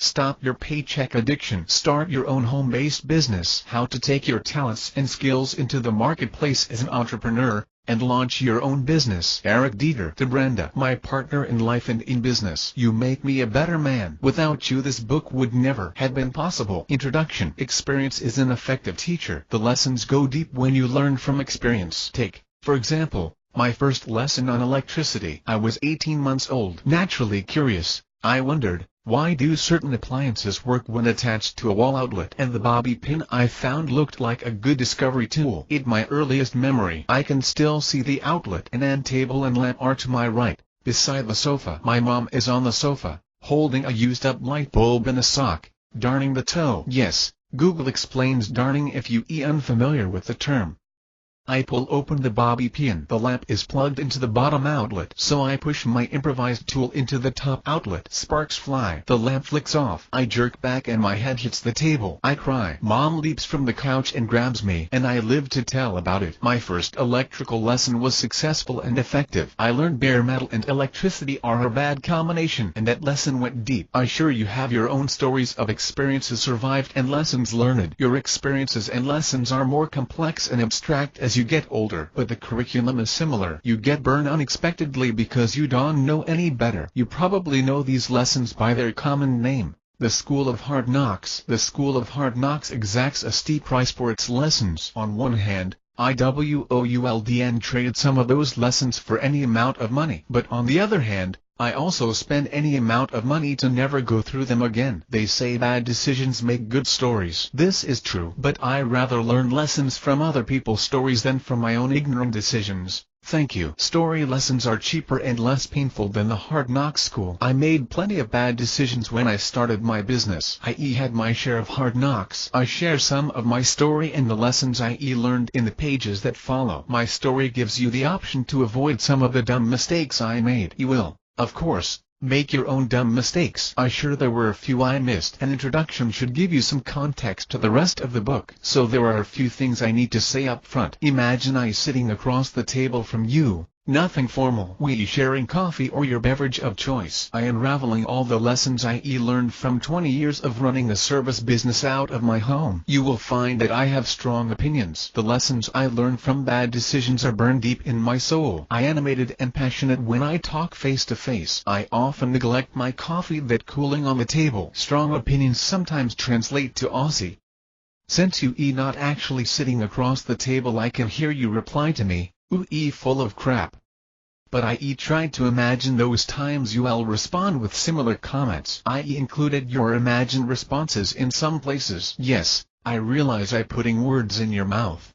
Stop your paycheck addiction. Start your own home-based business. How to take your talents and skills into the marketplace as an entrepreneur, and launch your own business. Eric Deeter. To Brenda, my partner in life and in business. You make me a better man. Without you this book would never have been possible. Introduction. Experience is an effective teacher. The lessons go deep when you learn from experience. Take, for example, my first lesson on electricity. I was 18 months old. Naturally curious, I wondered, why do certain appliances work when attached to a wall outlet? And the bobby pin I found looked like a good discovery tool. In my earliest memory, I can still see the outlet. An end table and lamp are to my right, beside the sofa. My mom is on the sofa, holding a used-up light bulb in a sock, darning the toe. Yes, Google explains darning if you are unfamiliar with the term. I pull open the bobby pin. The lamp is plugged into the bottom outlet, so I push my improvised tool into the top outlet. Sparks fly. The lamp flicks off. I jerk back and my head hits the table. I cry. Mom leaps from the couch and grabs me, and I live to tell about it. My first electrical lesson was successful and effective. I learned bare metal and electricity are a bad combination, and that lesson went deep. I'm sure you have your own stories of experiences survived and lessons learned. Your experiences and lessons are more complex and abstract as you get older, but the curriculum is similar. You get burned unexpectedly because you don't know any better. You probably know these lessons by their common name, the School of Hard Knocks. The School of Hard Knocks exacts a steep price for its lessons. On one hand, IWOULDN traded some of those lessons for any amount of money. But on the other hand, I also spend any amount of money to never go through them again. They say bad decisions make good stories. This is true, but I rather learn lessons from other people's stories than from my own ignorant decisions. Thank you. Story lessons are cheaper and less painful than the Hard Knocks school. I made plenty of bad decisions when I started my business. I had my share of hard knocks. I share some of my story and the lessons I learned in the pages that follow. My story gives you the option to avoid some of the dumb mistakes I made. You will, of course, make your own dumb mistakes. I'm sure there were a few I missed. An introduction should give you some context to the rest of the book, so there are a few things I need to say up front. Imagine I sitting across the table from you. Nothing formal. We sharing coffee or your beverage of choice. I unraveling all the lessons I learned from 20 years of running a service business out of my home. You will find that I have strong opinions. The lessons I learned from bad decisions are burned deep in my soul. I animated and passionate when I talk face to face. I often neglect my coffee that cooling on the table. Strong opinions sometimes translate to Aussie. Since you not actually sitting across the table, I can hear you reply to me. Ooh, full of crap. But I tried to imagine those times you'll respond with similar comments. I included your imagined responses in some places. Yes, I realize I putting words in your mouth.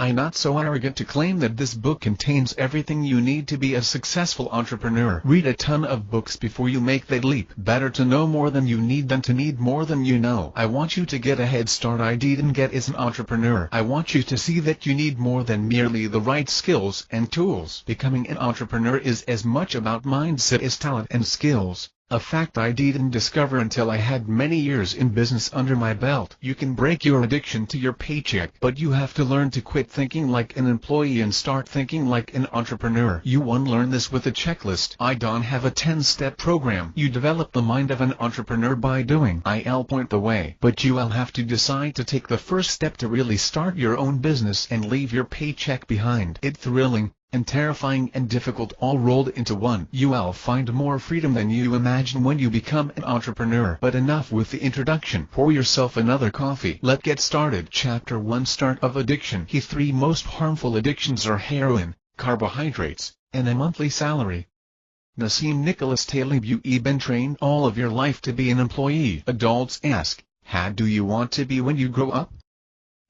I'm not so arrogant to claim that this book contains everything you need to be a successful entrepreneur. Read a ton of books before you make that leap. Better to know more than you need than to need more than you know. I want you to get a head start I didn't get as an entrepreneur. I want you to see that you need more than merely the right skills and tools. Becoming an entrepreneur is as much about mindset as talent and skills. A fact I didn't discover until I had many years in business under my belt. You can break your addiction to your paycheck, but you have to learn to quit thinking like an employee and start thinking like an entrepreneur. You won't learn this with a checklist. I don't have a 10-step program. You develop the mind of an entrepreneur by doing. I'll point the way, but you'll have to decide to take the first step to really start your own business and leave your paycheck behind. It's thrilling and terrifying and difficult all rolled into one. You'll find more freedom than you imagine when you become an entrepreneur. But enough with the introduction. Pour yourself another coffee. Let's get started. Chapter 1. Start of addiction. The 3 most harmful addictions are heroin, carbohydrates, and a monthly salary. Nassim Nicholas Taleb. You've been trained all of your life to be an employee. Adults ask, how do you want to be when you grow up?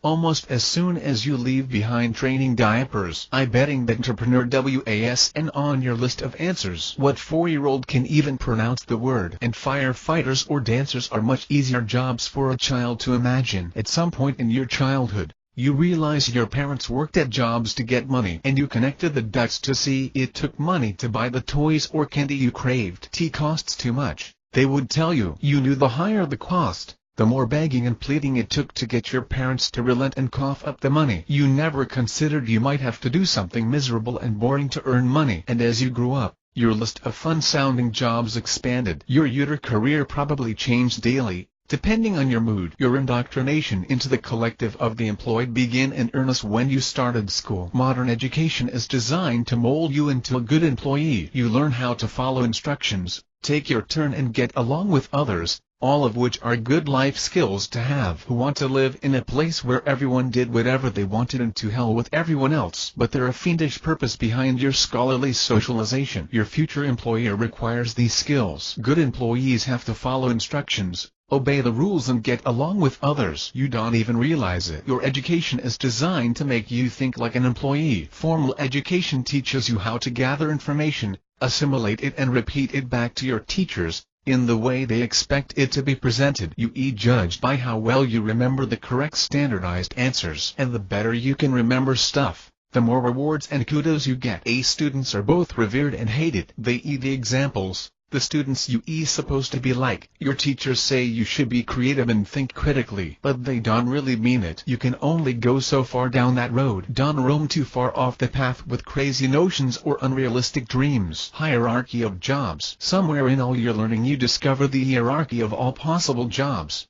Almost as soon as you leave behind training diapers. I betting that entrepreneur was on your list of answers. What 4-year-old can even pronounce the word? And firefighters or dancers are much easier jobs for a child to imagine. At some point in your childhood, you realize your parents worked at jobs to get money, and you connected the dots to see it took money to buy the toys or candy you craved. Tea costs too much, they would tell you. You knew the higher the cost, the more begging and pleading it took to get your parents to relent and cough up the money. You never considered you might have to do something miserable and boring to earn money. And as you grew up, Your list of fun-sounding jobs expanded. Your career probably changed daily, depending on your mood. Your indoctrination into the collective of the employed began in earnest when you started school. Modern education is designed to mold you into a good employee. You learn how to follow instructions, take your turn and get along with others, all of which are good life skills to have. Who want to live in a place where everyone did whatever they wanted and to hell with everyone else? But there is a fiendish purpose behind your scholarly socialization. Your future employer requires these skills. Good employees have to follow instructions, obey the rules and get along with others. You don't even realize it. Your education is designed to make you think like an employee. Formal education teaches you how to gather information, assimilate it and repeat it back to your teachers, in the way they expect it to be presented. You are judged by how well you remember the correct standardized answers. And the better you can remember stuff, the more rewards and kudos you get. Students are both revered and hated. They the examples. The students you supposed to be like. Your teachers say you should be creative and think critically, but they don't really mean it. You can only go so far down that road. Don't roam too far off the path with crazy notions or unrealistic dreams. Hierarchy of jobs. Somewhere in all your learning you discover the hierarchy of all possible jobs.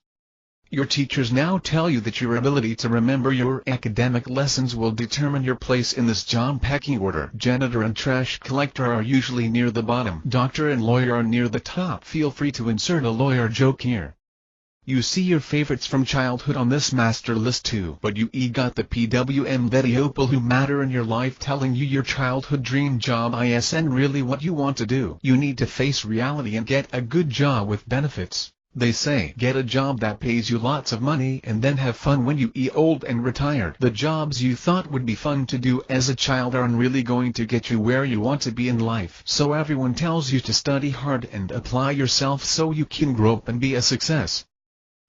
Your teachers now tell you that your ability to remember your academic lessons will determine your place in this job pecking order. Janitor and trash collector are usually near the bottom. Doctor and lawyer are near the top. Feel free to insert a lawyer joke here. You see your favorites from childhood on this master list too. But you got the PWM people who matter in your life telling you your childhood dream job isn't really what you want to do. You need to face reality and get a good job with benefits. They say, get a job that pays you lots of money and then have fun when you old and retired. The jobs you thought would be fun to do as a child aren't really going to get you where you want to be in life. So everyone tells you to study hard and apply yourself so you can grow up and be a success.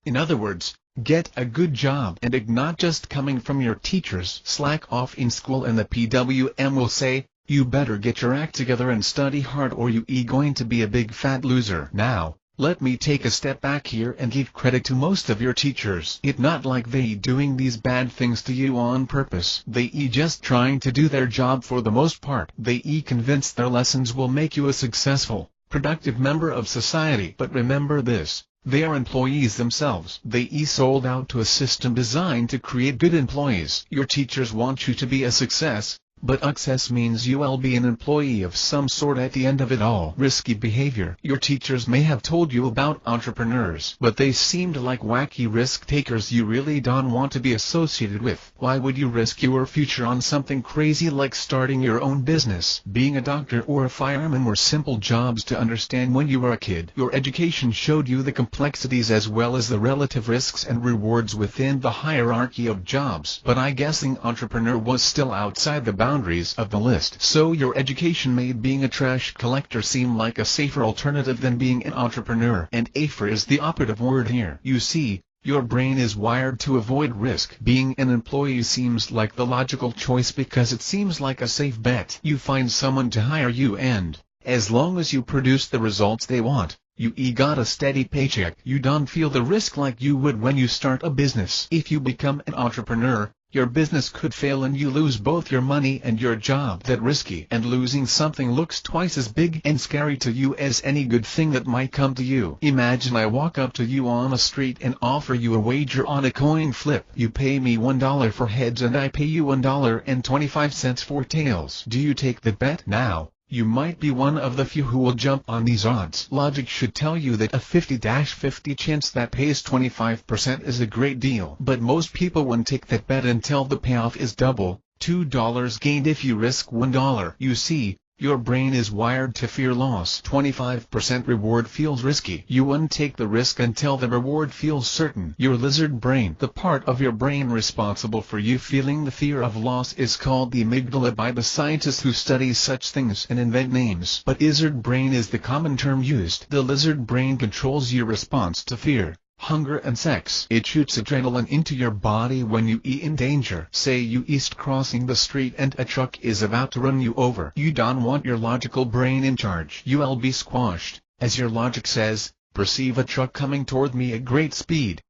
In other words, get a good job and not just coming from your teachers. Slack off in school and the PWM will say, you better get your act together and study hard or you going to be a big fat loser. Now, let me take a step back here and give credit to most of your teachers. It's not like they doing these bad things to you on purpose. They just trying to do their job for the most part. They convinced their lessons will make you a successful, productive member of society. But remember this, they are employees themselves. They sold out to a system designed to create good employees. Your teachers want you to be a success. But success means you'll be an employee of some sort at the end of it all. Risky behavior. Your teachers may have told you about entrepreneurs, but they seemed like wacky risk takers you really don't want to be associated with. Why would you risk your future on something crazy like starting your own business? Being a doctor or a fireman were simple jobs to understand when you were a kid. Your education showed you the complexities as well as the relative risks and rewards within the hierarchy of jobs. But I guessing entrepreneur was still outside the boundaries of the list. So your education made being a trash collector seem like a safer alternative than being an entrepreneur. And safer is the operative word here. You see, your brain is wired to avoid risk. Being an employee seems like the logical choice because it seems like a safe bet. You find someone to hire you and, as long as you produce the results they want, you got a steady paycheck. You don't feel the risk like you would when you start a business. If you become an entrepreneur, your business could fail and you lose both your money and your job. That risky and losing something looks twice as big and scary to you as any good thing that might come to you. Imagine I walk up to you on a street and offer you a wager on a coin flip. You pay me $1 for heads and I pay you $1.25 for tails. Do you take the bet? Now, you might be one of the few who will jump on these odds. Logic should tell you that a 50-50 chance that pays 25% is a great deal. But most people won't take that bet until the payoff is double, $2 gained if you risk $1. You see, your brain is wired to fear loss. 25% reward feels risky. You won't take the risk until the reward feels certain. Your lizard brain, the part of your brain responsible for you feeling the fear of loss, is called the amygdala by the scientists who study such things and invent names. But lizard brain is the common term used. The lizard brain controls your response to fear, hunger and sex. It shoots adrenaline into your body when you in danger. Say you crossing the street and a truck is about to run you over. You don't want your logical brain in charge. You'll be squashed, as your logic says, perceive a truck coming toward me at great speed.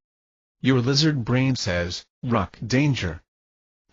Your lizard brain says, ruck, danger.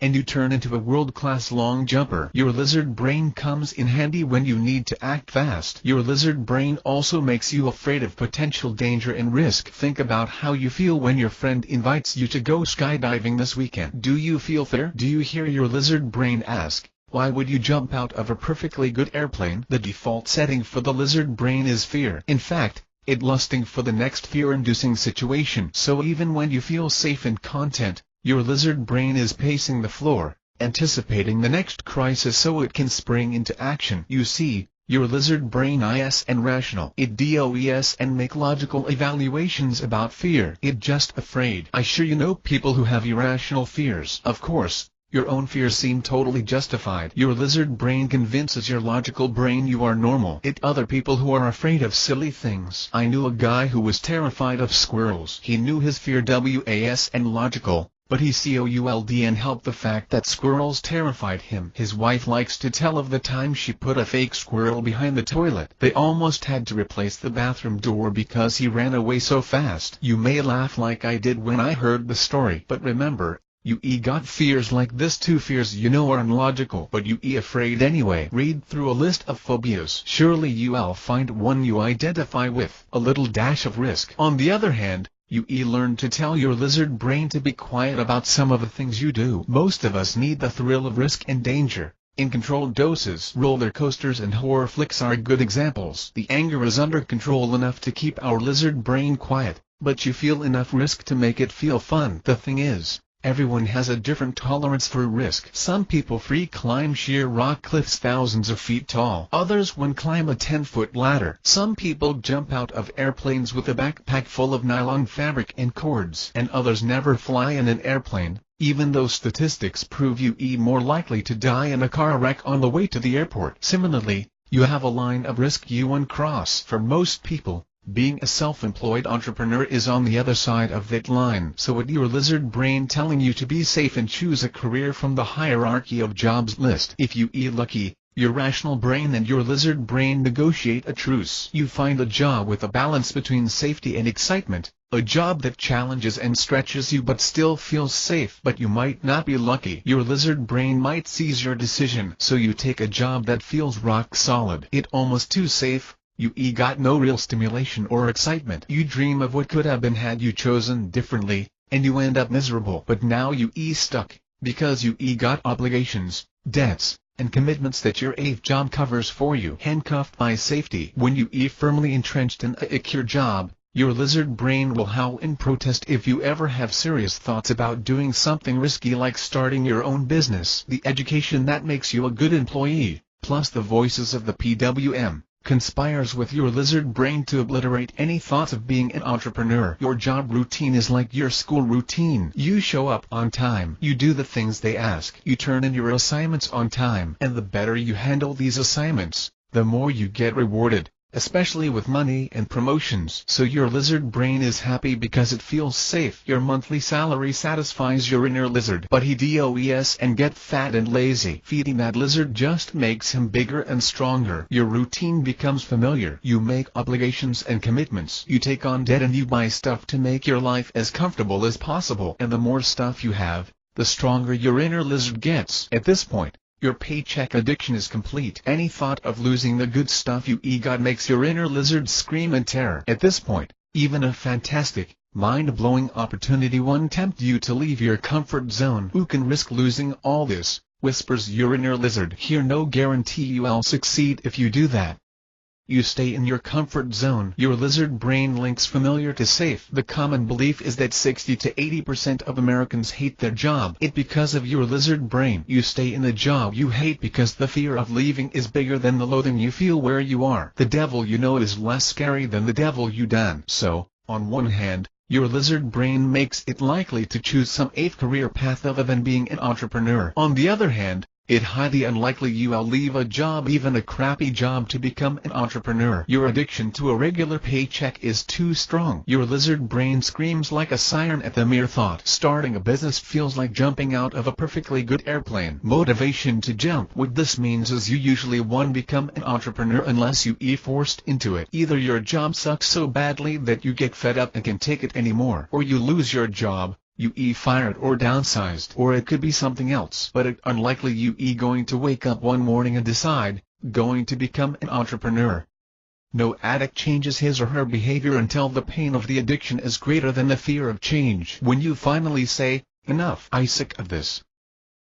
and you turn into a world-class long jumper. Your lizard brain comes in handy when you need to act fast. Your lizard brain also makes you afraid of potential danger and risk. Think about how you feel when your friend invites you to go skydiving this weekend. Do you feel fear? Do you hear your lizard brain ask, why would you jump out of a perfectly good airplane? The default setting for the lizard brain is fear. In fact, it's lusting for the next fear-inducing situation. So even when you feel safe and content, your lizard brain is pacing the floor, anticipating the next crisis so it can spring into action. You see, your lizard brain is rational. It does and make logical evaluations about fear. It's just afraid. I sure you know people who have irrational fears. Of course, your own fears seem totally justified. Your lizard brain convinces your logical brain you are normal. It's other people who are afraid of silly things. I knew a guy who was terrified of squirrels. He knew his fear was and logical, but he could and helped the fact that squirrels terrified him. His wife likes to tell of the time she put a fake squirrel behind the toilet. They almost had to replace the bathroom door because he ran away so fast. You may laugh like I did when I heard the story, but remember, you got fears like this too. Fears you know are illogical, but you afraid anyway. Read through a list of phobias. Surely you'll find one you identify with. A little dash of risk. On the other hand, you learn to tell your lizard brain to be quiet about some of the things you do. Most of us need the thrill of risk and danger, in controlled doses. Roller coasters and horror flicks are good examples. The anger is under control enough to keep our lizard brain quiet, but you feel enough risk to make it feel fun. The thing is, everyone has a different tolerance for risk. Some people free climb sheer rock cliffs thousands of feet tall. Others climb a 10-foot ladder. Some people jump out of airplanes with a backpack full of nylon fabric and cords. And others never fly in an airplane, even though statistics prove you more likely to die in a car wreck on the way to the airport. Similarly, you have a line of risk you uncross. For most people, being a self-employed entrepreneur is on the other side of that line. So it's your lizard brain telling you to be safe and choose a career from the hierarchy of jobs list. If you lucky, your rational brain and your lizard brain negotiate a truce. You find a job with a balance between safety and excitement, a job that challenges and stretches you but still feels safe. But you might not be lucky. Your lizard brain might seize your decision. So you take a job that feels rock solid. It's almost too safe. You got no real stimulation or excitement. You dream of what could have been had you chosen differently, and you end up miserable. But now you stuck, because you got obligations, debts, and commitments that your job covers for you. Handcuffed by safety. When you firmly entrenched in your job, your lizard brain will howl in protest if you ever have serious thoughts about doing something risky like starting your own business. The education that makes you a good employee, plus the voices of the PWM, conspires with your lizard brain to obliterate any thoughts of being an entrepreneur. Your job routine is like your school routine. You show up on time. You do the things they ask. You turn in your assignments on time. And the better you handle these assignments, the more you get rewarded, especially with money and promotions. So your lizard brain is happy because it feels safe. Your monthly salary satisfies your inner lizard. But he does and get fat and lazy. Feeding that lizard just makes him bigger and stronger. Your routine becomes familiar. You make obligations and commitments. You take on debt and you buy stuff to make your life as comfortable as possible. And the more stuff you have, the stronger your inner lizard gets. At this point, your paycheck addiction is complete. Any thought of losing the good stuff you got makes your inner lizard scream in terror. At this point, even a fantastic, mind-blowing opportunity won't tempt you to leave your comfort zone. Who can risk losing all this? Whispers your inner lizard. Here, no guarantee you'll succeed if you do that. You stay in your comfort zone. Your lizard brain links familiar to safe. The common belief is that 60 to 80% of Americans hate their job. It's because of your lizard brain. You stay in the job you hate because the fear of leaving is bigger than the loathing you feel where you are. The devil you know is less scary than the devil you done. So, on one hand, your lizard brain makes it likely to choose some career path other than being an entrepreneur. On the other hand, it's highly unlikely you'll leave a job, even a crappy job, to become an entrepreneur. Your addiction to a regular paycheck is too strong. Your lizard brain screams like a siren at the mere thought. Starting a business feels like jumping out of a perfectly good airplane. Motivation to jump. What this means is you usually won't become an entrepreneur unless you forced into it. Either your job sucks so badly that you get fed up and can't take it anymore, or you lose your job, you fired or downsized, or it could be something else. But it's unlikely you going to wake up one morning and decide, going to become an entrepreneur. No addict changes his or her behavior until the pain of the addiction is greater than the fear of change. When you finally say, enough, I'm sick of this,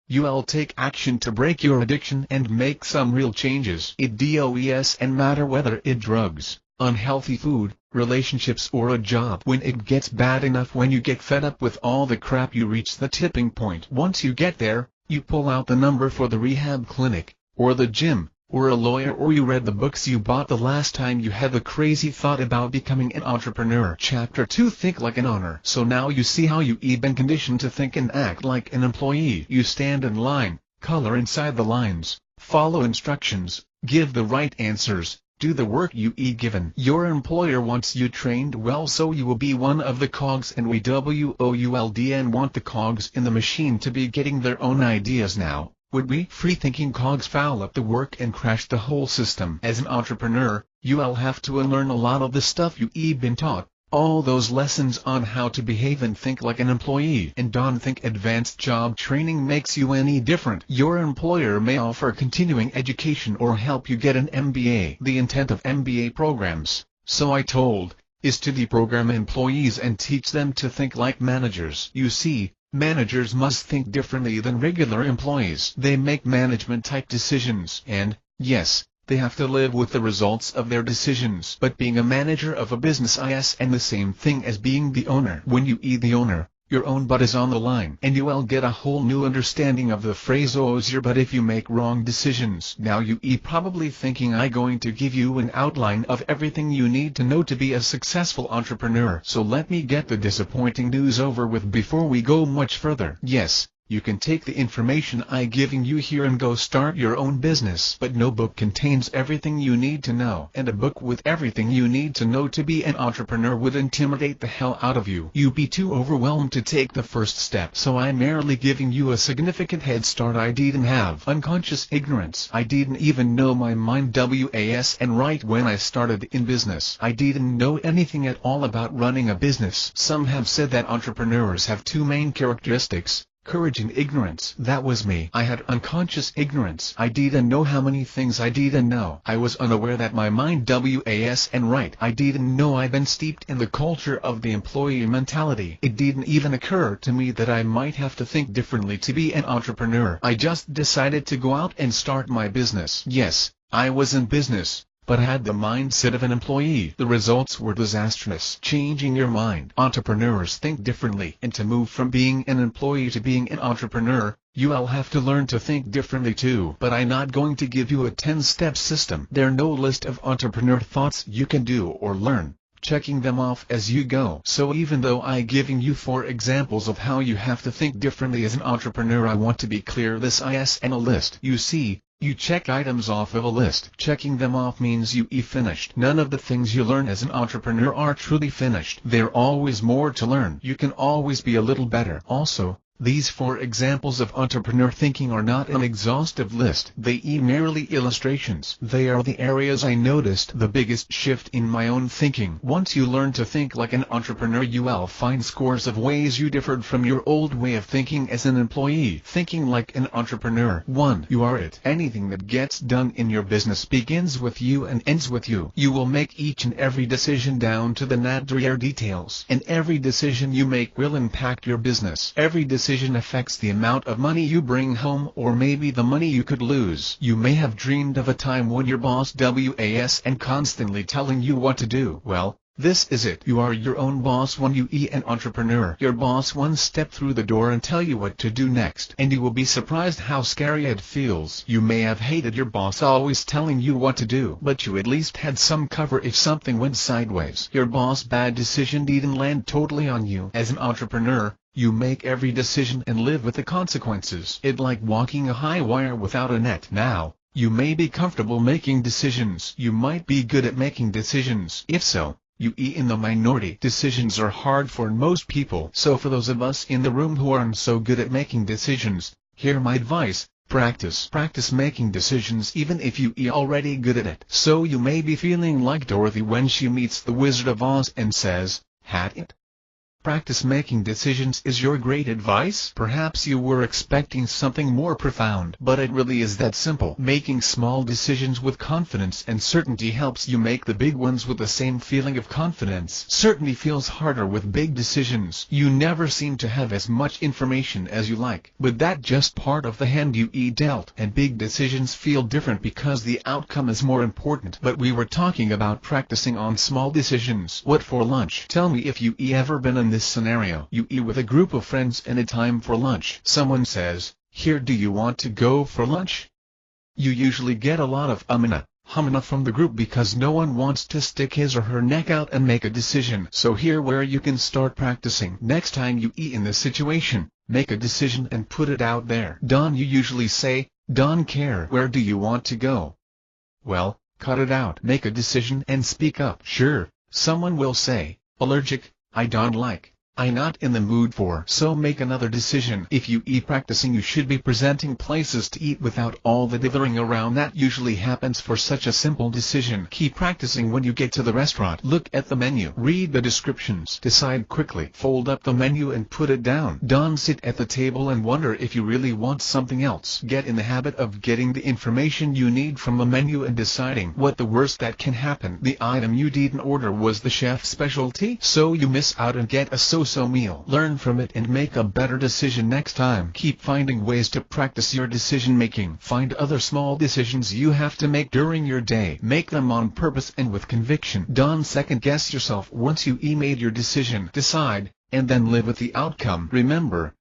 you'll take action to break your addiction and make some real changes. It does and matter whether it drugs, unhealthy food, relationships or a job. When it gets bad enough, when you get fed up with all the crap, you reach the tipping point. Once you get there, you pull out the number for the rehab clinic, or the gym, or a lawyer, or you read the books you bought the last time you had the crazy thought about becoming an entrepreneur. Chapter 2: Think like an owner. So now you see how you've been conditioned to think and act like an employee. You stand in line, color inside the lines, follow instructions, give the right answers, do the work you given. Your employer wants you trained well, so you will be one of the cogs, and we WOULD want the cogs in the machine to be getting their own ideas now. Would we? Free-thinking cogs foul up the work and crash the whole system. As an entrepreneur, you'll have to unlearn a lot of the stuff you've been taught, all those lessons on how to behave and think like an employee. And don't think advanced job training makes you any different. Your employer may offer continuing education or help you get an MBA. The intent of MBA programs, so I told, is to deprogram employees and teach them to think like managers. You see, managers must think differently than regular employees. They make management-type decisions, and, yes, they have to live with the results of their decisions. But being a manager of a business is and the same thing as being the owner. When you the owner, your own butt is on the line, and you'll get a whole new understanding of the phrase "owes your butt" if you make wrong decisions. Now you probably thinking I'm going to give you an outline of everything you need to know to be a successful entrepreneur. So let me get the disappointing news over with before we go much further. Yes, you can take the information I'm giving you here and go start your own business. But no book contains everything you need to know. And a book with everything you need to know to be an entrepreneur would intimidate the hell out of you. You'd be too overwhelmed to take the first step. So I'm merely giving you a significant head start. I didn't have unconscious ignorance. I didn't even know my mind was and right when I started in business. I didn't know anything at all about running a business. Some have said that entrepreneurs have two main characteristics: courage and ignorance. That was me. I had unconscious ignorance. I didn't know how many things I didn't know. I was unaware that my mind was and right. I didn't know I'd been steeped in the culture of the employee mentality. It didn't even occur to me that I might have to think differently to be an entrepreneur. I just decided to go out and start my business. Yes, I was in business, but I had the mindset of an employee. The results were disastrous. Changing your mind. Entrepreneurs think differently, and to move from being an employee to being an entrepreneur, you'll have to learn to think differently too. But I'm not going to give you a 10-step system. There's no list of entrepreneur thoughts you can do or learn, checking them off as you go. So even though I'm giving you 4 examples of how you have to think differently as an entrepreneur, I want to be clear, this is a list. You see, you check items off of a list. Checking them off means you finished. None of the things you learn as an entrepreneur are truly finished. There's always more to learn. You can always be a little better. Also, these 4 examples of entrepreneur thinking are not an exhaustive list. They merely illustrations. They are the areas I noticed the biggest shift in my own thinking. Once you learn to think like an entrepreneur, you'll find scores of ways you differed from your old way of thinking as an employee. Thinking like an entrepreneur. 1. You are it. Anything that gets done in your business begins with you and ends with you. You will make each and every decision down to the nitty-gritty details. And every decision you make will impact your business. Every decision affects the amount of money you bring home, or maybe the money you could lose. You may have dreamed of a time when your boss was and constantly telling you what to do. Well, this is it. You are your own boss when you an entrepreneur. Your boss one step through the door and tell you what to do next. And you will be surprised how scary it feels. You may have hated your boss always telling you what to do, but you at least had some cover if something went sideways. Your boss' bad decision didn't land totally on you. As an entrepreneur, you make every decision and live with the consequences. It's like walking a high wire without a net. Now, you may be comfortable making decisions. You might be good at making decisions. If so, you in the minority. Decisions are hard for most people. So for those of us in the room who aren't so good at making decisions, hear my advice. Practice making decisions even if you already good at it. So you may be feeling like Dorothy when she meets the Wizard of Oz and says, "Hat it." Practice making decisions is your great advice? Perhaps you were expecting something more profound, but it really is that simple. Making small decisions with confidence and certainty helps you make the big ones with the same feeling of confidence. Certainty feels harder with big decisions. You never seem to have as much information as you like, but that's just part of the hand you dealt. And big decisions feel different because the outcome is more important. But we were talking about practicing on small decisions. What for lunch? Tell me if you ever been in this scenario. You eat with a group of friends and it's time for lunch. Someone says, "Here, do you want to go for lunch?" You usually get a lot of humana from the group because no one wants to stick his or her neck out and make a decision. So here where you can start practicing. Next time you eat in this situation, make a decision and put it out there. Don, you usually say, "Don't care. Where do you want to go?" Well, cut it out. Make a decision and speak up. Sure, someone will say, "Allergic, I don't like. I'm not in the mood for." So make another decision. If you eat practicing, you should be presenting places to eat without all the dithering around that usually happens for such a simple decision. Keep practicing when you get to the restaurant. Look at the menu. Read the descriptions. Decide quickly. Fold up the menu and put it down. Don't sit at the table and wonder if you really want something else. Get in the habit of getting the information you need from the menu and deciding what the worst that can happen. The item you didn't order was the chef's specialty, so you miss out and get a so meal. Learn from it and make a better decision next time. Keep finding ways to practice your decision making. Find other small decisions you have to make during your day. Make them on purpose and with conviction. Don't second guess yourself once you made your decision. Decide, and then live with the outcome. Remember,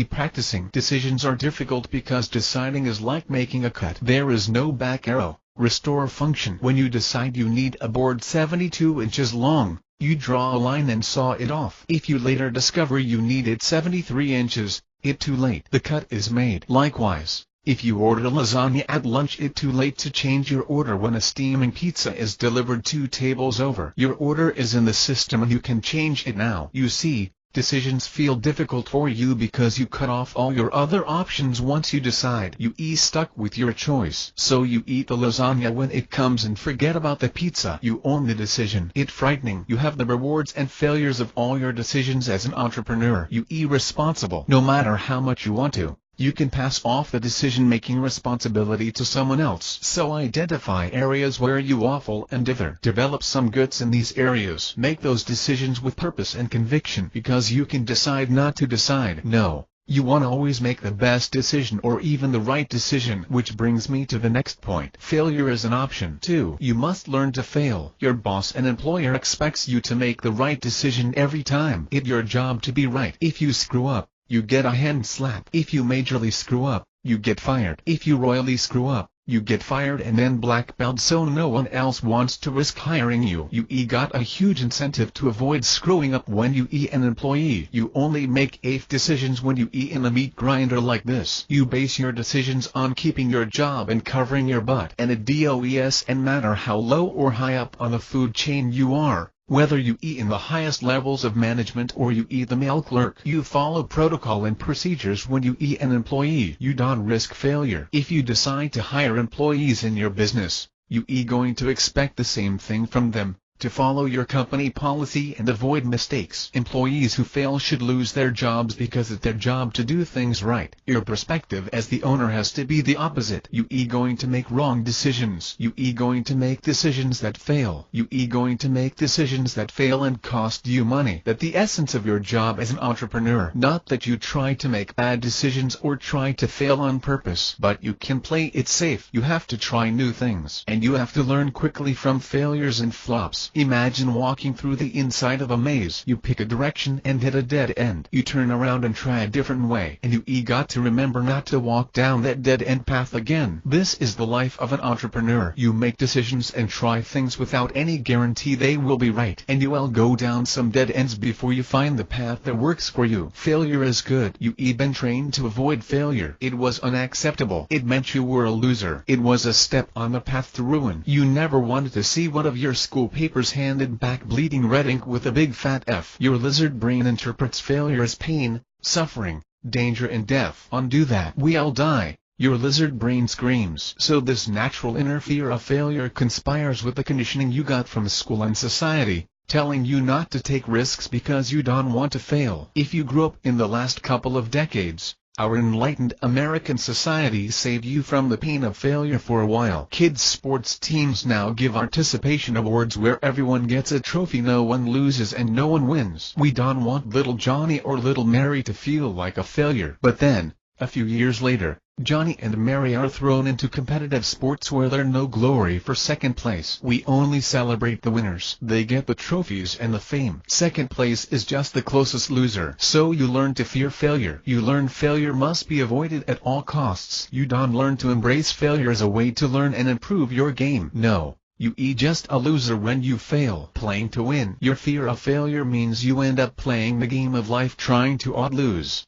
practicing decisions are difficult because deciding is like making a cut. There is no back arrow, restore function. When you decide you need a board 72 inches long, you draw a line and saw it off. If you later discover you need it 73 inches, it's too late. The cut is made. Likewise, if you order lasagna at lunch, it's too late to change your order when a steaming pizza is delivered 2 tables over. Your order is in the system and you can change it now. You see, decisions feel difficult for you because you cut off all your other options once you decide. You stuck with your choice. So you eat the lasagna when it comes and forget about the pizza. You own the decision. It's frightening. You have the rewards and failures of all your decisions as an entrepreneur. You responsible. No matter how much you want to, you can pass off the decision-making responsibility to someone else. So identify areas where you waffle and dither. Develop some guts in these areas. Make those decisions with purpose and conviction, because you can decide not to decide. No, you won't always make the best decision or even the right decision. Which brings me to the next point. Failure is an option too. You must learn to fail. Your boss and employer expects you to make the right decision every time. It's your job to be right. If you screw up, you get a hand slap. If you majorly screw up, you get fired. If you royally screw up, you get fired and then blackballed, so no one else wants to risk hiring you. You got a huge incentive to avoid screwing up when you an employee. You only make 8 decisions when you in a meat grinder like this. You base your decisions on keeping your job and covering your butt. And it does and matter how low or high up on the food chain you are. Whether you in the highest levels of management or you the mail clerk, you follow protocol and procedures when you an employee. You don't risk failure. If you decide to hire employees in your business, you going to expect the same thing from them, to follow your company policy and avoid mistakes. Employees who fail should lose their jobs because it's their job to do things right. Your perspective as the owner has to be the opposite. You going to make wrong decisions. You going to make decisions that fail. You going to make decisions that fail and cost you money. That's the essence of your job as an entrepreneur. Not that you try to make bad decisions or try to fail on purpose, but you can play it safe. You have to try new things, and you have to learn quickly from failures and flops. Imagine walking through the inside of a maze. You pick a direction and hit a dead end. You turn around and try a different way, and you got to remember not to walk down that dead end path again. This is the life of an entrepreneur. You make decisions and try things without any guarantee they will be right, and you will go down some dead ends before you find the path that works for you. Failure is good. You been trained to avoid failure. It was unacceptable. It meant you were a loser. It was a step on the path to ruin. You never wanted to see one of your school papers handed back bleeding red ink with a big fat F. Your lizard brain interprets failure as pain, suffering, danger and death. Undo that. We all die. Your lizard brain screams. So this natural inner fear of failure conspires with the conditioning you got from school and society, telling you not to take risks because you don't want to fail. If you grew up in the last couple of decades, our enlightened American society saved you from the pain of failure for a while. Kids' sports teams now give participation awards where everyone gets a trophy, no one loses and no one wins. We don't want little Johnny or little Mary to feel like a failure. But then, a few years later, Johnny and Mary are thrown into competitive sports where there's no glory for second place. We only celebrate the winners. They get the trophies and the fame. Second place is just the closest loser. So you learn to fear failure. You learn failure must be avoided at all costs. You don't learn to embrace failure as a way to learn and improve your game. No. You just a loser when you fail. Playing to win. Your fear of failure means you end up playing the game of life trying to out-lose.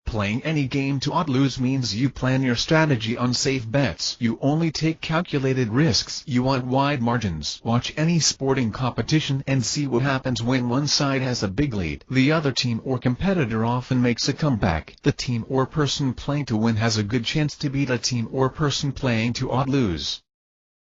Playing any game to out-lose means you plan your strategy on safe bets. You only take calculated risks. You want wide margins. Watch any sporting competition and see what happens when one side has a big lead. The other team or competitor often makes a comeback. The team or person playing to win has a good chance to beat a team or person playing to out-lose.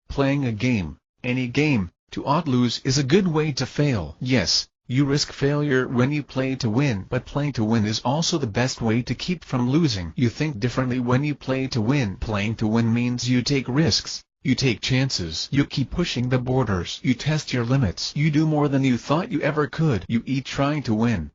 Playing a game, any game, to out-lose is a good way to fail. Yes. You risk failure when you play to win, but playing to win is also the best way to keep from losing. You think differently when you play to win. Playing to win means you take risks, you take chances, you keep pushing the borders, you test your limits, you do more than you thought you ever could. You eat trying to win.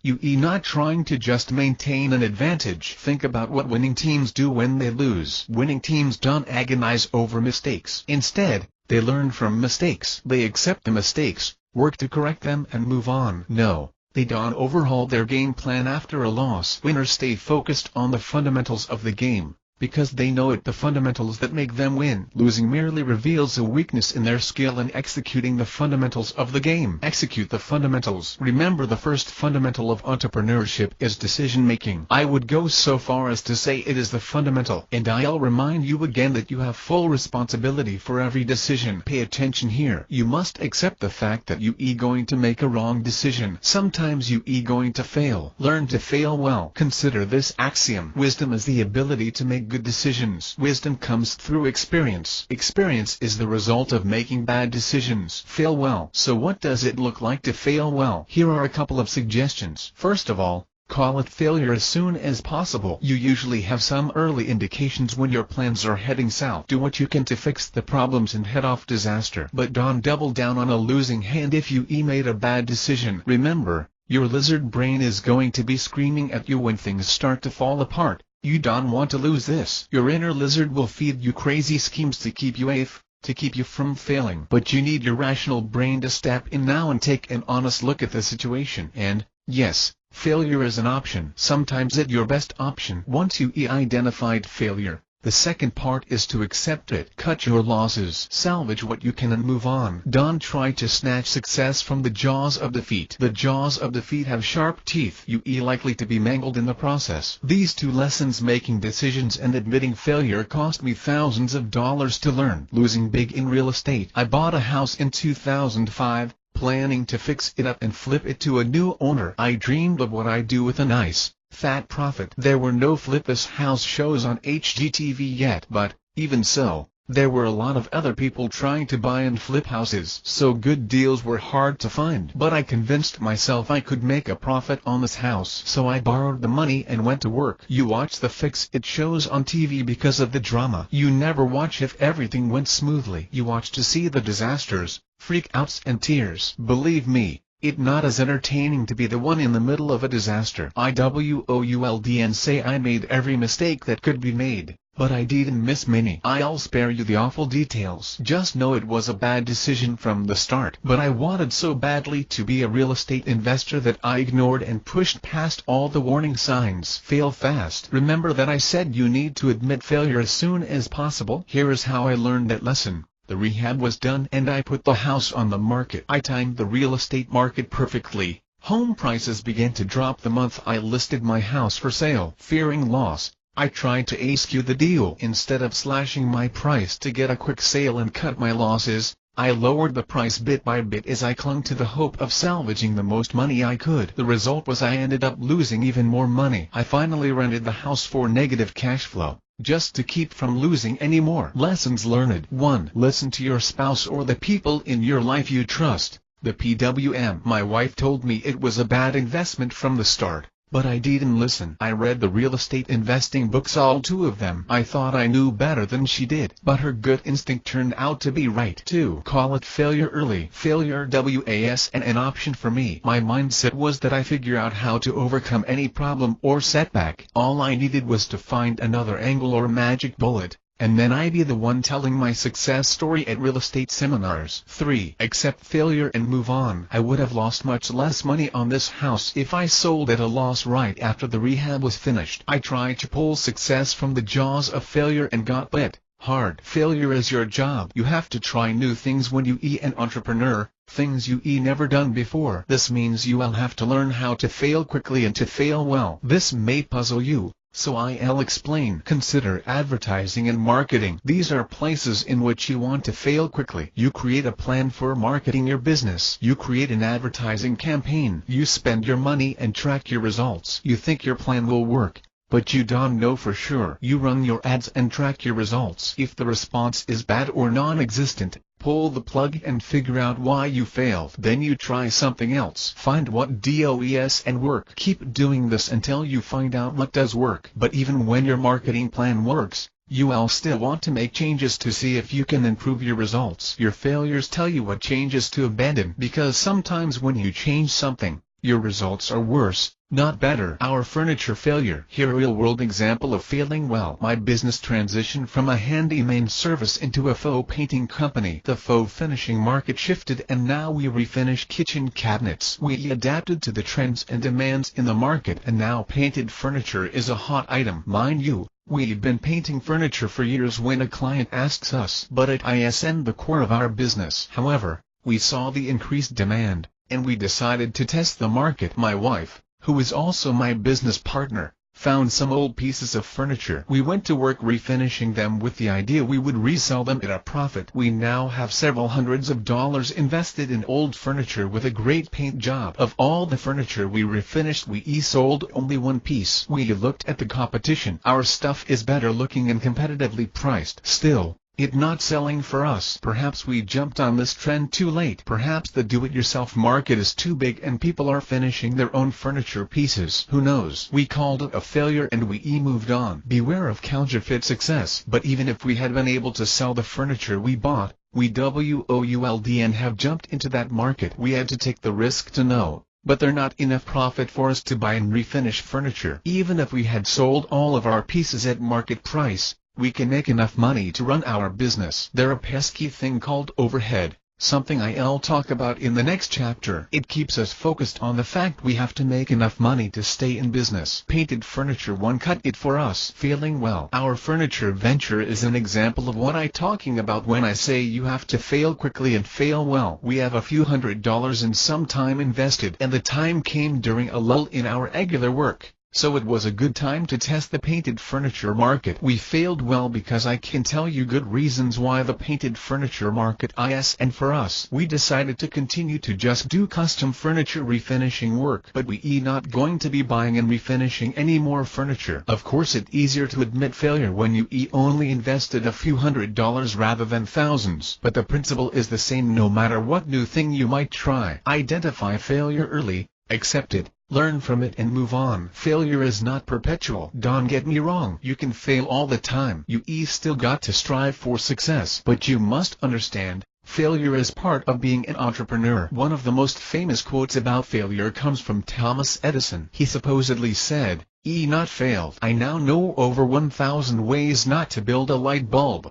You eat not trying to just maintain an advantage. Think about what winning teams do when they lose. Winning teams don't agonize over mistakes. Instead, they learn from mistakes. They accept the mistakes, work to correct them and move on. No, they don't overhaul their game plan after a loss. Winners stay focused on the fundamentals of the game, because they know it, the fundamentals that make them win. Losing merely reveals a weakness in their skill in executing the fundamentals of the game. Execute the fundamentals. Remember, the first fundamental of entrepreneurship is decision-making. I would go so far as to say it is the fundamental. And I'll remind you again that you have full responsibility for every decision. Pay attention here. You must accept the fact that you going to make a wrong decision. Sometimes you going to fail. Learn to fail well. Consider this axiom. Wisdom is the ability to make good decisions. Wisdom comes through experience. Experience is the result of making bad decisions. Fail well. So what does it look like to fail well? Here are a couple of suggestions. First of all, call it failure as soon as possible. You usually have some early indications when your plans are heading south. Do what you can to fix the problems and head off disaster. But don't double down on a losing hand if you made a bad decision. Remember, your lizard brain is going to be screaming at you when things start to fall apart. You don't want to lose this. Your inner lizard will feed you crazy schemes to keep you safe, to keep you from failing. But you need your rational brain to step in now and take an honest look at the situation. And, yes, failure is an option. Sometimes it's your best option. Once you identified failure, the second part is to accept it. Cut your losses. Salvage what you can and move on. Don't try to snatch success from the jaws of defeat. The jaws of defeat have sharp teeth. You likely to be mangled in the process. These two lessons, making decisions and admitting failure, cost me thousands of dollars to learn. Losing big in real estate. I bought a house in 2005, planning to fix it up and flip it to a new owner. I dreamed of what I'd do with a nice, fat profit. There were no flip this house shows on HGTV yet, but, even so, there were a lot of other people trying to buy and flip houses, so good deals were hard to find. But I convinced myself I could make a profit on this house, so I borrowed the money and went to work. You watch the fix it shows on TV because of the drama. You never watch if everything went smoothly. You watch to see the disasters, freak-outs and tears. Believe me, it's not as entertaining to be the one in the middle of a disaster. IWOULD and say I made every mistake that could be made, but I didn't miss many. I'll spare you the awful details. Just know it was a bad decision from the start. But I wanted so badly to be a real estate investor that I ignored and pushed past all the warning signs. Fail fast. Remember that I said you need to admit failure as soon as possible? Here is how I learned that lesson. The rehab was done and I put the house on the market. I timed the real estate market perfectly. Home prices began to drop the month I listed my house for sale. Fearing loss, I tried to ASQ the deal. Instead of slashing my price to get a quick sale and cut my losses, I lowered the price bit by bit as I clung to the hope of salvaging the most money I could. The result was I ended up losing even more money. I finally rented the house for negative cash flow, just to keep from losing any more. Lessons learned. 1. Listen to your spouse or the people in your life you trust. The PWM. My wife told me it was a bad investment from the start, but I didn't listen. I read the real estate investing books, all 2 of them. I thought I knew better than she did, but her gut instinct turned out to be right. 2. Call it failure early. Failure was an option for me. My mindset was that I figure out how to overcome any problem or setback. All I needed was to find another angle or magic bullet, and then I'd be the one telling my success story at real estate seminars. 3. Accept failure and move on. I would have lost much less money on this house if I sold at a loss right after the rehab was finished. I tried to pull success from the jaws of failure and got bit hard. Failure is your job. You have to try new things when you be an entrepreneur, things you never done before. This means you will have to learn how to fail quickly and to fail well. This may puzzle you, so I'll explain. Consider advertising and marketing. These are places in which you want to fail quickly. You create a plan for marketing your business. You create an advertising campaign. You spend your money and track your results. You think your plan will work, but you don't know for sure. You run your ads and track your results. If the response is bad or non-existent, pull the plug and figure out why you failed. Then you try something else. Find what does and work. Keep doing this until you find out what does work. But even when your marketing plan works, you will still want to make changes to see if you can improve your results. Your failures tell you what changes to abandon, because sometimes when you change something, your results are worse, not better. Our furniture failure. Here a real-world example of failing well. My business transitioned from a handyman service into a faux painting company. The faux finishing market shifted and now we refinish kitchen cabinets. We adapted to the trends and demands in the market, and now painted furniture is a hot item. Mind you, we've been painting furniture for years when a client asks us. But it isn't the core of our business. However, we saw the increased demand, and we decided to test the market. My wife, who is also my business partner, found some old pieces of furniture. We went to work refinishing them with the idea we would resell them at a profit. We now have several hundreds of dollars invested in old furniture with a great paint job. Of all the furniture we refinished, we sold only 1 piece. We looked at the competition. Our stuff is better looking and competitively priced. Still, it not selling for us. Perhaps we jumped on this trend too late. Perhaps the do-it-yourself market is too big and people are finishing their own furniture pieces. Who knows? We called it a failure and we moved on. Beware of counterfeit success. But even if we had been able to sell the furniture we bought, we would and have jumped into that market. We had to take the risk to know, but there's not enough profit for us to buy and refinish furniture. Even if we had sold all of our pieces at market price, we can make enough money to run our business. There's a pesky thing called overhead, something I'll talk about in the next chapter. It keeps us focused on the fact we have to make enough money to stay in business. Painted furniture won't cut it for us. Failing well. Our furniture venture is an example of what I'm talking about when I say you have to fail quickly and fail well. We have a few $100s and some time invested, and the time came during a lull in our regular work. So it was a good time to test the painted furniture market. We failed well because I can tell you good reasons why the painted furniture market and for us. We decided to continue to just do custom furniture refinishing work, but we not going to be buying and refinishing any more furniture. Of course it's easier to admit failure when you only invested a few $100s rather than thousands, but the principle is the same no matter what new thing you might try. Identify failure early, accept it, learn from it and move on. Failure is not perpetual. Don't get me wrong. You can fail all the time. You still got to strive for success. But you must understand, failure is part of being an entrepreneur. One of the most famous quotes about failure comes from Thomas Edison. He supposedly said, not failed. I now know over 1,000 ways not to build a light bulb.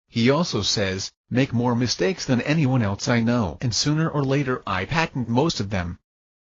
He also says, make more mistakes than anyone else I know, and sooner or later I patent most of them.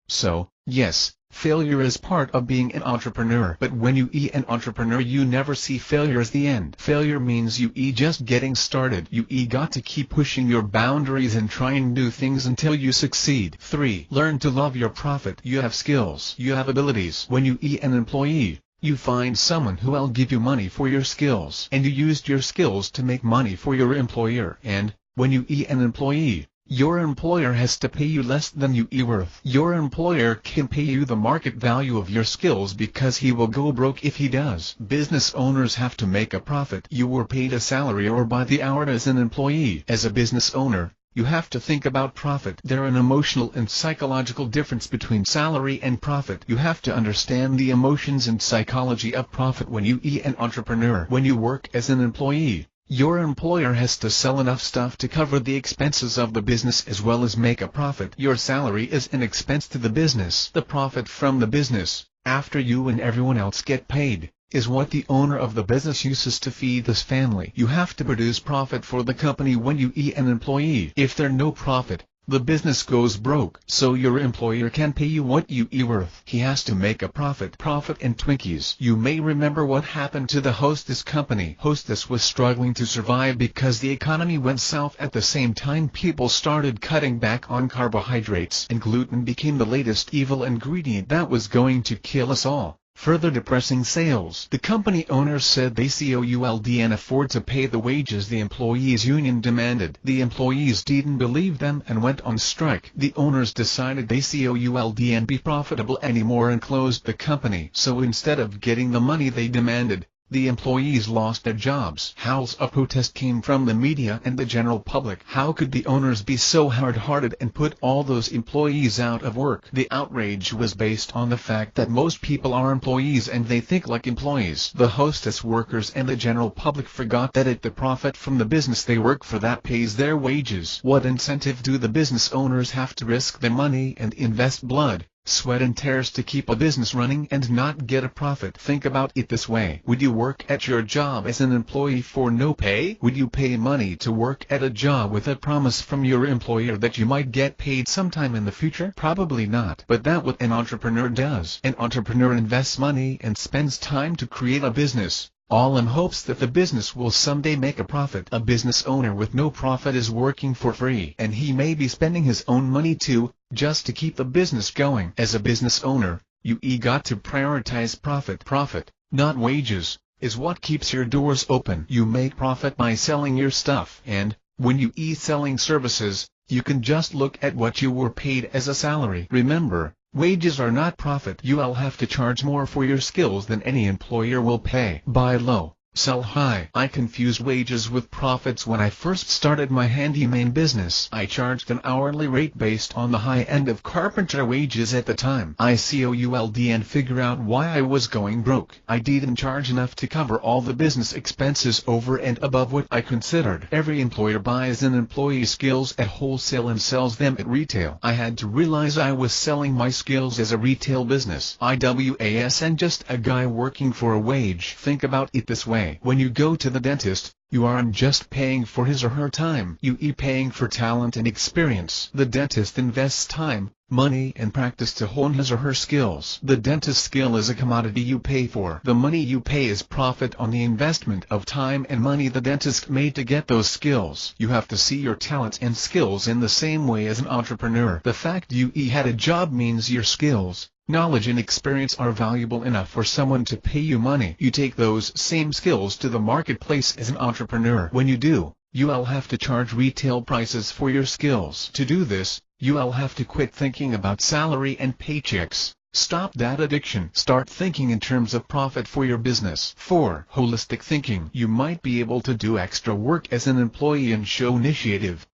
So, yes, failure is part of being an entrepreneur. But when you an entrepreneur, you never see failure as the end. Failure means you just getting started. You got to keep pushing your boundaries and trying new things until you succeed. 3. Learn to love your profit. You have skills. You have abilities. When you an employee, you find someone who will give you money for your skills, and you used your skills to make money for your employer. And when you an employee, your employer has to pay you less than you worth. Your employer can pay you the market value of your skills because he will go broke if he does. Business owners have to make a profit. You were paid a salary or by the hour as an employee. As a business owner, You have to think about profit. There is an emotional and psychological difference between salary and profit. You have to understand the emotions and psychology of profit when you are an entrepreneur. When you work as an employee, your employer has to sell enough stuff to cover the expenses of the business as well as make a profit. Your salary is an expense to the business. The profit from the business, after you and everyone else get paid, is what the owner of the business uses to feed his family. You have to produce profit for the company when you are an employee. If there's no profit, the business goes broke. So your employer can pay you what you are worth. He has to make a profit. Profit and Twinkies. You may remember what happened to the Hostess company. Hostess was struggling to survive because the economy went south. At the same time, people started cutting back on carbohydrates, and gluten became the latest evil ingredient that was going to kill us all, further depressing sales. The company owners said they couldn't afford to pay the wages the employees' union demanded. The employees didn't believe them and went on strike. The owners decided they couldn't be profitable anymore and closed the company. So instead of getting the money they demanded, the employees lost their jobs. Howls of protest came from the media and the general public. How could the owners be so hard-hearted and put all those employees out of work? The outrage was based on the fact that most people are employees and they think like employees. The Hostess workers and the general public forgot that the profit from the business they work for that pays their wages. What incentive do the business owners have to risk their money and invest blood, sweat and tears to keep a business running and not get a profit? Think about it this way. Would you work at your job as an employee for no pay? Would you pay money to work at a job with a promise from your employer that you might get paid sometime in the future? Probably not. But that's what an entrepreneur does. An entrepreneur invests money and spends time to create a business, all in hopes that the business will someday make a profit. A business owner with no profit is working for free, and he may be spending his own money too, just to keep the business going. As a business owner, you got to prioritize profit. Profit, not wages, is what keeps your doors open. You make profit by selling your stuff, and when you selling services, you can just look at what you were paid as a salary. Remember, wages are not profit. You'll have to charge more for your skills than any employer will pay. Buy low, sell high. I confused wages with profits when I first started my handyman business. I charged an hourly rate based on the high end of carpenter wages at the time. I couldn't figure out why I was going broke. I didn't charge enough to cover all the business expenses over and above what I considered. Every employer buys an employee's skills at wholesale and sells them at retail. I had to realize I was selling my skills as a retail business. IWAS and just a guy working for a wage. Think about it this way. When you go to the dentist, you aren't just paying for his or her time. You are paying for talent and experience. The dentist invests time, money and practice to hone his or her skills. The dentist's skill is a commodity you pay for. The money you pay is profit on the investment of time and money the dentist made to get those skills. You have to see your talents and skills in the same way as an entrepreneur. The fact you had a job means your skills, knowledge and experience are valuable enough for someone to pay you money. You take those same skills to the marketplace as an entrepreneur. When you do, you'll have to charge retail prices for your skills. To do this, you'll have to quit thinking about salary and paychecks. Stop that addiction. Start thinking in terms of profit for your business. 4. Holistic thinking. You might be able to do extra work as an employee and show initiative.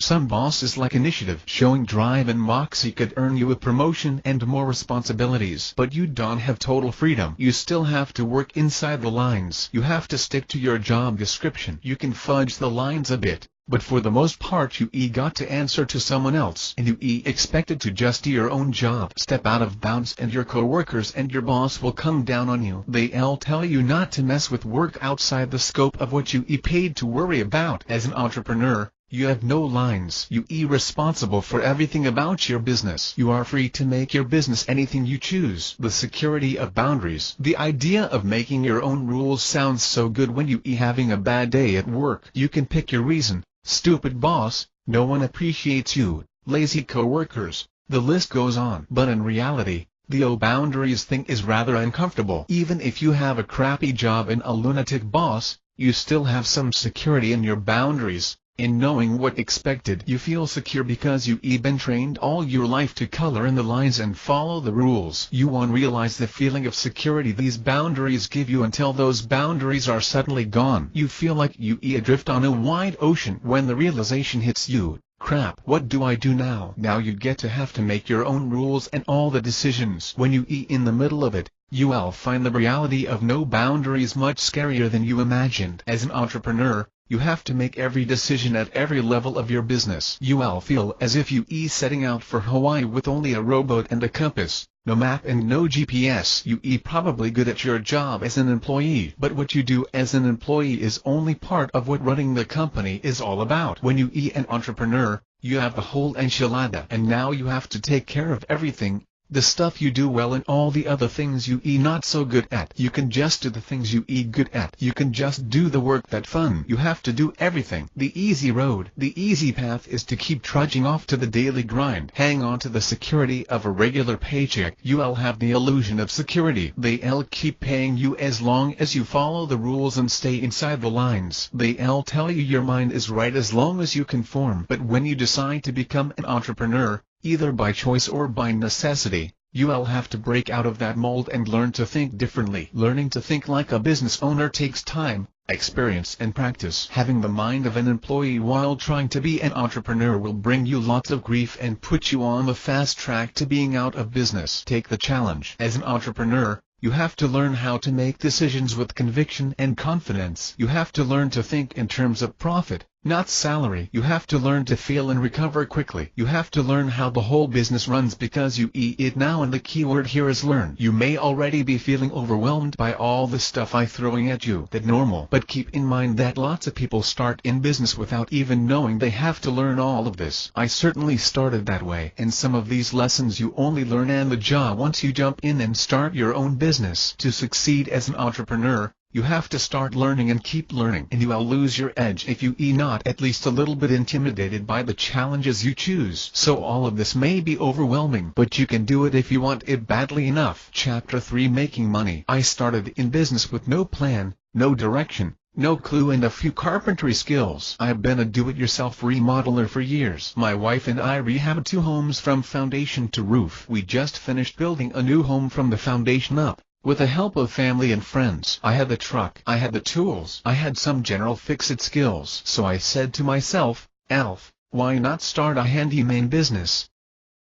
Some bosses like initiative. Showing drive and moxie could earn you a promotion and more responsibilities. But you don't have total freedom. You still have to work inside the lines. You have to stick to your job description. You can fudge the lines a bit, but for the most part you got to answer to someone else, and you expected to just do your own job. Step out of bounds and your coworkers and your boss will come down on you. They'll tell you not to mess with work outside the scope of what you paid to worry about. As an entrepreneur, you have no lines. You are responsible for everything about your business. You are free to make your business anything you choose. The security of boundaries. The idea of making your own rules sounds so good when you are having a bad day at work. You can pick your reason. Stupid boss, no one appreciates you, lazy coworkers, the list goes on. But in reality, the boundaries thing is rather uncomfortable. Even if you have a crappy job and a lunatic boss, you still have some security in your boundaries. In knowing what expected, you feel secure because you've been trained all your life to color in the lines and follow the rules. You won't realize the feeling of security these boundaries give you until those boundaries are suddenly gone. You feel like you adrift on a wide ocean. When the realization hits you, Crap, what do I do now? Now you get to have to make your own rules and all the decisions. When you eat in the middle of it, you'll find the reality of no boundaries much scarier than you imagined. As an entrepreneur, you have to make every decision at every level of your business. You'll feel as if you setting out for Hawaii with only a rowboat and a compass, no map and no GPS. You probably good at your job as an employee, but what you do as an employee is only part of what running the company is all about. When you an entrepreneur, you have the whole enchilada, and now you have to take care of everything. The stuff you do well and all the other things you not so good at. You can just do the things you good at. You can just do the work that fun. You have to do everything. The easy road, the easy path is to keep trudging off to the daily grind. Hang on to the security of a regular paycheck. You'll have the illusion of security. They'll keep paying you as long as you follow the rules and stay inside the lines. They'll tell you your mind is right as long as you conform. But when you decide to become an entrepreneur, either by choice or by necessity, you'll have to break out of that mold and learn to think differently. Learning to think like a business owner takes time, experience and practice. Having the mind of an employee while trying to be an entrepreneur will bring you lots of grief and put you on the fast track to being out of business. Take the challenge. As an entrepreneur, you have to learn how to make decisions with conviction and confidence. You have to learn to think in terms of profit, not salary. You have to learn to fail and recover quickly. You have to learn how the whole business runs because you it now, and the key word here is learn. You may already be feeling overwhelmed by all the stuff I throwing at you. That's normal. But keep in mind that lots of people start in business without even knowing they have to learn all of this. I certainly started that way. And some of these lessons you only learn on the job once you jump in and start your own business. To succeed as an entrepreneur, you have to start learning and keep learning, and you will lose your edge if you not at least a little bit intimidated by the challenges you choose. So all of this may be overwhelming, but you can do it if you want it badly enough. Chapter 3: Making Money. I started in business with no plan, no direction, no clue, and a few carpentry skills. I've been a do-it-yourself remodeler for years. My wife and I rehabbed 2 homes from foundation to roof. We just finished building a new home from the foundation up, with the help of family and friends. I had the truck, I had the tools, I had some general fix-it skills. So I said to myself, Alf, why not start a handyman business?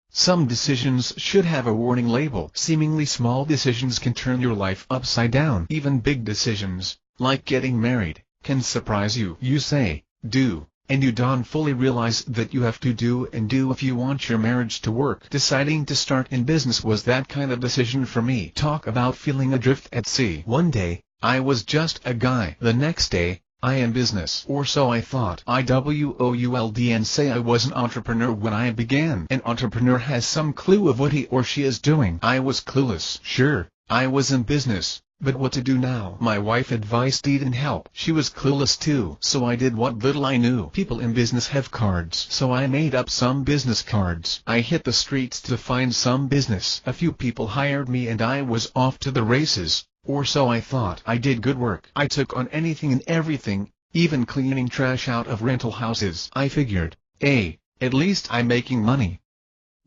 Some decisions should have a warning label. Seemingly small decisions can turn your life upside down. Even big decisions, like getting married, can surprise you. You say, do, and you don't fully realize that you have to do if you want your marriage to work. Deciding to start in business was that kind of decision for me. Talk about feeling adrift at sea. One day, I was just a guy. The next day, I am business. Or so I thought. IWOULD and say I was an entrepreneur when I began. An entrepreneur has some clue of what he or she is doing. I was clueless. Sure, I was in business, but what to do now? My wife advised and help. She was clueless too, so I did what little I knew. People in business have cards, so I made up some business cards. I hit the streets to find some business. A few people hired me and I was off to the races, or so I thought. I did good work. I took on anything and everything, even cleaning trash out of rental houses. I figured, hey, at least I'm making money.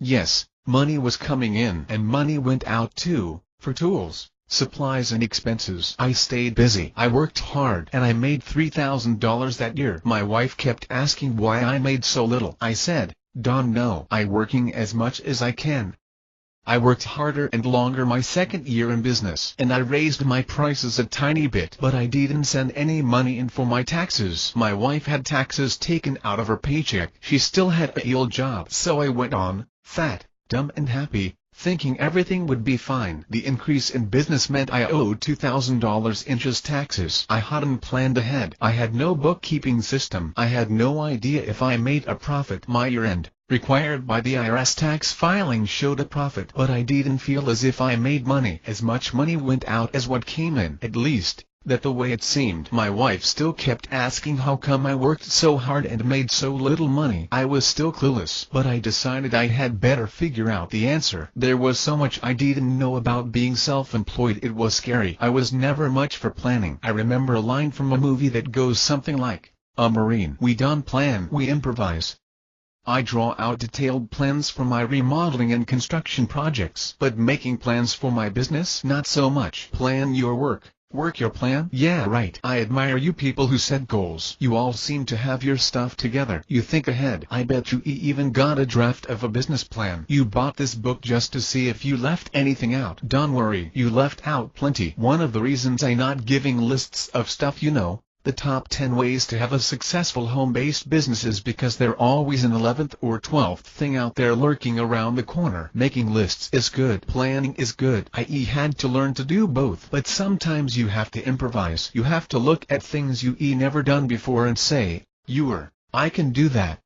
Yes, money was coming in and money went out too, for tools, supplies and expenses. I stayed busy. I worked hard and I made $3,000 that year. My wife kept asking why I made so little. I said, don't know. I'm working as much as I can. I worked harder and longer my second year in business, and I raised my prices a tiny bit, but I didn't send any money in for my taxes. My wife had taxes taken out of her paycheck. She still had a old job. So I went on, fat, dumb and happy, thinking everything would be fine. The increase in business meant I owed $2,000 in just taxes. I hadn't planned ahead. I had no bookkeeping system. I had no idea if I made a profit. My year-end, required by the IRS tax filing, showed a profit, but I didn't feel as if I made money. As much money went out as what came in. At least, that's the way it seemed. My wife still kept asking how come I worked so hard and made so little money. I was still clueless, but I decided I had better figure out the answer. There was so much I didn't know about being self-employed. It was scary. I was never much for planning. I remember a line from a movie that goes something like, "A Marine. We don't plan, we improvise." I draw out detailed plans for my remodeling and construction projects, but making plans for my business, not so much. Plan your work, Work your plan? Yeah, right. I admire you people who set goals. You all seem to have your stuff together. You think ahead. I bet you even got a draft of a business plan. You bought this book just to see if you left anything out. Don't worry, you left out plenty. One of the reasons I'm not giving lists of stuff the top 10 ways to have a successful home-based business is because they're always an 11th or 12th thing out there lurking around the corner. Making lists is good. Planning is good. I had to learn to do both. But sometimes you have to improvise. You have to look at things you never done before and say, I can do that.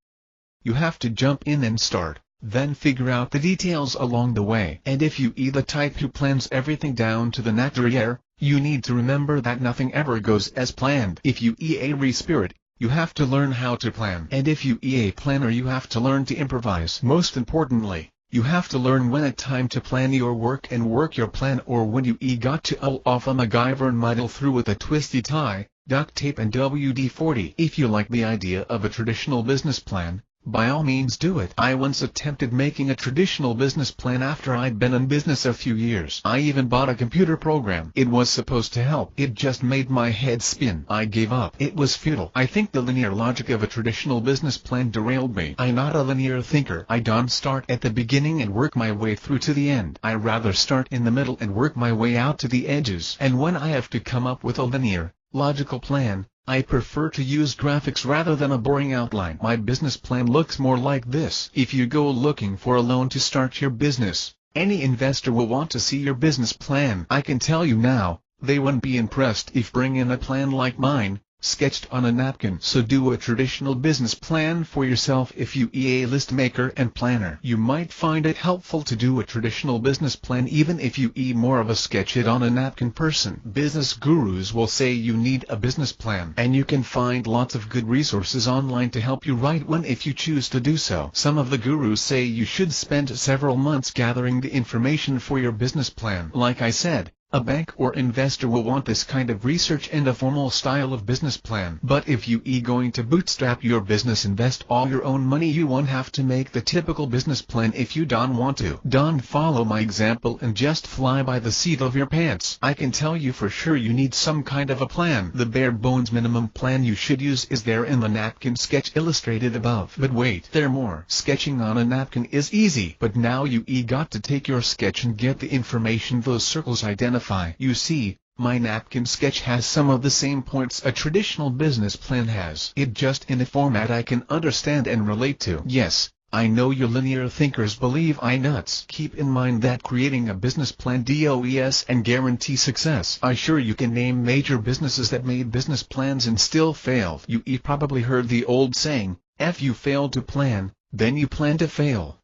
You have to jump in and start, then figure out the details along the way. And if you the type who plans everything down to the naturier, you need to remember that nothing ever goes as planned. If you a spirit, you have to learn how to plan. And if you a planner, you have to learn to improvise. Most importantly, you have to learn when it's time to plan your work and work your plan, or when you got to pull off a MacGyver and muddle through with a twisty tie, duct tape and WD-40. If you like the idea of a traditional business plan, by all means do it. I once attempted making a traditional business plan after I'd been in business a few years. I even bought a computer program. It was supposed to help. It just made my head spin. I gave up. It was futile. I think the linear logic of a traditional business plan derailed me. I'm not a linear thinker. I don't start at the beginning and work my way through to the end. I rather start in the middle and work my way out to the edges. And when I have to come up with a linear, logical plan, I prefer to use graphics rather than a boring outline. My business plan looks more like this. If you go looking for a loan to start your business, any investor will want to see your business plan. I can tell you now, they wouldn't be impressed if bring in a plan like mine, sketched on a napkin. So do a traditional business plan for yourself. If you a list maker and planner, you might find it helpful to do a traditional business plan even if you more of a sketch it on a napkin person. Business gurus will say you need a business plan, and you can find lots of good resources online to help you write one if you choose to do so. Some of the gurus say you should spend several months gathering the information for your business plan. Like I said, a bank or investor will want this kind of research and a formal style of business plan. But if you going to bootstrap your business, invest all your own money, you won't have to make the typical business plan if you don't want to. Don't follow my example and just fly by the seat of your pants. I can tell you for sure you need some kind of a plan. The bare bones minimum plan you should use is there in the napkin sketch illustrated above. But wait, there's more. Sketching on a napkin is easy, but now you got to take your sketch and get the information those circles identify. You see, my napkin sketch has some of the same points a traditional business plan has. It just in a format I can understand and relate to. Yes, I know you linear thinkers believe I'm nuts. Keep in mind that creating a business plan does and guarantee success. I'm sure you can name major businesses that made business plans and still failed. You probably heard the old saying, if you fail to plan, then you plan to fail.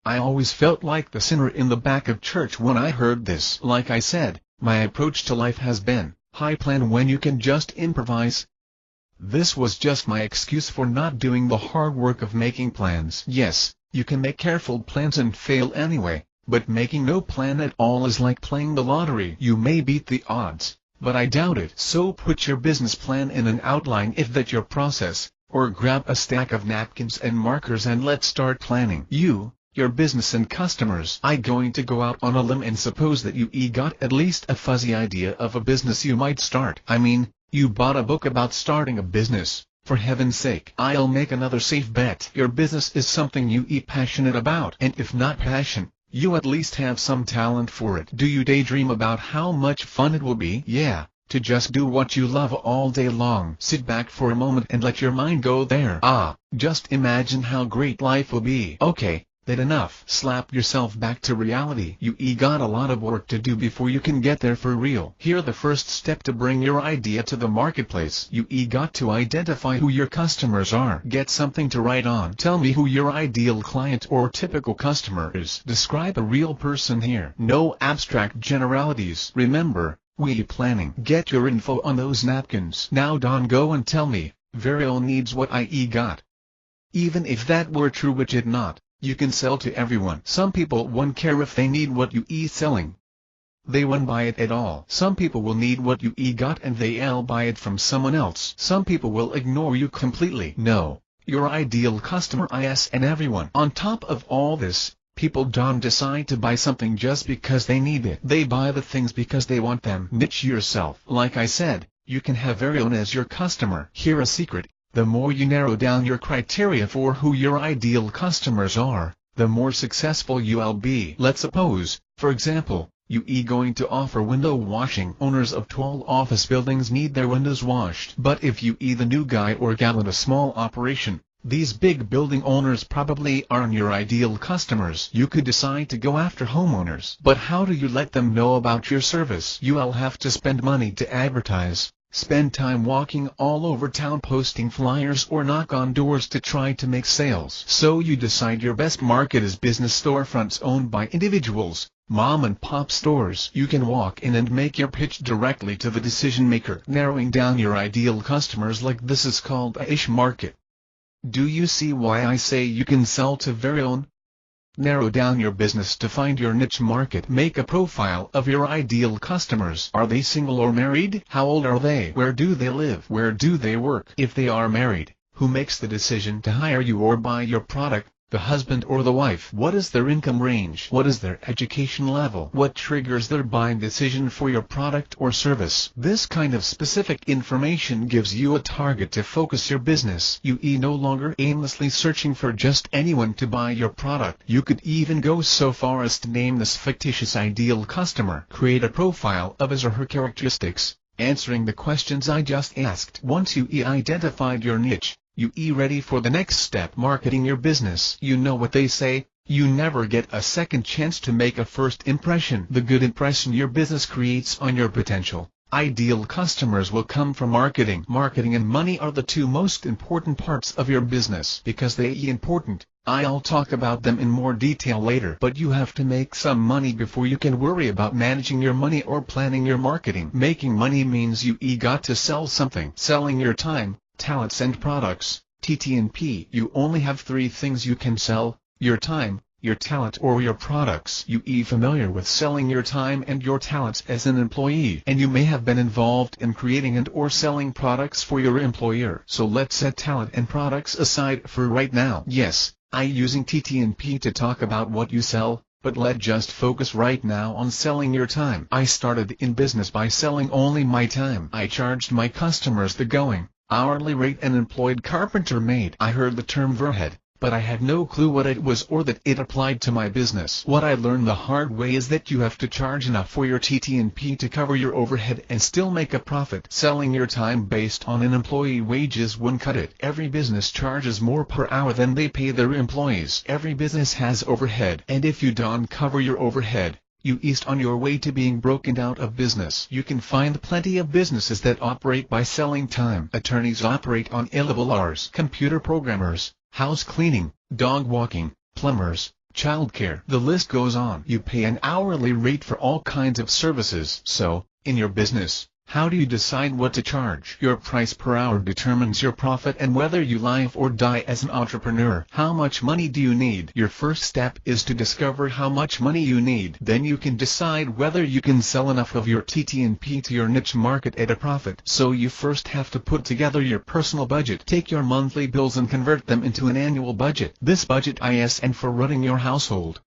I always felt like the sinner in the back of church when I heard this. Like I said, my approach to life has been, plan when you can just improvise. This was just my excuse for not doing the hard work of making plans. Yes, you can make careful plans and fail anyway, but making no plan at all is like playing the lottery. You may beat the odds, but I doubt it. So put your business plan in an outline if that's your process, or grab a stack of napkins and markers and let's start planning. Your business and customers. I'm going to go out on a limb and suppose that you got at least a fuzzy idea of a business you might start. I mean, you bought a book about starting a business. For heaven's sake, I'll make another safe bet. Your business is something you passionate about, and if not passion, you at least have some talent for it. Do you daydream about how much fun it will be? Yeah, to just do what you love all day long. Sit back for a moment and let your mind go there. Just imagine how great life will be. Okay. That enough. Slap yourself back to reality. You got a lot of work to do before you can get there for real. Here the first step to bring your idea to the marketplace. You got to identify who your customers are. Get something to write on. Tell me who your ideal client or typical customer is. Describe a real person here. No abstract generalities. Remember, we planning. Get your info on those napkins. Now don't go and tell me, Varial needs what I got. Even if that were true, which it not. You can sell to everyone. Some people won't care if they need what you selling. They won't buy it at all. Some people will need what you got and they'll buy it from someone else. Some people will ignore you completely. No, your ideal customer is and everyone. On top of all this, People don't decide to buy something just because they need it. They buy the things because they want them. Niche yourself. Like I said, you can have everyone as your customer. Here a secret: the more you narrow down your criteria for who your ideal customers are, the more successful you'll be. Let's suppose, for example, you are going to offer window washing. Owners of tall office buildings need their windows washed. But if you are the new guy or gal in a small operation, these big building owners probably aren't your ideal customers. You could decide to go after homeowners. But how do you let them know about your service? You'll have to spend money to advertise, spend time walking all over town posting flyers, or knock on doors to try to make sales. So you decide your best market is business storefronts owned by individuals, mom-and-pop stores. You can walk in and make your pitch directly to the decision maker. Narrowing down your ideal customers like this is called a niche market. Do you see why I say you can sell to everyone? Narrow down your business to find your niche market. Make a profile of your ideal customers. Are they single or married? How old are they? Where do they live? Where do they work? If they are married, who makes the decision to hire you or buy your product? The husband or the wife? What is their income range? What is their education level? What triggers their buying decision for your product or service? This kind of specific information gives you a target to focus your business. You are no longer aimlessly searching for just anyone to buy your product. You could even go so far as to name this fictitious ideal customer. Create a profile of his or her characteristics, answering the questions I just asked. Once you identified your niche, you are ready for the next step: marketing your business. You know what they say, you never get a second chance to make a first impression. The good impression your business creates on your potential ideal customers will come from marketing. Marketing and money are the two most important parts of your business. Because they are important, I'll talk about them in more detail later. But you have to make some money before you can worry about managing your money or planning your marketing. Making money means you got to sell something. Selling your time, talents and products, TT&P. You only have three things you can sell: your time, your talent or your products. You are familiar with selling your time and your talents as an employee, and you may have been involved in creating and or selling products for your employer. So let's set talent and products aside for right now. Yes, I'm using TT&P to talk about what you sell, but let's just focus right now on selling your time. I started in business by selling only my time. I charged my customers the going hourly rate an employed carpenter made. I heard the term overhead, but I had no clue what it was or that it applied to my business. What I learned the hard way is that you have to charge enough for your TT&P to cover your overhead and still make a profit. Selling your time based on an employee wages wouldn't cut it. Every business charges more per hour than they pay their employees. Every business has overhead, and if you don't cover your overhead, you are on your way to being broken out of business. You can find plenty of businesses that operate by selling time. Attorneys operate on billable hours. Computer programmers, house cleaning, dog walking, plumbers, childcare. The list goes on. You pay an hourly rate for all kinds of services. So, in your business, how do you decide what to charge? Your price per hour determines your profit and whether you live or die as an entrepreneur. How much money do you need? Your first step is to discover how much money you need. Then you can decide whether you can sell enough of your TT&P to your niche market at a profit. So you first have to put together your personal budget. Take your monthly bills and convert them into an annual budget. This budget is and for running your household.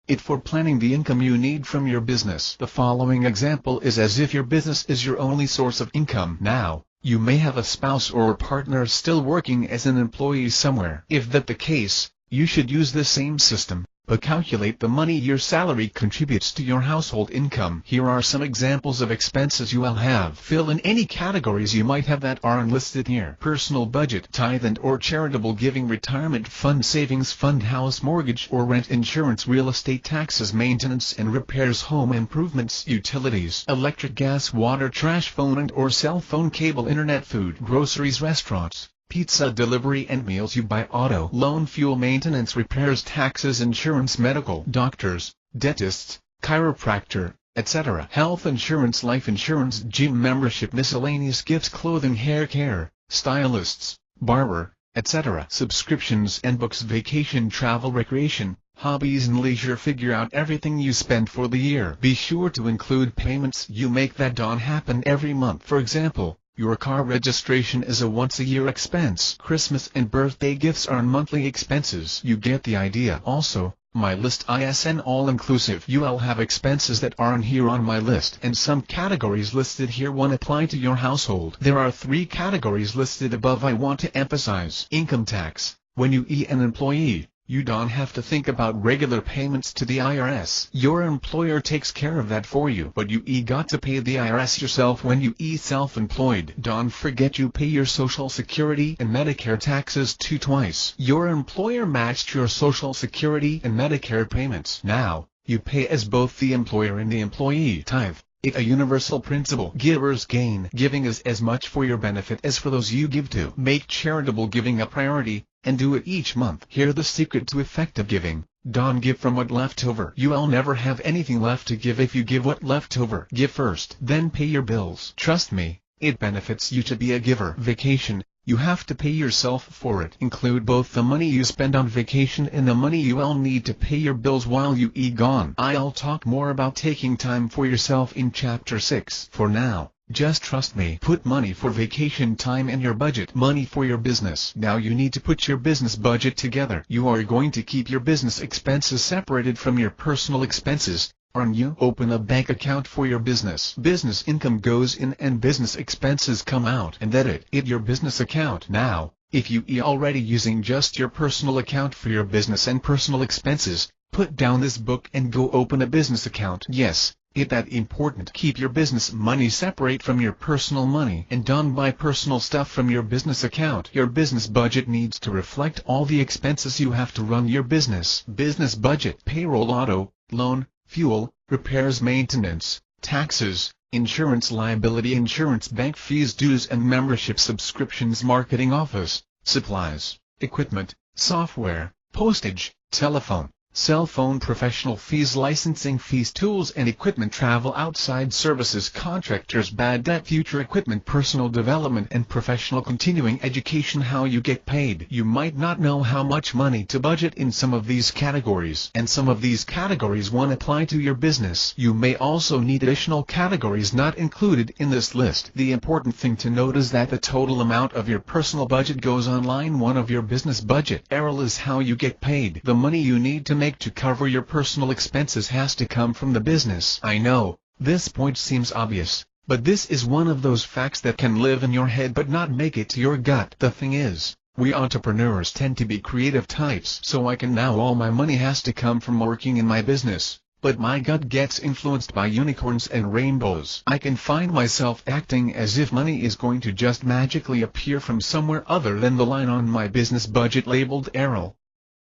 It for planning the income you need from your business. The following example is as if your business is your only source of income. Now, you may have a spouse or a partner still working as an employee somewhere. If that's the case, you should use the same system, but calculate the money your salary contributes to your household income. Here are some examples of expenses you will have. Fill in any categories you might have that aren't listed here. Personal budget, tithe and or charitable giving, retirement fund, savings fund, house mortgage or rent, insurance, real estate taxes, maintenance and repairs, home improvements, utilities, electric, gas, water, trash, phone and or cell phone, cable, internet, food, groceries, restaurants, pizza delivery and meals you buy, auto loan, fuel, maintenance, repairs, taxes, insurance, medical, doctors, dentists, chiropractor, etc. Health insurance, life insurance, gym membership, miscellaneous gifts, clothing, hair care, stylists, barber, etc. Subscriptions and books, vacation, travel, recreation, hobbies and leisure. Figure out everything you spend for the year. Be sure to include payments you make that don't happen every month. For example, your car registration is a once-a-year expense. Christmas and birthday gifts are monthly expenses. You get the idea. Also, My list ISN all-inclusive. You'll have expenses that aren't here on my list, and some categories listed here won't apply to your household. There are 3 categories listed above I want to emphasize. Income tax. When you an employee, you don't have to think about regular payments to the IRS. Your employer takes care of that for you. But you got to pay the IRS yourself when you self-employed. Don't forget you pay your Social Security and Medicare taxes twice. Your employer matched your Social Security and Medicare payments. Now, you pay as both the employer and the employee. Tithe. It's a universal principle. Givers gain. Giving is as much for your benefit as for those you give to. Make charitable giving a priority, and do it each month. Here's the secret to effective giving. Don't give from what left over. You'll never have anything left to give if you give what left over. Give first, then pay your bills. Trust me, it benefits you to be a giver. Vacation. You have to pay yourself for it. Include both the money you spend on vacation and the money you'll need to pay your bills while you gone. I'll talk more about taking time for yourself in Chapter 6. For now, just trust me. Put money for vacation time in your budget. Money for your business. Now you need to put your business budget together. You are going to keep your business expenses separated from your personal expenses. Aren't you? Open a bank account for your business. Business income goes in and business expenses come out, and that it your business account. Now, if you already using just your personal account for your business and personal expenses, put down this book and go open a business account. Yes, it's that important. Keep your business money separate from your personal money, and don't buy personal stuff from your business account. Your business budget needs to reflect all the expenses you have to run your business. Business budget. Payroll, auto, loan, fuel, repairs, maintenance, taxes, insurance, liability insurance, bank fees, dues and membership subscriptions, marketing, office, supplies, equipment, software, postage, telephone, cell phone, professional fees, licensing fees, tools and equipment, travel, outside services, contractors, bad debt, future equipment, personal development and professional continuing education. How you get paid. You might not know how much money to budget in some of these categories, and some of these categories won't apply to your business. You may also need additional categories not included in this list. The important thing to note is that the total amount of your personal budget goes on line 1 of your business budget. Errol is how you get paid. The money you need to make to cover your personal expenses has to come from the business. I know, this point seems obvious, but this is one of those facts that can live in your head but not make it to your gut. The thing is, we entrepreneurs tend to be creative types. So I can now all my money has to come from working in my business, but my gut gets influenced by unicorns and rainbows. I can find myself acting as if money is going to just magically appear from somewhere other than the line on my business budget labeled Errol.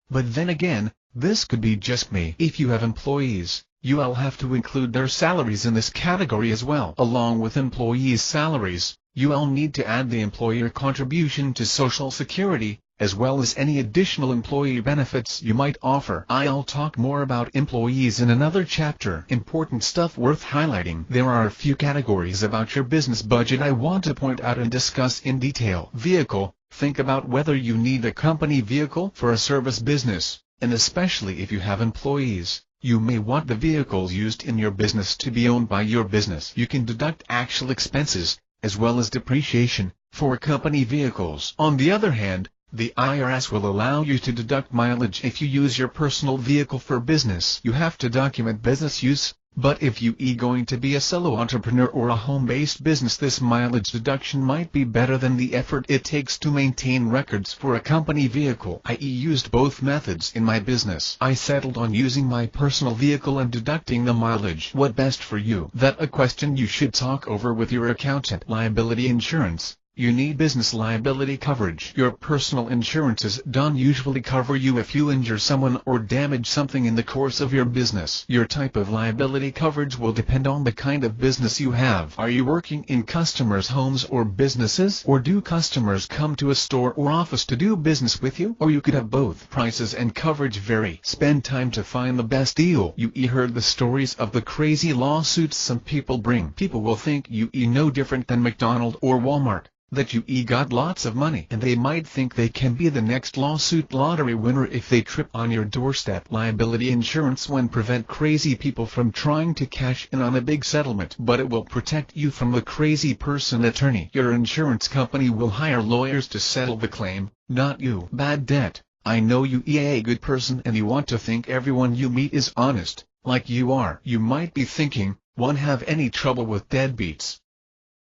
But then again, this could be just me. If you have employees, you'll have to include their salaries in this category as well. Along with employees' salaries, you'll need to add the employer contribution to Social Security, as well as any additional employee benefits you might offer. I'll talk more about employees in another chapter. Important stuff worth highlighting. There are a few categories about your business budget I want to point out and discuss in detail. Vehicle. Think about whether you need a company vehicle for a service business, and especially if you have employees. You may want the vehicles used in your business to be owned by your business. You can deduct actual expenses, as well as depreciation, for company vehicles. On the other hand, the IRS will allow you to deduct mileage if you use your personal vehicle for business. You have to document business use, but if you going to be a solo entrepreneur or a home-based business, this mileage deduction might be better than the effort it takes to maintain records for a company vehicle. I used both methods in my business. I settled on using my personal vehicle and deducting the mileage. What best for you? That's a question you should talk over with your accountant. Liability insurance. You need business liability coverage. Your personal insurances don't usually cover you if you injure someone or damage something in the course of your business. Your type of liability coverage will depend on the kind of business you have. Are you working in customers' homes or businesses? Or do customers come to a store or office to do business with you? Or you could have both. Prices and coverage vary. Spend time to find the best deal. You heard the stories of the crazy lawsuits some people bring. People will think you no different than McDonald's or Walmart, that you got lots of money, and they might think they can be the next lawsuit lottery winner if they trip on your doorstep. Liability insurance will prevent crazy people from trying to cash in on a big settlement, but it will protect you from the crazy person attorney. Your insurance company will hire lawyers to settle the claim, not you. Bad debt. I know you a good person and you want to think everyone you meet is honest, like you are. You might be thinking, won't have any trouble with deadbeats.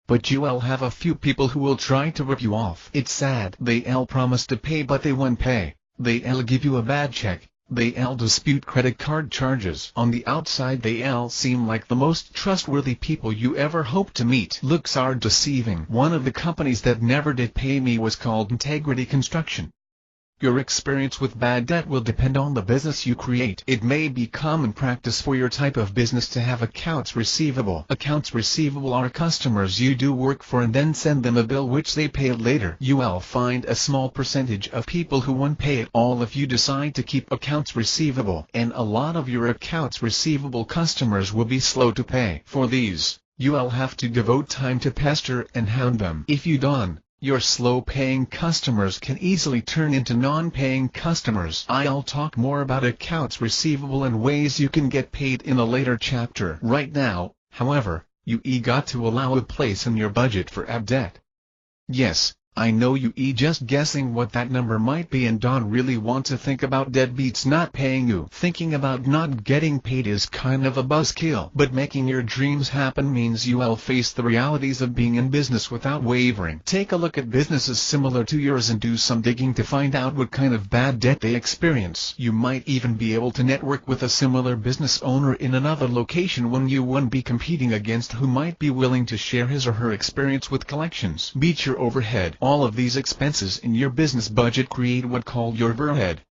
But you'll have a few people who will try to rip you off. It's sad. They'll promise to pay but they won't pay. They'll give you a bad check. They'll dispute credit card charges. On the outside they'll seem like the most trustworthy people you ever hope to meet. Looks are deceiving. One of the companies that never did pay me was called Integrity Construction. Your experience with bad debt will depend on the business you create. It may be common practice for your type of business to have accounts receivable. Accounts receivable are customers you do work for and then send them a bill which they pay later. You'll find a small percentage of people who won't pay it all if you decide to keep accounts receivable, and a lot of your accounts receivable customers will be slow to pay. For these, you'll have to devote time to pester and hound them. If you don't, your slow-paying customers can easily turn into non-paying customers. I'll talk more about accounts receivable and ways you can get paid in a later chapter. Right now, however, you got to allow a place in your budget for bad debt. Yes, I know you just guessing what that number might be and don't really want to think about deadbeats not paying you. Thinking about not getting paid is kind of a buzzkill, but making your dreams happen means you'll face the realities of being in business without wavering. Take a look at businesses similar to yours and do some digging to find out what kind of bad debt they experience. You might even be able to network with a similar business owner in another location when you won't be competing against who might be willing to share his or her experience with collections. Beat your overhead. All of these expenses in your business budget create what called your overhead.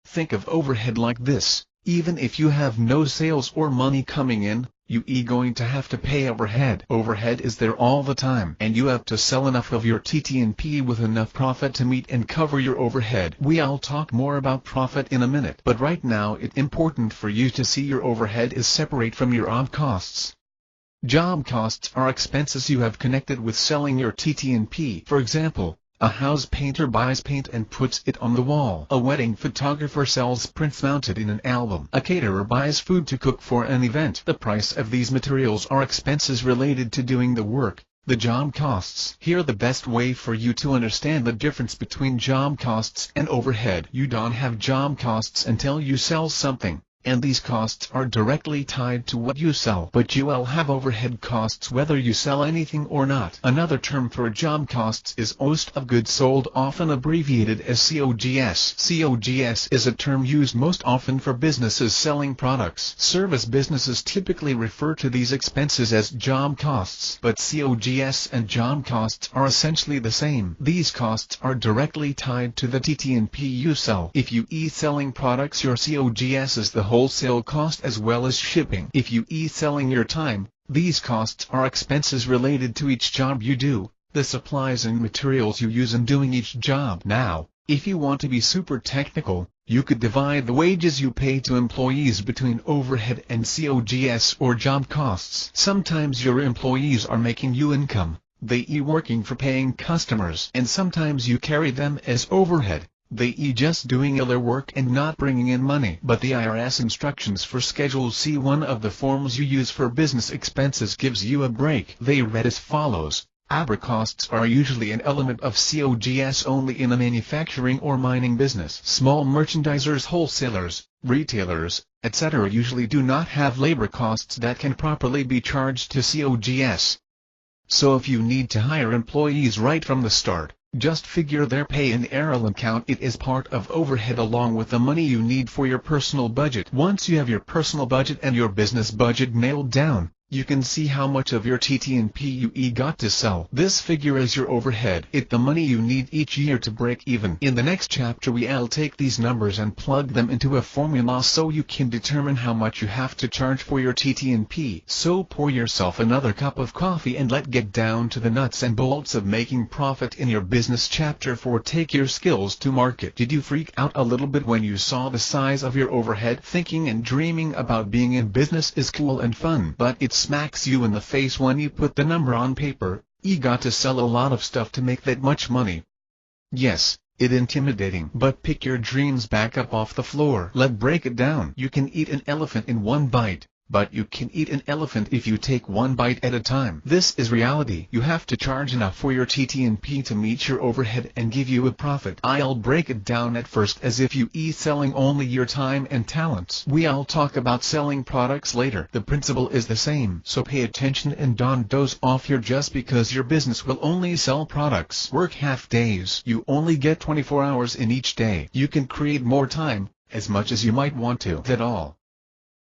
Think of overhead like this: even if you have no sales or money coming in, you going to have to pay overhead. Overhead is there all the time, and you have to sell enough of your TTNP with enough profit to meet and cover your overhead. We'll talk more about profit in a minute, but right now it's important for you to see your overhead is separate from your job costs. Job costs are expenses you have connected with selling your TTNP. For example, a house painter buys paint and puts it on the wall. A wedding photographer sells prints mounted in an album. A caterer buys food to cook for an event. The price of these materials are expenses related to doing the work, the job costs. Here the best way for you to understand the difference between job costs and overhead. You don't have job costs until you sell something, and these costs are directly tied to what you sell. But you'll have overhead costs whether you sell anything or not. Another term for job costs is cost of goods sold, often abbreviated as COGS. COGS is a term used most often for businesses selling products. Service businesses typically refer to these expenses as job costs, but COGS and job costs are essentially the same. These costs are directly tied to the TTNP you sell. If you selling products, your COGS is the wholesale cost as well as shipping. If you selling your time, these costs are expenses related to each job you do, the supplies and materials you use in doing each job. Now, if you want to be super technical, you could divide the wages you pay to employees between overhead and COGS or job costs. Sometimes your employees are making you income, they working for paying customers, and sometimes you carry them as overhead. They just doing other work and not bringing in money. But the IRS instructions for Schedule C, one of the forms you use for business expenses, gives you a break. They read as follows: labor costs are usually an element of COGS only in a manufacturing or mining business. Small merchandisers, wholesalers, retailers, etc. usually do not have labor costs that can properly be charged to COGS. So if you need to hire employees right from the start, just figure their pay in Arrow and count it as part of overhead along with the money you need for your personal budget. Once you have your personal budget and your business budget nailed down, you can see how much of your TTNP you got to sell. This figure is your overhead. It's the money you need each year to break even. In the next chapter we'll take these numbers and plug them into a formula so you can determine how much you have to charge for your TTNP. So pour yourself another cup of coffee and let's get down to the nuts and bolts of making profit in your business. Chapter 4: Take your skills to market. Did you freak out a little bit when you saw the size of your overhead? Thinking and dreaming about being in business is cool and fun, but it's smacks you in the face when you put the number on paper. You got to sell a lot of stuff to make that much money. Yes, it's intimidating, but pick your dreams back up off the floor. Let's break it down. You can eat an elephant in one bite, but you can eat an elephant if you take one bite at a time. This is reality. You have to charge enough for your TT&P to meet your overhead and give you a profit. I'll break it down at first as if you selling only your time and talents. We'll talk about selling products later. The principle is the same, so pay attention and don't doze off here just because your business will only sell products. Work half days. You only get 24 hours in each day. You can create more time, as much as you might want to. That all.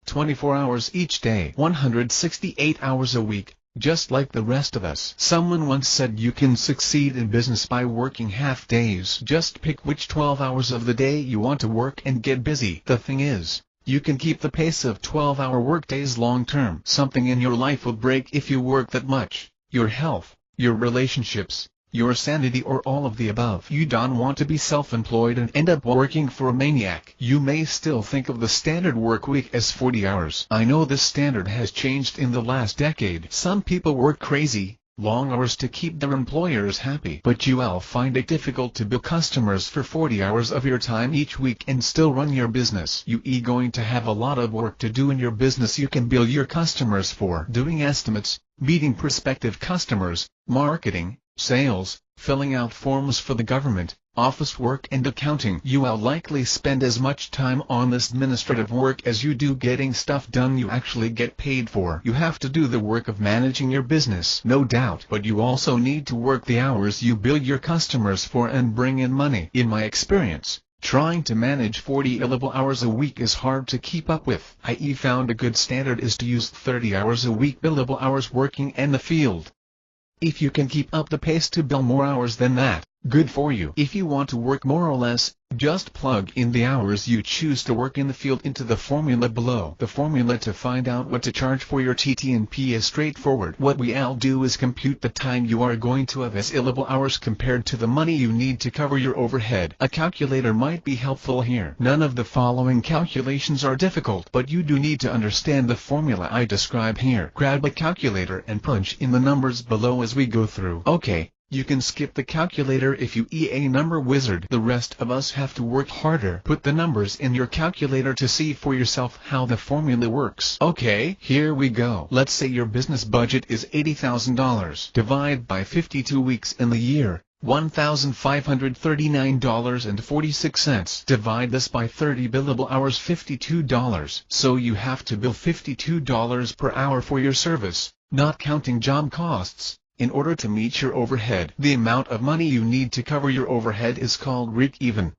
24 hours each day. 168 hours a week. Just like the rest of us. Someone once said you can succeed in business by working half days. Just pick which 12 hours of the day you want to work and get busy. The thing is, you can keep the pace of 12-hour workdays long term. Something in your life will break if you work that much. Your health, your relationships, your sanity, or all of the above. You don't want to be self-employed and end up working for a maniac. You may still think of the standard work week as 40 hours. I know this standard has changed in the last decade. Some people work crazy, long hours to keep their employers happy. But you'll find it difficult to bill customers for 40 hours of your time each week and still run your business. You're going to have a lot of work to do in your business. You can bill your customers for doing estimates, meeting prospective customers, marketing, sales, filling out forms for the government, office work and accounting. You'll likely spend as much time on this administrative work as you do getting stuff done you actually get paid for. You have to do the work of managing your business, no doubt, but you also need to work the hours you bill your customers for and bring in money. In my experience, trying to manage 40 billable hours a week is hard to keep up with. I found a good standard is to use 30 hours a week billable hours working in the field. If you can keep up the pace to bill more hours than that, good for you. If you want to work more or less, just plug in the hours you choose to work in the field into the formula below. The formula to find out what to charge for your TT&P is straightforward. What we'll do is compute the time you are going to have as billable hours compared to the money you need to cover your overhead. A calculator might be helpful here. None of the following calculations are difficult, but you do need to understand the formula I describe here. Grab a calculator and punch in the numbers below as we go through. Okay. You can skip the calculator if you a number wizard. The rest of us have to work harder. Put the numbers in your calculator to see for yourself how the formula works. Okay, here we go. Let's say your business budget is $80,000. Divide by 52 weeks in the year. $1,539.46. Divide this by 30 billable hours, $52. So you have to bill $52 per hour for your service, not counting job costs. In order to meet your overhead, the amount of money you need to cover your overhead is called break-even.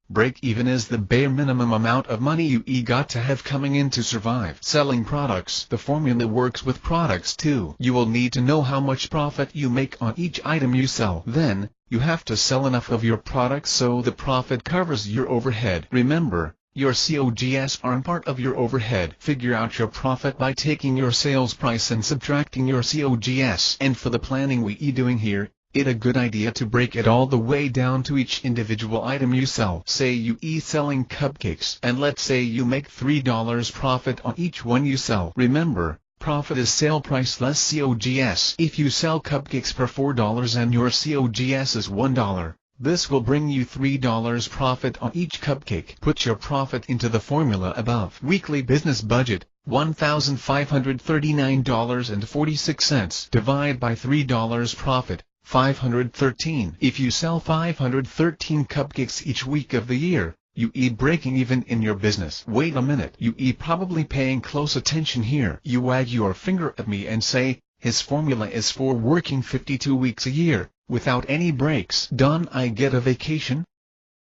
Break-even is the bare minimum amount of money you got to have coming in to survive. Selling products. The formula works with products too. You will need to know how much profit you make on each item you sell. Then, you have to sell enough of your products so the profit covers your overhead. Remember, your COGS aren't part of your overhead. Figure out your profit by taking your sales price and subtracting your COGS. And for the planning we doing here, it's a good idea to break it all the way down to each individual item you sell. Say you selling cupcakes, and let's say you make $3 profit on each one you sell. Remember, profit is sale price less COGS. If you sell cupcakes for $4 and your COGS is $1, this will bring you $3 profit on each cupcake. Put your profit into the formula above. Weekly business budget, $1,539.46. Divide by $3 profit, $513. If you sell 513 cupcakes each week of the year, you breaking even in your business. Wait a minute. You probably paying close attention here. You wag your finger at me and say, his formula is for working 52 weeks a year, without any breaks. Don't I get a vacation?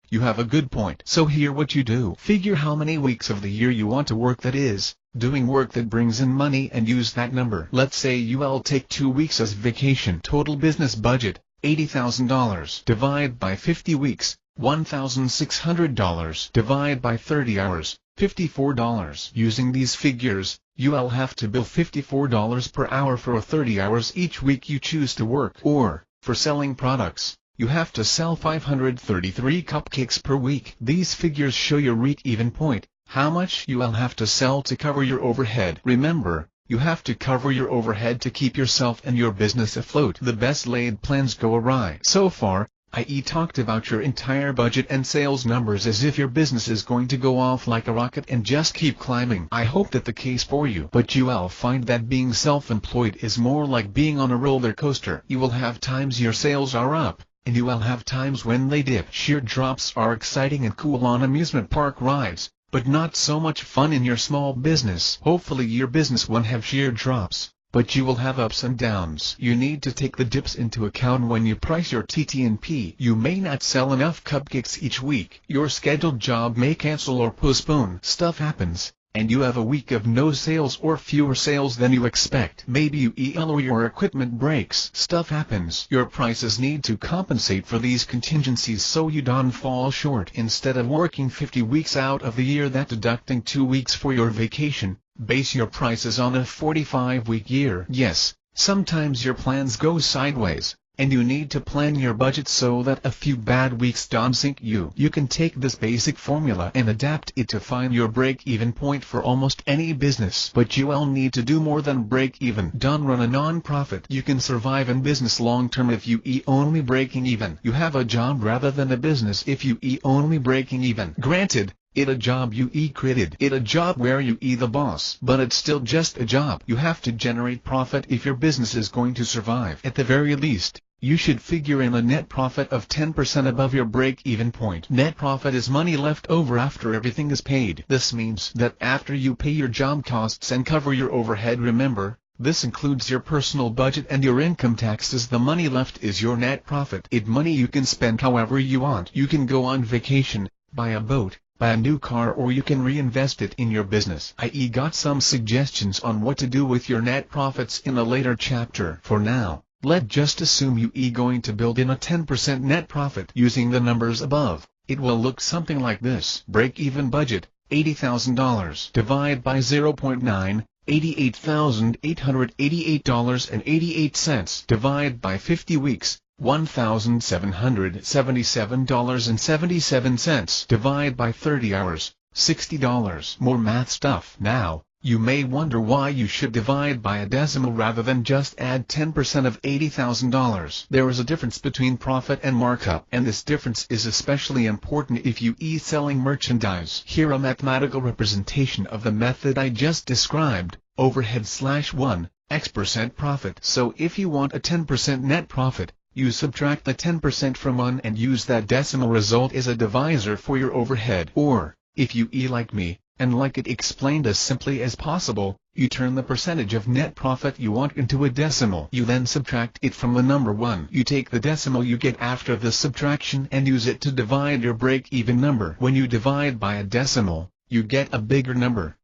You have a good point. So here what you do. Figure how many weeks of the year you want to work, that is, doing work that brings in money, and use that number. Let's say you'll take 2 weeks as vacation. Total business budget, $80,000. Divide by 50 weeks, $1,600. Divide by 30 hours, $54. Using these figures, you'll have to bill $54 per hour for 30 hours each week you choose to work. Or, for selling products, you have to sell 533 cupcakes per week. These figures show your break-even point, how much you'll have to sell to cover your overhead. Remember, you have to cover your overhead to keep yourself and your business afloat. The best laid plans go awry. So far, i.e. talked about your entire budget and sales numbers as if your business is going to go off like a rocket and just keep climbing. I hope that the case for you, but you will find that being self-employed is more like being on a roller coaster. You will have times your sales are up, and you will have times when they dip. Sheer drops are exciting and cool on amusement park rides, but not so much fun in your small business. Hopefully your business won't have sheer drops, but you will have ups and downs. You need to take the dips into account when you price your TTNP. You may not sell enough cupcakes each week. Your scheduled job may cancel or postpone. Stuff happens, and you have a week of no sales or fewer sales than you expect. Maybe you EL or your equipment breaks. Stuff happens. Your prices need to compensate for these contingencies so you don't fall short. Instead of working 50 weeks out of the year that deducting 2 weeks for your vacation, base your prices on a 45-week year. Yes, sometimes your plans go sideways, and you need to plan your budget so that a few bad weeks don't sink you. You can take this basic formula and adapt it to find your break-even point for almost any business. But you will need to do more than break even. Don't run a non-profit. You can survive in business long-term if you only breaking even. You have a job rather than a business if you only breaking even. Granted, it a job you created. It a job where you the boss. But it's still just a job. You have to generate profit if your business is going to survive. At the very least, you should figure in a net profit of 10% above your break-even point. Net profit is money left over after everything is paid. This means that after you pay your job costs and cover your overhead, remember, this includes your personal budget and your income taxes, the money left is your net profit. It's money you can spend however you want. You can go on vacation, buy a boat, buy a new car, or you can reinvest it in your business. I got some suggestions on what to do with your net profits in a later chapter. For now, let's just assume you going to build in a 10% net profit. Using the numbers above, it will look something like this. Break-even budget, $80,000. Divide by 0.9, $88,888.88. Divide by 50 weeks, $1,777.77. Divide by 30 hours, $60. More math stuff. Now, you may wonder why you should divide by a decimal rather than just add 10% of $80,000. There is a difference between profit and markup, and this difference is especially important if you selling merchandise. Here a mathematical representation of the method I just described, overhead/1, X% profit. So if you want a 10% net profit, you subtract the 10% from 1 and use that decimal result as a divisor for your overhead. Or, if you like me, and like it explained as simply as possible, you turn the percentage of net profit you want into a decimal. You then subtract it from the number 1. You take the decimal you get after the subtraction and use it to divide your break-even number. When you divide by a decimal, you get a bigger number.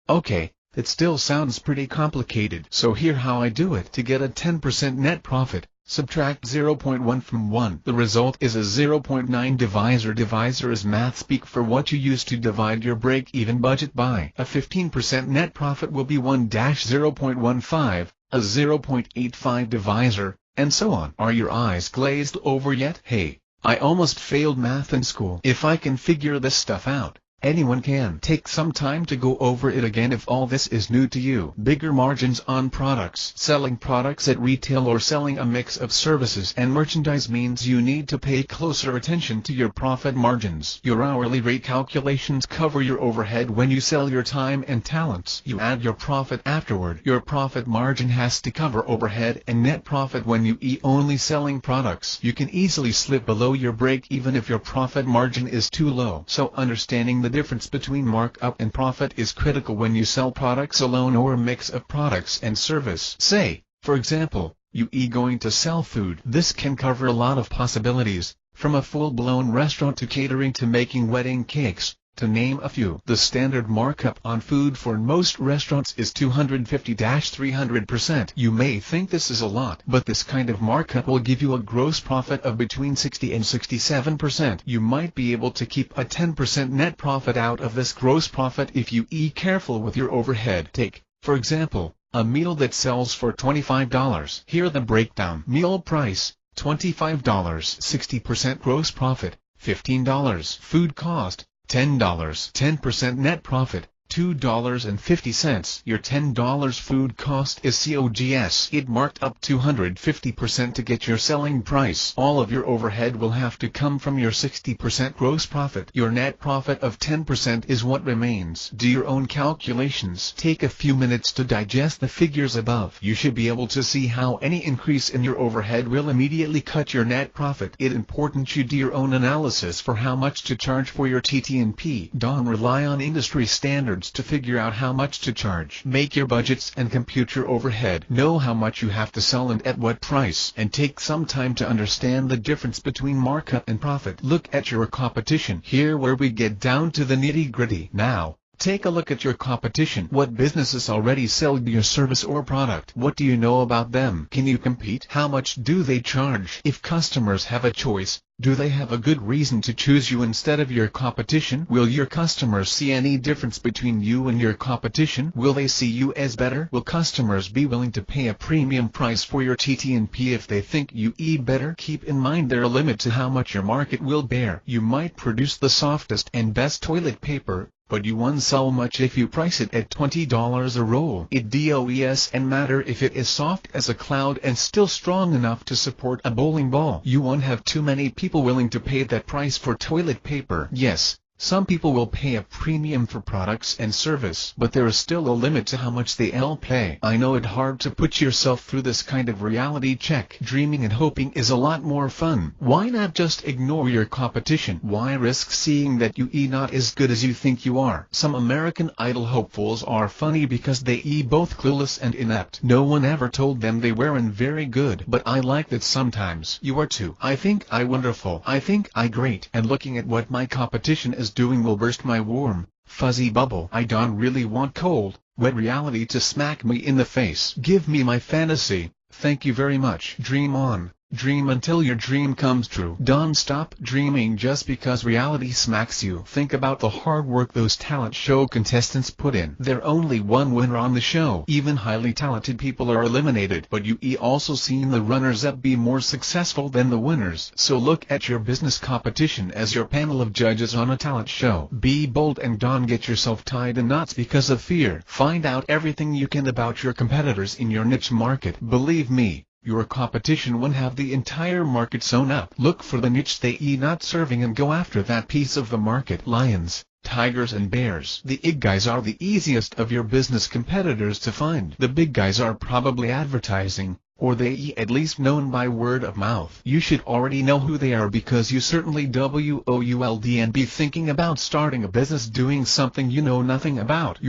Okay, that still sounds pretty complicated. So here how I do it. To get a 10% net profit, subtract 0.1 from 1. The result is a 0.9 divisor. Divisor is math speak for what you use to divide your break-even budget by. A 15% net profit will be 1-0.15, a 0.85 divisor, and so on. Are your eyes glazed over yet? Hey, I almost failed math in school. If I can figure this stuff out, anyone can. Take some time to go over it again if all this is new to you. Bigger margins on products. Selling products at retail or selling a mix of services and merchandise means you need to pay closer attention to your profit margins. Your hourly rate calculations cover your overhead when you sell your time and talents. You add your profit afterward. Your profit margin has to cover overhead and net profit when you only selling products. You can easily slip below your break even if your profit margin is too low. So understanding the difference between markup and profit is critical when you sell products alone or a mix of products and service. Say, for example, you going to sell food. This can cover a lot of possibilities, from a full-blown restaurant to catering to making wedding cakes, to name a few. The standard markup on food for most restaurants is 250-300%. You may think this is a lot, but this kind of markup will give you a gross profit of between 60 and 67%. You might be able to keep a 10% net profit out of this gross profit if you careful with your overhead. Take, for example, a meal that sells for $25. Here the breakdown. Meal price, $25. 60% gross profit, $15. Food cost, $10. 10% net profit, $2.50. Your $10 food cost is COGS. It marked up 250% to get your selling price. All of your overhead will have to come from your 60% gross profit. Your net profit of 10% is what remains. Do your own calculations. Take a few minutes to digest the figures above. You should be able to see how any increase in your overhead will immediately cut your net profit. It's important you do your own analysis for how much to charge for your TT&P. Don't rely on industry standards to figure out how much to charge. Make your budgets and compute your overhead. Know how much you have to sell and at what price. And take some time to understand the difference between markup and profit. Look at your competition. Here where we get down to the nitty-gritty. Now, take a look at your competition. What businesses already sell your service or product? What do you know about them? Can you compete? How much do they charge? If customers have a choice, do they have a good reason to choose you instead of your competition? Will your customers see any difference between you and your competition? Will they see you as better? Will customers be willing to pay a premium price for your TT&P if they think you better? Keep in mind there are limits to how much your market will bear. You might produce the softest and best toilet paper, but you won't sell much if you price it at $20 a roll. It doesn't matter if it is soft as a cloud and still strong enough to support a bowling ball. You won't have too many people willing to pay that price for toilet paper. Yes, some people will pay a premium for products and service, but there is still a limit to how much they'll pay. I know it's hard to put yourself through this kind of reality check. Dreaming and hoping is a lot more fun. Why not just ignore your competition? Why risk seeing that you not as good as you think you are? Some American Idol hopefuls are funny because they both clueless and inept. No one ever told them they weren't very good. But I like that sometimes you are too. I think I wonderful. I think I great. And looking at what my competition is doing will burst my warm, fuzzy bubble. I don't really want cold, wet reality to smack me in the face. Give me my fantasy. Thank you very much. Dream on. Dream until your dream comes true. Don't stop dreaming just because reality smacks you. Think about the hard work those talent show contestants put in. There's only one winner on the show. Even highly talented people are eliminated. But you also seen the runners-up be more successful than the winners. So look at your business competition as your panel of judges on a talent show. Be bold and don't get yourself tied in knots because of fear. Find out everything you can about your competitors in your niche market. Believe me, your competition won't have the entire market sewn up. Look for the niche they not serving and go after that piece of the market. Lions, tigers and bears. The big guys are the easiest of your business competitors to find. The big guys are probably advertising, or they at least known by word of mouth. You should already know who they are because you certainly would be thinking about starting a business doing something you know nothing about.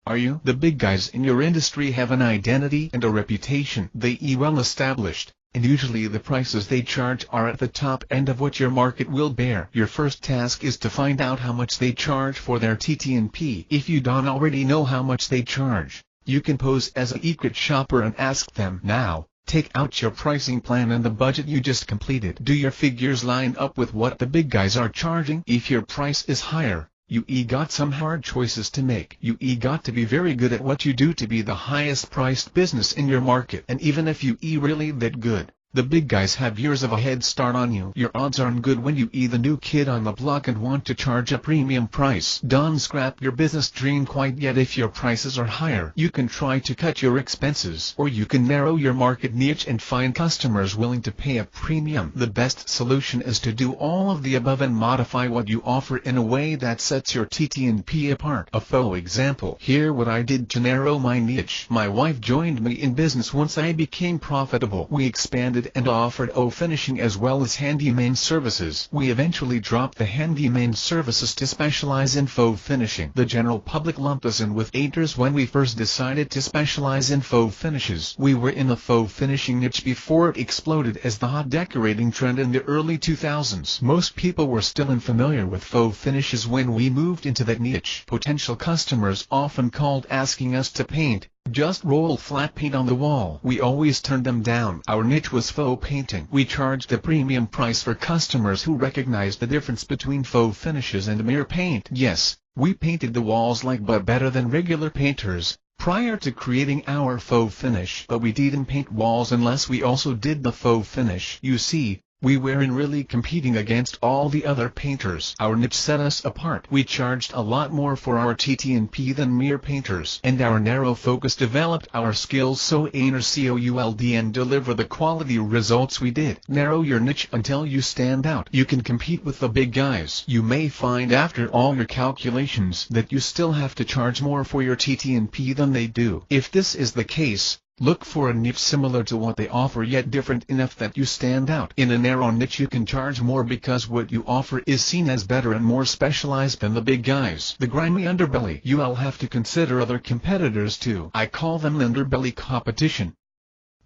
Are you? The big guys in your industry have an identity and a reputation. They well established, and usually the prices they charge are at the top end of what your market will bear. Your first task is to find out how much they charge for their TT&P. If you don't already know how much they charge, you can pose as a secret shopper and ask them. Now, take out your pricing plan and the budget you just completed. Do your figures line up with what the big guys are charging? If your price is higher, you got some hard choices to make. You got to be very good at what you do to be the highest priced business in your market. And even if you really that good, the big guys have years of a head start on you. Your odds aren't good when you the new kid on the block and want to charge a premium price. Don't scrap your business dream quite yet. If your prices are higher, you can try to cut your expenses, or you can narrow your market niche and find customers willing to pay a premium. The best solution is to do all of the above and modify what you offer in a way that sets your TT&P apart. A faux example. Here what I did to narrow my niche. My wife joined me in business once I became profitable. We expanded and offered finishing as well as handyman services. We eventually dropped the handyman services to specialize in faux finishing. The general public lumped us in with haters when we first decided to specialize in faux finishes. We were in the faux finishing niche before it exploded as the hot decorating trend in the early 2000s. Most people were still unfamiliar with faux finishes when we moved into that niche. Potential customers often called asking us to paint, just roll flat paint on the wall. We always turned them down. Our niche was faux painting. We charged a premium price for customers who recognized the difference between faux finishes and mere paint. Yes, we painted the walls but better than regular painters, prior to creating our faux finish. But we didn't paint walls unless we also did the faux finish. You see, We weren't really competing against all the other painters. Our niche set us apart. We charged a lot more for our TTNP than mere painters. And our narrow focus developed our skills so could and deliver the quality results we did. Narrow your niche until you stand out. You can compete with the big guys. You may find after all your calculations that you still have to charge more for your TTNP than they do. If this is the case, look for a niche similar to what they offer yet different enough that you stand out. In a narrow niche you can charge more because what you offer is seen as better and more specialized than the big guys. The grimy underbelly. You'll have to consider other competitors too. I call them underbelly competition.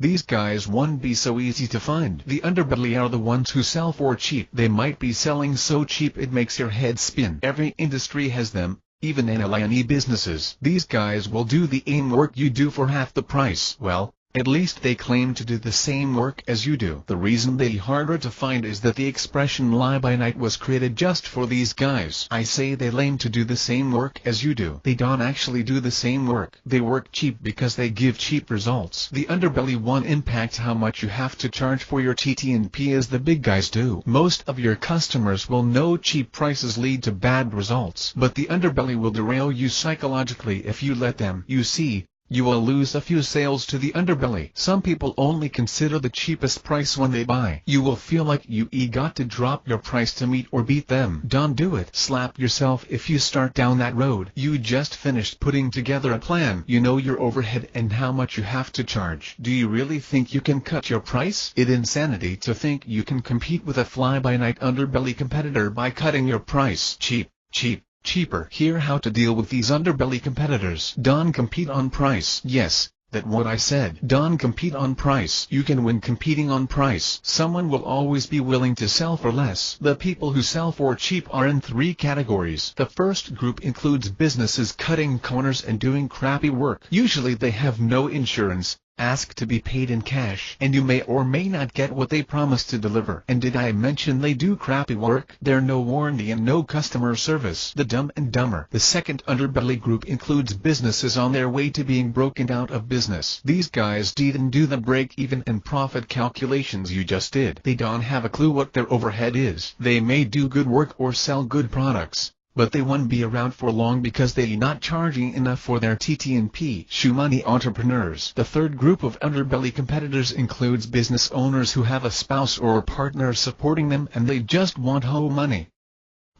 These guys won't be so easy to find. The underbelly are the ones who sell for cheap. They might be selling so cheap it makes your head spin. Every industry has them. Even in businesses. These guys will do the same work you do for half the price. Well, at least they claim to do the same work as you do. The reason they're harder to find is that the expression lie by night was created just for these guys. I say they claim to do the same work as you do. They don't actually do the same work. They work cheap because they give cheap results. The underbelly won't impact how much you have to charge for your TTNP as the big guys do. Most of your customers will know cheap prices lead to bad results. But the underbelly will derail you psychologically if you let them. You see, you will lose a few sales to the underbelly. Some people only consider the cheapest price when they buy. You will feel like you got to drop your price to meet or beat them. Don't do it. Slap yourself if you start down that road. You just finished putting together a plan. You know your overhead and how much you have to charge. Do you really think you can cut your price? It's insanity to think you can compete with a fly-by-night underbelly competitor by cutting your price. Cheaper. Hear how to deal with these underbelly competitors. Don't compete on price. Yes, that's what I said. Don't compete on price. You can win competing on price. Someone will always be willing to sell for less. The people who sell for cheap are in three categories. The first group includes businesses cutting corners and doing crappy work. Usually they have no insurance, ask to be paid in cash, and you may or may not get what they promise to deliver. And did I mention they do crappy work? There's no warranty and no customer service. The Dumb and Dumber. The second underbelly group includes businesses on their way to being broken out of business. These guys didn't do the break-even and profit calculations you just did. They don't have a clue what their overhead is. They may do good work or sell good products, but they won't be around for long because they're not charging enough for their TTNP. Shoe money entrepreneurs. The third group of underbelly competitors includes business owners who have a spouse or a partner supporting them and they just want home money.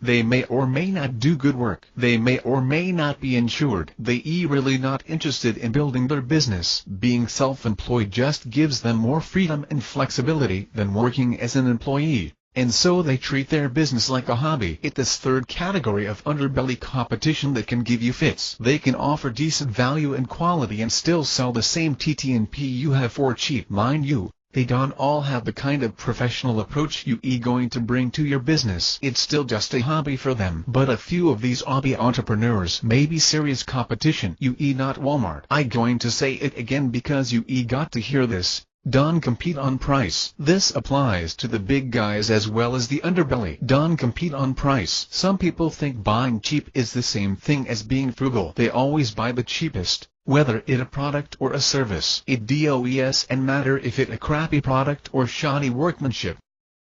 They may or may not do good work. They may or may not be insured. They really not interested in building their business. Being self-employed just gives them more freedom and flexibility than working as an employee. And so they treat their business like a hobby. It's this third category of underbelly competition that can give you fits. They can offer decent value and quality and still sell the same TTNP you have for cheap. Mind you, they don't all have the kind of professional approach you going to bring to your business. It's still just a hobby for them. But a few of these hobby entrepreneurs may be serious competition. You not Walmart. I'm going to say it again because you got to hear this. Don't compete on price. This applies to the big guys as well as the underbelly. Don't compete on price. Some people think buying cheap is the same thing as being frugal. They always buy the cheapest, whether it a product or a service. It doesn't matter if it a crappy product or shoddy workmanship.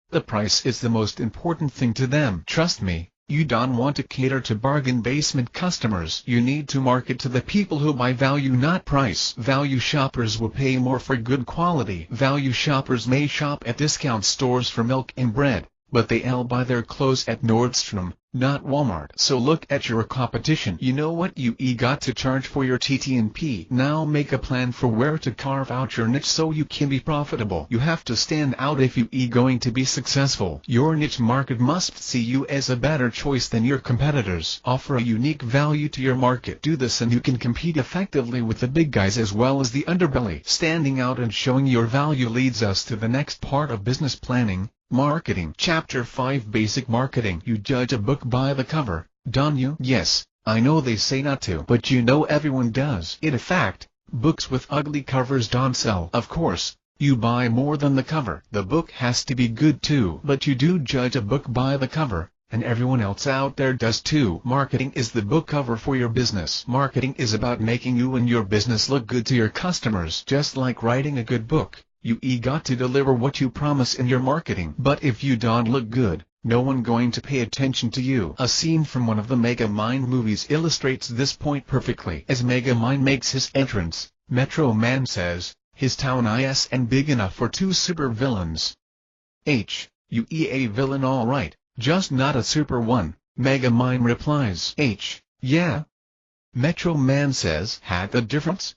The price is the most important thing to them. Trust me. You don't want to cater to bargain basement customers. You need to market to the people who buy value, not price. Value shoppers will pay more for good quality. Value shoppers may shop at discount stores for milk and bread, but they'll buy their clothes at Nordstrom, not Walmart. So look at your competition. You know what you got to charge for your TTNP. Now make a plan for where to carve out your niche so you can be profitable. You have to stand out if you going to be successful. Your niche market must see you as a better choice than your competitors. Offer a unique value to your market. Do this and you can compete effectively with the big guys as well as the underbelly. Standing out and showing your value leads us to the next part of business planning. Marketing. Chapter 5. Basic Marketing. You judge a book by the cover, don't you? Yes, I know they say not to, but you know everyone does. In fact, books with ugly covers don't sell. Of course, you buy more than the cover. The book has to be good too, but you do judge a book by the cover, and everyone else out there does too. Marketing is the book cover for your business. Marketing is about making you and your business look good to your customers. Just like writing a good book, You got to deliver what you promise in your marketing. But if you don't look good, no one going to pay attention to you. A scene from one of the Megamind movies illustrates this point perfectly. As Megamind makes his entrance, Metro Man says, "His town isn't big enough for two super villains." You a villain alright, just not a super one, Megamind replies. Yeah? Metro Man says, "Had the difference?"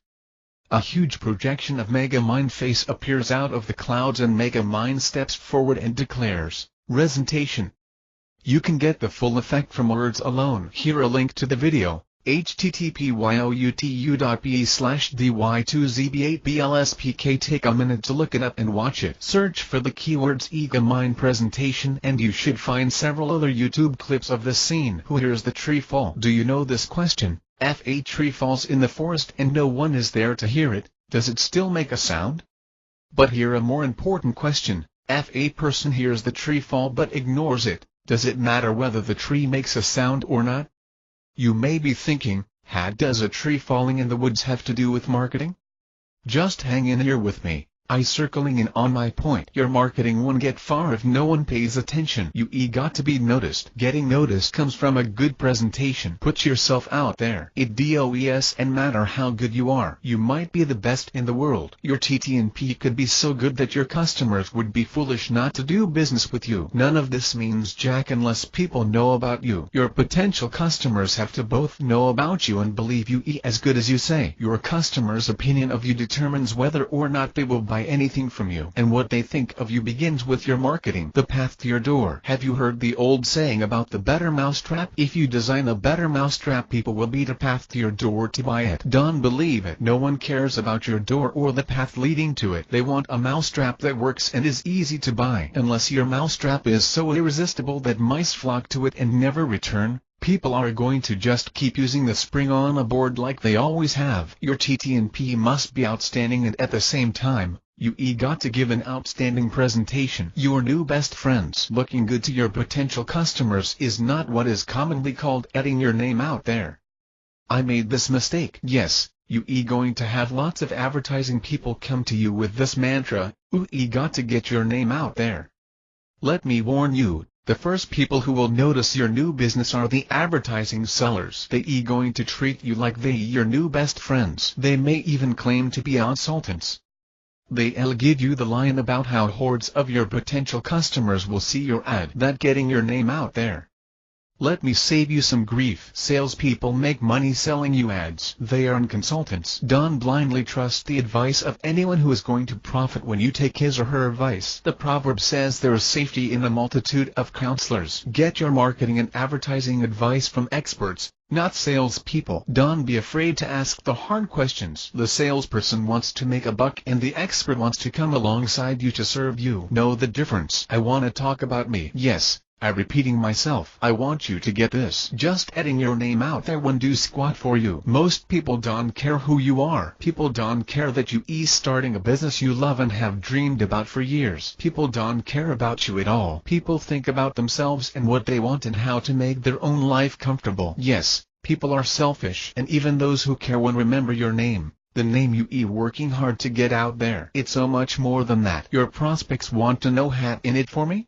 A huge projection of Megamind's face appears out of the clouds and Megamind steps forward and declares, "Presentation." You can get the full effect from words alone. Here a link to the video, http://dy2zb8blspk. Take a minute to look it up and watch it. Search for the keywords Megamind presentation and you should find several other YouTube clips of this scene. Who hears the tree fall? Do you know this question? If a tree falls in the forest and no one is there to hear it, does it still make a sound? But here a more important question, if a person hears the tree fall but ignores it, does it matter whether the tree makes a sound or not? You may be thinking, does a tree falling in the woods have to do with marketing? Just hang in here with me. Circling in on my point. Your marketing won't get far if no one pays attention. You got to be noticed. Getting noticed comes from a good presentation. Put yourself out there. It doesn't matter how good you are. You might be the best in the world. Your TT&P could be so good that your customers would be foolish not to do business with you. None of this means jack unless people know about you. Your potential customers have to both know about you and believe you as good as you say. Your customers' opinion of you determines whether or not they will buy anything from you. And what they think of you begins with your marketing. The path to your door. Have you heard the old saying about the better mousetrap? If you design a better mousetrap, people will beat a path to your door to buy it. Don't believe it. No one cares about your door or the path leading to it. They want a mousetrap that works and is easy to buy. Unless your mousetrap is so irresistible that mice flock to it and never return, people are going to just keep using the spring on a board like they always have. Your TT&P must be outstanding and at the same time, you got to give an outstanding presentation. Your new best friends. Looking good to your potential customers is not what is commonly called getting your name out there. I made this mistake. Yes, you going to have lots of advertising people come to you with this mantra, got to get your name out there. Let me warn you, the first people who will notice your new business are the advertising sellers. They going to treat you like they your new best friends. They may even claim to be consultants. They'll give you the line about how hordes of your potential customers will see your ad. That getting your name out there. Let me save you some grief. Salespeople make money selling you ads. They aren't consultants. Don't blindly trust the advice of anyone who is going to profit when you take his or her advice. The proverb says there is safety in a multitude of counselors. Get your marketing and advertising advice from experts, not salespeople. Don't be afraid to ask the hard questions. The salesperson wants to make a buck and the expert wants to come alongside you to serve you. Know the difference. I want to talk about me. Yes, I'm repeating myself. I want you to get this. Just getting your name out there won't do squat for you. Most people don't care who you are. People don't care that you starting a business you love and have dreamed about for years. People don't care about you at all. People think about themselves and what they want and how to make their own life comfortable. Yes, people are selfish. And even those who care won't remember your name. The name you working hard to get out there. It's so much more than that. Your prospects want to know in it for me?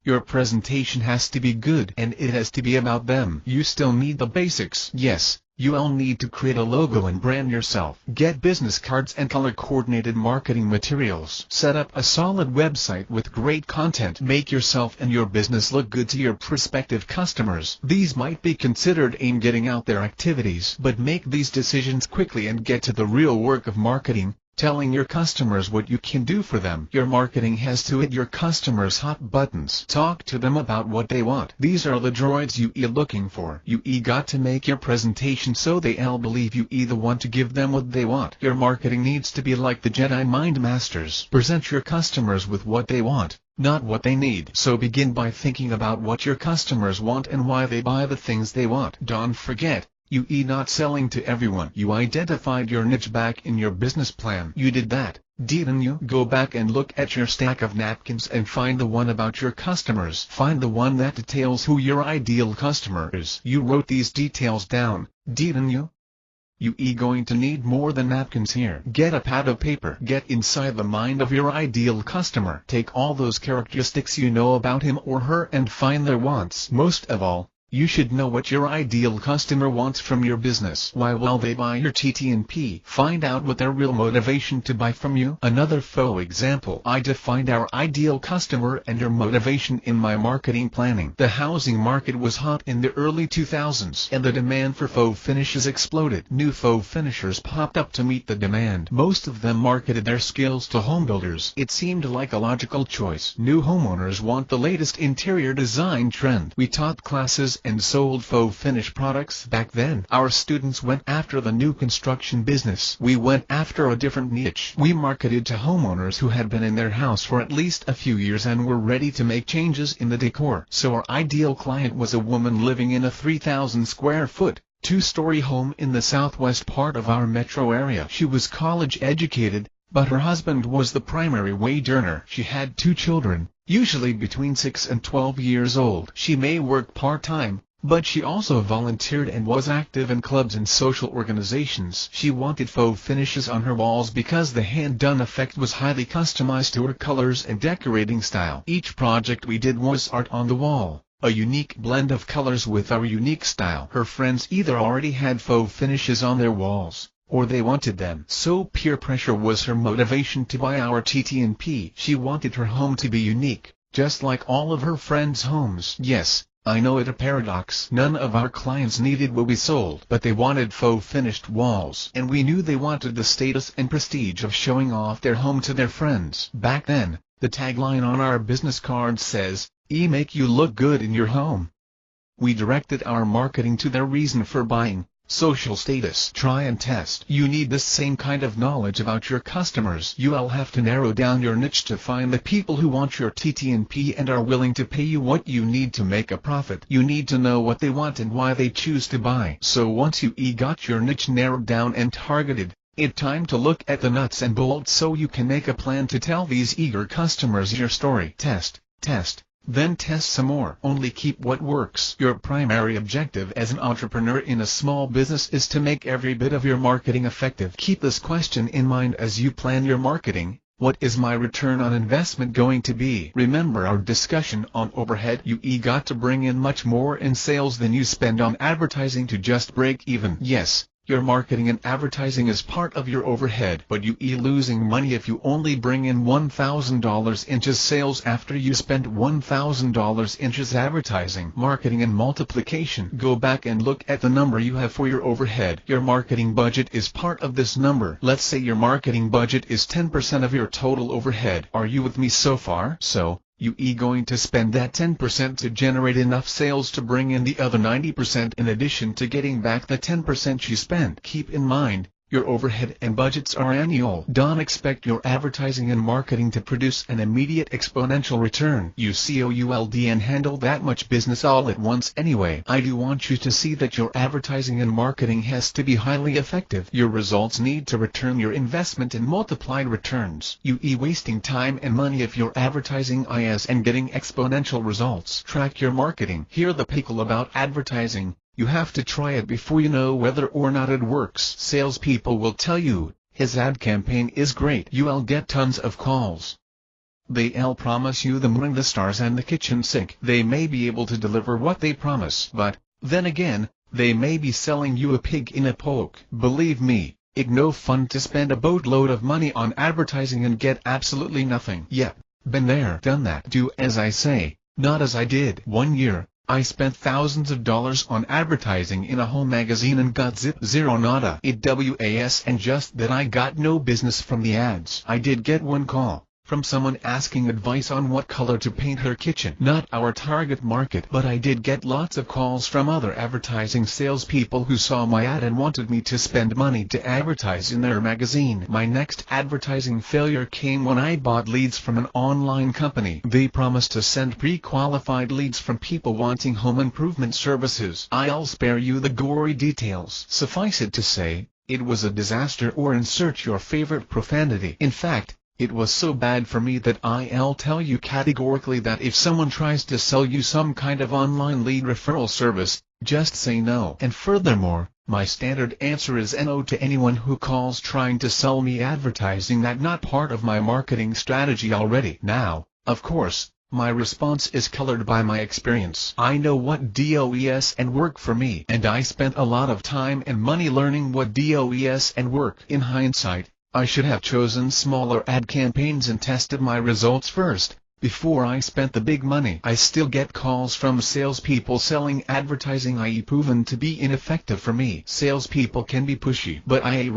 Your presentation has to be good and it has to be about them. You still need the basics. Yes, you'll need to create a logo and brand yourself. Get business cards and color-coordinated marketing materials. Set up a solid website with great content. Make yourself and your business look good to your prospective customers. These might be considered getting out there activities, but make these decisions quickly and get to the real work of marketing. Telling your customers what you can do for them. Your marketing has to hit your customers' hot buttons. Talk to them about what they want. These are the droids you're looking for. You got to make your presentation so they'll believe you the one to give them what they want. Your marketing needs to be like the Jedi Mind Masters. Present your customers with what they want, not what they need. So begin by thinking about what your customers want and why they buy the things they want. Don't forget, you not selling to everyone. You identified your niche back in your business plan. You did that, didn't you? Go back and look at your stack of napkins and find the one about your customers. Find the one that details who your ideal customer is. You wrote these details down, didn't you? You going to need more than napkins here. Get a pad of paper. Get inside the mind of your ideal customer. Take all those characteristics you know about him or her and find their wants. Most of all, you should know what your ideal customer wants from your business. Why will they buy your TTNP? Find out what their real motivation to buy from you. Another faux example. I defined our ideal customer and their motivation in my marketing planning. The housing market was hot in the early 2000s and the demand for faux finishes exploded. New faux finishers popped up to meet the demand. Most of them marketed their skills to homebuilders. It seemed like a logical choice. New homeowners want the latest interior design trend. We taught classes and sold faux finish products back then. Our students went after the new construction business. We went after a different niche. We marketed to homeowners who had been in their house for at least a few years and were ready to make changes in the decor. So our ideal client was a woman living in a 3,000 square foot, two-story home in the southwest part of our metro area. She was college educated, but her husband was the primary wage earner. She had 2 children, usually between 6 and 12 years old. She may work part-time, but she also volunteered and was active in clubs and social organizations. She wanted faux finishes on her walls because the hand-done effect was highly customized to her colors and decorating style. Each project we did was art on the wall, a unique blend of colors with our unique style. Her friends either already had faux finishes on their walls, or they wanted them. So peer pressure was her motivation to buy our TTNP. She wanted her home to be unique, just like all of her friends' homes. Yes, I know it a paradox. None of our clients needed what we sold, but they wanted faux finished walls. And we knew they wanted the status and prestige of showing off their home to their friends. Back then, the tagline on our business card says, "Make you look good in your home." We directed our marketing to their reason for buying: social status. Try and test. You need this same kind of knowledge about your customers. You'll have to narrow down your niche to find the people who want your TTNP and are willing to pay you what you need to make a profit. You need to know what they want and why they choose to buy. So once you got your niche narrowed down and targeted, it's time to look at the nuts and bolts so you can make a plan to tell these eager customers your story. Test, then test some more. Only keep what works. Your primary objective as an entrepreneur in a small business is to make every bit of your marketing effective. Keep this question in mind as you plan your marketing: what is my return on investment going to be? Remember our discussion on overhead. You got to bring in much more in sales than you spend on advertising to just break even. Yes, your marketing and advertising is part of your overhead, but you losing money if you only bring in $1,000 in just sales after you spent $1,000 in just advertising. Marketing and multiplication. Go back and look at the number you have for your overhead. Your marketing budget is part of this number. Let's say your marketing budget is 10% of your total overhead. Are you with me so far? So, you going to spend that 10% to generate enough sales to bring in the other 90% in addition to getting back the 10% you spent. Keep in mind, your overhead and budgets are annual. Don't expect your advertising and marketing to produce an immediate exponential return. You could and handle that much business all at once anyway. I do want you to see that your advertising and marketing has to be highly effective. Your results need to return your investment in multiplied returns. You wasting time and money if your advertising is and getting exponential results. Track your marketing. Hear the pickle about advertising. You have to try it before you know whether or not it works. Salespeople will tell you, his ad campaign is great. You'll get tons of calls. They'll promise you the moon, the stars and the kitchen sink. They may be able to deliver what they promise, but, then again, they may be selling you a pig in a poke. Believe me, it's no fun to spend a boatload of money on advertising and get absolutely nothing. Yep, been there, done that. Do as I say, not as I did. 1 year, I spent thousands of dollars on advertising in a home magazine and got zero nada. And just that I got no business from the ads. I did get one call from someone asking advice on what color to paint her kitchen. Not our target market, but I did get lots of calls from other advertising salespeople who saw my ad and wanted me to spend money to advertise in their magazine. My next advertising failure came when I bought leads from an online company. They promised to send pre-qualified leads from people wanting home improvement services. I'll spare you the gory details. Suffice it to say, it was a disaster, or insert your favorite profanity. In fact, it was so bad for me that I'll tell you categorically that if someone tries to sell you some kind of online lead referral service, just say no. And furthermore, My standard answer is no to anyone who calls trying to sell me advertising that's not part of my marketing strategy already. Now, of course, my response is colored by my experience. I know what DOES and work for me, and I spent a lot of time and money learning what DOES and work. In hindsight, I should have chosen smaller ad campaigns and tested my results first, before I spent the big money. I still get calls from salespeople selling advertising I.e. proven to be ineffective for me. Salespeople can be pushy, but I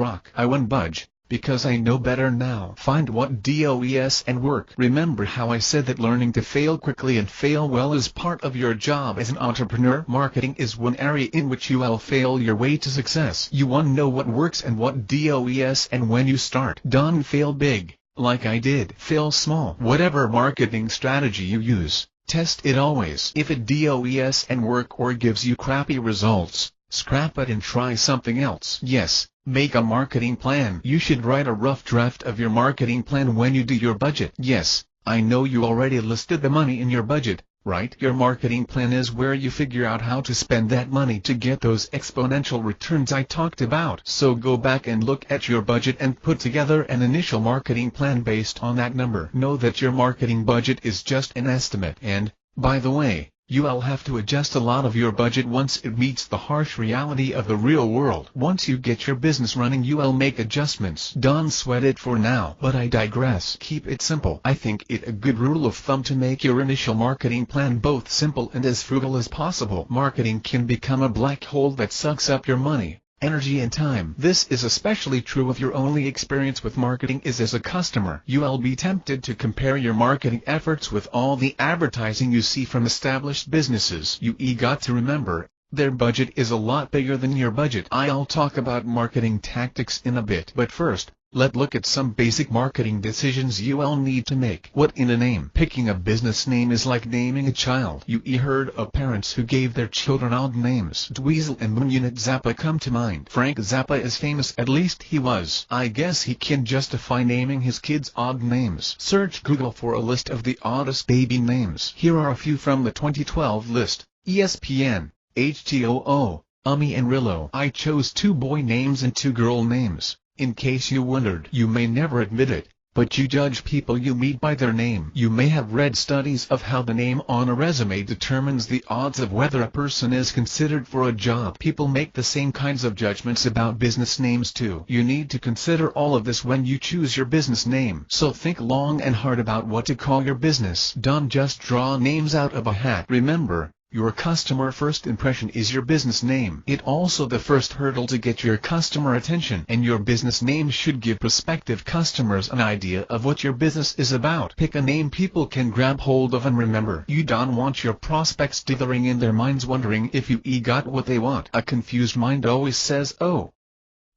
won't budge, because I know better now. Find what DOES and work. Remember how I said that learning to fail quickly and fail well is part of your job as an entrepreneur? Marketing is one area in which you will fail your way to success. You want to know what works and what DOES, and when you start, don't fail big, like I did. Fail small. Whatever marketing strategy you use, test it always. If it DOES and work or gives you crappy results, scrap it and try something else. Yes, make a marketing plan. You should write a rough draft of your marketing plan when you do your budget. Yes, I know you already listed the money in your budget, right? Your marketing plan is where you figure out how to spend that money to get those exponential returns I talked about. So go back and look at your budget and put together an initial marketing plan based on that number. Know that your marketing budget is just an estimate, and, by the way, you'll have to adjust a lot of your budget once it meets the harsh reality of the real world. Once you get your business running, you'll make adjustments. Don't sweat it for now. But I digress. Keep it simple. I think it a good rule of thumb to make your initial marketing plan both simple and as frugal as possible. Marketing can become a black hole that sucks up your money, energy and time. This is especially true if your only experience with marketing is as a customer. You'll be tempted to compare your marketing efforts with all the advertising you see from established businesses. You got to remember, their budget is a lot bigger than your budget. I'll talk about marketing tactics in a bit, but first, let's look at some basic marketing decisions you'll need to make. What in a name? Picking a business name is like naming a child. You heard of parents who gave their children odd names. Dweezil and Mununit Zappa come to mind. Frank Zappa is famous, at least he was. I guess he can justify naming his kids odd names. Search Google for a list of the oddest baby names. Here are a few from the 2012 list. ESPN, HTOO, Ummi and Rillo. I chose 2 boy names and 2 girl names. In case you wondered. You may never admit it, but you judge people you meet by their name. You may have read studies of how the name on a resume determines the odds of whether a person is considered for a job. People make the same kinds of judgments about business names too. You need to consider all of this when you choose your business name. So think long and hard about what to call your business. Don't just draw names out of a hat. Remember, your customer first impression is your business name. It's also the first hurdle to get your customer attention, and your business name should give prospective customers an idea of what your business is about. Pick a name people can grab hold of and remember. You don't want your prospects dithering in their minds wondering if you got what they want. A confused mind always says, oh,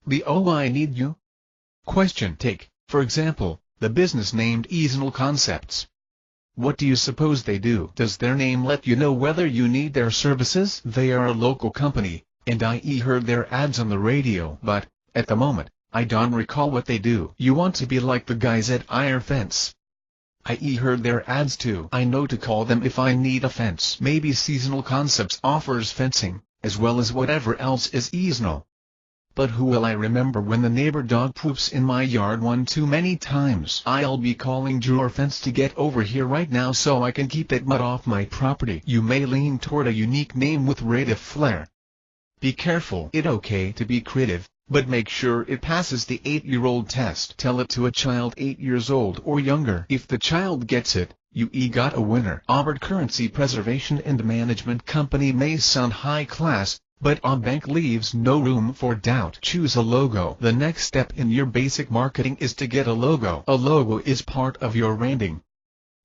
I need you? Question. Take, for example, the business named Easenal Concepts. What do you suppose they do? Does their name let you know whether you need their services? They are a local company, and I heard their ads on the radio, but, at the moment, I don't recall what they do. You want to be like the guys at IR Fence. I heard their ads too. I know to call them if I need a fence. Maybe Seasonal Concepts offers fencing, as well as whatever else is seasonal. But who will I remember when the neighbor dog poops in my yard one too many times? I'll be calling Drew or Fence to get over here right now so I can keep that mud off my property. You may lean toward a unique name with rate of flair. Be careful. It's okay to be creative, but make sure it passes the 8-year-old test. Tell it to a child 8 years old or younger. If the child gets it, you got a winner. Aubert Currency Preservation and Management Company may sound high class, but a bank leaves no room for doubt. Choose a logo. The next step in your basic marketing is to get a logo. A logo is part of your branding.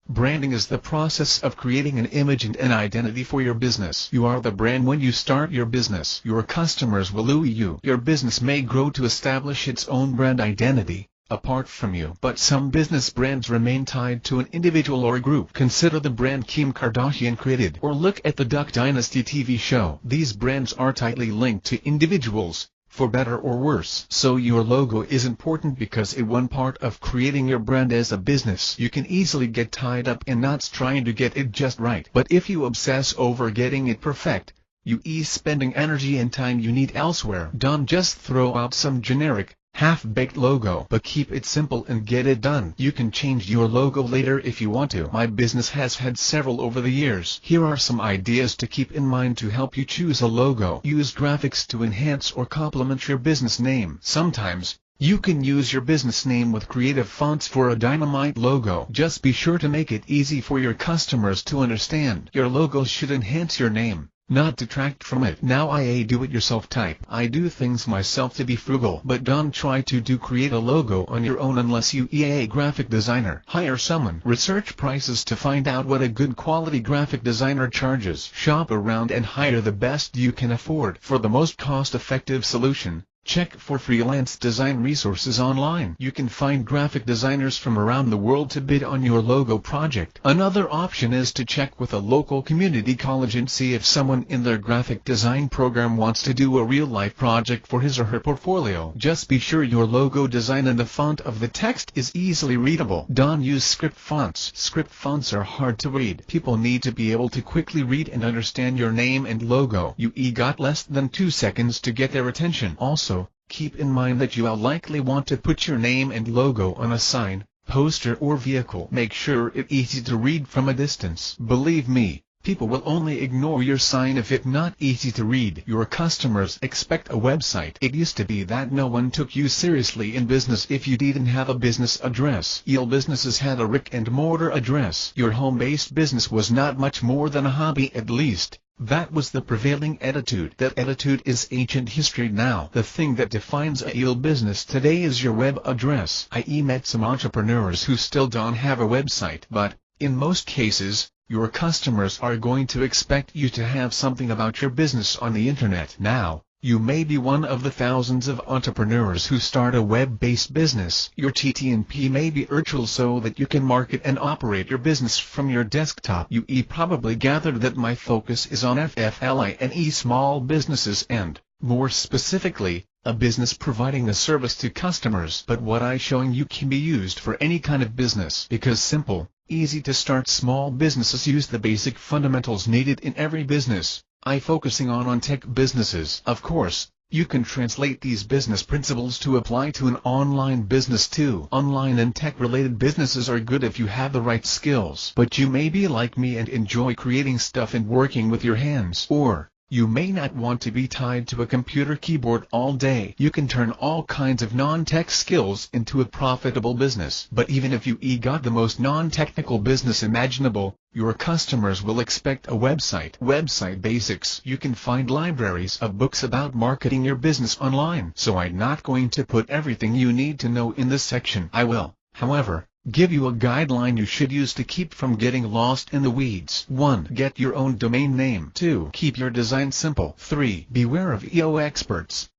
Branding is the process of creating an image and an identity for your business. You are the brand when you start your business. Your customers will ooh you. Your business may grow to establish its own brand identity, apart from you. But some business brands remain tied to an individual or group. Consider the brand Kim Kardashian created, or look at the Duck Dynasty TV show. These brands are tightly linked to individuals, for better or worse. So your logo is important because it's one part of creating your brand as a business. You can easily get tied up in knots trying to get it just right. But if you obsess over getting it perfect, UE spending energy and time you need elsewhere. Don't just throw out some generic, half-baked logo, but keep it simple and get it done. You can change your logo later if you want to. My business has had several over the years. Here are some ideas to keep in mind to help you choose a logo. Use graphics to enhance or complement your business name. Sometimes, you can use your business name with creative fonts for a dynamite logo. Just be sure to make it easy for your customers to understand. Your logo should enhance your name, not detract from it. Now do-it-yourself type. I do things myself to be frugal, but don't try to create a logo on your own unless you a graphic designer. Hire someone. Research prices to find out what a good quality graphic designer charges. Shop around and hire the best you can afford. For the most cost-effective solution, check for freelance design resources online. You can find graphic designers from around the world to bid on your logo project. Another option is to check with a local community college and see if someone in their graphic design program wants to do a real-life project for his or her portfolio. Just be sure your logo design and the font of the text is easily readable. Don't use script fonts. Script fonts are hard to read. People need to be able to quickly read and understand your name and logo. You got less than 2 seconds to get their attention. Also, keep in mind that you will likely want to put your name and logo on a sign, poster or vehicle. Make sure it's easy to read from a distance. Believe me, people will only ignore your sign if it's not easy to read. Your customers expect a website. It used to be that no one took you seriously in business if you didn't have a business address. All businesses had a brick-and-mortar address. Your home-based business was not much more than a hobby, at least. That was the prevailing attitude. That attitude is ancient history now. The thing that defines a real business today is your web address. I met some entrepreneurs who still don't have a website, but, in most cases, your customers are going to expect you to have something about your business on the internet. Now, you may be one of the thousands of entrepreneurs who start a web-based business. Your TTNP may be virtual so that you can market and operate your business from your desktop. You probably gathered that my focus is on FFLINE small businesses and, more specifically, a business providing a service to customers. But what I'm showing you can be used for any kind of business because simple, easy to start small businesses use the basic fundamentals needed in every business. I'm focusing on tech businesses. Of course, you can translate these business principles to apply to an online business too. Online and tech-related businesses are good if you have the right skills. But you may be like me and enjoy creating stuff and working with your hands. Or, you may not want to be tied to a computer keyboard all day. You can turn all kinds of non-tech skills into a profitable business. But even if you got the most non-technical business imaginable, your customers will expect a website. Website basics. You can find libraries of books about marketing your business online. So I'm not going to put everything you need to know in this section. I will, however, give you a guideline you should use to keep from getting lost in the weeds. 1. Get your own domain name. 2. Keep your design simple. 3. Beware of SEO experts.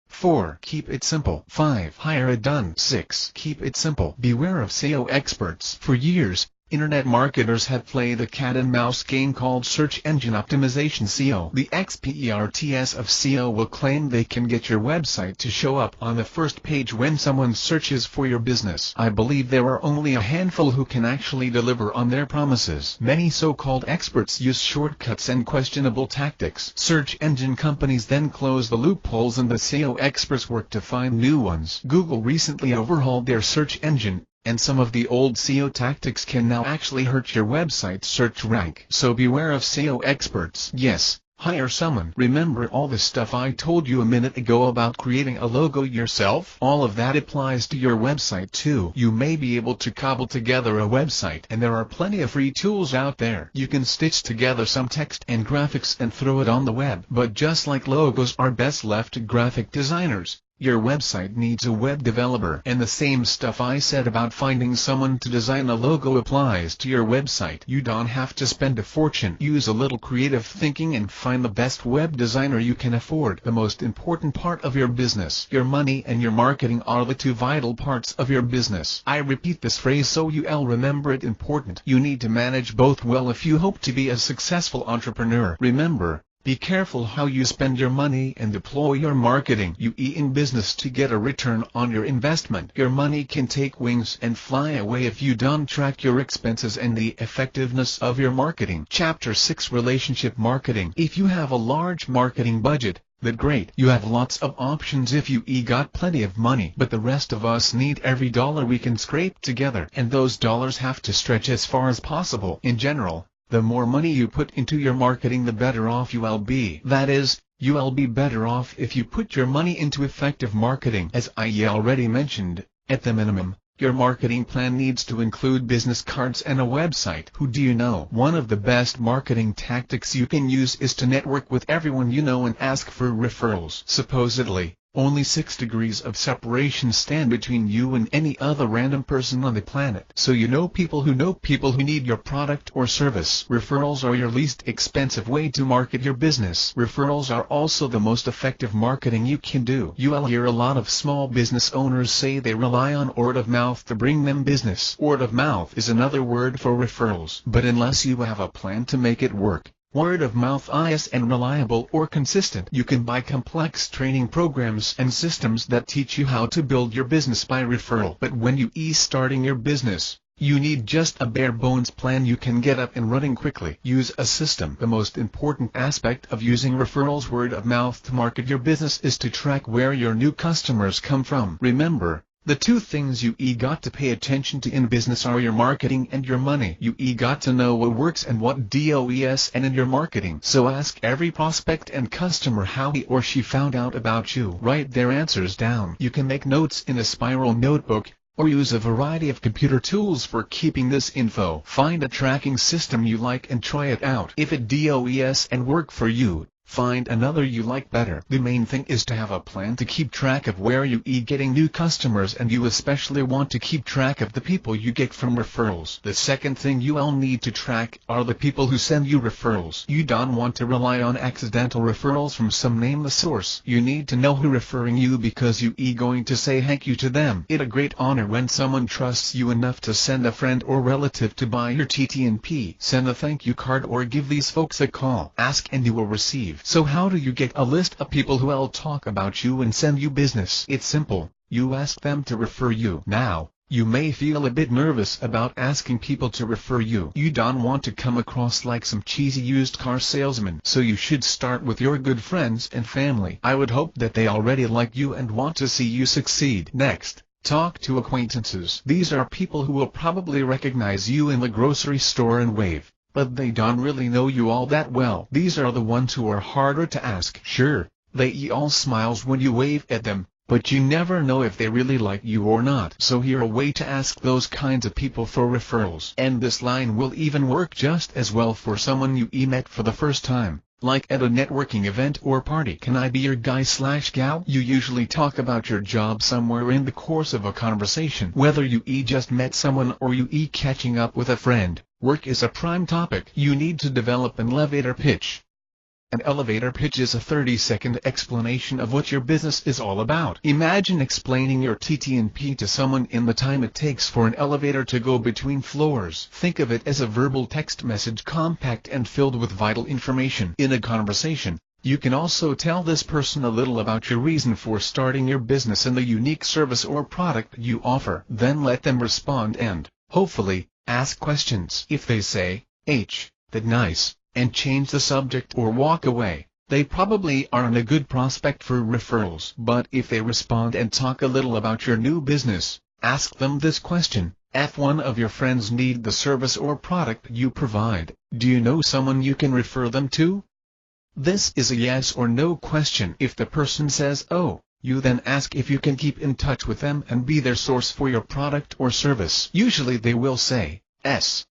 4. Keep it simple. 5. Hire a done. 6. Keep it simple. Beware of SEO experts. For years, Internet marketers have played a cat-and-mouse game called search engine optimization (SEO). The experts of SEO will claim they can get your website to show up on the first page when someone searches for your business. I believe there are only a handful who can actually deliver on their promises. Many so-called experts use shortcuts and questionable tactics. Search engine companies then close the loopholes and the SEO experts work to find new ones. Google recently overhauled their search engine, and some of the old SEO tactics can now actually hurt your website's search rank. So beware of SEO experts. Yes, hire someone. Remember all the stuff I told you a minute ago about creating a logo yourself? All of that applies to your website too. You may be able to cobble together a website, and there are plenty of free tools out there. You can stitch together some text and graphics and throw it on the web. But just like logos are best left to graphic designers, your website needs a web developer. And the same stuff I said about finding someone to design a logo applies to your website. You don't have to spend a fortune. Use a little creative thinking and find the best web designer you can afford. The most important part of your business, your money and your marketing, are the two vital parts of your business. I repeat this phrase so you'll remember it. Important. You need to manage both well if you hope to be a successful entrepreneur. Remember, Be careful how you spend your money and deploy your marketing. You in business to get a return on your investment. Your money can take wings and fly away if you don't track your expenses and the effectiveness of your marketing. Chapter 6: Relationship Marketing. If you have a large marketing budget, that's great. You have lots of options if you got plenty of money. But the rest of us need every dollar we can scrape together. And those dollars have to stretch as far as possible. In general, the more money you put into your marketing, the better off you will be. That is, you will be better off if you put your money into effective marketing. As I already mentioned, at the minimum, your marketing plan needs to include business cards and a website. Who do you know? One of the best marketing tactics you can use is to network with everyone you know and ask for referrals. Supposedly, only 6 degrees of separation stand between you and any other random person on the planet. So you know people who need your product or service. Referrals are your least expensive way to market your business. Referrals are also the most effective marketing you can do. You'll hear a lot of small business owners say they rely on word of mouth to bring them business. Word of mouth is another word for referrals. But unless you have a plan to make it work, word of mouth is unreliable or consistent. You can buy complex training programs and systems that teach you how to build your business by referral. But when you starting your business, you need just a bare bones plan you can get up and running quickly. Use a system. The most important aspect of using referrals word of mouth to market your business is to track where your new customers come from. Remember, the two things you got to pay attention to in business are your marketing and your money. You got to know what works and what doesn't in your marketing. So ask every prospect and customer how he or she found out about you. Write their answers down. You can make notes in a spiral notebook, or use a variety of computer tools for keeping this info. Find a tracking system you like and try it out. If it doesn't work for you, find another you like better. The main thing is to have a plan to keep track of where you getting new customers, and you especially want to keep track of the people you get from referrals. The second thing you will need to track are the people who send you referrals. You don't want to rely on accidental referrals from some nameless source. You need to know who referring you because you going to say thank you to them. It's a great honor when someone trusts you enough to send a friend or relative to buy your TTNP. Send a thank you card or give these folks a call. Ask and you will receive. So how do you get a list of people who will talk about you and send you business? It's simple. You ask them to refer you. Now, you may feel a bit nervous about asking people to refer you. You don't want to come across like some cheesy used car salesman. So you should start with your good friends and family. I would hope that they already like you and want to see you succeed. Next, talk to acquaintances. These are people who will probably recognize you in the grocery store and wave, but they don't really know you all that well. These are the ones who are harder to ask. Sure, they all smiles when you wave at them, but you never know if they really like you or not. So here's a way to ask those kinds of people for referrals. And this line will even work just as well for someone you met for the first time, like at a networking event or party. Can I be your guy/gal? You usually talk about your job somewhere in the course of a conversation. Whether you just met someone or you catching up with a friend, work is a prime topic. You need to develop an elevator pitch. An elevator pitch is a 30-second explanation of what your business is all about. Imagine explaining your TTNP to someone in the time it takes for an elevator to go between floors. Think of it as a verbal text message, compact and filled with vital information. In a conversation, you can also tell this person a little about your reason for starting your business and the unique service or product you offer. Then let them respond and, hopefully, ask questions. If they say, "That's nice," and change the subject or walk away, they probably aren't a good prospect for referrals. But if they respond and talk a little about your new business, ask them this question: if one of your friends need the service or product you provide, do you know someone you can refer them to? This is a yes or no question. If the person says, "Oh," you then ask if you can keep in touch with them and be their source for your product or service. Usually they will say, "Yes."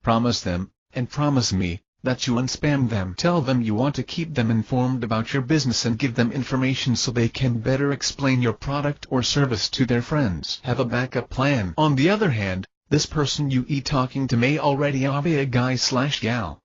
Promise them, and promise me, that you unspam them. Tell them you want to keep them informed about your business and give them information so they can better explain your product or service to their friends. Have a backup plan. On the other hand, this person you talking to may already be a guy/gal.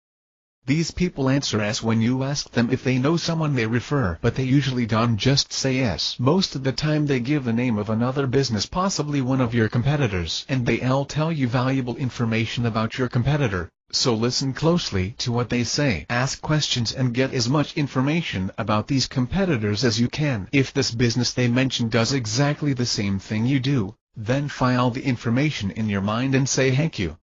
These people answer yes when you ask them if they know someone they refer, but they usually don't just say yes. Most of the time they give the name of another business, possibly one of your competitors, and they'll tell you valuable information about your competitor. So listen closely to what they say. Ask questions and get as much information about these competitors as you can. If this business they mention does exactly the same thing you do, then file the information in your mind and say thank you.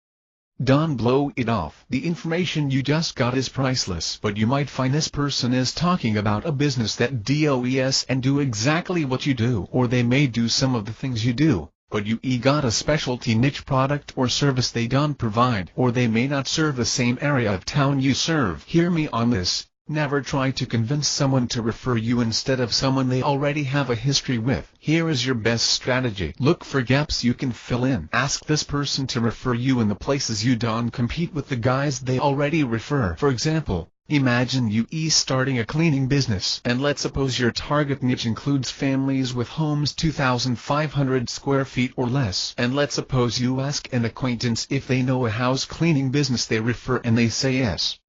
Don't blow it off. The information you just got is priceless, but you might find this person is talking about a business that does and do exactly what you do, or they may do some of the things you do, but you got a specialty niche product or service they don't provide, or they may not serve the same area of town you serve. Hear me on this. Never try to convince someone to refer you instead of someone they already have a history with. Here is your best strategy. Look for gaps you can fill in. Ask this person to refer you in the places you don't compete with the guys they already refer. For example, imagine you starting a cleaning business, and let's suppose your target niche includes families with homes 2,500 square feet or less. And let's suppose you ask an acquaintance if they know a house cleaning business they refer, and they say yes.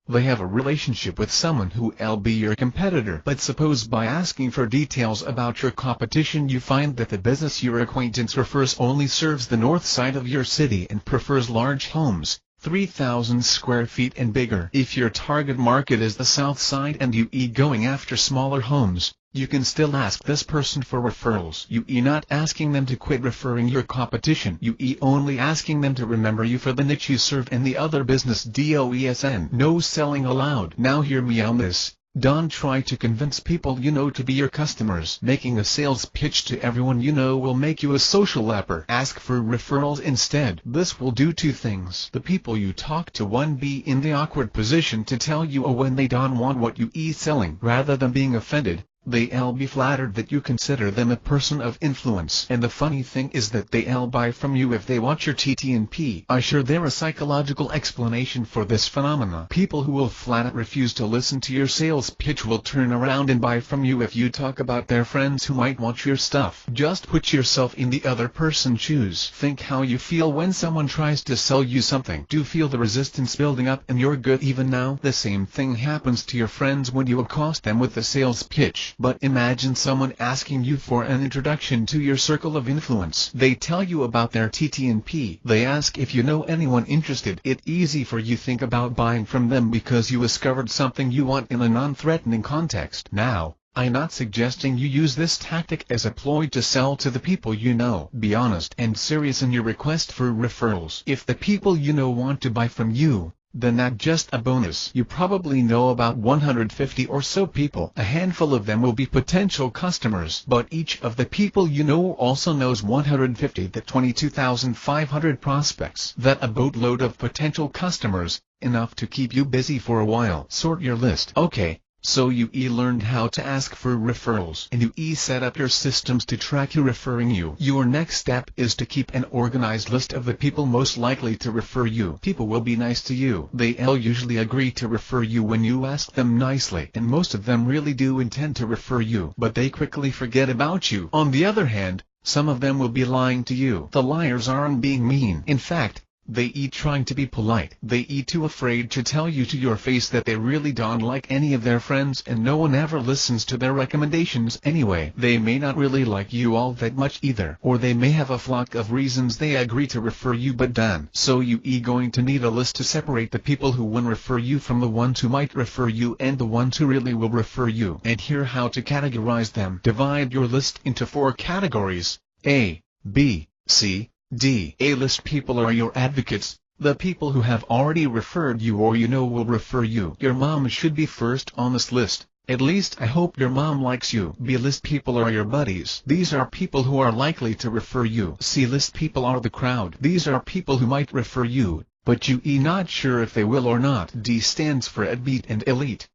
They have a relationship with someone who'll be your competitor. But suppose by asking for details about your competition you find that the business your acquaintance refers only serves the north side of your city and prefers large homes, 3,000 square feet and bigger. If your target market is the south side and you going after smaller homes, you can still ask this person for referrals. You not asking them to quit referring your competition. You only asking them to remember you for the niche you serve and the other business doesn't. No selling allowed. Now hear me on this. Don't try to convince people you know to be your customers. Making a sales pitch to everyone you know will make you a social leper. Ask for referrals instead. This will do two things. The people you talk to won't be in the awkward position to tell you when they don't want what you selling. Rather than being offended, they'll be flattered that you consider them a person of influence. And the funny thing is that they'll buy from you if they want your TTNP. I sure there a psychological explanation for this phenomena. People who will flat out refuse to listen to your sales pitch will turn around and buy from you if you talk about their friends who might want your stuff. Just put yourself in the other person's shoes. Think how you feel when someone tries to sell you something. Do feel the resistance building up in your gut even now? The same thing happens to your friends when you accost them with the sales pitch. But imagine someone asking you for an introduction to your circle of influence. They tell you about their TTNP. They ask if you know anyone interested. It's easy for you think about buying from them because you discovered something you want in a non-threatening context. Now, I'm not suggesting you use this tactic as a ploy to sell to the people you know. Be honest and serious in your request for referrals. If the people you know want to buy from you, then that's just a bonus. You probably know about 150 or so people. A handful of them will be potential customers, but each of the people you know also knows 150 to 22,500 prospects. That's a boatload of potential customers, enough to keep you busy for a while. Sort your list. Okay. So you learned how to ask for referrals, and you set up your systems to track you referring you. Your next step is to keep an organized list of the people most likely to refer you. People will be nice to you. They'll usually agree to refer you when you ask them nicely, and most of them really do intend to refer you, but they quickly forget about you. On the other hand, some of them will be lying to you. The liars aren't being mean. In fact, they trying to be polite. They too afraid to tell you to your face that they really don't like any of their friends and no one ever listens to their recommendations anyway. They may not really like you all that much either, or they may have a flock of reasons they agree to refer you but don't. So you going to need a list to separate the people who will refer you from the ones who might refer you and the ones who really will refer you. And here how to categorize them. Divide your list into 4 categories: A, B, C, D. A-list people are your advocates, the people who have already referred you or you know will refer you. Your mom should be first on this list. At least I hope your mom likes you. B-list people are your buddies. These are people who are likely to refer you. C-list people are the crowd. These are people who might refer you, but you not sure if they will or not. D stands for adbeat and elite.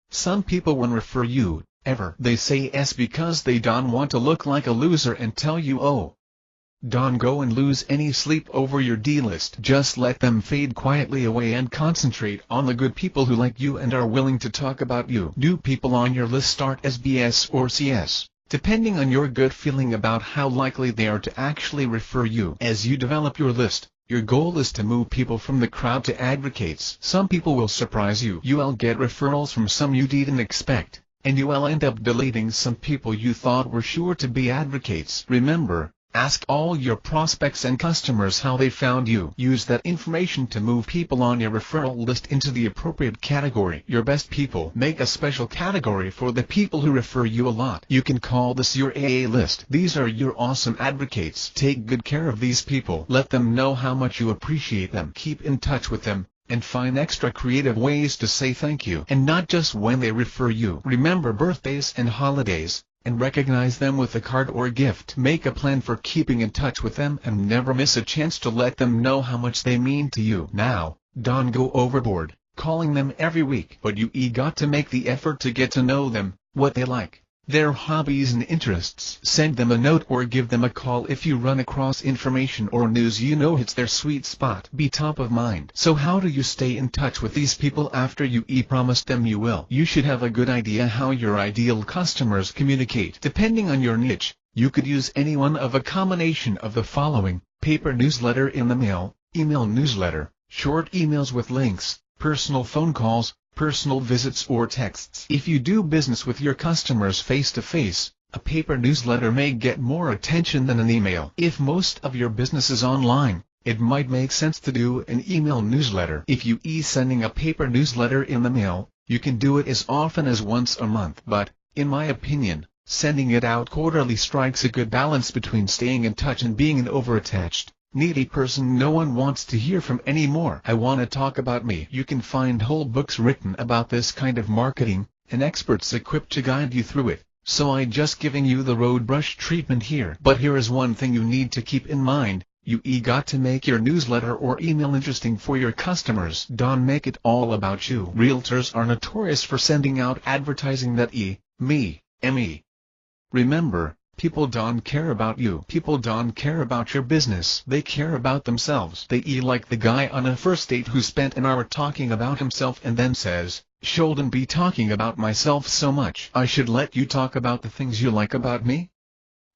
Some people won't refer you, ever. They say yes because they don't want to look like a loser and tell you oh. Don't go and lose any sleep over your D-list. Just let them fade quietly away and concentrate on the good people who like you and are willing to talk about you. Do people on your list start as BS or CS? Depending on your gut feeling about how likely they are to actually refer you. As you develop your list, Your goal is to move people from the crowd to advocates. Some people will surprise you. You'll get referrals from some you didn't expect, and you'll end up deleting some people you thought were sure to be advocates. Remember, ask all your prospects and customers how they found you. Use that information to move people on your referral list into the appropriate category. Your best people. Make a special category for the people who refer you a lot. You can call this your AA list. These are your awesome advocates. Take good care of these people. Let them know how much you appreciate them. Keep in touch with them, and find extra creative ways to say thank you. And not just when they refer you. Remember birthdays and holidays, and recognize them with a card or a gift. Make a plan for keeping in touch with them and never miss a chance to let them know how much they mean to you. Now, don't go overboard, calling them every week. But you got to make the effort to get to know them, what they like, their hobbies and interests. Send them a note or give them a call if you run across information or news you know hits their sweet spot. Be top of mind. So how do you stay in touch with these people after you promised them you will? You should have a good idea how your ideal customers communicate. Depending on your niche, you could use any one of a combination of the following: paper newsletter in the mail, email newsletter, short emails with links, personal phone calls, personal visits or texts. If you do business with your customers face-to-face, a paper newsletter may get more attention than an email. If most of your business is online, it might make sense to do an email newsletter. If you sending a paper newsletter in the mail, you can do it as often as once a month. But, in my opinion, sending it out quarterly strikes a good balance between staying in touch and being an over-attached, needy person no one wants to hear from anymore. I want to talk about me. You can find whole books written about this kind of marketing, and experts equipped to guide you through it, so I just giving you the road brush treatment here. But here is one thing you need to keep in mind: you got to make your newsletter or email interesting for your customers. Don't make it all about you. Realtors are notorious for sending out advertising that me. Remember, people don't care about you. People don't care about your business. They care about themselves. They like the guy on a first date who spent an hour talking about himself and then says, "Shouldn't be talking about myself so much. I should let you talk about the things you like about me."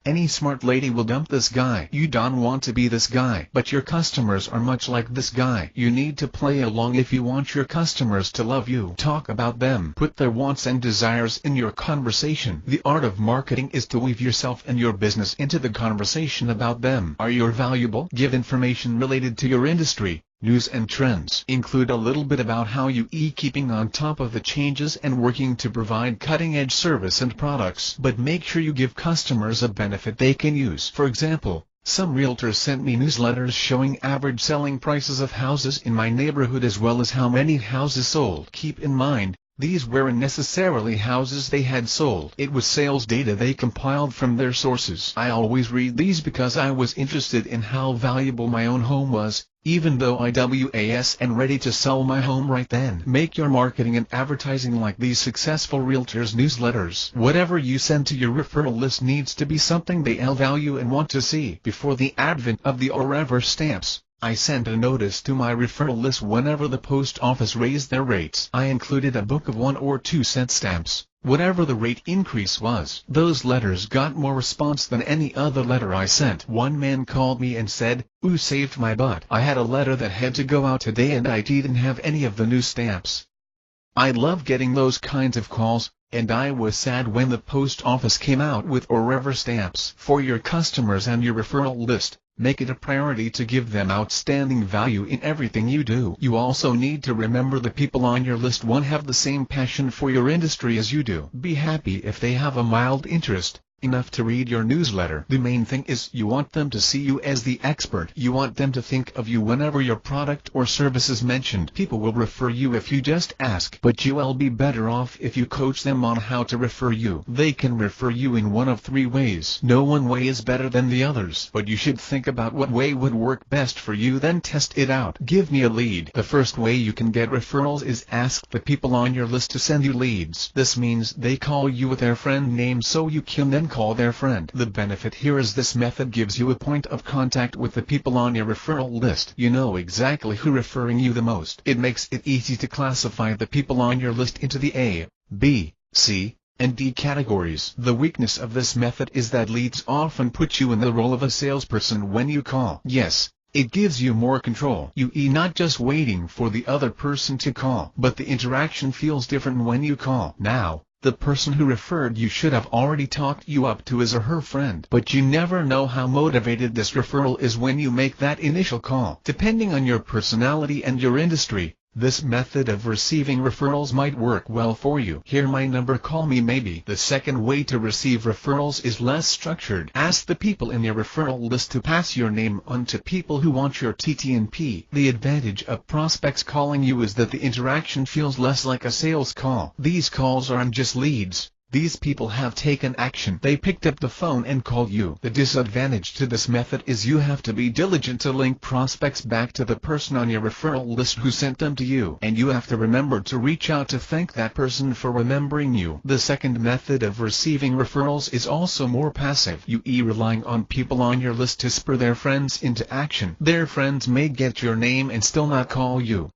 Any smart lady will dump this guy. You don't want to be this guy. But your customers are much like this guy. You need to play along if you want your customers to love you. Talk about them. Put their wants and desires in your conversation. The art of marketing is to weave yourself and your business into the conversation about them. Are you valuable? Give information related to your industry, news and trends. Include a little bit about how you keeping on top of the changes and working to provide cutting-edge service and products. But make sure you give customers a benefit they can use. For example, some realtors sent me newsletters showing average selling prices of houses in my neighborhood as well as how many houses sold. Keep in mind, these weren't necessarily houses they had sold. It was sales data they compiled from their sources. I always read these because I was interested in how valuable my own home was, even though I was and ready to sell my home right then. Make your marketing and advertising like these successful realtors' newsletters. Whatever you send to your referral list needs to be something they value and want to see. Before the advent of the Forever stamps, I sent a notice to my referral list whenever the post office raised their rates. I included a book of 1 or 2 cent stamps, whatever the rate increase was. Those letters got more response than any other letter I sent. One man called me and said, "Ooh, saved my butt. I had a letter that had to go out today and I didn't have any of the new stamps." I love getting those kinds of calls, and I was sad when the post office came out with Forever stamps. For your customers and your referral list, make it a priority to give them outstanding value in everything you do. You also need to remember the people on your list won't have the same passion for your industry as you do. Be happy if they have a mild interest, enough to read your newsletter. The main thing is you want them to see you as the expert. You want them to think of you whenever your product or service is mentioned. People will refer you if you just ask, but you will be better off if you coach them on how to refer you. They can refer you in one of 3 ways. No one way is better than the others, but you should think about what way would work best for you, then test it out. Give me a lead. The first way you can get referrals is ask the people on your list to send you leads. This means they call you with their friend name so you can then call their friend. The benefit here is this method gives you a point of contact with the people on your referral list. You know exactly who referring you the most. It makes it easy to classify the people on your list into the A, B, C, and D categories. The weakness of this method is that leads often put you in the role of a salesperson when you call. Yes, It gives you more control. Not just waiting for the other person to call, but the interaction feels different when you call. Now, the person who referred you should have already talked you up to his or her friend. But you never know how motivated this referral is when you make that initial call. Depending on your personality and your industry, this method of receiving referrals might work well for you. Here my number, call me maybe. The second way to receive referrals is less structured. Ask the people in your referral list to pass your name on to people who want your TTNP. The advantage of prospects calling you is that the interaction feels less like a sales call. These calls aren't just leads. These people have taken action. They picked up the phone and called you. The disadvantage to this method is you have to be diligent to link prospects back to the person on your referral list who sent them to you. And you have to remember to reach out to thank that person for remembering you. The second method of receiving referrals is also more passive. Relying on people on your list to spur their friends into action. Their friends may get your name and still not call you.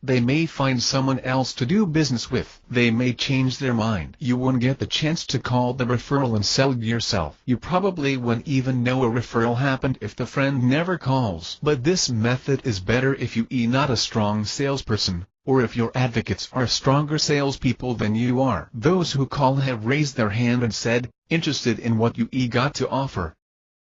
They may find someone else to do business with. They may change their mind. You won't get the chance to call the referral and sell it yourself. You probably won't even know a referral happened if the friend never calls. But this method is better if you are not a strong salesperson, or if your advocates are stronger salespeople than you are. Those who call have raised their hand and said, interested in what you got to offer.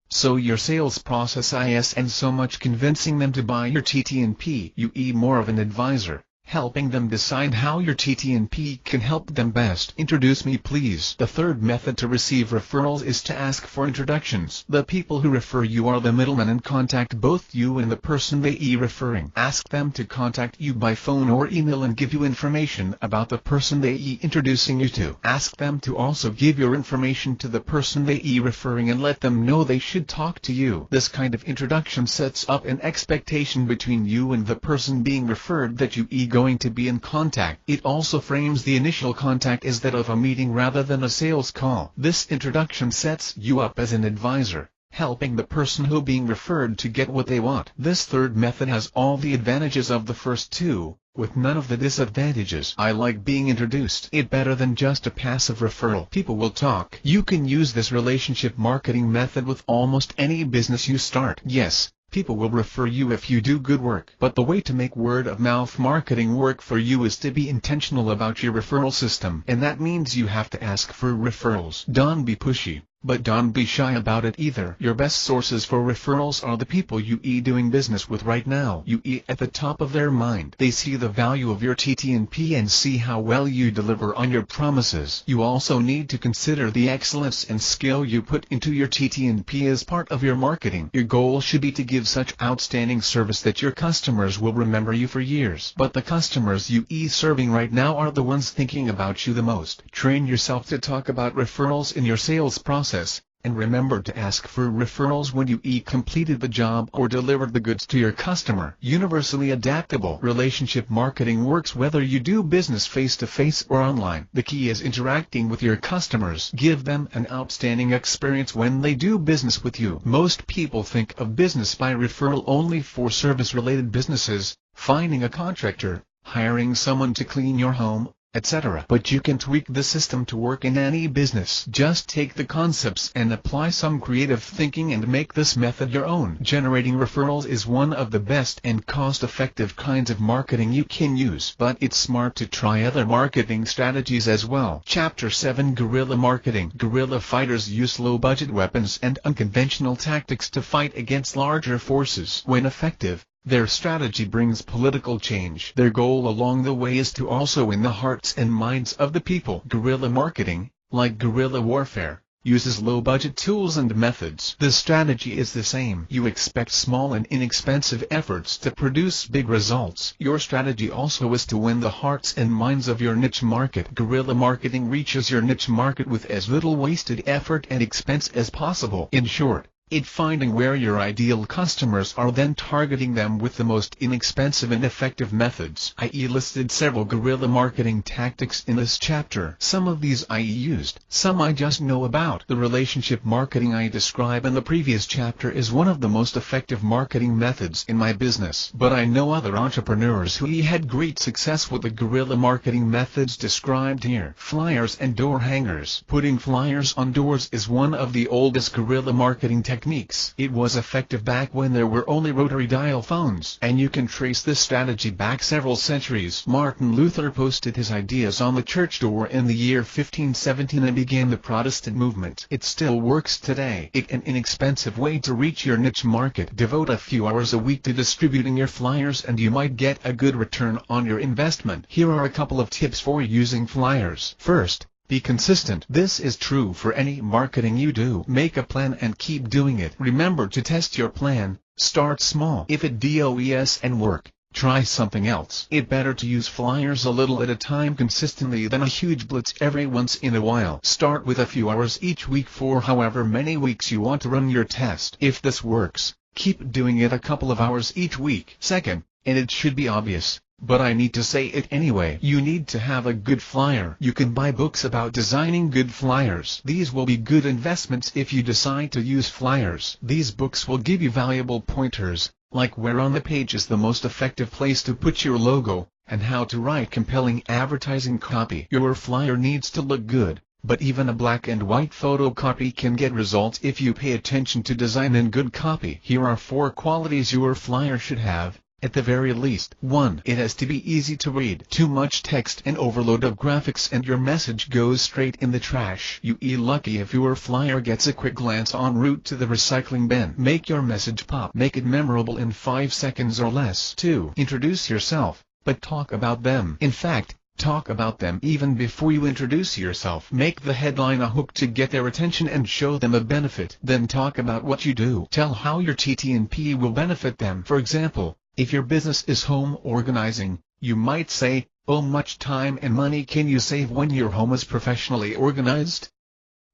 So your sales process is and so much convincing them to buy your TTNP. More of an advisor, helping them decide how your TTNP can help them best. Introduce me please. The third method to receive referrals is to ask for introductions. The people who refer you are the middlemen and contact both you and the person they are referring. Ask them to contact you by phone or email and give you information about the person they are introducing you to. Ask them to also give your information to the person they are referring and let them know they should talk to you. This kind of introduction sets up an expectation between you and the person being referred that you are going to be in contact. It also frames the initial contact as that of a meeting rather than a sales call. This introduction sets you up as an advisor, helping the person who being referred to get what they want. This third method has all the advantages of the first two, with none of the disadvantages. I like being introduced. It's better than just a passive referral. People will talk. You can use this relationship marketing method with almost any business you start. Yes, people will refer you if you do good work. But the way to make word-of-mouth marketing work for you is to be intentional about your referral system. And that means you have to ask for referrals. Don't be pushy, but don't be shy about it either. Your best sources for referrals are the people you are doing business with right now. You are at the top of their mind. They see the value of your TTNP and see how well you deliver on your promises. You also need to consider the excellence and skill you put into your TTNP as part of your marketing. Your goal should be to give such outstanding service that your customers will remember you for years. But the customers you are serving right now are the ones thinking about you the most. Train yourself to talk about referrals in your sales process, and remember to ask for referrals when you completed the job or delivered the goods to your customer. Universally adaptable relationship marketing works whether you do business face-to-face or online. The key is interacting with your customers. Give them an outstanding experience when they do business with you. Most people think of business by referral only for service-related businesses, finding a contractor, hiring someone to clean your home, etc. But you can tweak the system to work in any business. Just take the concepts and apply some creative thinking and make this method your own. Generating referrals is one of the best and cost-effective kinds of marketing you can use. But it's smart to try other marketing strategies as well. Chapter 7: Guerrilla Marketing. Guerrilla fighters use low-budget weapons and unconventional tactics to fight against larger forces. When effective, their strategy brings political change. Their goal along the way is to also win the hearts and minds of the people. Guerrilla marketing, like guerrilla warfare, uses low-budget tools and methods. The strategy is the same. You expect small and inexpensive efforts to produce big results. Your strategy also is to win the hearts and minds of your niche market. Guerrilla marketing reaches your niche market with as little wasted effort and expense as possible. In short, it's finding where your ideal customers are, then targeting them with the most inexpensive and effective methods. I listed several guerrilla marketing tactics in this chapter. Some of these I used, some I just know about. The relationship marketing I describe in the previous chapter is one of the most effective marketing methods in my business. But I know other entrepreneurs who had great success with the guerrilla marketing methods described here. Flyers and door hangers. Putting flyers on doors is one of the oldest guerrilla marketing techniques techniques. It was effective back when there were only rotary dial phones, and you can trace this strategy back several centuries. Martin Luther posted his ideas on the church door in the year 1517 and began the Protestant movement. It still works today. It's an inexpensive way to reach your niche market. Devote a few hours a week to distributing your flyers and you might get a good return on your investment. Here are a couple of tips for using flyers. First, be consistent. This is true for any marketing you do. Make a plan and keep doing it. Remember to test your plan. Start small. If it does and work, try something else. It's better to use flyers a little at a time consistently than a huge blitz every once in a while. Start with a few hours each week for however many weeks you want to run your test. If this works, keep doing it a couple of hours each week. Second, and it should be obvious, but I need to say it anyway, you need to have a good flyer. You can buy books about designing good flyers. These will be good investments if you decide to use flyers. These books will give you valuable pointers, like where on the page is the most effective place to put your logo, and how to write compelling advertising copy. Your flyer needs to look good, but even a black and white photocopy can get results if you pay attention to design and good copy. Here are 4 qualities your flyer should have. At the very least. 1. It has to be easy to read. Too much text and overload of graphics and your message goes straight in the trash. You're lucky if your flyer gets a quick glance en route to the recycling bin. Make your message pop. Make it memorable in 5 seconds or less. 2. Introduce yourself, but talk about them. In fact, talk about them even before you introduce yourself. Make the headline a hook to get their attention and show them a benefit. Then talk about what you do. Tell how your TT&P will benefit them. For example, if your business is home organizing, you might say, "Oh, much time and money can you save when your home is professionally organized?"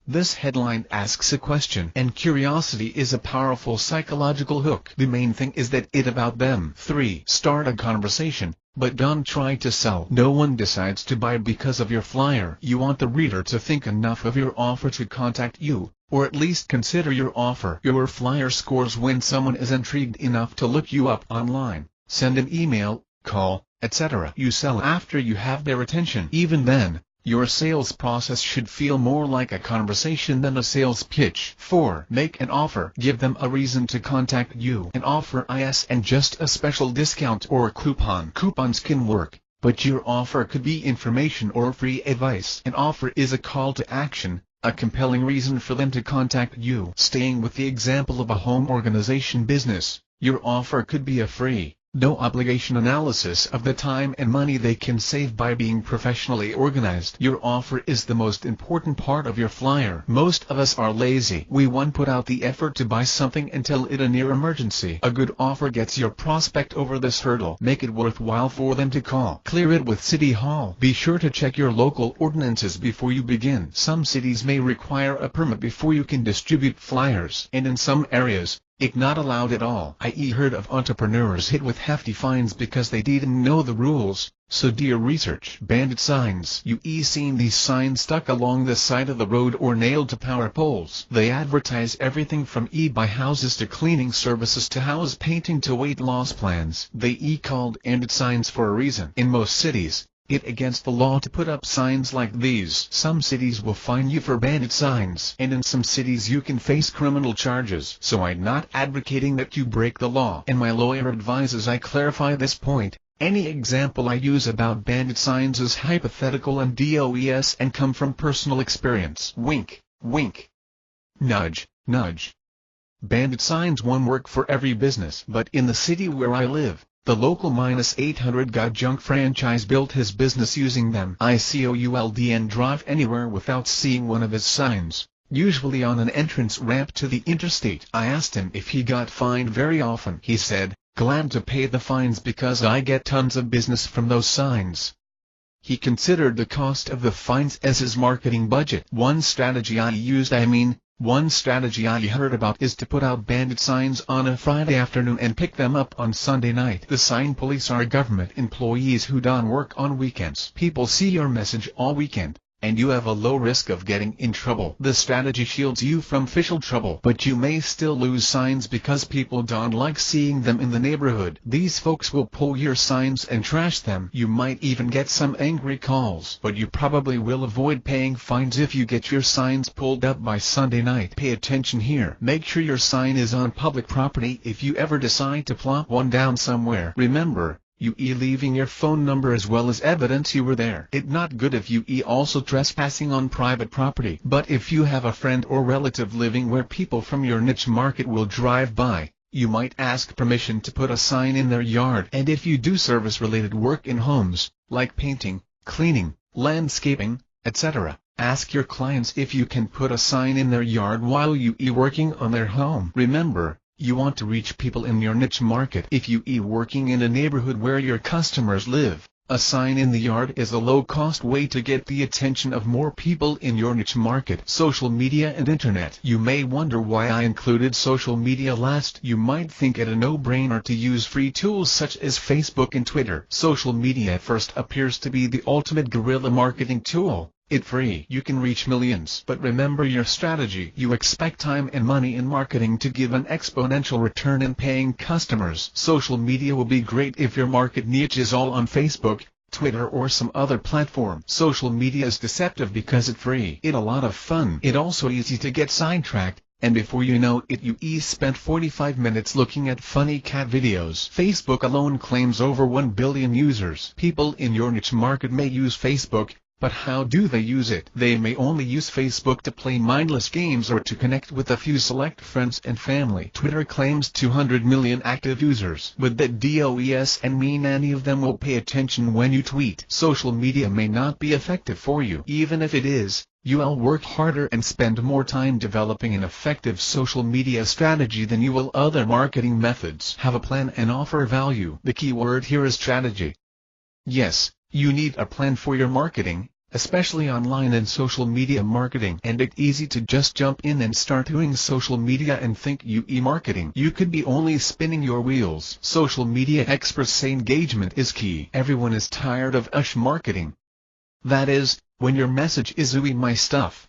This headline asks a question, and curiosity is a powerful psychological hook. The main thing is that it's about them. 3. Start a conversation, but don't try to sell. No one decides to buy because of your flyer. You want the reader to think enough of your offer to contact you, or at least consider your offer. Your flyer scores when someone is intrigued enough to look you up online, send an email, call, etc. You sell after you have their attention. Even then, your sales process should feel more like a conversation than a sales pitch. 4. Make an offer. Give them a reason to contact you. An offer and just a special discount or coupon. Coupons can work, but your offer could be information or free advice. An offer is a call to action, a compelling reason for them to contact you. Staying with the example of a home organization business, your offer could be a free, no-obligation analysis of the time and money they can save by being professionally organized. Your offer is the most important part of your flyer. Most of us are lazy. We won't put out the effort to buy something until it's a near emergency. A good offer gets your prospect over this hurdle. Make it worthwhile for them to call. Clear it with City Hall. Be sure to check your local ordinances before you begin. Some cities may require a permit before you can distribute flyers, and in some areas, it's not allowed at all. I heard of entrepreneurs hit with hefty fines because they didn't know the rules, so do your research. Bandit signs. You seen these signs stuck along the side of the road or nailed to power poles. They advertise everything from buy houses to cleaning services to house painting to weight loss plans. They called bandit signs for a reason. In most cities, it's against the law to put up signs like these. Some cities will fine you for bandit signs, and in some cities you can face criminal charges. So I'm not advocating that you break the law, and my lawyer advises I clarify this point. Any example I use about bandit signs is hypothetical and does and come from personal experience. Wink, wink. Nudge, nudge. Bandit signs won't work for every business, but in the city where I live, the local -800 got junk franchise built his business using them. I could and drive anywhere without seeing one of his signs, usually on an entrance ramp to the interstate. I asked him if he got fined very often. He said, "Glad to pay the fines because I get tons of business from those signs." He considered the cost of the fines as his marketing budget. One strategy I heard about is to put out bandit signs on a Friday afternoon and pick them up on Sunday night. The sign police are government employees who don't work on weekends. People see your message all weekend, and you have a low risk of getting in trouble. The strategy shields you from official trouble, but you may still lose signs because people don't like seeing them in the neighborhood. These folks will pull your signs and trash them. You might even get some angry calls, but you probably will avoid paying fines if you get your signs pulled up by Sunday night. Pay attention here. Make sure your sign is on public property if you ever decide to plop one down somewhere. Remember, you leaving your phone number as well as evidence you were there. It's not good if you also trespassing on private property. But if you have a friend or relative living where people from your niche market will drive by, you might ask permission to put a sign in their yard. And if you do service-related work in homes, like painting, cleaning, landscaping, etc., ask your clients if you can put a sign in their yard while you working on their home. Remember, you want to reach people in your niche market. If you working in a neighborhood where your customers live, a sign in the yard is a low-cost way to get the attention of more people in your niche market. Social media and internet. You may wonder why I included social media last. You might think it a no-brainer to use free tools such as Facebook and Twitter. Social media at first appears to be the ultimate guerrilla marketing tool. It's free. You can reach millions. But remember your strategy. You expect time and money in marketing to give an exponential return in paying customers. Social media will be great if your market niche is all on Facebook, Twitter or some other platform. Social media is deceptive because it's free. It's a lot of fun. It's also easy to get sidetracked, and before you know it you spent 45 minutes looking at funny cat videos. Facebook alone claims over 1 billion users. People in your niche market may use Facebook, but how do they use it? They may only use Facebook to play mindless games or to connect with a few select friends and family. Twitter claims 200 million active users. But that doesn't mean any of them will pay attention when you tweet. Social media may not be effective for you. Even if it is, you'll work harder and spend more time developing an effective social media strategy than you will other marketing methods. Have a plan and offer value. The key word here is strategy. Yes, you need a plan for your marketing, especially online and social media marketing. And it's easy to just jump in and start doing social media and think marketing. You could be only spinning your wheels. Social media experts say engagement is key. Everyone is tired of marketing. That is, when your message is my stuff.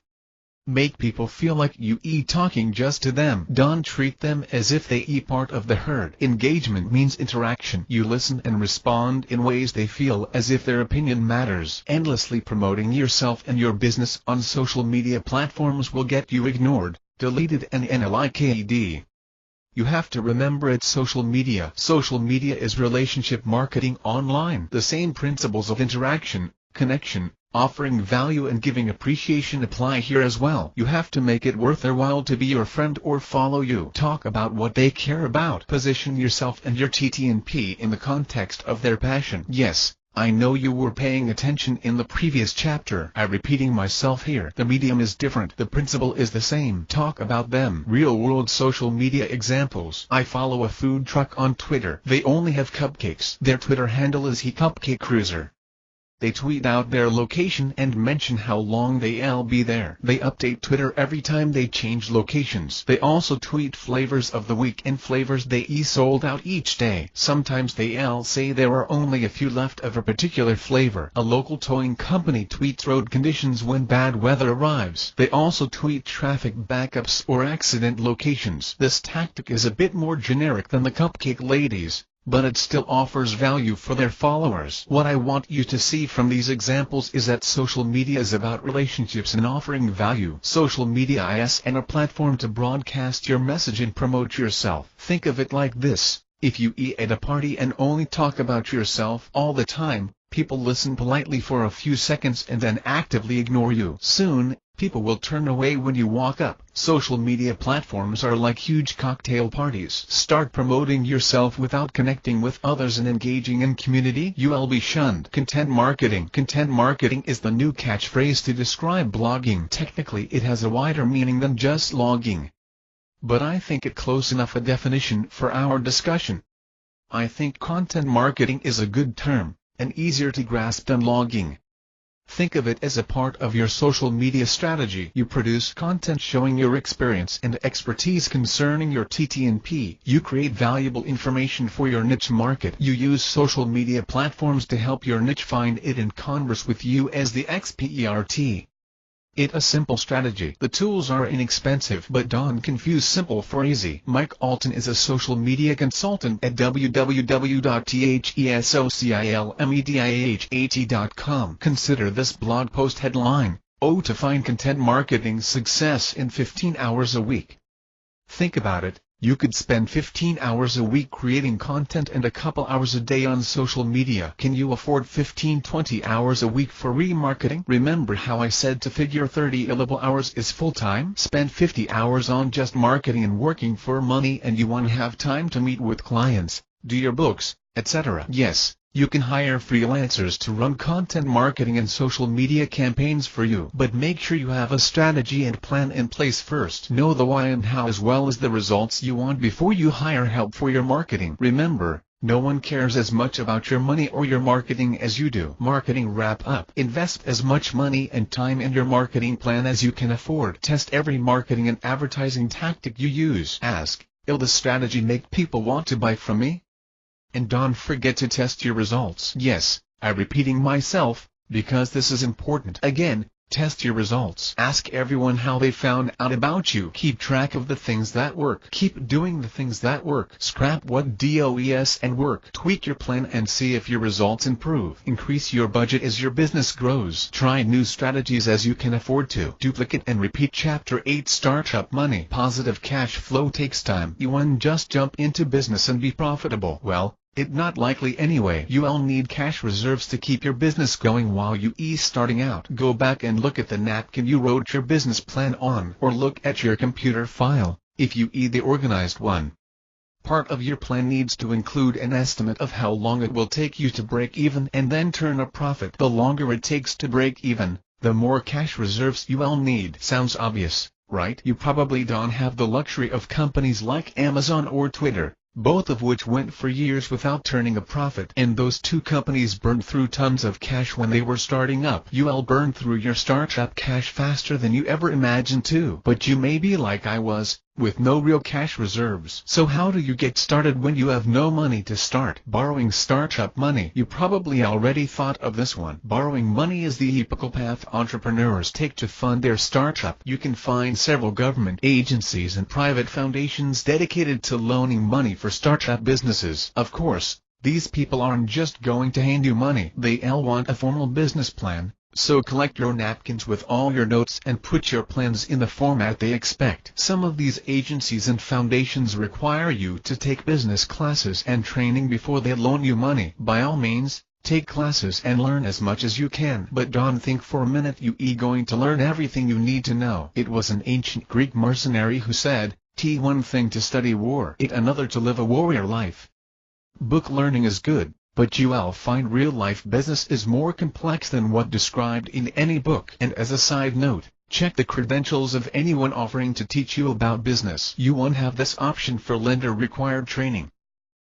Make people feel like you talking just to them. Don't treat them as if they part of the herd. Engagement means interaction. You listen and respond in ways they feel as if their opinion matters. Endlessly promoting yourself and your business on social media platforms will get you ignored, deleted and unliked. You have to remember it's social media. Social media is relationship marketing online. The same principles of interaction, connection, offering value and giving appreciation apply here as well. You have to make it worth their while to be your friend or follow you. Talk about what they care about. Position yourself and your TTNP in the context of their passion. Yes, I know you were paying attention in the previous chapter. I'm repeating myself here. The medium is different. The principle is the same. Talk about them. Real-world social media examples. I follow a food truck on Twitter. They only have cupcakes. Their Twitter handle is HeCupcakeCruiser. They tweet out their location and mention how long they'll be there. They update Twitter every time they change locations. They also tweet flavors of the week and flavors they sold out each day. Sometimes they'll say there are only a few left of a particular flavor. A local towing company tweets road conditions when bad weather arrives. They also tweet traffic backups or accident locations. This tactic is a bit more generic than the cupcake ladies, but it still offers value for their followers. What I want you to see from these examples is that social media is about relationships and offering value. Social media is a platform to broadcast your message and promote yourself. Think of it like this: if you at a party and only talk about yourself all the time, people listen politely for a few seconds and then actively ignore you. Soon, people will turn away when you walk up. Social media platforms are like huge cocktail parties. Start promoting yourself without connecting with others and engaging in community. You'll be shunned. Content marketing. Content marketing is the new catchphrase to describe blogging. Technically, it has a wider meaning than just logging, but I think it close enough a definition for our discussion. I think content marketing is a good term, and easier to grasp than logging. Think of it as a part of your social media strategy. You produce content showing your experience and expertise concerning your TTNP. You create valuable information for your niche market. You use social media platforms to help your niche find it and converse with you as the expert. It's a simple strategy. The tools are inexpensive, but don't confuse simple for easy. Mike Alton is a social media consultant at www.thesocialmediahat.com. Consider this blog post headline: to find content marketing success in 15 hours a week. Think about it. You could spend 15 hours a week creating content and a couple hours a day on social media. Can you afford 15-20 hours a week for remarketing? Remember how I said to figure 30 billable hours is full-time? Spend 50 hours on just marketing and working for money, and you won't have time to meet with clients, do your books, etc. Yes, you can hire freelancers to run content marketing and social media campaigns for you. But make sure you have a strategy and plan in place first. Know the why and how as well as the results you want before you hire help for your marketing. Remember, no one cares as much about your money or your marketing as you do. Marketing wrap up. Invest as much money and time in your marketing plan as you can afford. Test every marketing and advertising tactic you use. Ask, will this strategy make people want to buy from me? And don't forget to test your results. Yes, I'm repeating myself, because this is important. Again, test your results. Ask everyone how they found out about you. Keep track of the things that work. Keep doing the things that work. Scrap what does and work. Tweak your plan and see if your results improve. Increase your budget as your business grows. Try new strategies as you can afford to. Duplicate and repeat. Chapter 8: Startup Money. Positive cash flow takes time. You won't just jump into business and be profitable. Well, it's not likely anyway. You'll need cash reserves to keep your business going while you starting out. Go back and look at the napkin you wrote your business plan on, or look at your computer file, if you the organized one. Part of your plan needs to include an estimate of how long it will take you to break even and then turn a profit. The longer it takes to break even, the more cash reserves you'll need. Sounds obvious, right? You probably don't have the luxury of companies like Amazon or Twitter, both of which went for years without turning a profit. And those two companies burned through tons of cash when they were starting up. You'll burn through your startup cash faster than you ever imagined too. But you may be like I was, with no real cash reserves. So how do you get started when you have no money to start? Borrowing startup money. You probably already thought of this one. Borrowing money is the typical path entrepreneurs take to fund their startup. You can find several government agencies and private foundations dedicated to loaning money for startup businesses. Of course, these people aren't just going to hand you money. They'll want a formal business plan. So collect your napkins with all your notes and put your plans in the format they expect. Some of these agencies and foundations require you to take business classes and training before they loan you money. By all means, take classes and learn as much as you can. But don't think for a minute you're going to learn everything you need to know. It was an ancient Greek mercenary who said, "'One thing to study war, it another to live a warrior life." Book learning is good, but you'll find real-life business is more complex than what described in any book. And as a side note, check the credentials of anyone offering to teach you about business. You won't have this option for lender-required training.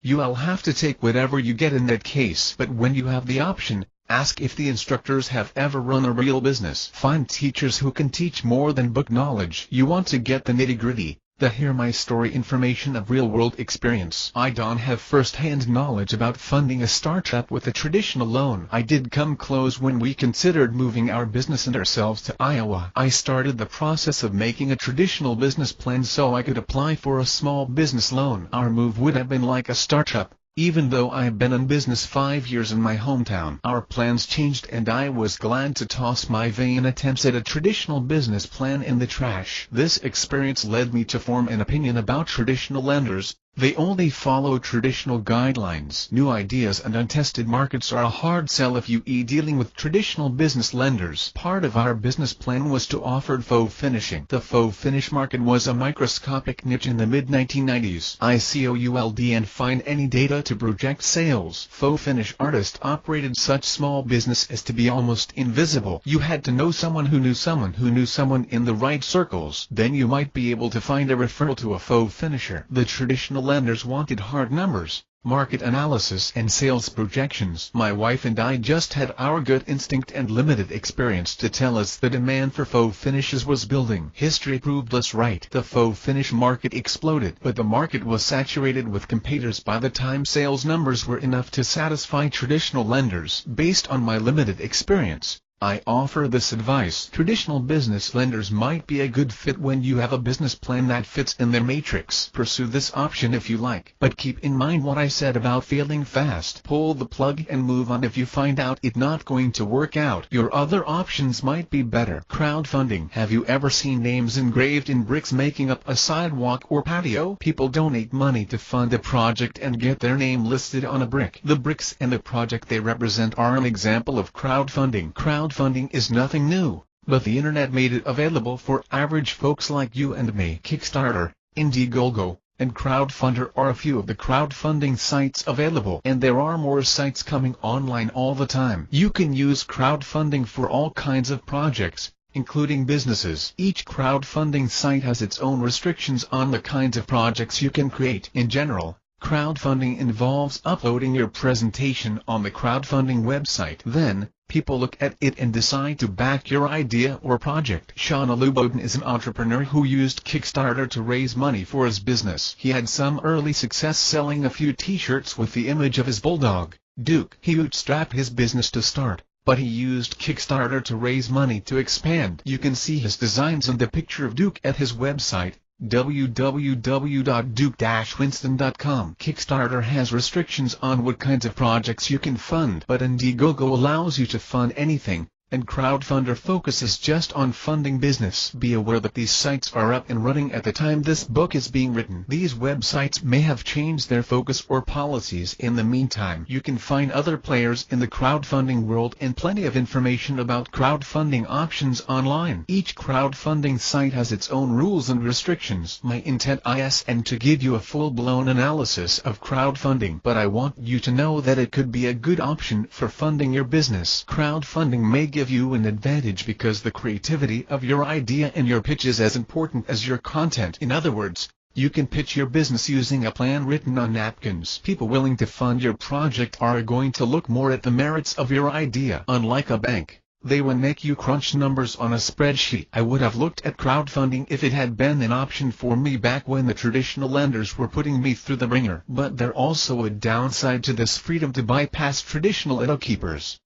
You'll have to take whatever you get in that case. But when you have the option, ask if the instructors have ever run a real business. Find teachers who can teach more than book knowledge. You want to get the nitty-gritty, the hear my story information of real-world experience. I don't have first-hand knowledge about funding a startup with a traditional loan. I did come close when we considered moving our business and ourselves to Iowa. I started the process of making a traditional business plan so I could apply for a small business loan. Our move would have been like a startup, even though I've been in business 5 years in my hometown. Our plans changed and I was glad to toss my vain attempts at a traditional business plan in the trash. This experience led me to form an opinion about traditional lenders. They only follow traditional guidelines. New ideas and untested markets are a hard sell if you dealing with traditional business lenders. Part of our business plan was to offer faux finishing. The faux finish market was a microscopic niche in the mid-1990s. ICOULD and find any data to project sales. Faux finish artists operated such small business as to be almost invisible. You had to know someone who knew someone who knew someone in the right circles. Then you might be able to find a referral to a faux finisher. The traditional lenders wanted hard numbers. market analysis and sales projections. My wife and I just had our gut instinct and limited experience to tell us the demand for faux finishes was building. History proved us right. The faux finish market exploded, but the market was saturated with competitors by the time sales numbers were enough to satisfy traditional lenders. Based on my limited experience, I offer this advice. Traditional business lenders might be a good fit when you have a business plan that fits in their matrix. Pursue this option if you like, but keep in mind what I said about failing fast. Pull the plug and move on if you find out it's not going to work out. Your other options might be better. Crowdfunding. Have you ever seen names engraved in bricks making up a sidewalk or patio? People donate money to fund a project and get their name listed on a brick. The bricks and the project they represent are an example of crowdfunding. Crowdfunding is nothing new, but the internet made it available for average folks like you and me. Kickstarter, Indiegogo, and Crowdfunder are a few of the crowdfunding sites available, and there are more sites coming online all the time. You can use crowdfunding for all kinds of projects, including businesses. Each crowdfunding site has its own restrictions on the kinds of projects you can create. In general, crowdfunding involves uploading your presentation on the crowdfunding website. Then, people look at it and decide to back your idea or project. Sean Aluboden is an entrepreneur who used Kickstarter to raise money for his business. He had some early success selling a few t-shirts with the image of his bulldog, Duke. He bootstrapped his business to start, but he used Kickstarter to raise money to expand. You can see his designs and the picture of Duke at his website, www.duke-winston.com. Kickstarter has restrictions on what kinds of projects you can fund, but Indiegogo allows you to fund anything, and Crowdfunder focuses just on funding business. Be aware that these sites are up and running at the time this book is being written. These websites may have changed their focus or policies in the meantime. You can find other players in the crowdfunding world and plenty of information about crowdfunding options online. Each crowdfunding site has its own rules and restrictions. My intent isn't to give you a full-blown analysis of crowdfunding, but I want you to know that it could be a good option for funding your business. Crowdfunding may give you an advantage because the creativity of your idea and your pitch is as important as your content. In other words, you can pitch your business using a plan written on napkins. People willing to fund your project are going to look more at the merits of your idea. Unlike a bank, they will make you crunch numbers on a spreadsheet. I would have looked at crowdfunding if it had been an option for me back when the traditional lenders were putting me through the ringer. But there's also a downside to this freedom to bypass traditional gatekeepers.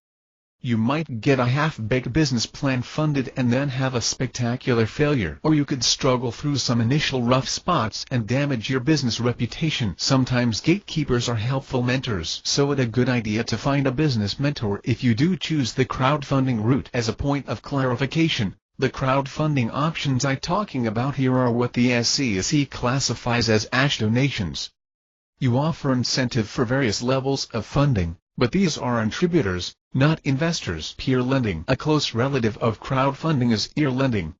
You might get a half-baked business plan funded and then have a spectacular failure. Or you could struggle through some initial rough spots and damage your business reputation. Sometimes gatekeepers are helpful mentors, so it's a good idea to find a business mentor if you do choose the crowdfunding route. As a point of clarification, the crowdfunding options I'm talking about here are what the SEC classifies as ASH donations. You offer incentive for various levels of funding, but these are contributors, not investors. Peer lending. A close relative of crowdfunding is peer lending.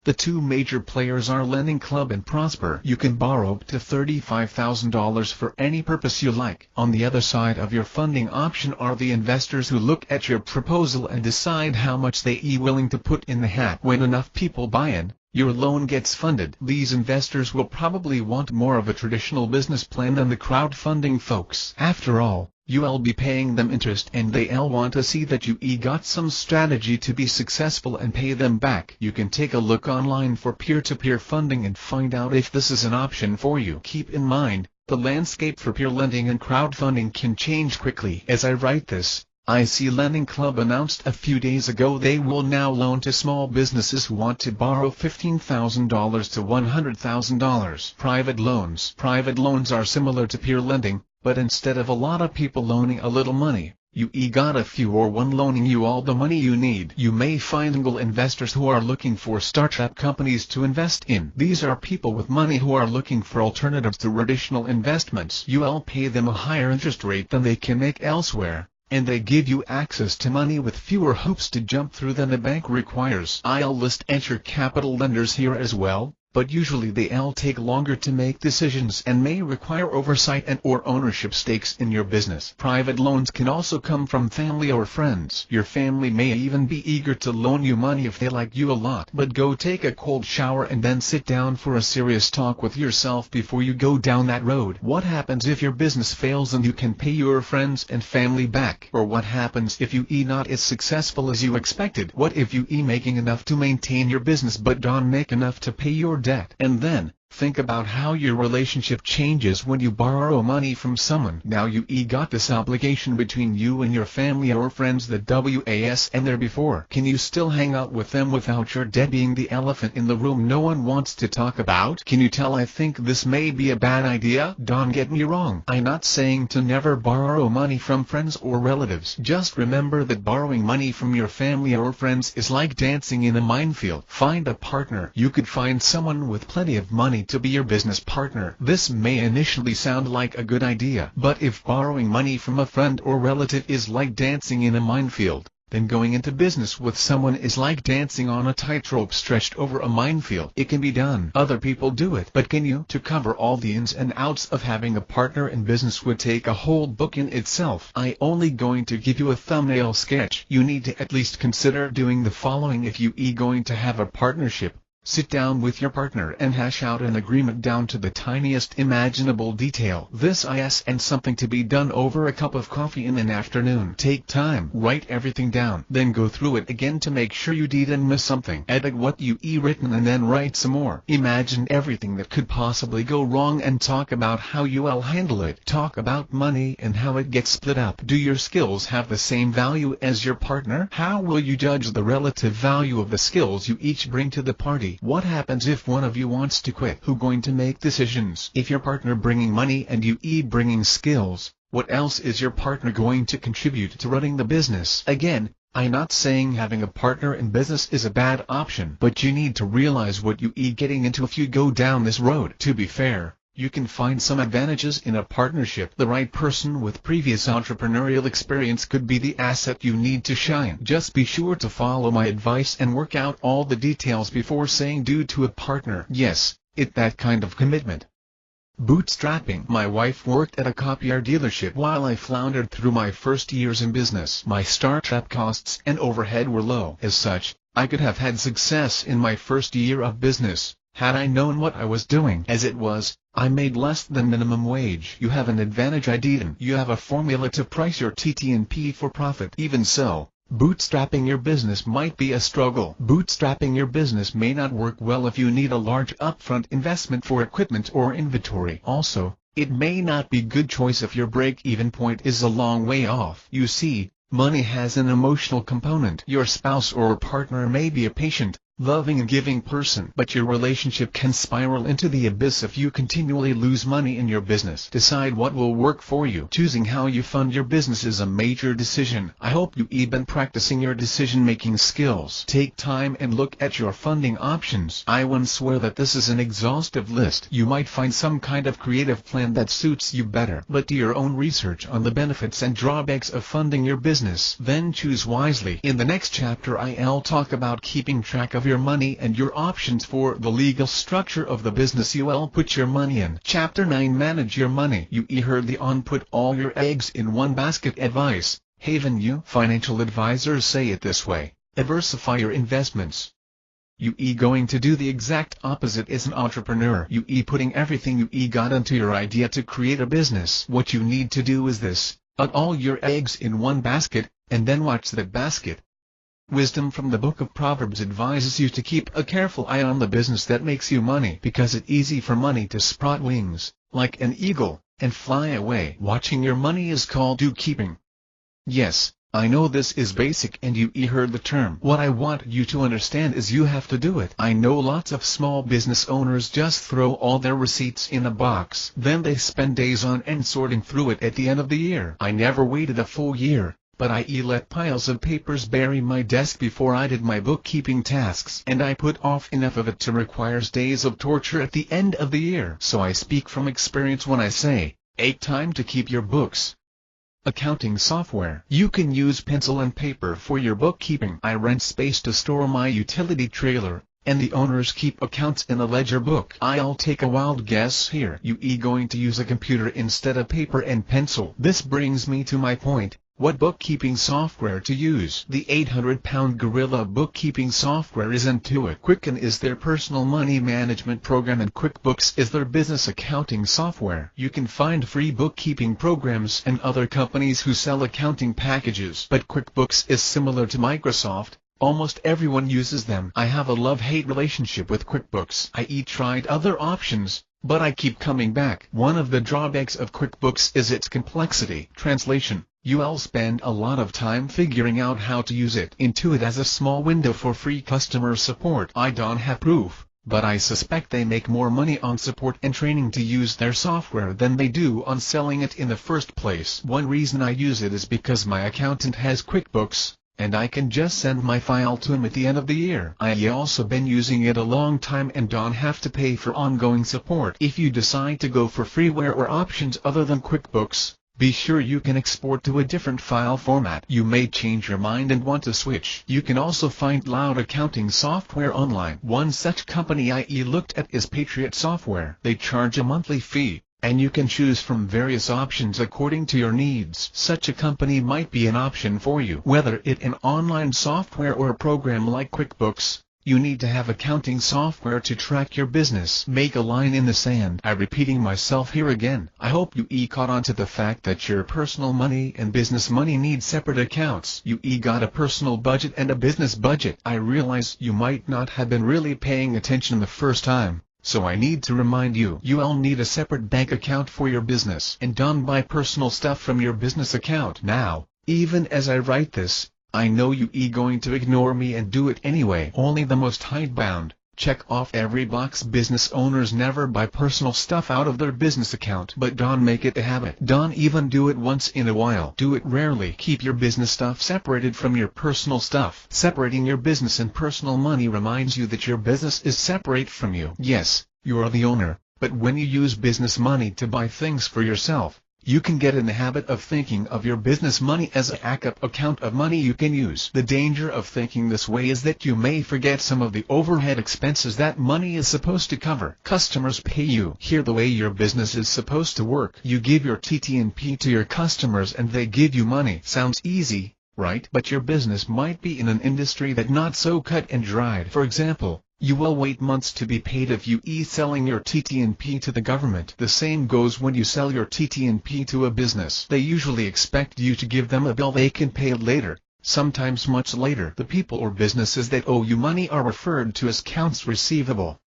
The two major players are Lending Club and Prosper. You can borrow up to $35,000 for any purpose you like. On the other side of your funding option are the investors who look at your proposal and decide how much they are willing to put in the hat. When enough people buy in, your loan gets funded. These investors will probably want more of a traditional business plan than the crowdfunding folks. After all, you'll be paying them interest and they'll want to see that you got some strategy to be successful and pay them back. You can take a look online for peer-to-peer funding and find out if this is an option for you. Keep in mind, the landscape for peer lending and crowdfunding can change quickly. As I write this, I see Lending Club announced a few days ago they will now loan to small businesses who want to borrow $15,000 to $100,000. Private loans. Private loans are similar to peer lending, but instead of a lot of people loaning a little money, you got a few or one loaning you all the money you need. You may find single investors who are looking for startup companies to invest in. These are people with money who are looking for alternatives to traditional investments. You'll pay them a higher interest rate than they can make elsewhere, and they give you access to money with fewer hoops to jump through than a bank requires. I'll list venture capital lenders here as well. but usually they'll take longer to make decisions and may require oversight and/or ownership stakes in your business. Private loans can also come from family or friends. Your family may even be eager to loan you money if they like you a lot. But go take a cold shower and then sit down for a serious talk with yourself before you go down that road. What happens if your business fails and you can pay your friends and family back? Or what happens if you not as successful as you expected? What if you making enough to maintain your business but don't make enough to pay your debt? And then, think about how your relationship changes when you borrow money from someone. Now you got this obligation between you and your family or friends that was and there before. Can you still hang out with them without your debt being the elephant in the room no one wants to talk about? Can you tell I think this may be a bad idea? Don't get me wrong. I'm not saying to never borrow money from friends or relatives. Just remember that borrowing money from your family or friends is like dancing in a minefield. Find a partner. You could find someone with plenty of money to be your business partner. This may initially sound like a good idea, but if borrowing money from a friend or relative is like dancing in a minefield, then going into business with someone is like dancing on a tightrope stretched over a minefield. It can be done. Other people do it. But can you? To cover all the ins and outs of having a partner in business would take a whole book in itself. I only going to give you a thumbnail sketch. You need to at least consider doing the following if you going to have a partnership. Sit down with your partner and hash out an agreement down to the tiniest imaginable detail. This is and something to be done over a cup of coffee in an afternoon. Take time, write everything down, then go through it again to make sure you didn't miss something. Edit what you written and then write some more. Imagine everything that could possibly go wrong and talk about how you'll handle it. Talk about money and how it gets split up. Do your skills have the same value as your partner? How will you judge the relative value of the skills you each bring to the party? What happens if one of you wants to quit? Who going to make decisions? If your partner bringing money and you bringing skills, what else is your partner going to contribute to running the business? Again, I'm not saying having a partner in business is a bad option, but you need to realize what you getting into if you go down this road. To be fair, you can find some advantages in a partnership. The right person with previous entrepreneurial experience could be the asset you need to shine. Just be sure to follow my advice and work out all the details before saying do to a partner. Yes, it's that kind of commitment. Bootstrapping. My wife worked at a copier dealership while I floundered through my first years in business. My startup costs and overhead were low. As such, I could have had success in my first year of business, had I known what I was doing. As it was, I made less than minimum wage. You have an advantage I didn't. You have a formula to price your TTNP for profit. Even so, bootstrapping your business might be a struggle. Bootstrapping your business may not work well if you need a large upfront investment for equipment or inventory. Also, it may not be a good choice if your break-even point is a long way off. You see, money has an emotional component. Your spouse or partner may be a patient, loving and giving person, but your relationship can spiral into the abyss if you continually lose money in your business. Decide what will work for you. Choosing how you fund your business is a major decision. I hope you been practicing your decision-making skills. Take time and look at your funding options. I won't swear that this is an exhaustive list. You might find some kind of creative plan that suits you better, but do your own research on the benefits and drawbacks of funding your business. Then choose wisely. In the next chapter I'll talk about keeping track of your money and your options for the legal structure of the business you'll put your money in. Chapter 9. Manage your money. You heard the put all your eggs in one basket advice, haven't you? Financial advisors say it this way: diversify your investments. You going to do the exact opposite as an entrepreneur. You putting everything you got into your idea to create a business. What you need to do is this: put all your eggs in one basket, and then watch that basket. Wisdom from the book of Proverbs advises you to keep a careful eye on the business that makes you money, because it's easy for money to sprout wings, like an eagle, and fly away. Watching your money is called do-keeping. Yes, I know this is basic and you heard the term. What I want you to understand is you have to do it. I know lots of small business owners just throw all their receipts in a box. Then they spend days on end sorting through it at the end of the year. I never waited a full year, but I let piles of papers bury my desk before I did my bookkeeping tasks, and I put off enough of it to require days of torture at the end of the year. So I speak from experience when I say, take time to keep your books. Accounting software. You can use pencil and paper for your bookkeeping. I rent space to store my utility trailer, and the owners keep accounts in a ledger book. I'll take a wild guess here. You going to use a computer instead of paper and pencil. This brings me to my point. What bookkeeping software to use? The 800-pound gorilla bookkeeping software is Intuit. Quicken is their personal money management program and QuickBooks is their business accounting software. You can find free bookkeeping programs and other companies who sell accounting packages. But QuickBooks is similar to Microsoft. Almost everyone uses them. I have a love-hate relationship with QuickBooks. I tried other options, but I keep coming back. One of the drawbacks of QuickBooks is its complexity. Translation: you'll spend a lot of time figuring out how to use it. Intuit has a small window for free customer support. I don't have proof, but I suspect they make more money on support and training to use their software than they do on selling it in the first place. One reason I use it is because my accountant has QuickBooks, and I can just send my file to him at the end of the year. I also been using it a long time and don't have to pay for ongoing support. If you decide to go for freeware or options other than QuickBooks, be sure you can export to a different file format. You may change your mind and want to switch. You can also find cloud accounting software online. One such company I looked at is Patriot Software. They charge a monthly fee, and you can choose from various options according to your needs. Such a company might be an option for you. Whether it an online software or a program like QuickBooks, you need to have accounting software to track your business. Make a line in the sand. I'm repeating myself here again. I hope you caught on to the fact that your personal money and business money need separate accounts. You got a personal budget and a business budget. I realize you might not have been really paying attention the first time, so I need to remind you. You'll need a separate bank account for your business, and don't buy personal stuff from your business account. Now, even as I write this, I know you going to ignore me and do it anyway. Only the most hidebound. Check off every box. Business owners never buy personal stuff out of their business account. But don't make it a habit. Don't even do it once in a while. Do it rarely. Keep your business stuff separated from your personal stuff. Separating your business and personal money reminds you that your business is separate from you. Yes, you're the owner, but when you use business money to buy things for yourself, you can get in the habit of thinking of your business money as a backup account of money you can use. The danger of thinking this way is that you may forget some of the overhead expenses that money is supposed to cover. Customers pay you. Here the way your business is supposed to work. You give your TT&P to your customers and they give you money. Sounds easy, right? But your business might be in an industry that not so cut and dried. For example, you will wait months to be paid if you selling your TT&P to the government. The same goes when you sell your TT&P to a business. They usually expect you to give them a bill they can pay later, sometimes much later. The people or businesses that owe you money are referred to as accounts receivable.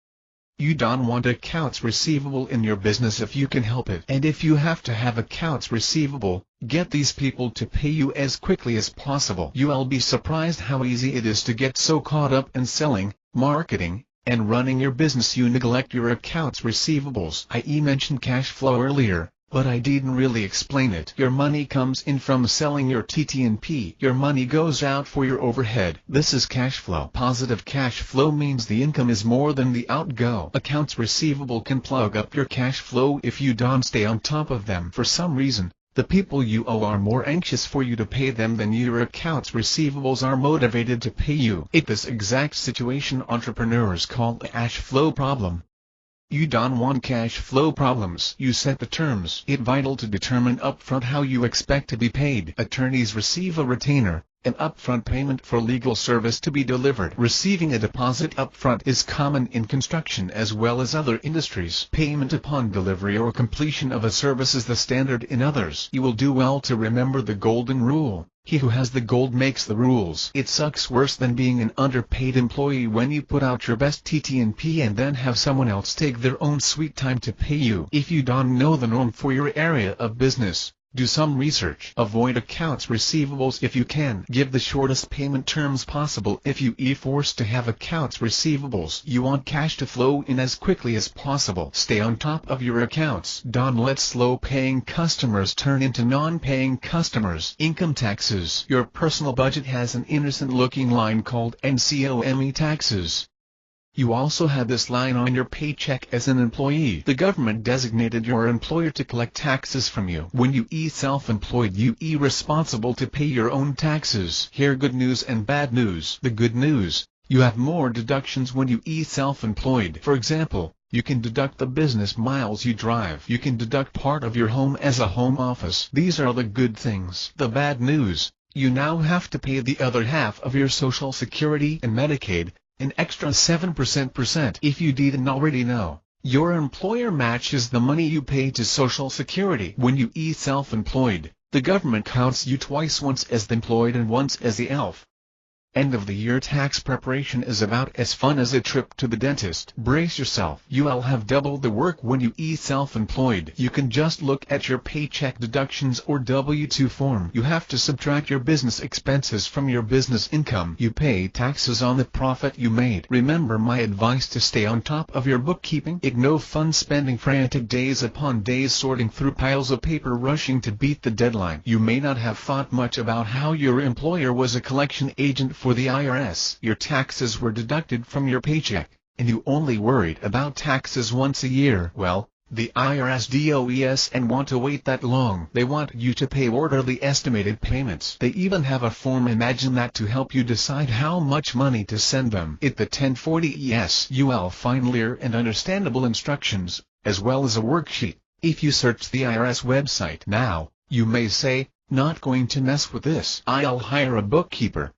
You don't want accounts receivable in your business if you can help it. And if you have to have accounts receivable, get these people to pay you as quickly as possible. You'll be surprised how easy it is to get so caught up in selling, marketing, and running your business you neglect your accounts receivables. I mentioned cash flow earlier, but I didn't really explain it. Your money comes in from selling your TT&P. Your money goes out for your overhead. This is cash flow. Positive cash flow means the income is more than the outgo. Accounts receivable can plug up your cash flow if you don't stay on top of them. For some reason, the people you owe are more anxious for you to pay them than your accounts receivables are motivated to pay you. It's this exact situation entrepreneurs call the cash flow problem. You don't want cash flow problems. You set the terms. It's vital to determine upfront how you expect to be paid. Attorneys receive a retainer, an upfront payment for legal service to be delivered. Receiving a deposit upfront is common in construction as well as other industries. Payment upon delivery or completion of a service is the standard in others. You will do well to remember the golden rule. He who has the gold makes the rules. It sucks worse than being an underpaid employee when you put out your best TT&P and then have someone else take their own sweet time to pay you. If you don't know the norm for your area of business, do some research. Avoid accounts receivables if you can. Give the shortest payment terms possible if you are forced to have accounts receivables. You want cash to flow in as quickly as possible. Stay on top of your accounts. Don't let slow-paying customers turn into non-paying customers. Income taxes. Your personal budget has an innocent-looking line called NCOME taxes. You also have this line on your paycheck as an employee. The government designated your employer to collect taxes from you. When you self-employed, you responsible to pay your own taxes. Here good news and bad news. The good news, You have more deductions when you self-employed. For example, you can deduct the business miles you drive. You can deduct part of your home as a home office. These are the good things. The bad news, you now have to pay the other half of your Social Security and Medicaid, an extra 7%. If you didn't already know, your employer matches the money you pay to Social Security. When you self-employed, the government counts you twice, once as the employed and once as the ELF. End of the year tax preparation is about as fun as a trip to the dentist. Brace yourself. You'll have double the work when you self-employed. You can just look at your paycheck deductions or W-2 form. You have to subtract your business expenses from your business income. You pay taxes on the profit you made. Remember my advice to stay on top of your bookkeeping. No fun spending frantic days upon days sorting through piles of paper rushing to beat the deadline. You may not have thought much about how your employer was a collection agent for the IRS. Your taxes were deducted from your paycheck, and you only worried about taxes once a year. Well, the IRS does and want to wait that long. They want you to pay orderly estimated payments. They even have a form, imagine that, to help you decide how much money to send them. The 1040-ES. You'll find clear and understandable instructions, as well as a worksheet. If you search the IRS website now, you may say, not going to mess with this. I'll hire a bookkeeper.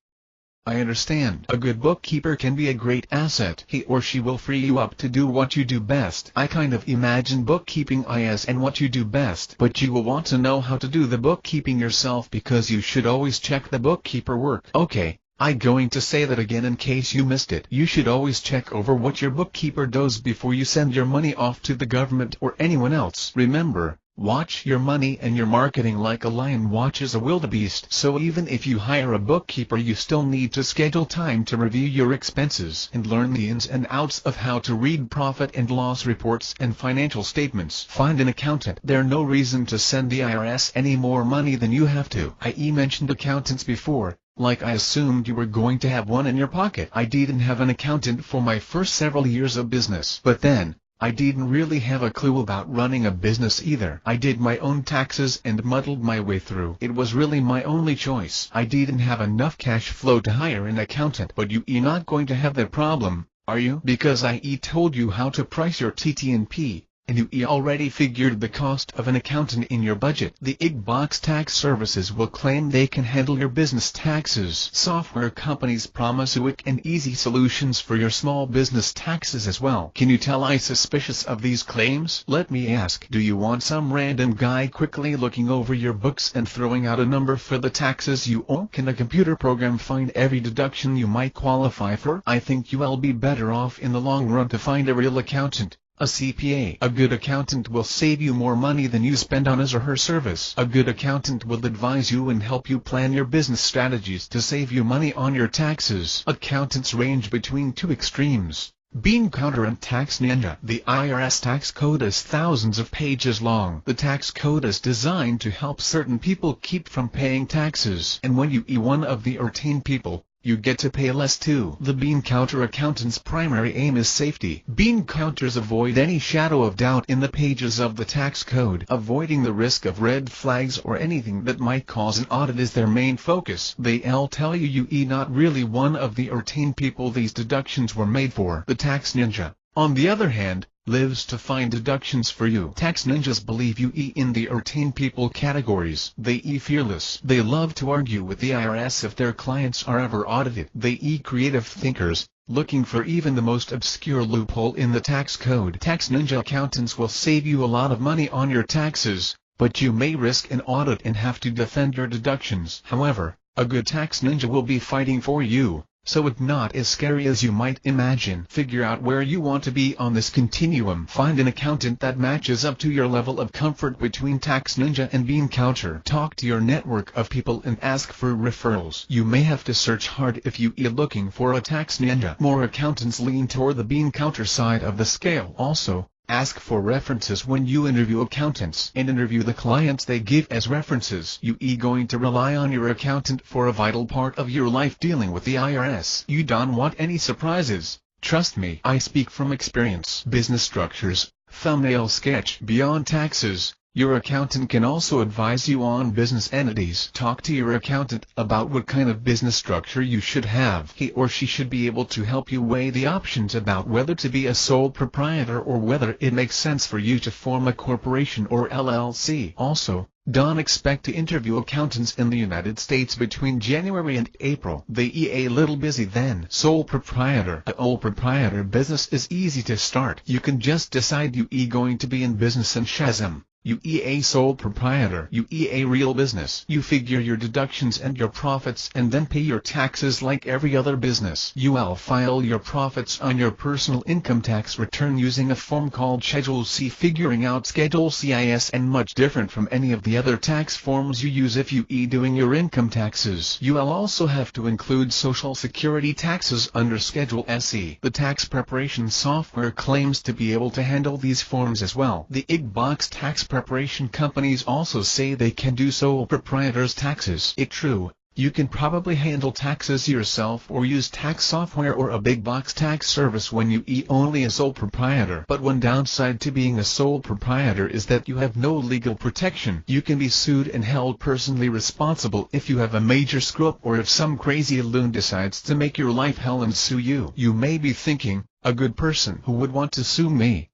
I understand. A good bookkeeper can be a great asset. He or she will free you up to do what you do best. I kind of imagine bookkeeping as and what you do best. But you will want to know how to do the bookkeeping yourself, because you should always check the bookkeeper work. Okay, I'm going to say that again in case you missed it. You should always check over what your bookkeeper does before you send your money off to the government or anyone else. Remember, watch your money and your marketing like a lion watches a wildebeest. So even if you hire a bookkeeper, you still need to schedule time to review your expenses and learn the ins and outs of how to read profit and loss reports and financial statements. Find an accountant. There's no reason to send the IRS any more money than you have to. I mentioned accountants before, like I assumed you were going to have one in your pocket. I didn't have an accountant for my first several years of business. But then, I didn't really have a clue about running a business either. I did my own taxes and muddled my way through. It was really my only choice. I didn't have enough cash flow to hire an accountant. But you're not going to have that problem, are you? Because I told you how to price your TT&P, and you already figured the cost of an accountant in your budget. The Box Tax Services will claim they can handle your business taxes. Software companies promise quick and easy solutions for your small business taxes as well. Can you tell I'm suspicious of these claims? Let me ask, do you want some random guy quickly looking over your books and throwing out a number for the taxes you owe? Can a computer program find every deduction you might qualify for? I think you'll be better off in the long run to find a real accountant. A CPA. A good accountant will save you more money than you spend on his or her service. A good accountant will advise you and help you plan your business strategies to save you money on your taxes. Accountants range between two extremes: Bean Counter and Tax Ninja. The IRS tax code is thousands of pages long. The tax code is designed to help certain people keep from paying taxes. And when you one of the retained people, you get to pay less too. The Bean Counter accountant's primary aim is safety. Bean counters avoid any shadow of doubt in the pages of the tax code. Avoiding the risk of red flags or anything that might cause an audit is their main focus. They'll tell you you're not really one of the retained people these deductions were made for. The Tax Ninja, on the other hand, lives to find deductions for you. Tax ninjas believe you in the retained people categories. They fearless. They love to argue with the IRS if their clients are ever audited. They creative thinkers, looking for even the most obscure loophole in the tax code. Tax ninja accountants will save you a lot of money on your taxes, but you may risk an audit and have to defend your deductions. However, a good tax ninja will be fighting for you, so it's not as scary as you might imagine. Figure out where you want to be on this continuum. Find an accountant that matches up to your level of comfort between Tax Ninja and Bean Counter. Talk to your network of people and ask for referrals. You may have to search hard if you're looking for a Tax Ninja. More accountants lean toward the Bean Counter side of the scale. Also, ask for references when you interview accountants, and interview the clients they give as references. You're going to rely on your accountant for a vital part of your life dealing with the IRS. You don't want any surprises. Trust me, I speak from experience. Business structures, thumbnail sketch. Beyond taxes, Your accountant can also advise you on business entities. Talk to your accountant about what kind of business structure you should have. He or she should be able to help you weigh the options about whether to be a sole proprietor or whether it makes sense for you to form a corporation or LLC. Also, don't expect to interview accountants in the United States between January and April. They a little busy then. Sole proprietor. A sole proprietor business is easy to start. You can just decide you going to be in business and Shazam. You a sole proprietor. You a real business. You figure your deductions and your profits and then pay your taxes like every other business. You'll file your profits on your personal income tax return using a form called Schedule C. Figuring out Schedule CIS and much different from any of the other tax forms you use if you doing your income taxes. You'll also have to include Social Security taxes under Schedule SE. The tax preparation software claims to be able to handle these forms as well. The Box tax preparation companies also say they can do sole proprietors taxes. It's true, you can probably handle taxes yourself or use tax software or a big box tax service when you only a sole proprietor. But one downside to being a sole proprietor is that you have no legal protection. You can be sued and held personally responsible if you have a major screw-up or if some crazy loon decides to make your life hell and sue you. You may be thinking, a good person who would want to sue me?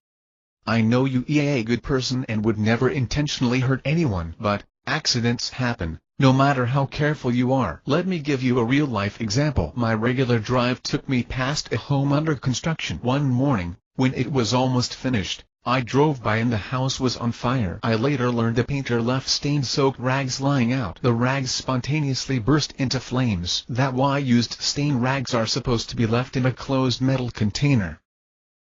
I know you a good person and would never intentionally hurt anyone, but accidents happen, no matter how careful you are. Let me give you a real-life example. My regular drive took me past a home under construction. One morning, when it was almost finished, I drove by and the house was on fire. I later learned the painter left stain-soaked rags lying out. The rags spontaneously burst into flames. That's why used stain rags are supposed to be left in a closed metal container.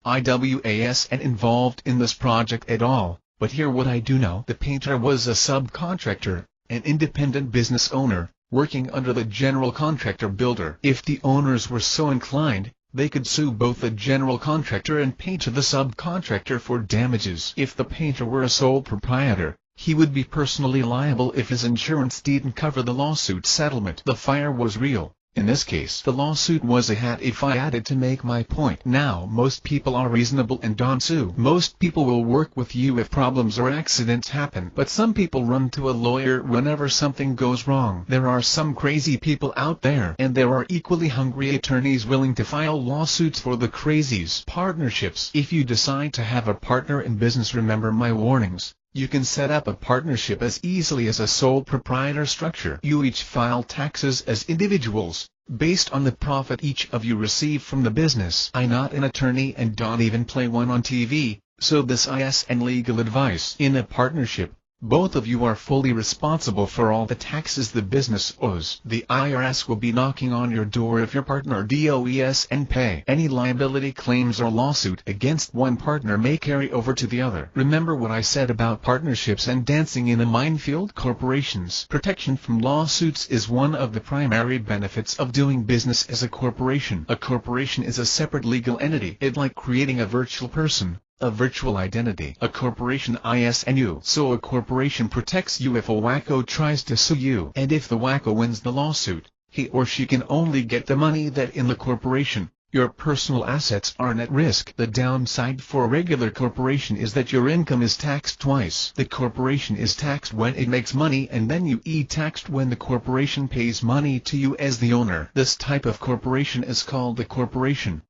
I wasn't involved in this project at all, but here what I do know. The painter was a subcontractor, an independent business owner, working under the general contractor builder. If the owners were so inclined, they could sue both the general contractor and painter the subcontractor for damages. If the painter were a sole proprietor, he would be personally liable if his insurance didn't cover the lawsuit settlement. The fire was real. In this case, the lawsuit was a hat if I added to make my point. Now most people are reasonable and don't sue. Most people will work with you if problems or accidents happen. But some people run to a lawyer whenever something goes wrong. There are some crazy people out there. And there are equally hungry attorneys willing to file lawsuits for the crazies. Partnerships. If you decide to have a partner in business, remember my warnings. You can set up a partnership as easily as a sole proprietor structure. You each file taxes as individuals, based on the profit each of you receive from the business. I'm not an attorney and don't even play one on TV, so this is and legal advice. In a partnership, both of you are fully responsible for all the taxes the business owes. The IRS will be knocking on your door if your partner does and pay. Any liability claims or lawsuit against one partner may carry over to the other. Remember what I said about partnerships and dancing in a minefield? Corporations. Protection from lawsuits is one of the primary benefits of doing business as a corporation. A corporation is a separate legal entity. It's like creating a virtual person. A virtual identity. A corporation is you. So a corporation protects you if a wacko tries to sue you. And if the wacko wins the lawsuit, he or she can only get the money that in the corporation. Your personal assets aren't at risk. The downside for a regular corporation is that your income is taxed twice. The corporation is taxed when it makes money and then you taxed when the corporation pays money to you as the owner. This type of corporation is called a corporation.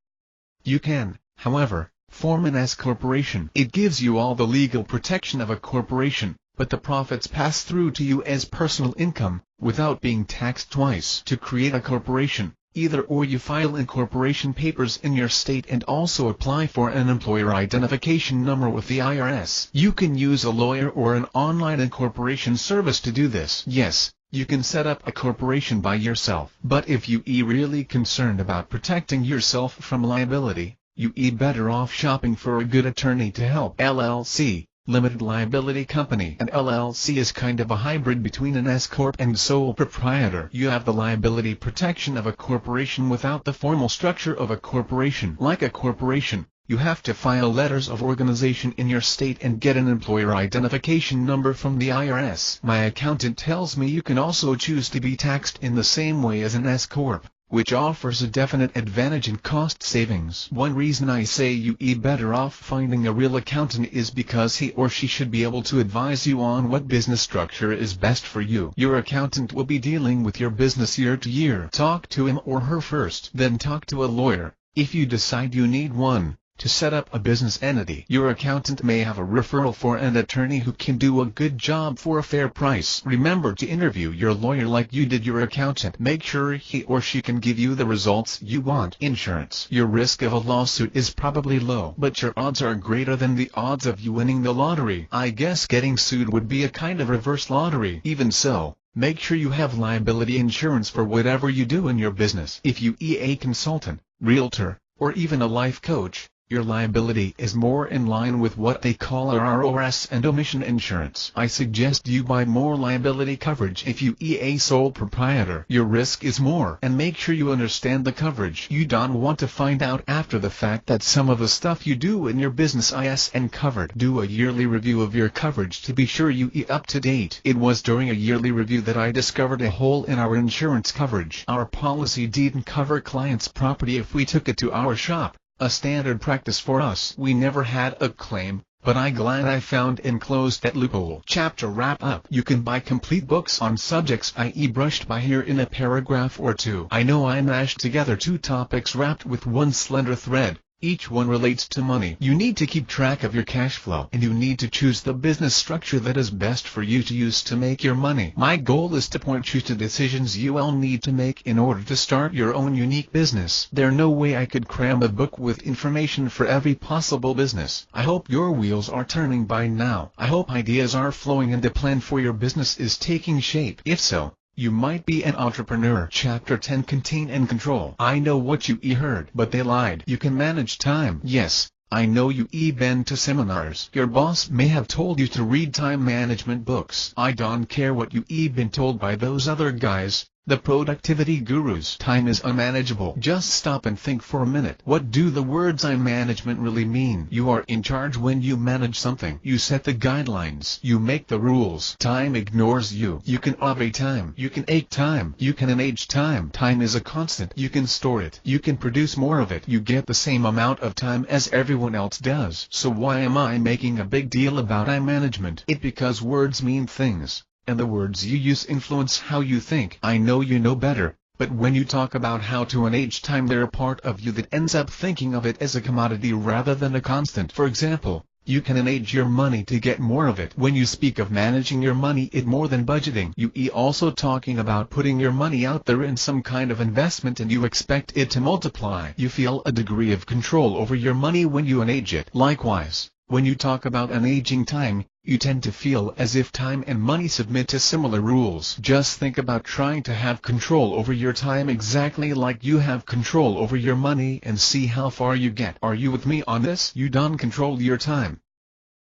You can, however, form an S corporation. It gives you all the legal protection of a corporation, but the profits pass through to you as personal income, without being taxed twice. To create a corporation, either or you file incorporation papers in your state and also apply for an employer identification number with the IRS. You can use a lawyer or an online incorporation service to do this. Yes, you can set up a corporation by yourself. But if you really concerned about protecting yourself from liability, you better off shopping for a good attorney to help. LLC, limited liability company. An LLC is kind of a hybrid between an S-corp and sole proprietor. You have the liability protection of a corporation without the formal structure of a corporation. Like a corporation, you have to file letters of organization in your state and get an employer identification number from the IRS. My accountant tells me you can also choose to be taxed in the same way as an S-corp. which offers a definite advantage in cost savings. One reason I say you better off finding a real accountant is because he or she should be able to advise you on what business structure is best for you. Your accountant will be dealing with your business year to year. Talk to him or her first, then talk to a lawyer, if you decide you need one, to set up a business entity. Your accountant may have a referral for an attorney who can do a good job for a fair price. Remember to interview your lawyer like you did your accountant. Make sure he or she can give you the results you want. Insurance. Your risk of a lawsuit is probably low, but your odds are greater than the odds of you winning the lottery. I guess getting sued would be a kind of reverse lottery. Even so, make sure you have liability insurance for whatever you do in your business. If you a consultant, realtor, or even a life coach, your liability is more in line with what they call RROS and omission insurance. I suggest you buy more liability coverage if you a sole proprietor. Your risk is more, and make sure you understand the coverage. You don't want to find out after the fact that some of the stuff you do in your business isn't covered. Do a yearly review of your coverage to be sure you up to date. It was during a yearly review that I discovered a hole in our insurance coverage. Our policy didn't cover clients' property if we took it to our shop. A standard practice for us. We never had a claim, but I'm glad I found and closed that loophole. Chapter wrap up. You can buy complete books on subjects I brushed by here in a paragraph or two. I know I mashed together two topics wrapped with one slender thread. Each one relates to money. You need to keep track of your cash flow, and you need to choose the business structure that is best for you to use to make your money. My goal is to point you to decisions you will need to make in order to start your own unique business. There's no way I could cram a book with information for every possible business. I hope your wheels are turning by now. I hope ideas are flowing and the plan for your business is taking shape. If so, you might be an entrepreneur. Chapter 10. Contain and control. I know what you heard, but they lied. You can manage time. Yes, I know you been to seminars. Your boss may have told you to read time management books. I don't care what you been told by those other guys, the productivity gurus. Time is unmanageable. Just stop and think for a minute. What do the words time management really mean? You are in charge when you manage something. You set the guidelines. You make the rules. Time ignores you. You can obey time. You can ache time. You can enage time. Time is a constant. You can store it. You can produce more of it. You get the same amount of time as everyone else does. So why am I making a big deal about time management? It because words mean things, and the words you use influence how you think. I know you know better, but when you talk about how to manage time, there a part of you that ends up thinking of it as a commodity rather than a constant. For example, you can manage your money to get more of it. When you speak of managing your money, it more than budgeting. You also talking about putting your money out there in some kind of investment and you expect it to multiply. You feel a degree of control over your money when you manage it. Likewise, when you talk about managing time, you tend to feel as if time and money submit to similar rules. Just think about trying to have control over your time exactly like you have control over your money and see how far you get. Are you with me on this? You don't control your time.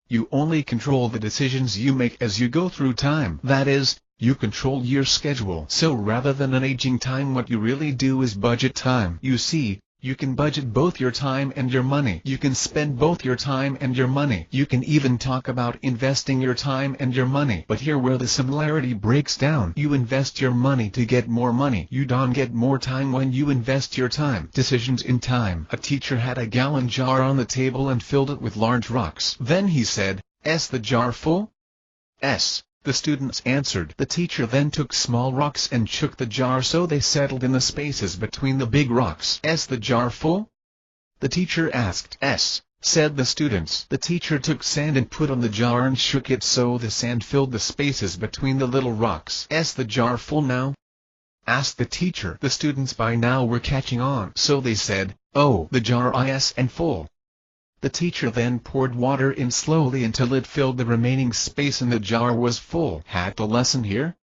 You only control the decisions you make as you go through time. That is, you control your schedule. So rather than managing time, what you really do is budget time. You see, you can budget both your time and your money. You can spend both your time and your money. You can even talk about investing your time and your money. But here where the similarity breaks down. You invest your money to get more money. You don't get more time when you invest your time. Decisions in time. A teacher had a gallon jar on the table and filled it with large rocks. Then he said, "Is the jar full?" "Yes." The students answered. The teacher then took small rocks and shook the jar so they settled in the spaces between the big rocks. "Is the jar full?" the teacher asked. "Yes," said the students. The teacher took sand and put on the jar and shook it so the sand filled the spaces between the little rocks. "Is the jar full now?" asked the teacher. The students by now were catching on, so they said, "Oh, the jar is and full." The teacher then poured water in slowly until it filled the remaining space and the jar was full. "Had the lesson here?"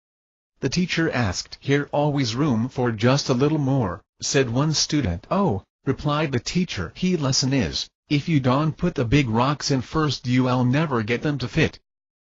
the teacher asked. "Here always room for just a little more," said one student. "Oh," replied the teacher, "he lesson is, if you don't put the big rocks in first you'll never get them to fit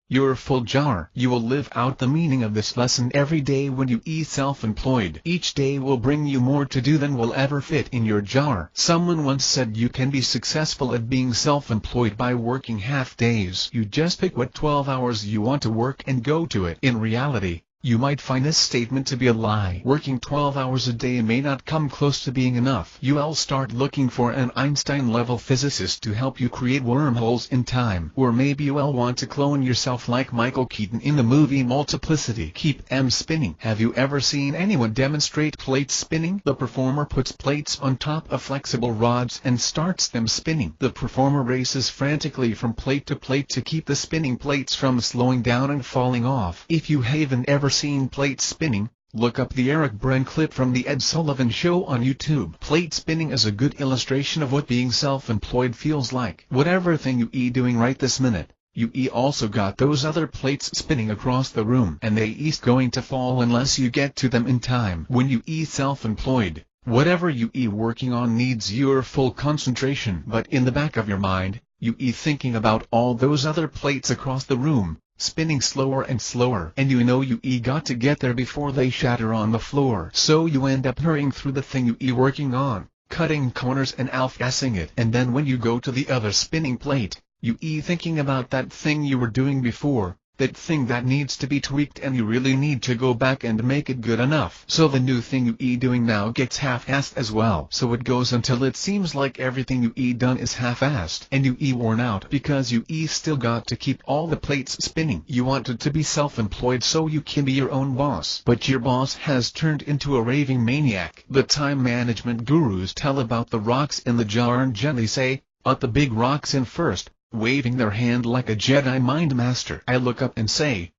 your full jar." You will live out the meaning of this lesson every day when you self-employed. Each day will bring you more to do than will ever fit in your jar. Someone once said you can be successful at being self-employed by working half days. You just pick what 12 hours you want to work and go to it. In reality, You might find this statement to be a lie. Working 12 hours a day may not come close to being enough. You'll start looking for an Einstein-level physicist to help you create wormholes in time. Or maybe you'll want to clone yourself like Michael Keaton in the movie Multiplicity. Keep them spinning. Have you ever seen anyone demonstrate plate spinning? The performer puts plates on top of flexible rods and starts them spinning. The performer races frantically from plate to keep the spinning plates from slowing down and falling off. If you haven't ever seen plate spinning, look up the Eric Bren clip from the Ed Sullivan Show on YouTube. Plate spinning is a good illustration of what being self-employed feels like. Whatever thing you doing right this minute, you also got those other plates spinning across the room, and they going to fall unless you get to them in time. When you self-employed, whatever you working on needs your full concentration. But in the back of your mind, you thinking about all those other plates across the room, spinning slower and slower, and you know you got to get there before they shatter on the floor. So you end up hurrying through the thing you working on, cutting corners and outgassing it. And then when you go to the other spinning plate, you thinking about that thing you were doing before, that thing that needs to be tweaked, and you really need to go back and make it good enough. So the new thing you doing now gets half-assed as well. So it goes until it seems like everything you done is half-assed, and you worn out because you still got to keep all the plates spinning. You wanted to be self-employed so you can be your own boss, but your boss has turned into a raving maniac. The time management gurus tell about the rocks in the jar and gently say, "Put the big rocks in first," waving their hand like a Jedi mind master. I look up and say,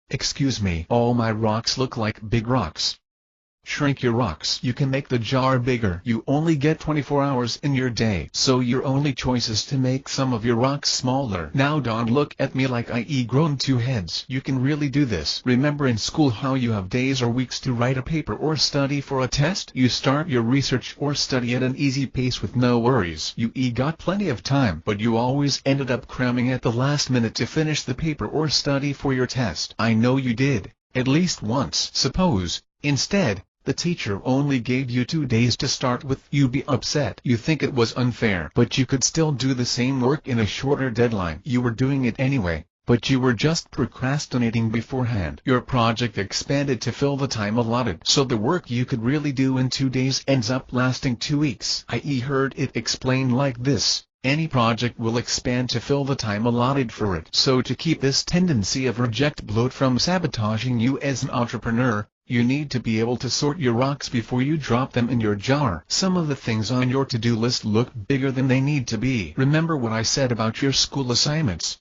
excuse me, all my rocks look like big rocks." Shrink your rocks. You can make the jar bigger. You only get 24 hours in your day, so your only choice is to make some of your rocks smaller. Now don't look at me like I grown two heads. You can really do this. Remember in school how you have days or weeks to write a paper or study for a test? You start your research or study at an easy pace with no worries. You got plenty of time, but you always ended up cramming at the last minute to finish the paper or study for your test. I know you did, at least once. Suppose, instead, the teacher only gave you 2 days to start with. You'd be upset. You think it was unfair, but you could still do the same work in a shorter deadline. You were doing it anyway, but you were just procrastinating beforehand. Your project expanded to fill the time allotted, so the work you could really do in 2 days ends up lasting 2 weeks. I heard it explained like this: any project will expand to fill the time allotted for it. So to keep this tendency of reject bloat from sabotaging you as an entrepreneur, you need to be able to sort your rocks before you drop them in your jar. Some of the things on your to-do list look bigger than they need to be. Remember what I said about your school assignments.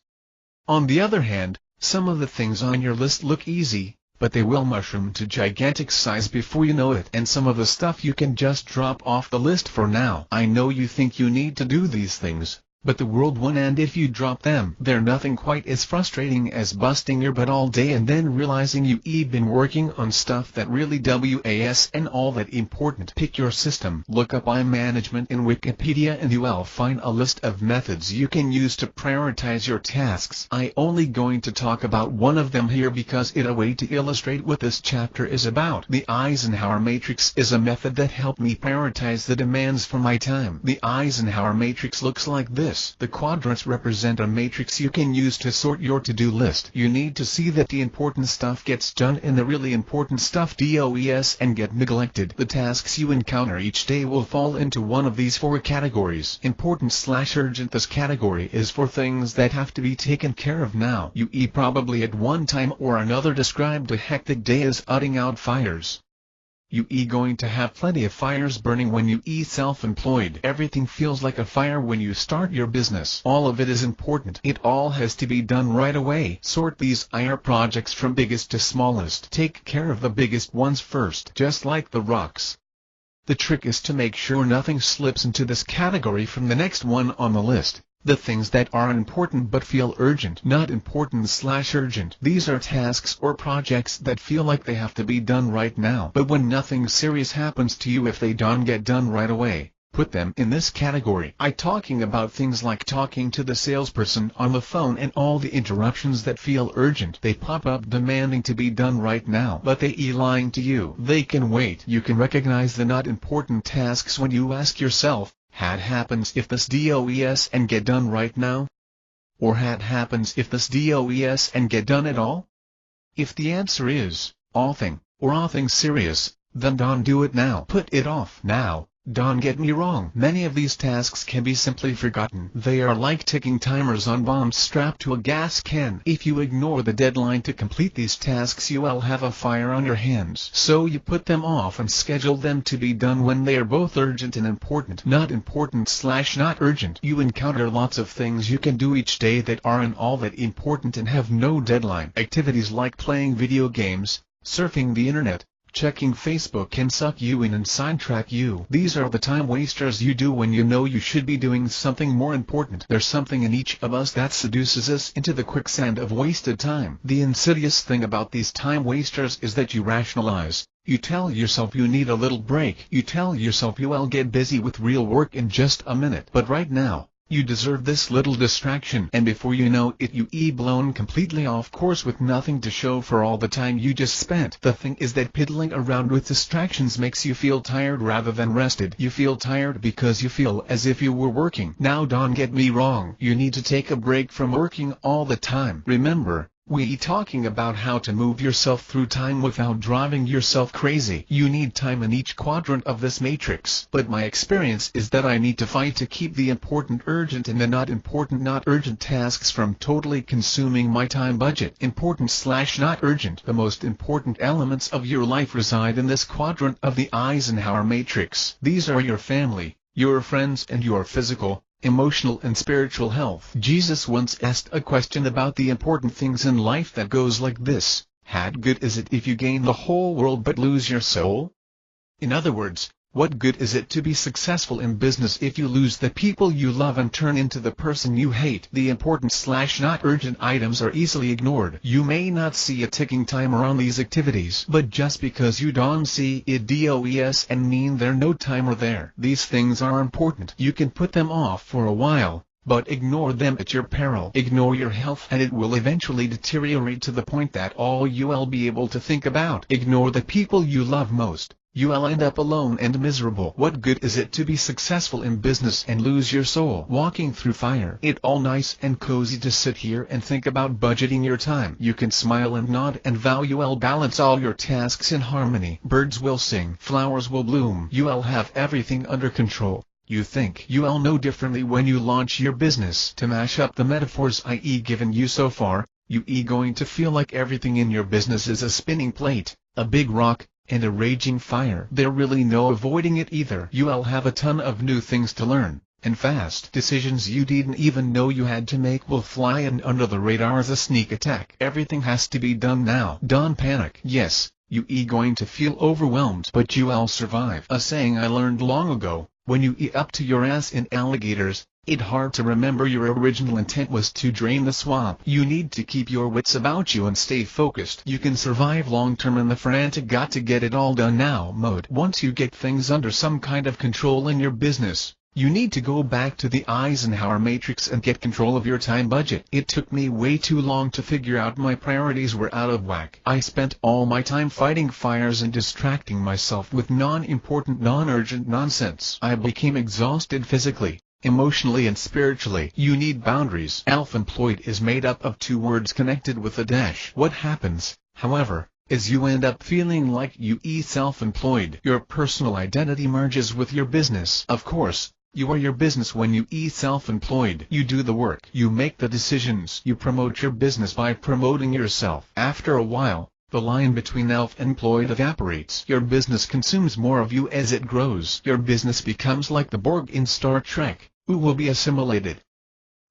On the other hand, some of the things on your list look easy, but they will mushroom to gigantic size before you know it. And some of the stuff you can just drop off the list for now. I know you think you need to do these things, but the world won't end if you drop them. They're nothing quite as frustrating as busting your butt all day and then realizing you've been working on stuff that really wasn't all that important. Pick your system. Look up time management in Wikipedia and you'll find a list of methods you can use to prioritize your tasks. I'm only going to talk about one of them here because it's a way to illustrate what this chapter is about. The Eisenhower Matrix is a method that helped me prioritize the demands for my time. The Eisenhower Matrix looks like this. The quadrants represent a matrix you can use to sort your to-do list. You need to see that the important stuff gets done and the really important stuff does and get neglected. The tasks you encounter each day will fall into one of these 4 categories. Important/urgent. This category is for things that have to be taken care of now. You probably at one time or another described a hectic day as putting out fires. You going to have plenty of fires burning when you self-employed. Everything feels like a fire when you start your business. All of it is important. It all has to be done right away. Sort these projects from biggest to smallest. Take care of the biggest ones first, just like the rocks. The trick is to make sure nothing slips into this category from the next one on the list. The things that are important but feel urgent. Not important/urgent. These are tasks or projects that feel like they have to be done right now. But when nothing serious happens to you if they don't get done right away, put them in this category. I'm talking about things like talking to the salesperson on the phone and all the interruptions that feel urgent. They pop up demanding to be done right now, but they lying to you. They can wait. You can recognize the not important tasks when you ask yourself, "What happens if this does and get done right now?" Or what happens if this does and get done at all? If the answer is, all things serious, then don't do it now. Put it off now. Don't get me wrong. Many of these tasks can be simply forgotten. They are like ticking timers on bombs strapped to a gas can. If you ignore the deadline to complete these tasks, you will have a fire on your hands. So you put them off and schedule them to be done when they are both urgent and important. Not urgent. You encounter lots of things you can do each day that aren't all that important and have no deadline. Activities like playing video games, surfing the internet, checking Facebook can suck you in and sidetrack you. These are the time wasters you do when you know you should be doing something more important. There's something in each of us that seduces us into the quicksand of wasted time. The insidious thing about these time wasters is that you rationalize. You tell yourself you need a little break. You tell yourself you will get busy with real work in just a minute. But right now, you deserve this little distraction, and before you know it you blown completely off course with nothing to show for all the time you just spent. The thing is that piddling around with distractions makes you feel tired rather than rested. You feel tired because you feel as if you were working. Now don't get me wrong, you need to take a break from working all the time. Remember, we talking about how to move yourself through time without driving yourself crazy. You need time in each quadrant of this matrix. But my experience is that I need to fight to keep the important urgent and the not urgent tasks from totally consuming my time budget. Important/not urgent. The most important elements of your life reside in this quadrant of the Eisenhower matrix. These are your family, your friends, and your physical, emotional and spiritual health. Jesus once asked a question about the important things in life that goes like this: how good is it if you gain the whole world but lose your soul? In other words, what good is it to be successful in business if you lose the people you love and turn into the person you hate? The important/not urgent items are easily ignored. You may not see a ticking timer on these activities, but just because you don't see it doesn't mean there's no timer there. These things are important. You can put them off for a while, but ignore them at your peril. Ignore your health and it will eventually deteriorate to the point that all you will be able to think about. Ignore the people you love most. You will end up alone and miserable. What good is it to be successful in business and lose your soul walking through fire? It's all nice and cozy to sit here and think about budgeting your time. You can smile and nod and vow you will balance all your tasks in harmony. Birds will sing, flowers will bloom. You will have everything under control. You think you will know differently when you launch your business. To mash up the metaphors I.e. given you so far, you going to feel like everything in your business is a spinning plate, a big rock, and a raging fire. There really no avoiding it either. You will have a ton of new things to learn, and fast. Decisions you didn't even know you had to make will fly in under the radar as a sneak attack. Everything has to be done now. Don't panic. Yes, you going to feel overwhelmed, but you will survive. A saying I learned long ago: when you up to your ass in alligators, it's hard to remember your original intent was to drain the swamp. You need to keep your wits about you and stay focused. You can survive long-term in the frantic got to get it all done now mode. Once you get things under some kind of control in your business, you need to go back to the Eisenhower matrix and get control of your time budget. It took me way too long to figure out my priorities were out of whack. I spent all my time fighting fires and distracting myself with non-important, non-urgent nonsense. I became exhausted physically, emotionally and spiritually. You need boundaries. Self-employed is made up of two words connected with a dash. What happens, however, is you end up feeling like you self-employed. Your personal identity merges with your business. Of course, you are your business when you self-employed. You do the work. You make the decisions. You promote your business by promoting yourself. After a while, the line between self-employed evaporates. Your business consumes more of you as it grows. Your business becomes like the Borg in Star Trek, who will be assimilated.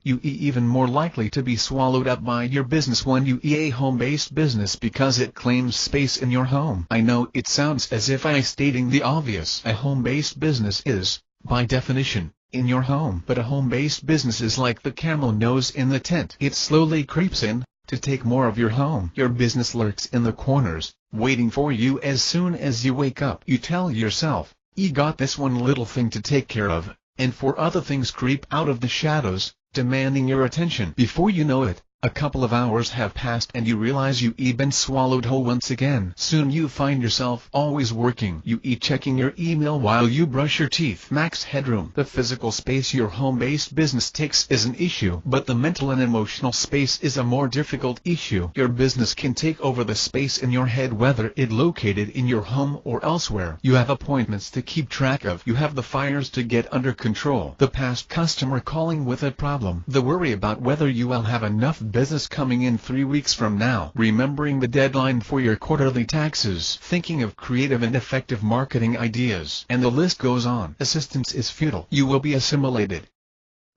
You even more likely to be swallowed up by your business when you a home-based business because it claims space in your home. I know it sounds as if I'm stating the obvious. A home-based business is, by definition, in your home. But a home-based business is like the camel nose in the tent. It slowly creeps in, to take more of your home. Your business lurks in the corners, waiting for you. As soon as you wake up, you tell yourself, got this one little thing to take care of, and four other things creep out of the shadows, demanding your attention. Before you know it, A couple of hours have passed and you realize you been swallowed whole once again. Soon you find yourself always working. You checking your email while you brush your teeth. Max headroom. The physical space your home-based business takes is an issue, but the mental and emotional space is a more difficult issue. Your business can take over the space in your head, whether it located in your home or elsewhere. You have appointments to keep track of. You have the fires to get under control. The past customer calling with a problem. The worry about whether you will have enough business coming in 3 weeks from now. Remembering the deadline for your quarterly taxes. Thinking of creative and effective marketing ideas. And the list goes on. Assistance is futile. You will be assimilated.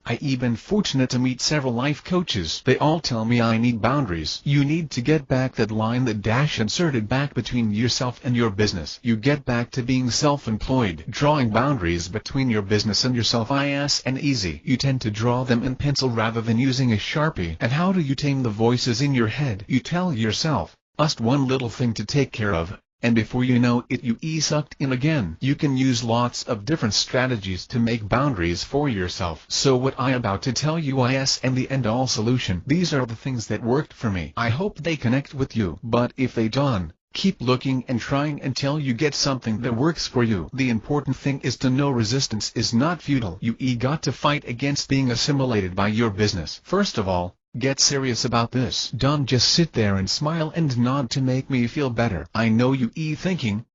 I've been fortunate to meet several life coaches. They all tell me I need boundaries. You need to get back that line, that dash inserted back between yourself and your business. You get back to being self-employed. Drawing boundaries between your business and yourself and easy. You tend to draw them in pencil rather than using a Sharpie. And how do you tame the voices in your head? You tell yourself, just one little thing to take care of. And before you know it, you sucked in again. You can use lots of different strategies to make boundaries for yourself. So what I about to tell you and the end-all solution. These are the things that worked for me. I hope they connect with you. But if they don't, keep looking and trying until you get something that works for you. The important thing is to know resistance is not futile. You got to fight against being assimilated by your business. First of all, get serious about this. Don't just sit there and smile and nod to make me feel better. I know you thinking,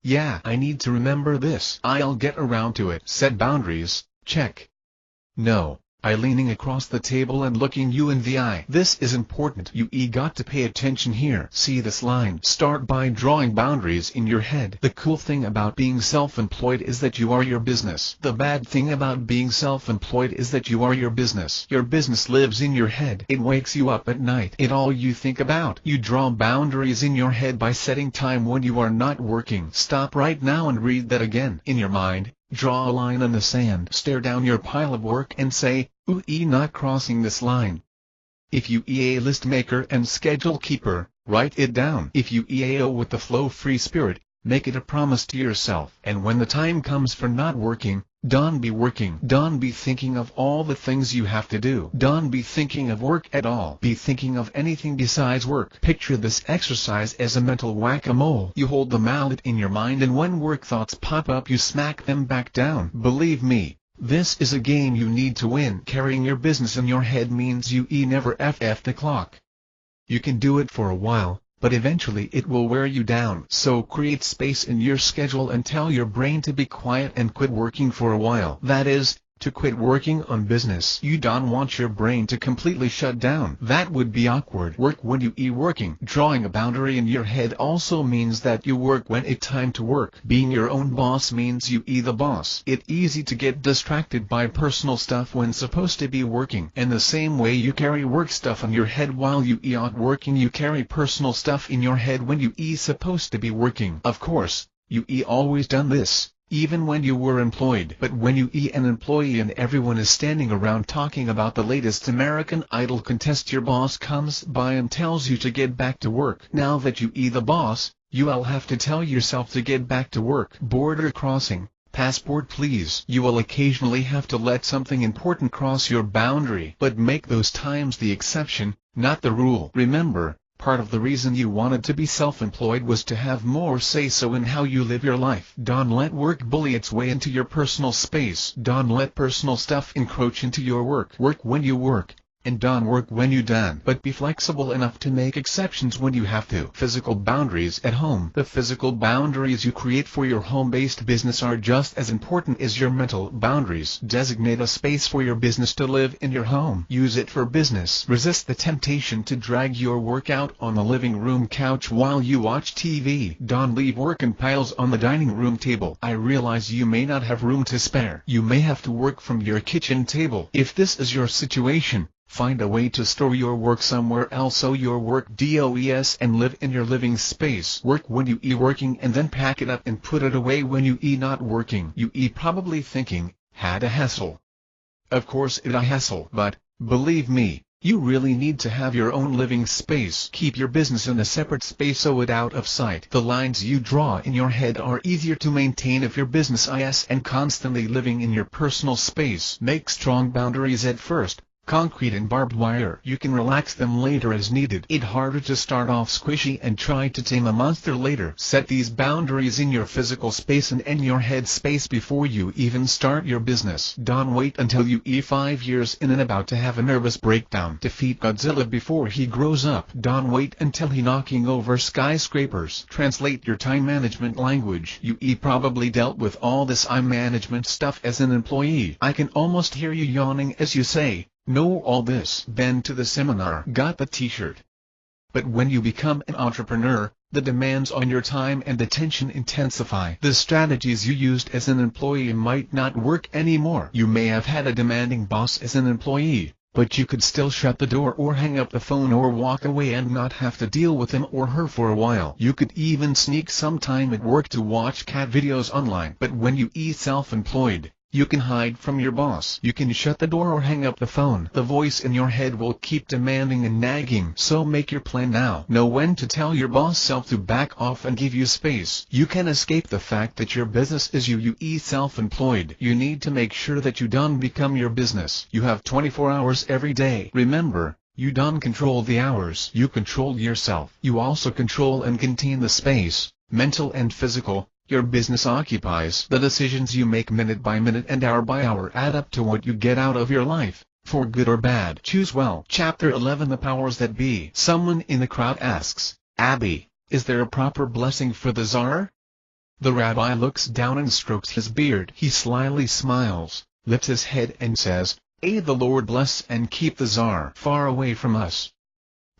yeah, I need to remember this. I'll get around to it. Set boundaries, check. No. Leaning across the table and looking you in the eye. This is important. You got to pay attention here. See this line? Start by drawing boundaries in your head. The cool thing about being self-employed is that you are your business. The bad thing about being self-employed is that you are your business. Your business lives in your head. It wakes you up at night. It all you think about. You draw boundaries in your head by setting time when you are not working. Stop right now and read that again. In your mind, draw a line in the sand. Stare down your pile of work and say, ooh, not crossing this line. If you a list maker and schedule keeper, write it down. If you with the flow-free spirit, make it a promise to yourself. And when the time comes for not working, don't be working. Don't be thinking of all the things you have to do. Don't be thinking of work at all. Be thinking of anything besides work. Picture this exercise as a mental whack-a-mole. You hold the mallet in your mind and when work thoughts pop up you smack them back down. Believe me, this is a game you need to win. Carrying your business in your head means you never ff the clock. You can do it for a while, but eventually it will wear you down. So create space in your schedule and tell your brain to be quiet and quit working for a while. That is, to quit working on business. You don't want your brain to completely shut down. That would be awkward. Work when you working. Drawing a boundary in your head also means that you work when it's time to work. Being your own boss means you the boss. It's easy to get distracted by personal stuff when supposed to be working. And the same way you carry work stuff on your head while you aren't working, you carry personal stuff in your head when you supposed to be working. Of course, you always done this, even when you were employed. But when you an employee and everyone is standing around talking about the latest American Idol contest, your boss comes by and tells you to get back to work. Now that you the boss, you'll have to tell yourself to get back to work. Border crossing. Passport please. You will occasionally have to let something important cross your boundary, but make those times the exception, not the rule. Remember, part of the reason you wanted to be self-employed was to have more say-so in how you live your life. Don't let work bully its way into your personal space. Don't let personal stuff encroach into your work. Work when you work, and don't work when you don't. But be flexible enough to make exceptions when you have to. Physical boundaries at home. The physical boundaries you create for your home-based business are just as important as your mental boundaries. Designate a space for your business to live in your home. Use it for business. Resist the temptation to drag your work out on the living room couch while you watch TV. Don't leave work in piles on the dining room table. I realize you may not have room to spare. You may have to work from your kitchen table. If this is your situation, find a way to store your work somewhere else so your work does and live in your living space. Work when you working and then pack it up and put it away when you not working. You probably thinking, had a hassle. Of course it a hassle, but, believe me, you really need to have your own living space. Keep your business in a separate space so it's out of sight. The lines you draw in your head are easier to maintain if your business is and constantly living in your personal space. Make strong boundaries at first. concrete and barbed wire. You can relax them later as needed. It's harder to start off squishy and try to tame a monster later. Set these boundaries in your physical space and in your head space before you even start your business. Don't wait until you are 5 years in and about to have a nervous breakdown. Defeat Godzilla before he grows up. Don't wait until he knocking over skyscrapers. Translate your time management language. You probably dealt with all this time management stuff as an employee. I can almost hear you yawning as you say, "Know all this." Been to the seminar, got the t-shirt. But when you become an entrepreneur, the demands on your time and attention intensify. The strategies you used as an employee might not work anymore. You may have had a demanding boss as an employee, but you could still shut the door or hang up the phone or walk away and not have to deal with him or her for a while. You could even sneak some time at work to watch cat videos online. But when you are self-employed, you can hide from your boss. You can shut the door or hang up the phone. The voice in your head will keep demanding and nagging. So make your plan now. Know when to tell your boss self to back off and give you space. You can escape the fact that your business is you are self-employed. You need to make sure that you don't become your business. You have 24 hours every day. Remember, you don't control the hours. You control yourself. You also control and contain the space, mental and physical, your business occupies. The decisions you make minute by minute and hour by hour add up to what you get out of your life, for good or bad. Choose well. Chapter 11: The Powers That Be. Someone in the crowd asks, "Abby, is there a proper blessing for the czar?" The rabbi looks down and strokes his beard. He slyly smiles, lifts his head and says, "May the Lord bless and keep the czar far away from us."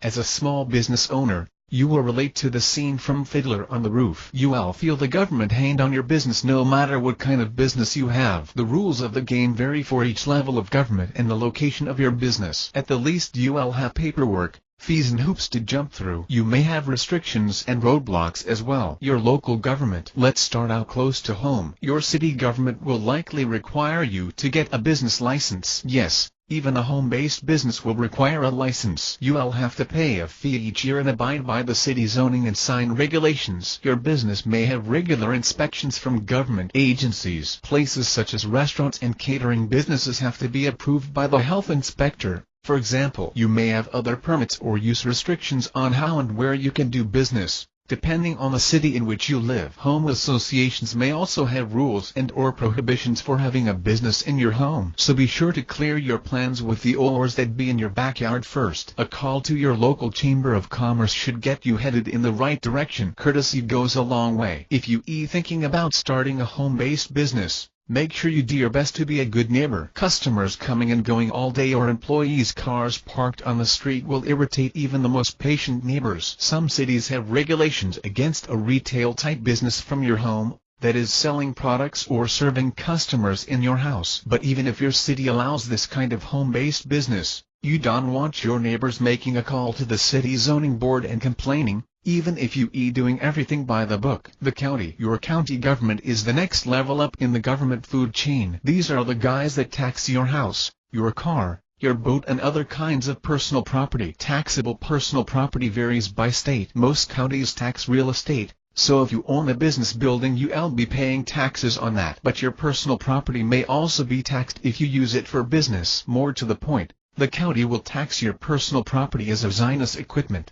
As a small business owner, you will relate to the scene from Fiddler on the Roof. You will feel the government hand on your business no matter what kind of business you have. The rules of the game vary for each level of government and the location of your business. At the least you will have paperwork, fees and hoops to jump through. You may have restrictions and roadblocks as well. Your local government. Let's start out close to home. Your city government will likely require you to get a business license. Yes, even a home-based business will require a license. You will have to pay a fee each year and abide by the city zoning and sign regulations. Your business may have regular inspections from government agencies. Places such as restaurants and catering businesses have to be approved by the health inspector. For example, you may have other permits or use restrictions on how and where you can do business, depending on the city in which you live. Home associations may also have rules and/or prohibitions for having a business in your home. So be sure to clear your plans with the powers that be in your backyard first. A call to your local chamber of commerce should get you headed in the right direction. Courtesy goes a long way. If you are thinking about starting a home-based business, make sure you do your best to be a good neighbor. Customers coming and going all day or employees' cars parked on the street will irritate even the most patient neighbors. Some cities have regulations against a retail-type business from your home, that is selling products or serving customers in your house. But even if your city allows this kind of home-based business, you don't want your neighbors making a call to the city zoning board and complaining. Even if you are doing everything by the book. The county. Your county government is the next level up in the government food chain. These are the guys that tax your house, your car, your boat and other kinds of personal property. Taxable personal property varies by state. Most counties tax real estate, so if you own a business building you'll be paying taxes on that. But your personal property may also be taxed if you use it for business. More to the point, the county will tax your personal property as business equipment.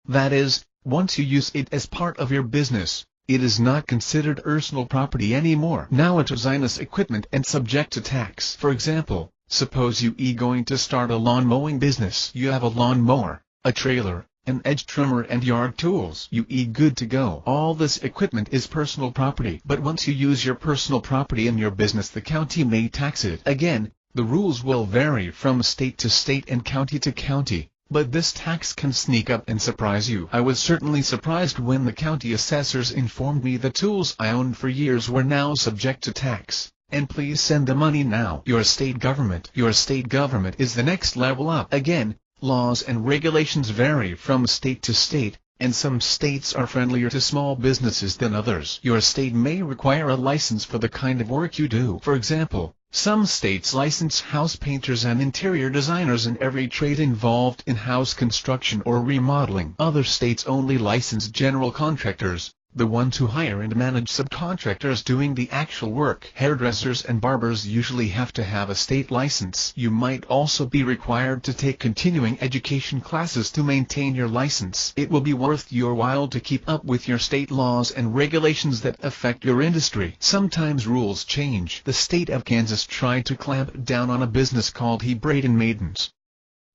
That is, once you use it as part of your business, it is not considered personal property anymore. Now it's business equipment and subject to tax. For example, suppose you are going to start a lawn mowing business. You have a lawn mower, a trailer, an edge trimmer and yard tools. You are good to go. All this equipment is personal property. But once you use your personal property in your business, the county may tax it. Again, the rules will vary from state to state and county to county. But this tax can sneak up and surprise you. I was certainly surprised when the county assessors informed me the tools I owned for years were now subject to tax. And please send the money now. Your state government. Your state government is the next level up. Again, laws and regulations vary from state to state, and some states are friendlier to small businesses than others. Your state may require a license for the kind of work you do. For example, some states license house painters and interior designers and every trade involved in house construction or remodeling. Other states only license general contractors, the ones who hire and manage subcontractors doing the actual work. Hairdressers and barbers usually have to have a state license. You might also be required to take continuing education classes to maintain your license. It will be worth your while to keep up with your state laws and regulations that affect your industry. Sometimes rules change. The state of Kansas tried to clamp down on a business called Braid Maidens.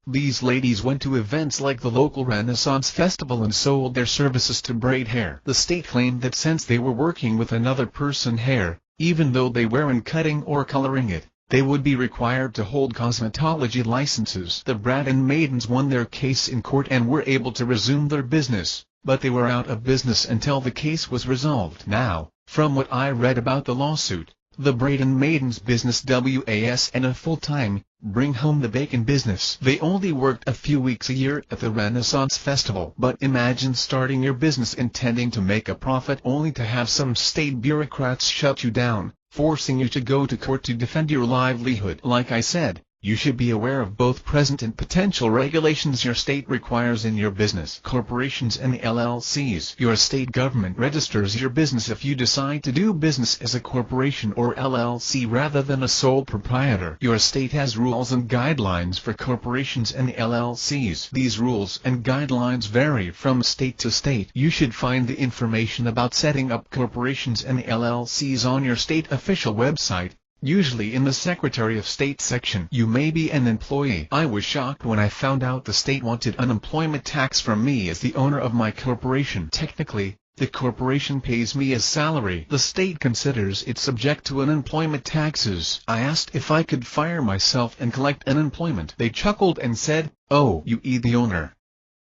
These ladies went to events like the local Renaissance Festival and sold their services to braid hair. The state claimed that since they were working with another person's hair, even though they weren't cutting or coloring it, they would be required to hold cosmetology licenses. The Braid Maidens won their case in court and were able to resume their business, but they were out of business until the case was resolved. Now, from what I read about the lawsuit, the Braid Maidens business was a full-time, bring-home-the-bacon business. They only worked a few weeks a year at the Renaissance Festival. But imagine starting your business intending to make a profit only to have some state bureaucrats shut you down, forcing you to go to court to defend your livelihood. Like I said, you should be aware of both present and potential regulations your state requires in your business. Corporations and LLCs. Your state government registers your business if you decide to do business as a corporation or LLC rather than a sole proprietor. Your state has rules and guidelines for corporations and LLCs. These rules and guidelines vary from state to state. You should find the information about setting up corporations and LLCs on your state official website, usually in the Secretary of State section. You may be an employee. I was shocked when I found out the state wanted unemployment tax from me as the owner of my corporation. Technically, the corporation pays me as salary. The state considers it subject to unemployment taxes. I asked if I could fire myself and collect unemployment. They chuckled and said, "Oh, you the owner."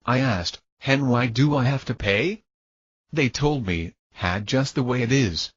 I asked, "And why do I have to pay?" They told me, just the way it is."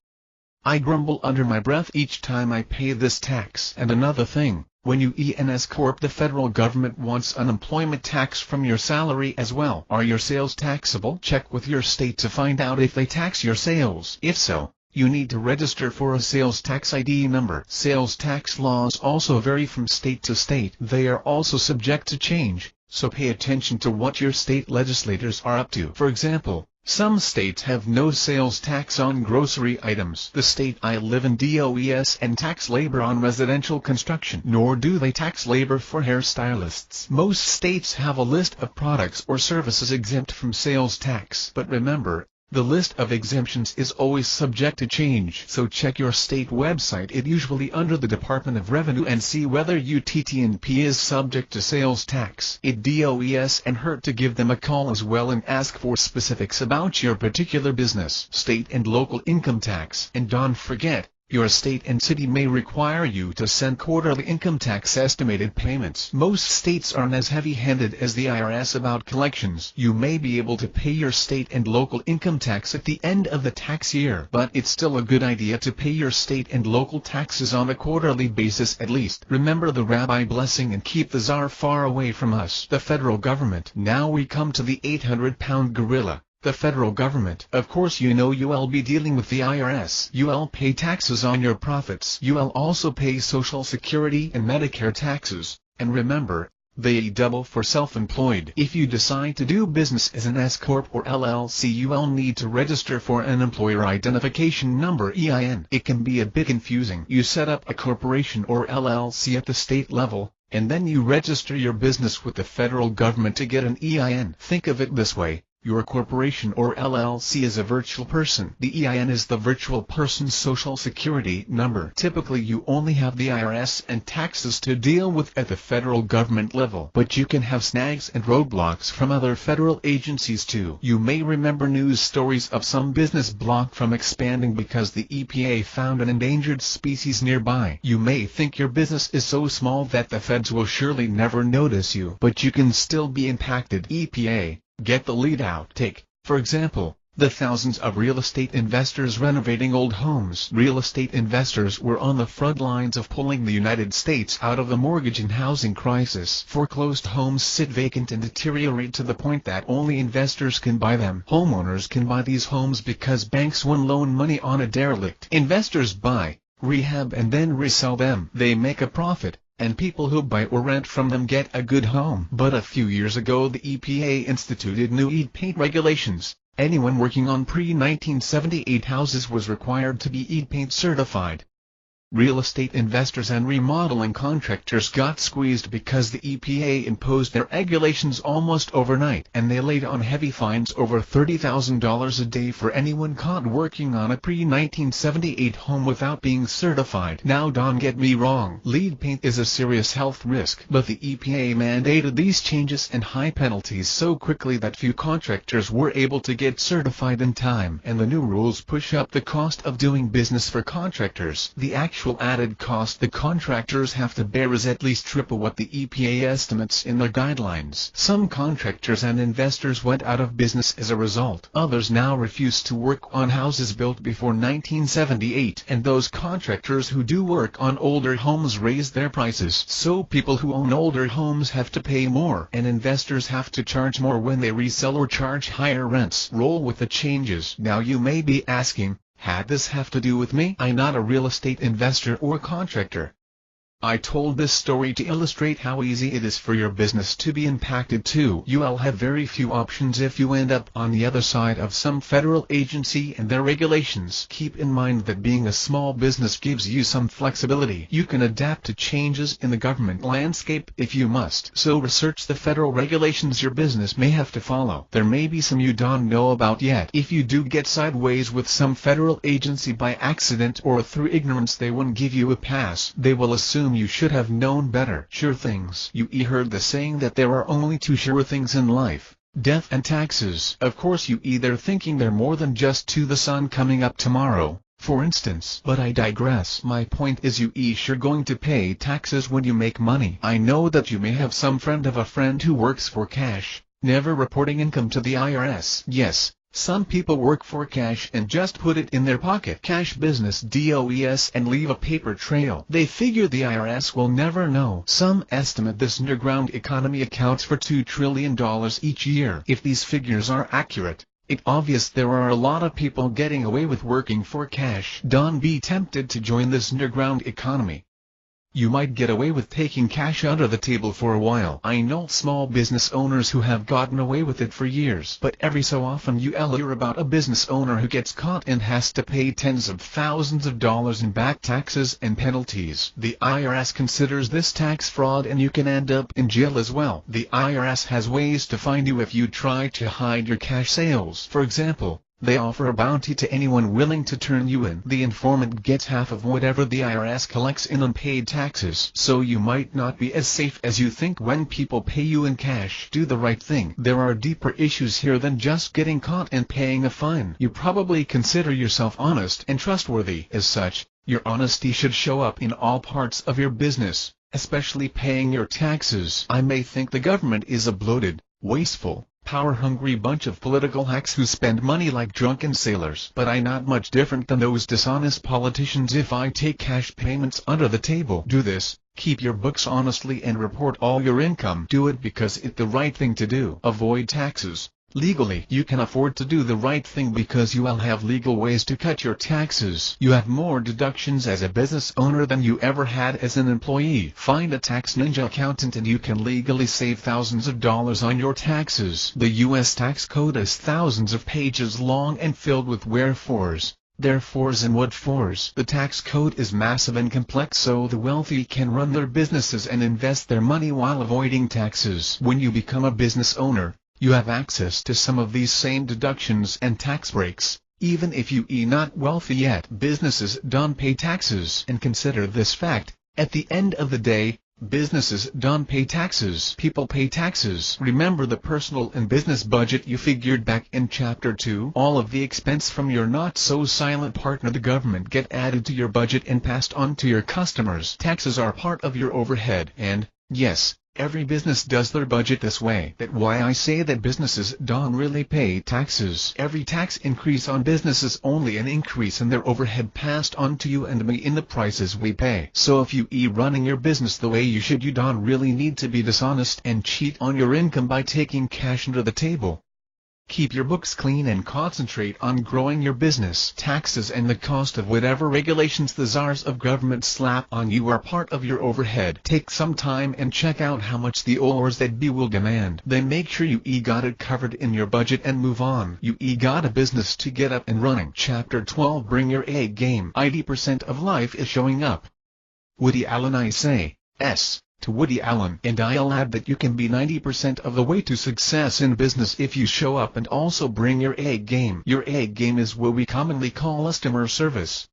I grumble under my breath each time I pay this tax. And another thing, when you ENS Corp, the federal government wants unemployment tax from your salary as well. Are your sales taxable? Check with your state to find out if they tax your sales. If so, you need to register for a sales tax ID number. Sales tax laws also vary from state to state. They are also subject to change, so pay attention to what your state legislators are up to. For example, some states have no sales tax on grocery items. The state I live in doesn't tax labor on residential construction, nor do they tax labor for hairstylists. Most states have a list of products or services exempt from sales tax. But remember, the list of exemptions is always subject to change. So check your state website, it usually under the Department of Revenue, and see whether UTT&P is subject to sales tax. It doesn't hurt to give them a call as well and ask for specifics about your particular business. State and local income tax. And don't forget, your state and city may require you to send quarterly income tax estimated payments. Most states aren't as heavy-handed as the IRS about collections. You may be able to pay your state and local income tax at the end of the tax year, but it's still a good idea to pay your state and local taxes on a quarterly basis at least. Remember the rabbi blessing and keep the czar far away from us. The federal government. Now we come to the 800-pound gorilla. The federal government. Of course you know you'll be dealing with the IRS. You'll pay taxes on your profits. You'll also pay Social Security and Medicare taxes. And remember, they double for self-employed. If you decide to do business as an S-Corp or LLC, you'll need to register for an Employer Identification Number (EIN). It can be a bit confusing. You set up a corporation or LLC at the state level, and then you register your business with the federal government to get an EIN. Think of it this way. Your corporation or LLC is a virtual person. The EIN is the virtual person's social security number. Typically you only have the IRS and taxes to deal with at the federal government level. But you can have snags and roadblocks from other federal agencies too. You may remember news stories of some business blocked from expanding because the EPA found an endangered species nearby. You may think your business is so small that the feds will surely never notice you, but you can still be impacted. EPA. Get the lead out. Take, for example, the thousands of real estate investors renovating old homes. Real estate investors were on the front lines of pulling the United States out of the mortgage and housing crisis. Foreclosed homes sit vacant and deteriorate to the point that only investors can buy them. Homeowners can buy these homes because banks won't loan money on a derelict. Investors buy, rehab and then resell them. They make a profit, and people who buy or rent from them get a good home. But a few years ago the EPA instituted new lead paint regulations. Anyone working on pre-1978 houses was required to be EPA certified. Real estate investors and remodeling contractors got squeezed because the EPA imposed their regulations almost overnight, and they laid on heavy fines over $30,000 a day for anyone caught working on a pre-1978 home without being certified. Now don't get me wrong, lead paint is a serious health risk, but the EPA mandated these changes and high penalties so quickly that few contractors were able to get certified in time, and the new rules push up the cost of doing business for contractors. The actual added cost the contractors have to bear is at least triple what the EPA estimates in their guidelines. Some contractors and investors went out of business as a result. Others now refuse to work on houses built before 1978, and those contractors who do work on older homes raise their prices. So people who own older homes have to pay more, and investors have to charge more when they resell or charge higher rents. Roll with the changes. Now you may be asking, had this have to do with me? I'm not a real estate investor or contractor. I told this story to illustrate how easy it is for your business to be impacted too. You'll have very few options if you end up on the other side of some federal agency and their regulations. Keep in mind that being a small business gives you some flexibility. You can adapt to changes in the government landscape if you must. So research the federal regulations your business may have to follow. There may be some you don't know about yet. If you do get sideways with some federal agency by accident or through ignorance, they won't give you a pass. They will assume you should have known better. Sure things. You heard the saying that there are only two sure things in life: death and taxes. Of course you either thinking they're more than just to the sun coming up tomorrow, for instance. But I digress. My point is you sure going to pay taxes when you make money. I know that you may have some friend of a friend who works for cash, never reporting income to the IRS. Yes, some people work for cash and just put it in their pocket. Cash business DOES and leave a paper trail. They figure the IRS will never know. Some estimate this underground economy accounts for $2 trillion each year. If these figures are accurate, it's obvious there are a lot of people getting away with working for cash. Don't be tempted to join this underground economy. You might get away with taking cash under the table for a while. I know small business owners who have gotten away with it for years. But every so often you hear about a business owner who gets caught and has to pay tens of thousands of dollars in back taxes and penalties. The IRS considers this tax fraud and you can end up in jail as well. The IRS has ways to find you if you try to hide your cash sales. For example, they offer a bounty to anyone willing to turn you in. The informant gets half of whatever the IRS collects in unpaid taxes. So you might not be as safe as you think when people pay you in cash. Do the right thing. There are deeper issues here than just getting caught and paying a fine. You probably consider yourself honest and trustworthy. As such, your honesty should show up in all parts of your business, especially paying your taxes. I may think the government is a bloated, wasteful, power-hungry bunch of political hacks who spend money like drunken sailors. But I'm not much different than those dishonest politicians if I take cash payments under the table. Do this, keep your books honestly and report all your income. Do it because it's the right thing to do. Avoid taxes. Legally, you can afford to do the right thing because you will have legal ways to cut your taxes. You have more deductions as a business owner than you ever had as an employee. Find a tax ninja accountant and you can legally save thousands of dollars on your taxes. The U.S. tax code is thousands of pages long and filled with wherefores, therefores and what-fors. The tax code is massive and complex, so the wealthy can run their businesses and invest their money while avoiding taxes. When you become a business owner, you have access to some of these same deductions and tax breaks, even if you are not wealthy yet. Businesses don't pay taxes, and consider this fact: at the end of the day, businesses don't pay taxes. People pay taxes. Remember the personal and business budget you figured back in Chapter 2? All of the expense from your not-so-silent partner, the government, get added to your budget and passed on to your customers. Taxes are part of your overhead, and, yes, every business does their budget this way. That's why I say that businesses don't really pay taxes. Every tax increase on businesses only an increase in their overhead passed on to you and me in the prices we pay. So if you running your business the way you should, you don't really need to be dishonest and cheat on your income by taking cash under the table. Keep your books clean and concentrate on growing your business. Taxes and the cost of whatever regulations the czars of government slap on you are part of your overhead. Take some time and check out how much the ors that be will demand. Then make sure you got it covered in your budget and move on. You got a business to get up and running. Chapter 12. Bring your A game. 80% of life is showing up. Woody Allen. I say, S. to Woody Allen, and I'll add that you can be 90% of the way to success in business if you show up and also bring your A game. Your A game is what we commonly call customer service.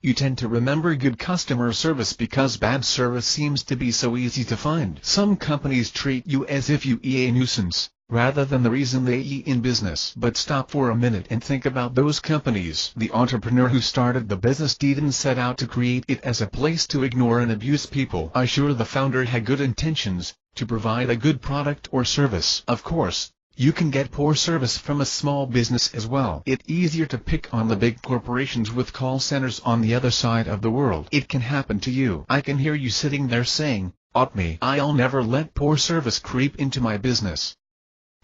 You tend to remember good customer service because bad service seems to be so easy to find. Some companies treat you as if you a nuisance, rather than the reason they in business. But stop for a minute and think about those companies. The entrepreneur who started the business didn't set out to create it as a place to ignore and abuse people. I'm sure the founder had good intentions, to provide a good product or service. Of course, you can get poor service from a small business as well. It's easier to pick on the big corporations with call centers on the other side of the world. It can happen to you. I can hear you sitting there saying, me, I'll never let poor service creep into my business.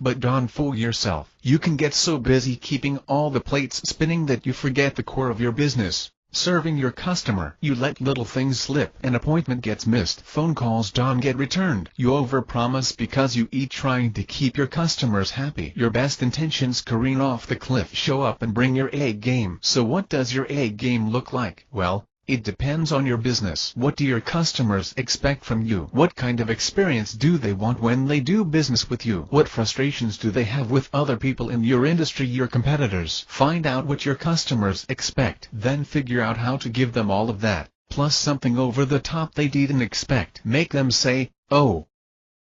But don't fool yourself. You can get so busy keeping all the plates spinning that you forget the core of your business, serving your customer. You let little things slip. An appointment gets missed. Phone calls don't get returned. You overpromise because you trying to keep your customers happy. Your best intentions careen off the cliff. Show up and bring your A game. So what does your A game look like? Well, it depends on your business. What do your customers expect from you? What kind of experience do they want when they do business with you? What frustrations do they have with other people in your industry, your competitors? Find out what your customers expect. Then figure out how to give them all of that, plus something over the top they didn't expect. Make them say, oh,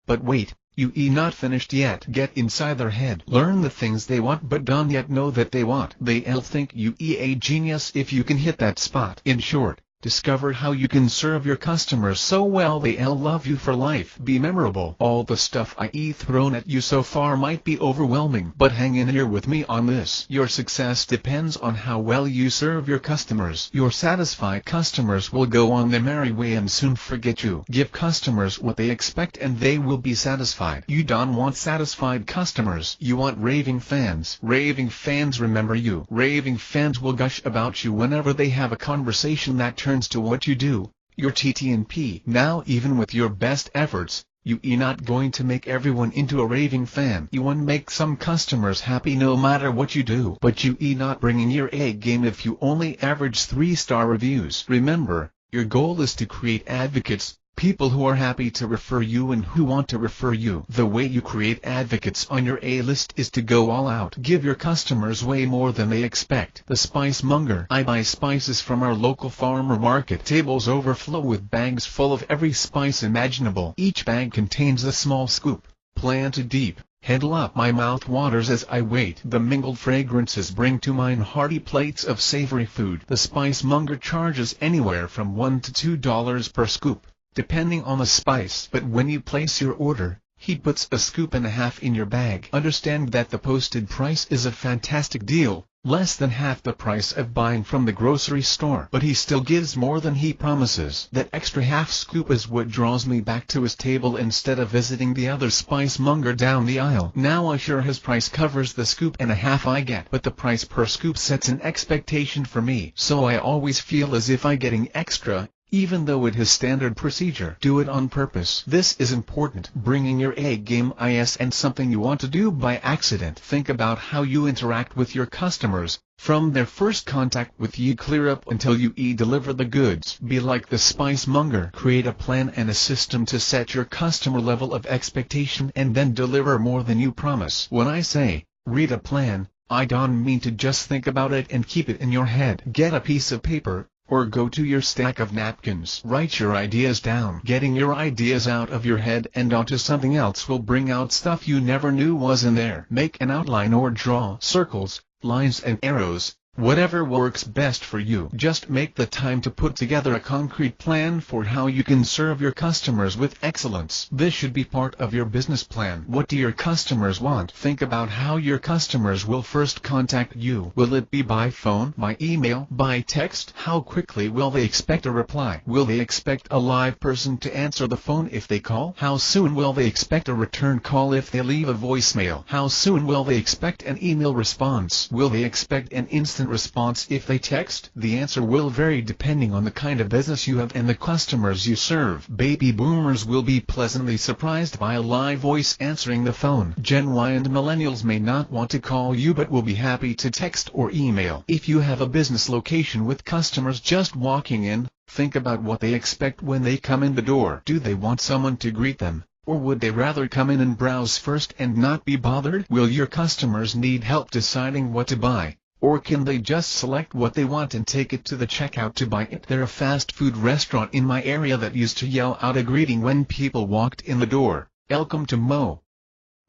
but wait, you not finished yet. Get inside their head. Learn the things they want but don't yet know that they want. They'll think you a genius if you can hit that spot. In short, discover how you can serve your customers so well they'll love you for life. Be memorable. All the stuff thrown at you so far might be overwhelming, but hang in here with me on this. Your success depends on how well you serve your customers. Your satisfied customers will go on their merry way and soon forget you. Give customers what they expect and they will be satisfied. You don't want satisfied customers. You want raving fans. Raving fans remember you. Raving fans will gush about you whenever they have a conversation that turns to what you do, your TTNP. Now even with your best efforts, you not going to make everyone into a raving fan. You want to make some customers happy no matter what you do. But you not bringing your A game if you only average 3-star reviews. Remember, your goal is to create advocates, people who are happy to refer you and who want to refer you. The way you create advocates on your A list is to go all out. Give your customers way more than they expect. The spice monger. I buy spices from our local farmer market. Tables overflow with bags full of every spice imaginable. Each bag contains a small scoop, planted deep. Handle up. My mouth waters as I wait. The mingled fragrances bring to mind hearty plates of savory food. The spice monger charges anywhere from $1 to $2 per scoop, depending on the spice. But when you place your order, he puts a scoop and a half in your bag. Understand that the posted price is a fantastic deal, less than half the price of buying from the grocery store. But he still gives more than he promises. That extra half scoop is what draws me back to his table instead of visiting the other spice monger down the aisle. Now I'm sure his price covers the scoop and a half I get, but the price per scoop sets an expectation for me. So I always feel as if I'm getting extra, even though it is standard procedure. Do it on purpose. This is important. Bringing your A game is and something you want to do by accident. Think about how you interact with your customers, from their first contact with you clear up until you deliver the goods. Be like the spice monger. Create a plan and a system to set your customer level of expectation and then deliver more than you promise. When I say, read a plan, I don't mean to just think about it and keep it in your head. Get a piece of paper, or go to your stack of napkins. Write your ideas down. Getting your ideas out of your head and onto something else will bring out stuff you never knew was in there. Make an outline or draw circles, lines and arrows, Whatever works best for you. Just make the time to put together a concrete plan for how you can serve your customers with excellence. This should be part of your business plan. What do your customers want? Think about how your customers will first contact you. Will it be by phone, by email, by text? How quickly will they expect a reply? Will they expect a live person to answer the phone if they call? How soon will they expect a return call if they leave a voicemail? How soon will they expect an email response? Will they expect an instant response if they text? The answer will vary depending on the kind of business you have and the customers you serve. Baby boomers will be pleasantly surprised by a live voice answering the phone. Gen Y and millennials may not want to call you but will be happy to text or email. If you have a business location with customers just walking in, think about what they expect when they come in the door. Do they want someone to greet them? Or would they rather come in and browse first and not be bothered? Will your customers need help deciding what to buy? Or can they just select what they want and take it to the checkout to buy it? There's a fast food restaurant in my area that used to yell out a greeting when people walked in the door, "Welcome to Mo."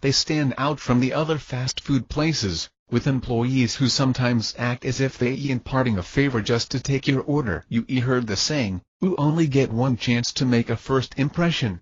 They stand out from the other fast food places, with employees who sometimes act as if they imparting a favor just to take your order. You heard the saying, "You only get one chance to make a first impression."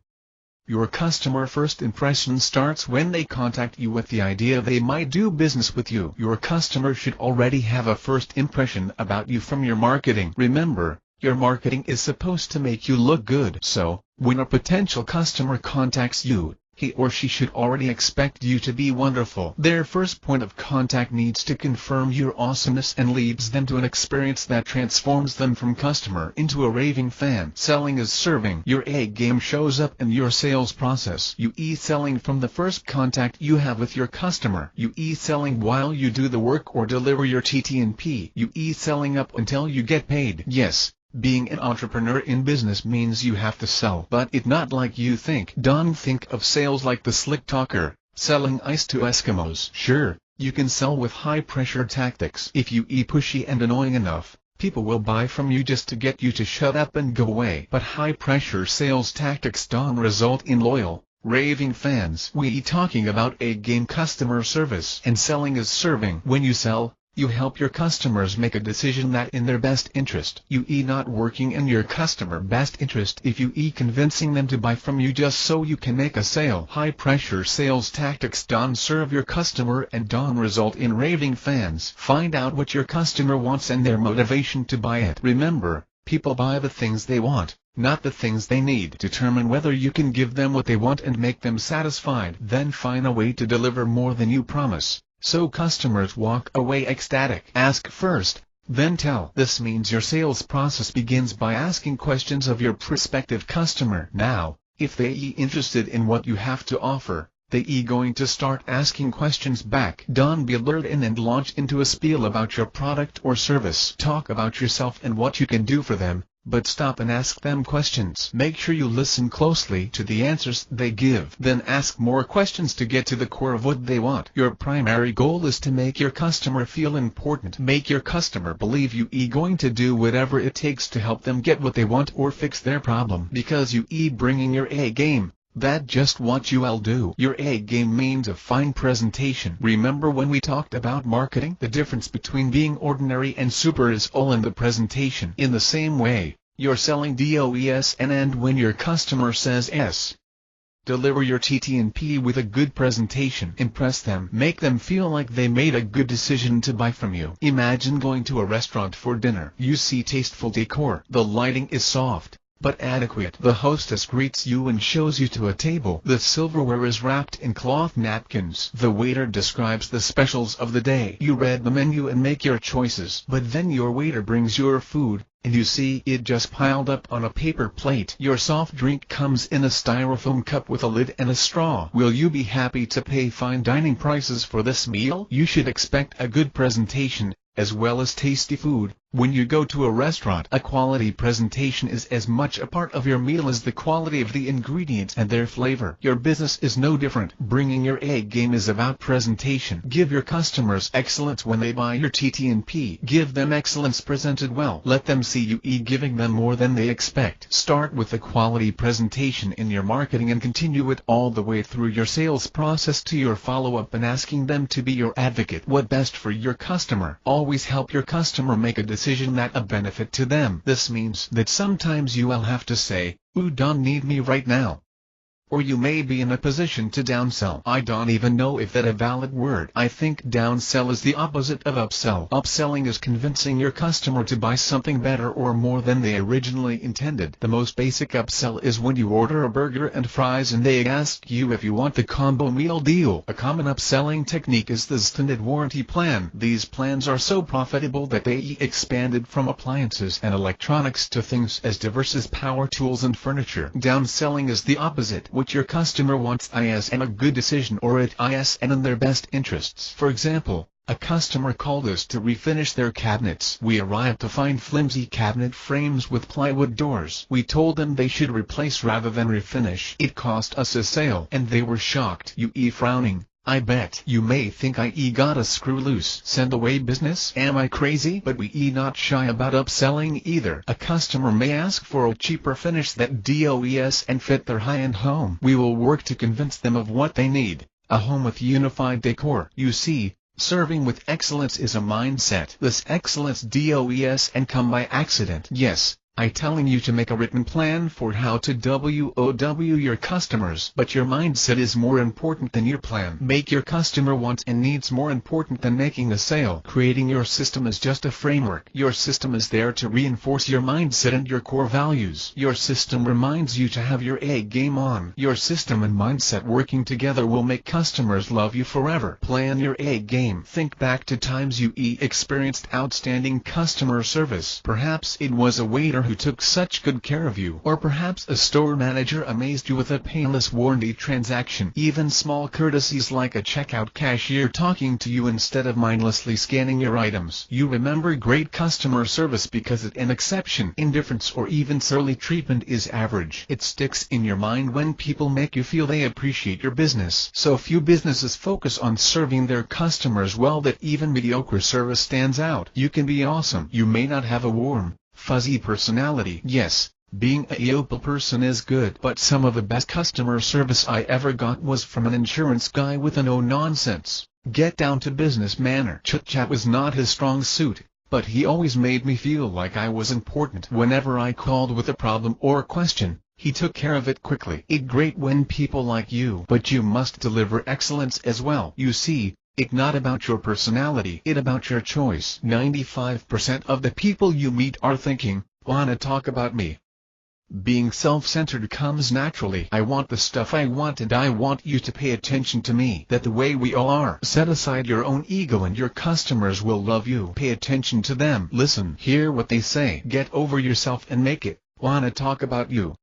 Your customer first impression starts when they contact you with the idea they might do business with you. Your customer should already have a first impression about you from your marketing. Remember, your marketing is supposed to make you look good. So, when a potential customer contacts you, he or she should already expect you to be wonderful. Their first point of contact needs to confirm your awesomeness and leads them to an experience that transforms them from customer into a raving fan. Selling is serving. Your A game shows up in your sales process. You selling from the first contact you have with your customer. You selling while you do the work or deliver your TT&P. You selling up until you get paid. Yes. Being an entrepreneur in business means you have to sell, but it's not like you think. Don't think of sales like the slick talker, selling ice to Eskimos. Sure, you can sell with high-pressure tactics. If you pushy and annoying enough, people will buy from you just to get you to shut up and go away. But high-pressure sales tactics don't result in loyal, raving fans. We talking about a game customer service, and selling is serving. When you sell, you help your customers make a decision that in their best interest. You not working in your customer best interest if you convincing them to buy from you just so you can make a sale. High pressure sales tactics don't serve your customer and don't result in raving fans. Find out what your customer wants and their motivation to buy it. Remember, people buy the things they want, not the things they need. Determine whether you can give them what they want and make them satisfied. Then find a way to deliver more than you promise, so customers walk away ecstatic. Ask first, then tell. This means your sales process begins by asking questions of your prospective customer. Now, if they interested in what you have to offer, they going to start asking questions back. Don't be lured in and launch into a spiel about your product or service. Talk about yourself and what you can do for them, but stop and ask them questions. Make sure you listen closely to the answers they give. Then ask more questions to get to the core of what they want. Your primary goal is to make your customer feel important. Make your customer believe you going to do whatever it takes to help them get what they want or fix their problem. Because you bringing your A game. That's just what you'll do. Your A game means a fine presentation. Remember when we talked about marketing? The difference between being ordinary and super is all in the presentation. In the same way, you're selling DOES and when your customer says yes, deliver your TT&P with a good presentation. Impress them. Make them feel like they made a good decision to buy from you. Imagine going to a restaurant for dinner. You see tasteful decor. The lighting is soft, but adequate. The hostess greets you and shows you to a table. The silverware is wrapped in cloth napkins. The waiter describes the specials of the day. You read the menu and make your choices. But then your waiter brings your food, and you see it just piled up on a paper plate. Your soft drink comes in a styrofoam cup with a lid and a straw. Will you be happy to pay fine dining prices for this meal? You should expect a good presentation, as well as tasty food, When you go to a restaurant, a quality presentation is as much a part of your meal as the quality of the ingredients and their flavor. Your business is no different. Bringing your A game is about presentation. Give your customers excellence when they buy your TT&P. Give them excellence presented well. Let them see you giving them more than they expect. Start with a quality presentation in your marketing and continue it all the way through your sales process to your follow-up and asking them to be your advocate. What best for your customer? Always help your customer make a decision that a benefit to them. This means that sometimes you will have to say, "You don't need me right now." Or you may be in a position to downsell. I don't even know if that a valid word. I think downsell is the opposite of upsell. Upselling is convincing your customer to buy something better or more than they originally intended. The most basic upsell is when you order a burger and fries and they ask you if you want the combo meal deal. A common upselling technique is the extended warranty plan. These plans are so profitable that they expanded from appliances and electronics to things as diverse as power tools and furniture. Downselling is the opposite. What your customer wants is a good decision or it is in their best interests. For example, a customer called us to refinish their cabinets. We arrived to find flimsy cabinet frames with plywood doors. We told them they should replace rather than refinish. It cost us a sale, and they were shocked. Frowning. I bet you may think I got a screw loose. Send away business? Am I crazy? But we not shy about upselling either. A customer may ask for a cheaper finish that does and fit their high-end home. We will work to convince them of what they need. A home with unified decor. You see, serving with excellence is a mindset. This excellence does and come by accident. Yes, I'm telling you to make a written plan for how to wow your customers. But your mindset is more important than your plan. Make your customer wants and needs more important than making a sale. Creating your system is just a framework. Your system is there to reinforce your mindset and your core values. Your system reminds you to have your A game on. Your system and mindset working together will make customers love you forever. Plan your A game. Think back to times you experienced outstanding customer service. Perhaps it was a waiter who took such good care of you, or perhaps a store manager amazed you with a painless warranty transaction. Even small courtesies like a checkout cashier talking to you instead of mindlessly scanning your items. You remember great customer service because it's an exception. Indifference or even surly treatment is average. It sticks in your mind when people make you feel they appreciate your business. So few businesses focus on serving their customers well that even mediocre service stands out. You can be awesome. You may not have a warm, fuzzy personality. Yes, being a yokel person is good, but some of the best customer service I ever got was from an insurance guy with a no-nonsense, get-down-to-business manner. Chit-chat was not his strong suit, but he always made me feel like I was important. Whenever I called with a problem or question, he took care of it quickly. It's great when people like you, but you must deliver excellence as well. You see, it's not about your personality, it's about your choice. 95% of the people you meet are thinking, "Wanna talk about me?" Being self-centered comes naturally. I want the stuff I want and I want you to pay attention to me. That's the way we all are. Set aside your own ego and your customers will love you. Pay attention to them. Listen, hear what they say. Get over yourself and make it, "Wanna talk about you."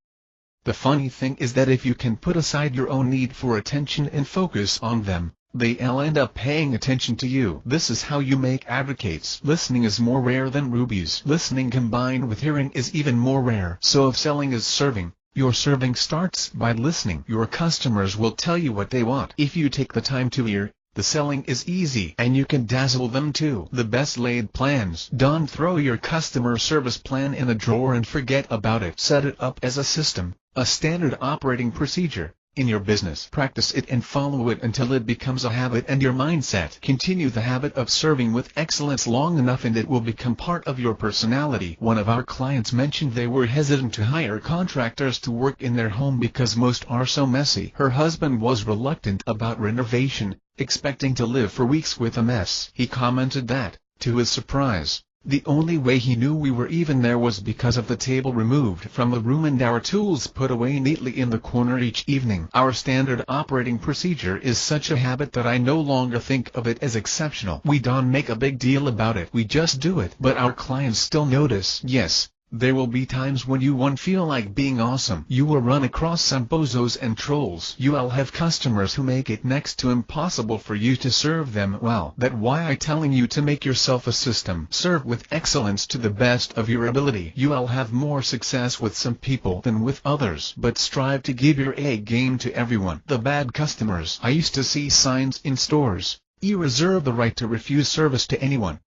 The funny thing is that if you can put aside your own need for attention and focus on them, they'll end up paying attention to you. This is how you make advocates. Listening is more rare than rubies. Listening combined with hearing is even more rare. So if selling is serving, your serving starts by listening. Your customers will tell you what they want. If you take the time to hear, the selling is easy and you can dazzle them too. The best laid plans. Don't throw your customer service plan in a drawer and forget about it. Set it up as a system, a standard operating procedure in your business. Practice it and follow it until it becomes a habit and your mindset. Continue the habit of serving with excellence long enough and it will become part of your personality. One of our clients mentioned they were hesitant to hire contractors to work in their home because most are so messy. Her husband was reluctant about renovation, expecting to live for weeks with a mess. He commented that, to his surprise, the only way he knew we were even there was because of the table removed from the room and our tools put away neatly in the corner each evening. Our standard operating procedure is such a habit that I no longer think of it as exceptional. We don't make a big deal about it. We just do it. But our clients still notice. Yes, There will be times when you won't feel like being awesome. You will run across some bozos and trolls. You'll have customers who make it next to impossible for you to serve them well. That's why I'm telling you to make yourself a system. Serve with excellence to the best of your ability. You'll have more success with some people than with others. But strive to give your A game to everyone. The bad customers. I used to see signs in stores. You reserve the right to refuse service to anyone.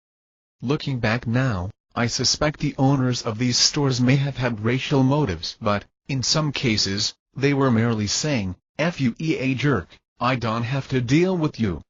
Looking back now, I suspect the owners of these stores may have had racial motives, but, in some cases, they were merely saying, "F you a jerk, I don't have to deal with you."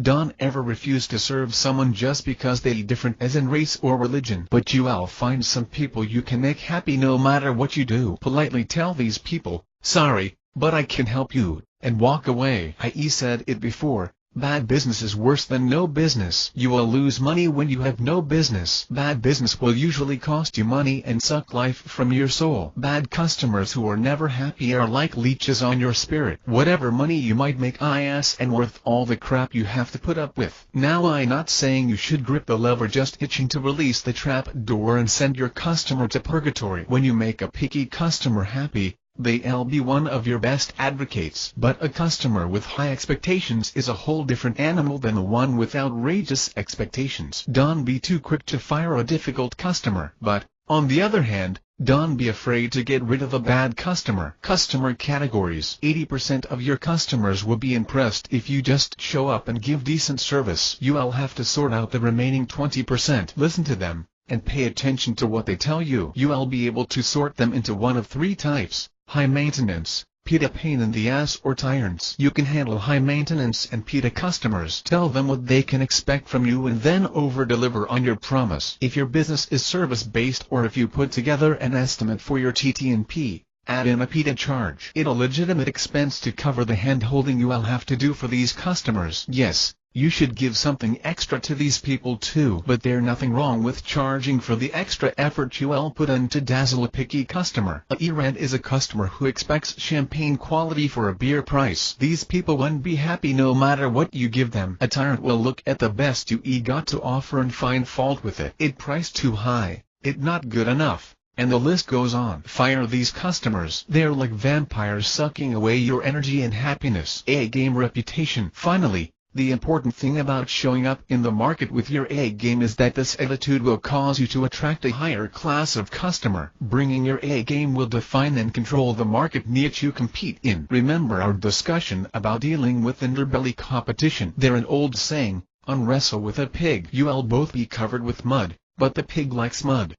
Don't ever refuse to serve someone just because they're different as in race or religion. But you'll find some people you can make happy no matter what you do. Politely tell these people, "Sorry, but I can help you," and walk away. I said it before. Bad business is worse than no business. You will lose money when you have no business. Bad business will usually cost you money and suck life from your soul. Bad customers who are never happy are like leeches on your spirit. Whatever money you might make and worth all the crap you have to put up with. Now I'm not saying you should grip the lever just itching to release the trap door and send your customer to purgatory. When you make a picky customer happy, they'll be one of your best advocates. But a customer with high expectations is a whole different animal than the one with outrageous expectations. Don't be too quick to fire a difficult customer. But, on the other hand, don't be afraid to get rid of a bad customer. Customer categories. 80% of your customers will be impressed if you just show up and give decent service. You'll have to sort out the remaining 20%. Listen to them, and pay attention to what they tell you. You'll be able to sort them into one of three types: high maintenance, PITA pain in the ass, or tyrants. You can handle high maintenance and PITA customers. Tell them what they can expect from you and then over-deliver on your promise. If your business is service-based, or if you put together an estimate for your TT&P, add in a PITA charge. It's a legitimate expense to cover the hand-holding you'll have to do for these customers. Yes, you should give something extra to these people too. But there's nothing wrong with charging for the extra effort you'll put in to dazzle a picky customer. A errand is a customer who expects champagne quality for a beer price. These people won't be happy no matter what you give them. A tyrant will look at the best you got to offer and find fault with it. It priced too high, it not good enough, and the list goes on. Fire these customers. They're like vampires sucking away your energy and happiness. A game reputation. Finally, the important thing about showing up in the market with your A game is that this attitude will cause you to attract a higher class of customer. Bringing your A game will define and control the market niche you compete in. Remember our discussion about dealing with underbelly competition. There's an old saying, "Unwrestle with a pig." You'll both be covered with mud, but the pig likes mud.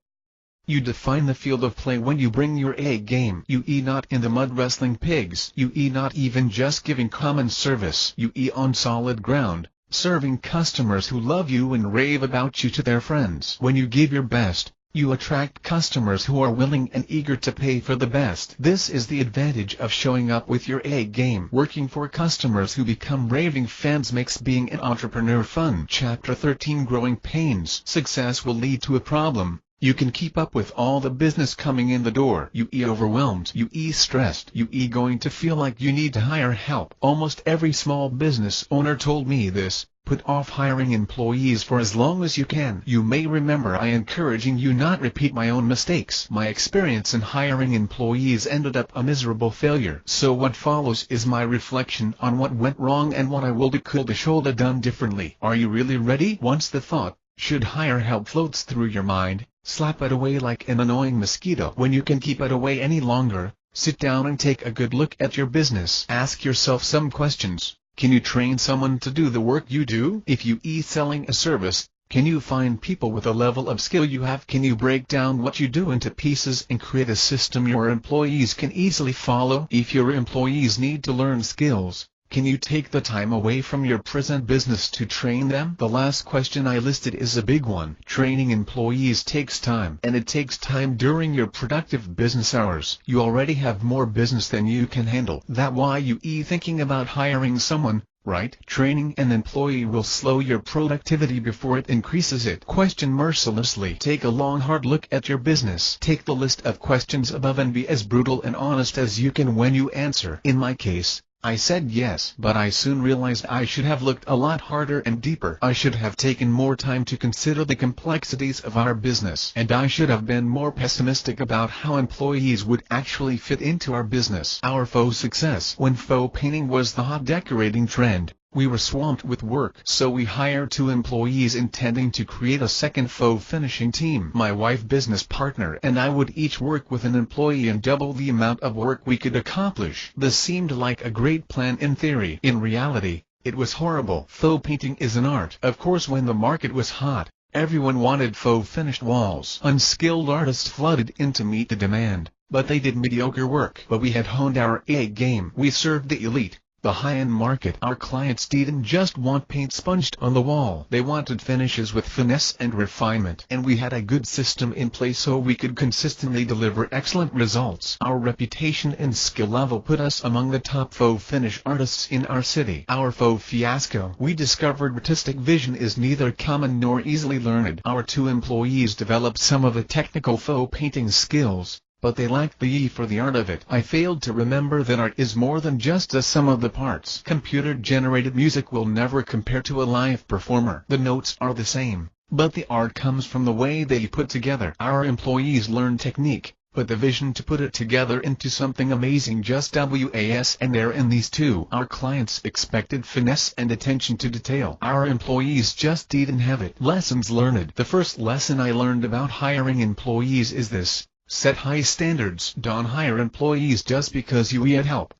You define the field of play when you bring your A game. You not in the mud wrestling pigs. You not even just giving common service. You on solid ground, serving customers who love you and rave about you to their friends. When you give your best, you attract customers who are willing and eager to pay for the best. This is the advantage of showing up with your A game. Working for customers who become raving fans makes being an entrepreneur fun. Chapter 13: Growing Pains. Success will lead to a problem. You can keep up with all the business coming in the door. You overwhelmed. You stressed. You going to feel like you need to hire help. Almost every small business owner told me this. Put off hiring employees for as long as you can. You may remember I encouraging you not repeat my own mistakes. My experience in hiring employees ended up a miserable failure. So what follows is my reflection on what went wrong and what I will do could should done differently. Are you really ready? Once the thought, "should hire help," floats through your mind, slap it away like an annoying mosquito. When you can keep it away any longer, sit down and take a good look at your business. Ask yourself some questions. Can you train someone to do the work you do? If you selling a service, can you find people with a level of skill you have? Can you break down what you do into pieces and create a system your employees can easily follow? If your employees need to learn skills, can you take the time away from your present business to train them? The last question I listed is a big one. Training employees takes time, and it takes time during your productive business hours. You already have more business than you can handle. That's why you thinking about hiring someone, right? Training an employee will slow your productivity before it increases it. Question mercilessly. Take a long hard look at your business. Take the list of questions above and be as brutal and honest as you can when you answer. In my case, I said yes, but I soon realized I should have looked a lot harder and deeper. I should have taken more time to consider the complexities of our business, and I should have been more pessimistic about how employees would actually fit into our business. Our faux success. When faux painting was the hot decorating trend, we were swamped with work, so we hired 2 employees intending to create a second faux finishing team. My wife, business partner, and I would each work with an employee and double the amount of work we could accomplish. This seemed like a great plan in theory. In reality, it was horrible. Faux painting is an art. Of course, when the market was hot, everyone wanted faux finished walls. Unskilled artists flooded in to meet the demand, but they did mediocre work. But we had honed our A game. We served the elite, the high-end market. Our clients didn't just want paint sponged on the wall. They wanted finishes with finesse and refinement. And we had a good system in place so we could consistently deliver excellent results. Our reputation and skill level put us among the top faux finish artists in our city. Our faux fiasco. We discovered artistic vision is neither common nor easily learned. Our 2 employees developed some of the technical faux painting skills, but they lacked the E for the art of it. I failed to remember that art is more than just the sum of the parts. Computer-generated music will never compare to a live performer. The notes are the same, but the art comes from the way they put together. Our employees learn technique, but the vision to put it together into something amazing just was and there in these 2. Our clients expected finesse and attention to detail. Our employees just didn't have it. Lessons learned. The first lesson I learned about hiring employees is this: set high standards. Don't hire employees just because you need help.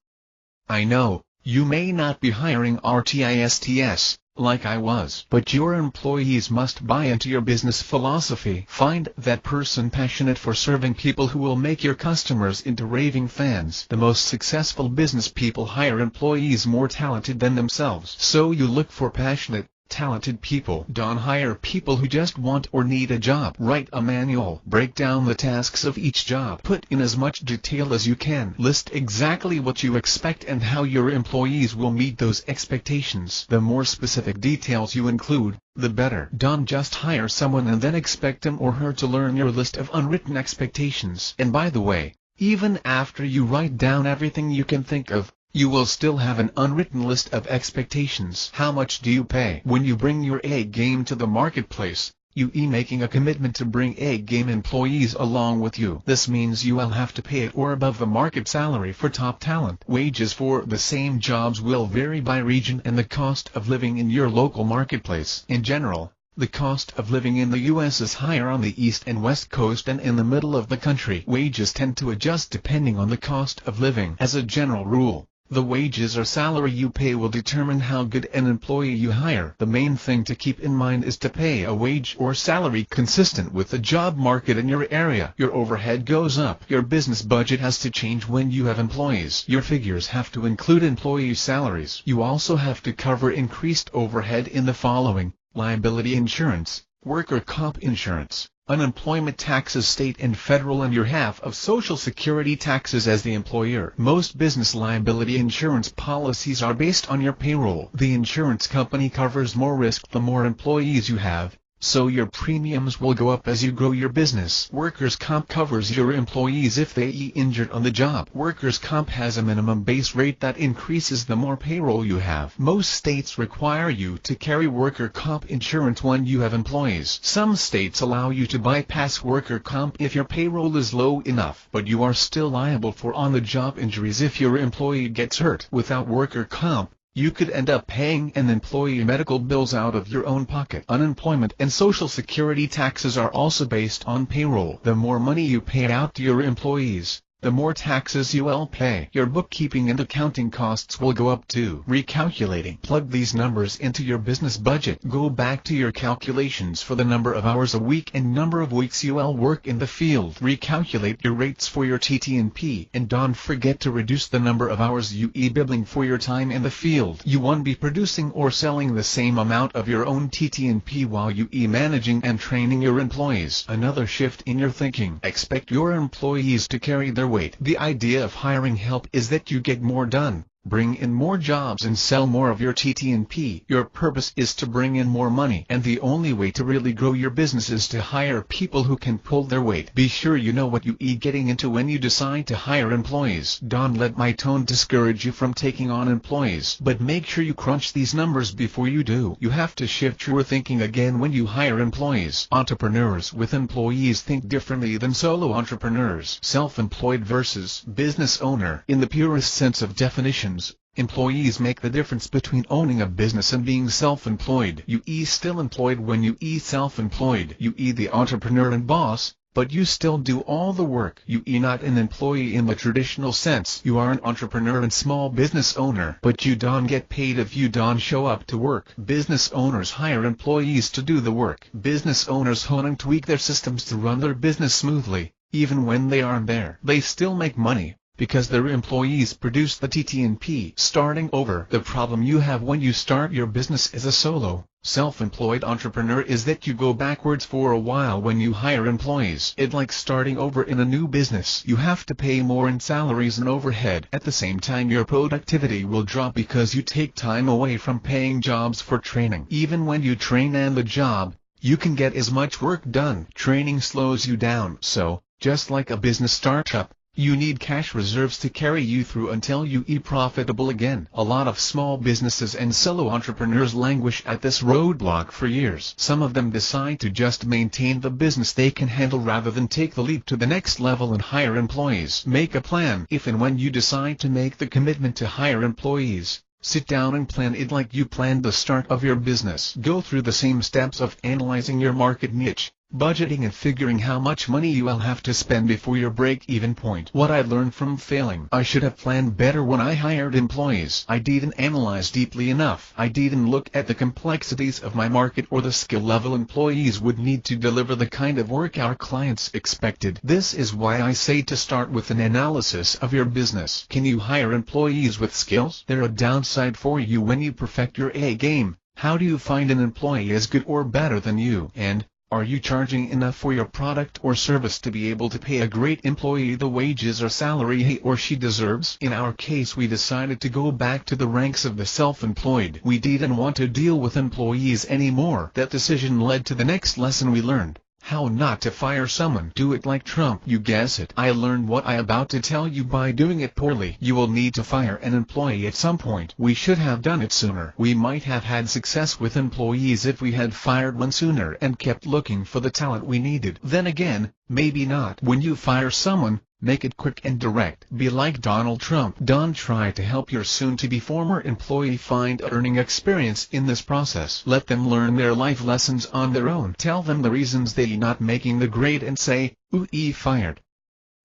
I know, you may not be hiring artists, like I was, but your employees must buy into your business philosophy. Find that person passionate for serving people who will make your customers into raving fans. The most successful business people hire employees more talented than themselves. So you look for passionate, talented people. Don't hire people who just want or need a job. Write a manual. Break down the tasks of each job. Put in as much detail as you can. List exactly what you expect and how your employees will meet those expectations. The more specific details you include, the better. Don't just hire someone and then expect him or her to learn your list of unwritten expectations. And by the way, even after you write down everything you can think of, you will still have an unwritten list of expectations. How much do you pay? When you bring your A game to the marketplace, you are making a commitment to bring A game employees along with you. This means you will have to pay at or above the market salary for top talent. Wages for the same jobs will vary by region and the cost of living in your local marketplace. In general, the cost of living in the U.S. is higher on the East and West Coast than in the middle of the country. Wages tend to adjust depending on the cost of living. As a general rule, the wages or salary you pay will determine how good an employee you hire. The main thing to keep in mind is to pay a wage or salary consistent with the job market in your area. Your overhead goes up. Your business budget has to change when you have employees. Your figures have to include employee salaries. You also have to cover increased overhead in the following: liability insurance, worker comp insurance, unemployment taxes, state and federal, and your half of Social Security taxes as the employer. Most business liability insurance policies are based on your payroll. The insurance company covers more risk the more employees you have, so your premiums will go up as you grow your business. Workers' comp covers your employees if they are injured on the job. Workers' comp has a minimum base rate that increases the more payroll you have. Most states require you to carry worker comp insurance when you have employees. Some states allow you to bypass worker comp if your payroll is low enough, but you are still liable for on-the-job injuries if your employee gets hurt. Without worker comp, you could end up paying an employee medical bills out of your own pocket. Unemployment and Social Security taxes are also based on payroll. The more money you pay out to your employees, the more taxes you will pay. Your bookkeeping and accounting costs will go up too. Recalculating. Plug these numbers into your business budget. Go back to your calculations for the number of hours a week and number of weeks you will work in the field. Recalculate your rates for your TT&P, and don't forget to reduce the number of hours you are billing for your time in the field. You won't be producing or selling the same amount of your own TT&P while you are managing and training your employees. Another shift in your thinking. Expect your employees to carry their weight. The idea of hiring help is that you get more done, bring in more jobs and sell more of your TT&P. Your purpose is to bring in more money, and the only way to really grow your business is to hire people who can pull their weight. Be sure you know what you are getting into when you decide to hire employees. Don't let my tone discourage you from taking on employees, but make sure you crunch these numbers before you do. You have to shift your thinking again when you hire employees. Entrepreneurs with employees think differently than solo entrepreneurs. Self-employed versus business owner. In the purest sense of definitions, employees make the difference between owning a business and being self-employed. You are still employed when you are self-employed. You are the entrepreneur and boss, but you still do all the work. You are not an employee in the traditional sense. You are an entrepreneur and small business owner, but you don't get paid if you don't show up to work. Business owners hire employees to do the work. Business owners hone and tweak their systems to run their business smoothly. Even when they aren't there, they still make money, because their employees produce the TT&P. Starting over. The problem you have when you start your business as a solo, self-employed entrepreneur is that you go backwards for a while when you hire employees. It's like starting over in a new business. You have to pay more in salaries and overhead. At the same time, your productivity will drop because you take time away from paying jobs for training. Even when you train on the job, you can get as much work done. Training slows you down. So, just like a business startup, you need cash reserves to carry you through until you are profitable again. A lot of small businesses and solo entrepreneurs languish at this roadblock for years. Some of them decide to just maintain the business they can handle rather than take the leap to the next level and hire employees. Make a plan. If and when you decide to make the commitment to hire employees, sit down and plan it like you planned the start of your business. Go through the same steps of analyzing your market niche, budgeting and figuring how much money you will have to spend before your break-even point. What I learned from failing: I should have planned better when I hired employees. I didn't analyze deeply enough. I didn't look at the complexities of my market or the skill level employees would need to deliver the kind of work our clients expected. This is why I say to start with an analysis of your business. Can you hire employees with skills? They're a downside for you when you perfect your A game. How do you find an employee as good or better than you? And are you charging enough for your product or service to be able to pay a great employee the wages or salary he or she deserves? In our case, we decided to go back to the ranks of the self-employed. We didn't want to deal with employees anymore. That decision led to the next lesson we learned: how not to fire someone. Do it like Trump. You guess it. I learned what I about to tell you by doing it poorly. You will need to fire an employee at some point. We should have done it sooner. We might have had success with employees if we had fired one sooner and kept looking for the talent we needed. Then again, maybe not. When you fire someone, make it quick and direct. Be like Donald Trump. Don't try to help your soon-to-be former employee find earning experience in this process. Let them learn their life lessons on their own. Tell them the reasons they're not making the grade and say, "Ooh, fired."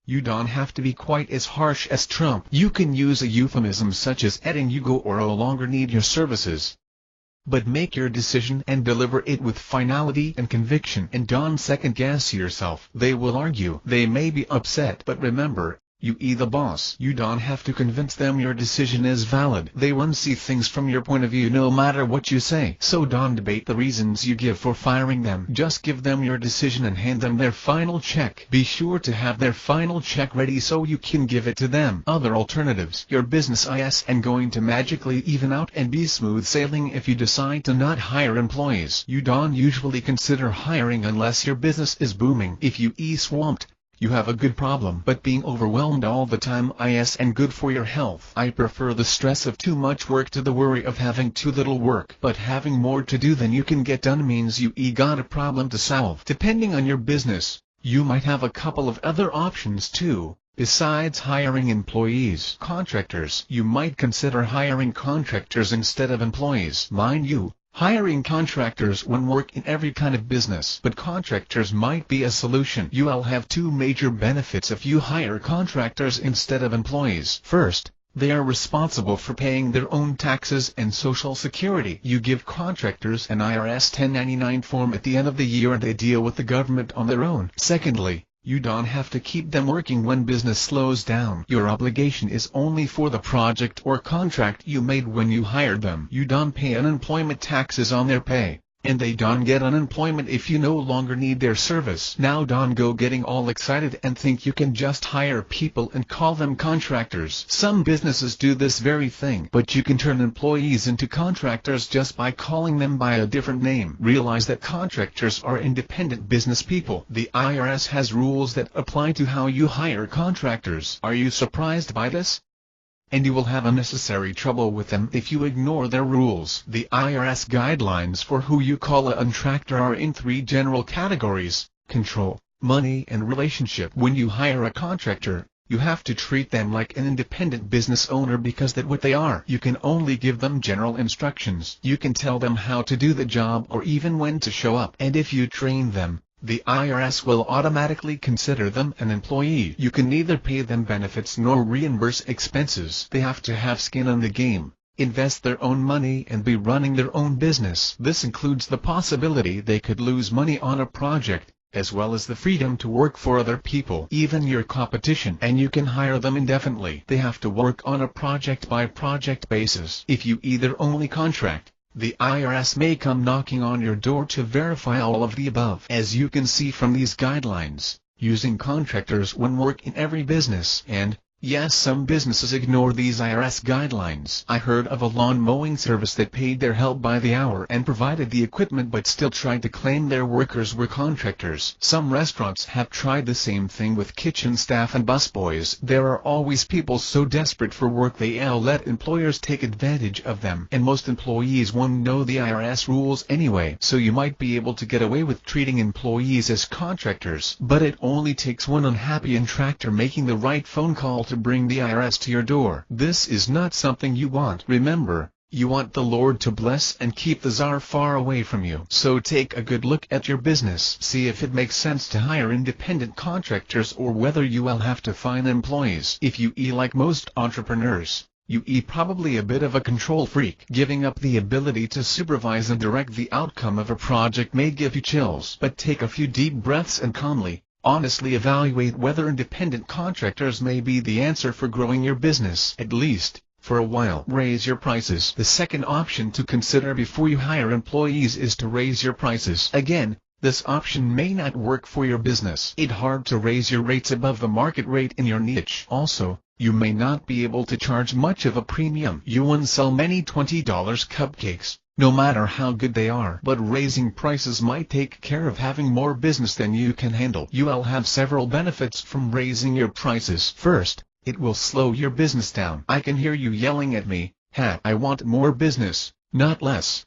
You don't have to be quite as harsh as Trump. You can use a euphemism such as "letting you go" or "no longer need your services." But make your decision and deliver it with finality and conviction, and don't second-guess yourself. They will argue. They may be upset, but remember, you are the boss. You don't have to convince them your decision is valid. They won't see things from your point of view no matter what you say. So don't debate the reasons you give for firing them. Just give them your decision and hand them their final check. Be sure to have their final check ready so you can give it to them. Other alternatives: your business is and going to magically even out and be smooth sailing if you decide to not hire employees. You don't usually consider hiring unless your business is booming. If you are swamped, you have a good problem. But being overwhelmed all the time is and good for your health. I prefer the stress of too much work to the worry of having too little work. But having more to do than you can get done means you got a problem to solve. Depending on your business, you might have a couple of other options too. Besides hiring employees, contractors. You might consider hiring contractors instead of employees. Mind you, hiring contractors won't work in every kind of business, but contractors might be a solution. You'll have two major benefits if you hire contractors instead of employees. First, they are responsible for paying their own taxes and Social Security. You give contractors an IRS 1099 form at the end of the year and they deal with the government on their own. Secondly, you don't have to keep them working when business slows down. Your obligation is only for the project or contract you made when you hired them. You don't pay unemployment taxes on their pay, And they don't get unemployment if you no longer need their service. Now don't go getting all excited and think you can just hire people and call them contractors. Some businesses do this very thing, but you can turn employees into contractors just by calling them by a different name. Realize that contractors are independent business people. The IRS has rules that apply to how you hire contractors. Are you surprised by this? And you will have unnecessary trouble with them if you ignore their rules. The IRS guidelines for who you call a contractor are in 3 general categories: control, money, and relationship. When you hire a contractor, you have to treat them like an independent business owner because that's what they are. You can only give them general instructions. You can tell them how to do the job or even when to show up. And if you train them, the IRS will automatically consider them an employee. You can neither pay them benefits nor reimburse expenses. They have to have skin in the game, invest their own money, and be running their own business. This includes the possibility they could lose money on a project, as well as the freedom to work for other people, even your competition, and you can hire them indefinitely. They have to work on a project-by-project basis. If you either only contract, the IRS may come knocking on your door to verify all of the above. As you can see from these guidelines, using contractors won't work in every business, and yes, some businesses ignore these IRS guidelines. I heard of a lawn mowing service that paid their help by the hour and provided the equipment but still tried to claim their workers were contractors. Some restaurants have tried the same thing with kitchen staff and busboys. There are always people so desperate for work they'll let employers take advantage of them. And most employees won't know the IRS rules anyway. So you might be able to get away with treating employees as contractors. But it only takes one unhappy contractor making the right phone call to bring the IRS to your door. This is not something you want. Remember, you want the Lord to bless and keep the czar far away from you. So take a good look at your business. See if it makes sense to hire independent contractors or whether you will have to find employees. If you like most entrepreneurs, you probably a bit of a control freak. Giving up the ability to supervise and direct the outcome of a project may give you chills. But take a few deep breaths and calmly, honestly evaluate whether independent contractors may be the answer for growing your business. At least, for a while. Raise your prices. The second option to consider before you hire employees is to raise your prices. Again, this option may not work for your business. It's hard to raise your rates above the market rate in your niche. Also, you may not be able to charge much of a premium. You won't sell many $20 cupcakes, no matter how good they are. But raising prices might take care of having more business than you can handle. You will have several benefits from raising your prices. First, it will slow your business down. I can hear you yelling at me, I want more business, not less.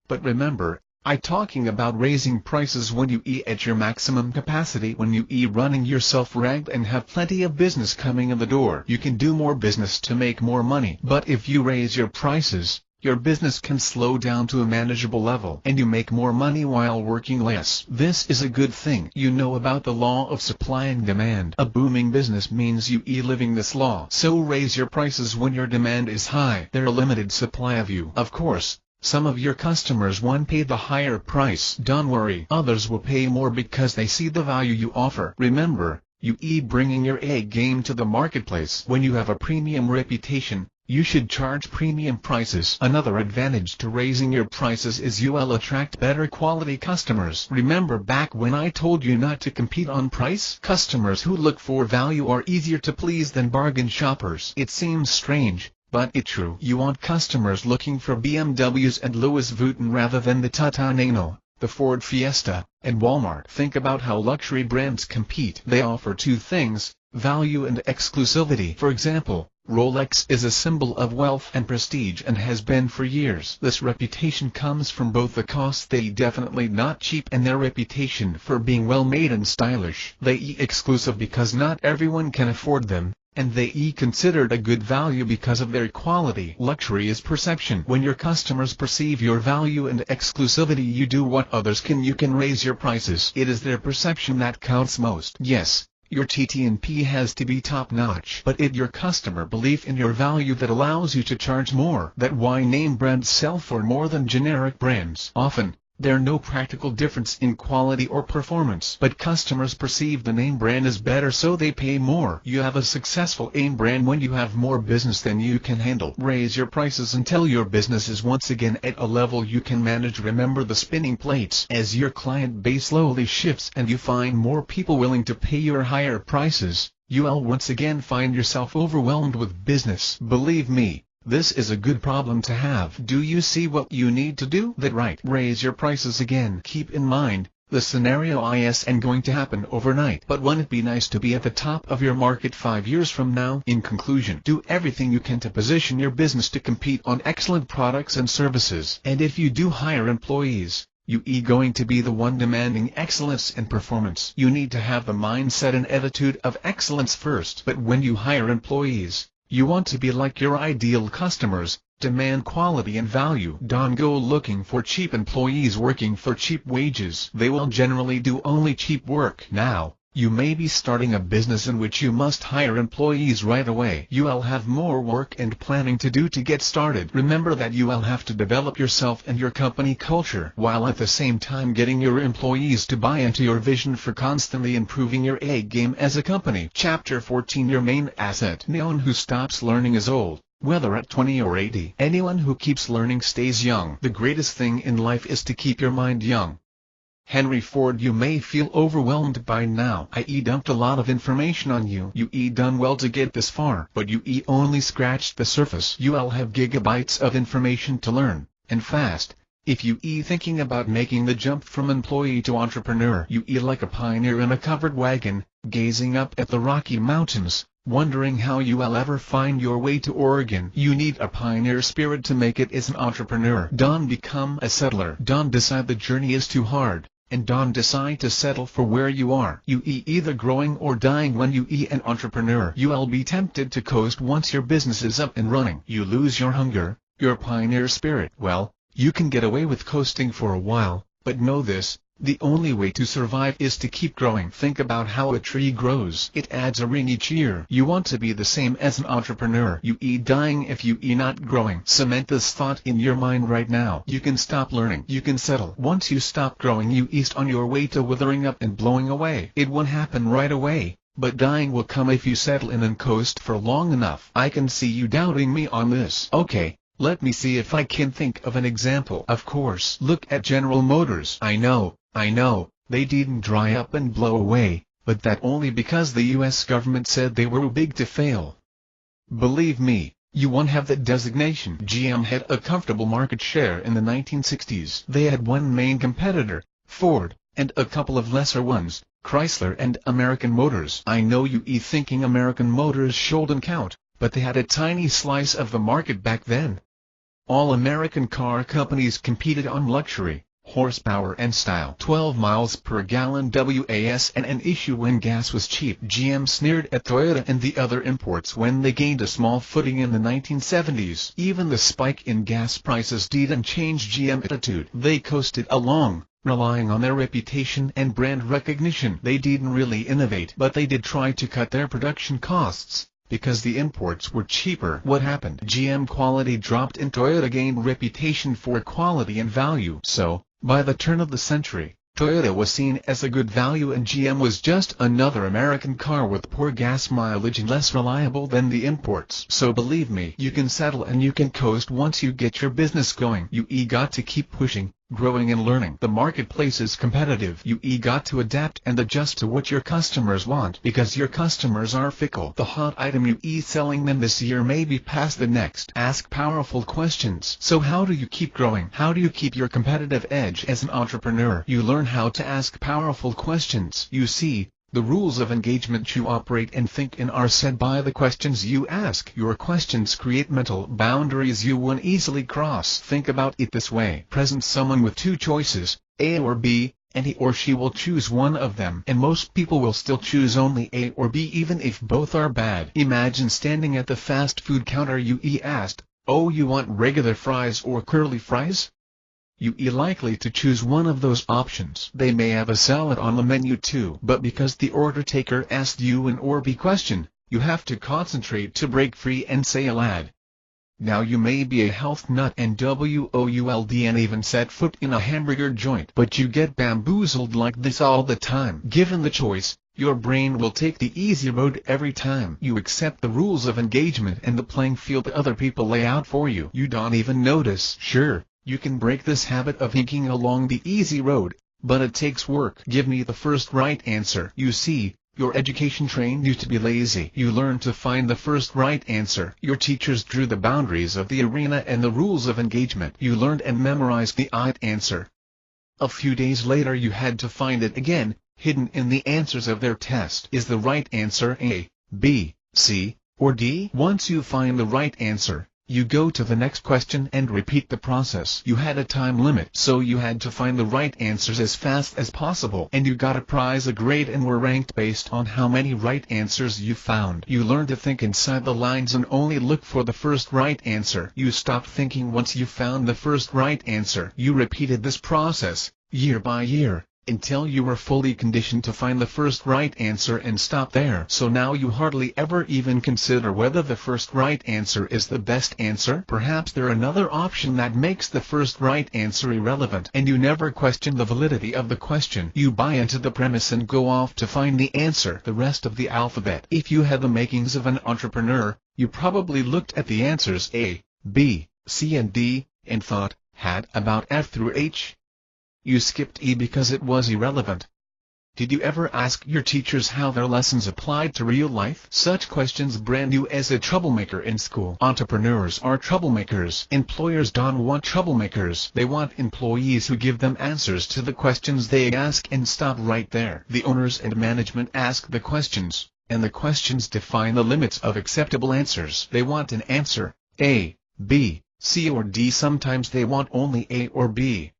But remember, I'm talking about raising prices when you at your maximum capacity, when you running yourself ragged and have plenty of business coming in the door. You can do more business to make more money. But if you raise your prices, your business can slow down to a manageable level, and you make more money while working less. This is a good thing. You know about the law of supply and demand. A booming business means you living this law. So raise your prices when your demand is high. There are a limited supply of you. Of course, some of your customers won't pay the higher price. Don't worry. Others will pay more because they see the value you offer. Remember, you bringing your A game to the marketplace. When you have a premium reputation, you should charge premium prices. Another advantage to raising your prices is you will attract better quality customers. Remember back when I told you not to compete on price? Customers who look for value are easier to please than bargain shoppers. It seems strange, but it's true. You want customers looking for BMWs and Louis Vuitton rather than the Tata Nano, the Ford Fiesta, and Walmart. Think about how luxury brands compete. They offer two things: value and exclusivity. For example, Rolex is a symbol of wealth and prestige and has been for years. This reputation comes from both the cost they definitely not cheap and their reputation for being well made and stylish. They exclusive because not everyone can afford them, and they considered a good value because of their quality. Luxury is perception. When your customers perceive your value and exclusivity, you do what others can. You can raise your prices. It is their perception that counts most. Yes, your TTNP has to be top-notch, but it's your customer belief in your value that allows you to charge more. That's why name brands sell for more than generic brands. Often, There no practical difference in quality or performance, but customers perceive the name brand as better, so they pay more. You have a successful name brand when you have more business than you can handle. Raise your prices until your business is once again at a level you can manage. Remember the spinning plates. As your client base slowly shifts and you find more people willing to pay your higher prices, you'll once again find yourself overwhelmed with business. Believe me, this is a good problem to have. Do you see what you need to do? That right. Raise your prices again. Keep in mind, the scenario isn't going to happen overnight. But wouldn't it be nice to be at the top of your market 5 years from now? In conclusion, do everything you can to position your business to compete on excellent products and services. And if you do hire employees, you're going to be the one demanding excellence and performance. You need to have the mindset and attitude of excellence first. But when you hire employees, you want to be like your ideal customers, demand quality and value. Don't go looking for cheap employees working for cheap wages. They will generally do only cheap work. Now, you may be starting a business in which you must hire employees right away. You'll have more work and planning to do to get started. Remember that you'll have to develop yourself and your company culture, while at the same time getting your employees to buy into your vision for constantly improving your A game as a company. Chapter 14. Your main asset. No one who stops learning is old, whether at 20 or 80. Anyone who keeps learning stays young. The greatest thing in life is to keep your mind young. Henry Ford. You may feel overwhelmed by now. I dumped a lot of information on you. You done well to get this far, but you only scratched the surface. You'll have gigabytes of information to learn, and fast. If you thinking about making the jump from employee to entrepreneur, you like a pioneer in a covered wagon, gazing up at the Rocky Mountains, wondering how you'll ever find your way to Oregon. You need a pioneer spirit to make it as an entrepreneur. Don't become a settler. Don't decide the journey is too hard, and don't decide to settle for where you are. You either growing or dying. When you an entrepreneur, you'll be tempted to coast once your business is up and running. You lose your hunger, your pioneer spirit. Well, you can get away with coasting for a while, but know this: the only way to survive is to keep growing. Think about how a tree grows. It adds a ring each year. You want to be the same as an entrepreneur. You dying if you not growing. Cement this thought in your mind right now. You can stop learning. You can settle. Once you stop growing, you on your way to withering up and blowing away. It won't happen right away, but dying will come if you settle in and coast for long enough. I can see you doubting me on this. Okay, let me see if I can think of an example. Of course, look at General Motors. I know, they didn't dry up and blow away, but that only because the US government said they were big to fail. Believe me, you won't have that designation. GM had a comfortable market share in the 1960s. They had one main competitor, Ford, and a couple of lesser ones, Chrysler and American Motors. I know you thinking American Motors shouldn't count, but they had a tiny slice of the market back then. All American car companies competed on luxury, horsepower and style. 12 miles per gallon was an issue when gas was cheap. GM sneered at Toyota and the other imports when they gained a small footing in the 1970s. Even the spike in gas prices didn't change GM attitude. They coasted along, relying on their reputation and brand recognition. They didn't really innovate, but they did try to cut their production costs, because the imports were cheaper. What happened? GM quality dropped and Toyota gained reputation for quality and value. So, by the turn of the century, Toyota was seen as a good value and GM was just another American car with poor gas mileage and less reliable than the imports. So believe me, you can settle and you can coast once you get your business going. You got to keep pushing, growing and learning. The marketplace is competitive. You got to adapt and adjust to what your customers want, because your customers are fickle. The hot item you selling them this year may be past the next. Ask powerful questions. So how do you keep growing? How do you keep your competitive edge as an entrepreneur? You learn how to ask powerful questions. You see, the rules of engagement you operate and think in are set by the questions you ask. Your questions create mental boundaries you won't easily cross. Think about it this way. Present someone with two choices, A or B, and he or she will choose one of them. And most people will still choose only A or B even if both are bad. Imagine standing at the fast food counter. You asked, "Oh, you want regular fries or curly fries?" You likely to choose one of those options. They may have a salad on the menu too, but because the order taker asked you an or B question, you have to concentrate to break free and say a lad. Now you may be a health nut and WOULD and even set foot in a hamburger joint, but you get bamboozled like this all the time. Given the choice, your brain will take the easy road every time. You accept the rules of engagement and the playing field other people lay out for you. You don't even notice. Sure, you can break this habit of thinking along the easy road, but it takes work. Give me the first right answer. You see, your education trained you to be lazy. You learned to find the first right answer. Your teachers drew the boundaries of the arena and the rules of engagement. You learned and memorized the right answer. A few days later you had to find it again, hidden in the answers of their test. Is the right answer A, B, C, or D? Once you find the right answer, you go to the next question and repeat the process. You had a time limit, so you had to find the right answers as fast as possible. And you got a prize, a grade, and were ranked based on how many right answers you found. You learned to think inside the lines and only look for the first right answer. You stopped thinking once you found the first right answer. You repeated this process, year by year, until you were fully conditioned to find the first right answer and stop there. So now you hardly ever even consider whether the first right answer is the best answer. Perhaps there's another option that makes the first right answer irrelevant, and you never question the validity of the question. You buy into the premise and go off to find the answer. The rest of the alphabet. If you had the makings of an entrepreneur, you probably looked at the answers A, B, C and D, and thought, had about F through H? You skipped E because it was irrelevant. Did you ever ask your teachers how their lessons applied to real life? Such questions brand you as a troublemaker in school. Entrepreneurs are troublemakers. Employers don't want troublemakers. They want employees who give them answers to the questions they ask and stop right there. The owners and management ask the questions, and the questions define the limits of acceptable answers. They want an answer, A, B, C or D. Sometimes they want only A or B.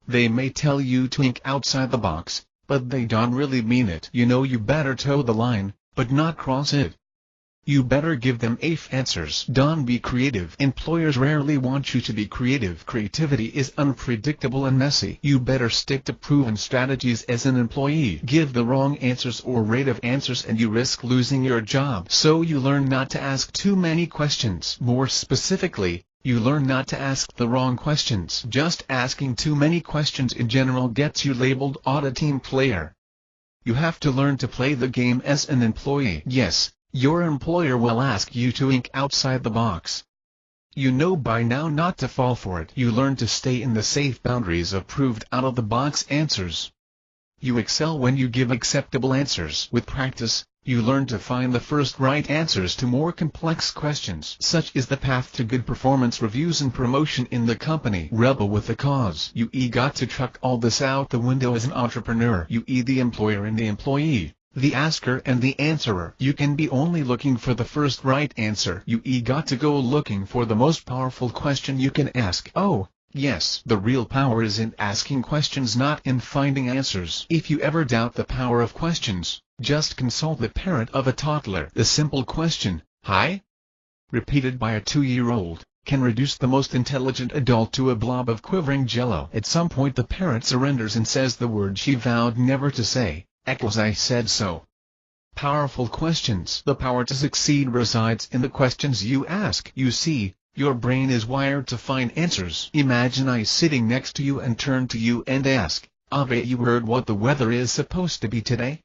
They may tell you to think outside the box, but they don't really mean it. You know you better toe the line, but not cross it. You better give them AF answers. Don't be creative. Employers rarely want you to be creative. Creativity is unpredictable and messy. You better stick to proven strategies as an employee. Give the wrong answers or rate of answers and you risk losing your job. So you learn not to ask too many questions. More specifically, you learn not to ask the wrong questions. Just asking too many questions in general gets you labeled odd team player. You have to learn to play the game as an employee. Yes, your employer will ask you to think outside the box. You know by now not to fall for it. You learn to stay in the safe boundaries of proved out-of-the-box answers. You excel when you give acceptable answers. With practice, you learn to find the first right answers to more complex questions. Such is the path to good performance reviews and promotion in the company. Rebel with the cause. You got to chuck all this out the window as an entrepreneur. You the employer and the employee, the asker and the answerer. You can be only looking for the first right answer. You got to go looking for the most powerful question you can ask. Oh, yes, the real power is in asking questions, not in finding answers. If you ever doubt the power of questions, just consult the parent of a toddler. The simple question, "Hi?" repeated by a 2-year-old, can reduce the most intelligent adult to a blob of quivering jello. At some point the parent surrenders and says the word she vowed never to say, echoes "I said so." Powerful questions. The power to succeed resides in the questions you ask. You see, your brain is wired to find answers. Imagine I sitting next to you and turn to you and ask, "Ave, you heard what the weather is supposed to be today?"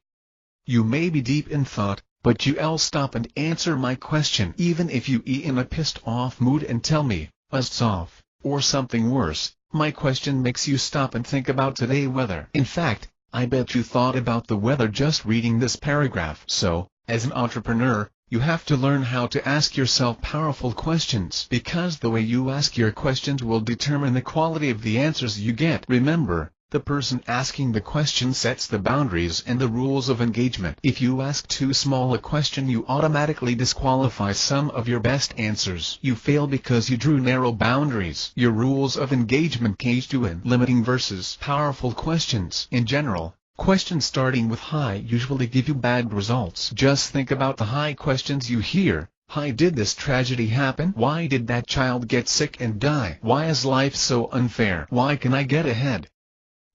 You may be deep in thought, but you'll stop and answer my question. Even if you in a pissed off mood and tell me, "Us off," or something worse, my question makes you stop and think about today's weather. In fact, I bet you thought about the weather just reading this paragraph. So, as an entrepreneur, you have to learn how to ask yourself powerful questions, because the way you ask your questions will determine the quality of the answers you get. Remember, the person asking the question sets the boundaries and the rules of engagement. If you ask too small a question, you automatically disqualify some of your best answers. You fail because you drew narrow boundaries. Your rules of engagement caged you in. Limiting versus powerful questions. In general, questions starting with "Hi" usually give you bad results. Just think about the "Hi" questions you hear. "Hi, did this tragedy happen? Why did that child get sick and die? Why is life so unfair? Why can I get ahead?"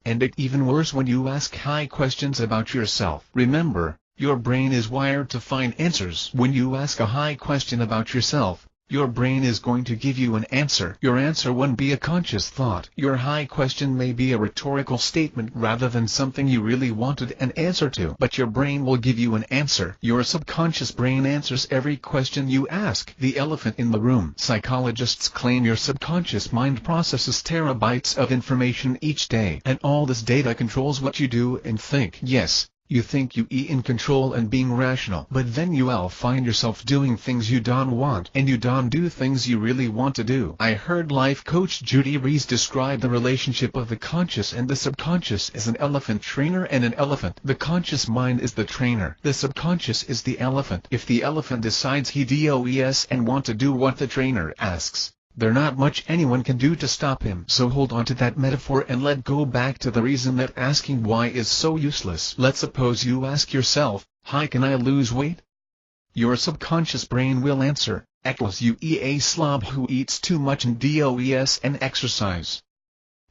And it's even worse when you ask "Hi" questions about yourself. Remember, your brain is wired to find answers. When you ask a "Hi" question about yourself, Your brain is going to give you an answer. Your answer won't be a conscious thought. Your high question may be a rhetorical statement rather than something you really wanted an answer to. But your brain will give you an answer. Your subconscious brain answers every question you ask. The elephant in the room. Psychologists claim your subconscious mind processes terabytes of information each day. And all this data controls what you do and think. Yes. You think you in control and being rational, but then you'll find yourself doing things you don't want, and you don't do things you really want to do. I heard life coach Judy Rees describe the relationship of the conscious and the subconscious as an elephant trainer and an elephant. The conscious mind is the trainer. The subconscious is the elephant. If the elephant decides he does and want to do what the trainer asks, there's not much anyone can do to stop him. So hold on to that metaphor and let go back to the reason that asking why is so useless. Let's suppose you ask yourself, how can I lose weight? Your subconscious brain will answer, equals you a slob who eats too much and does and exercise.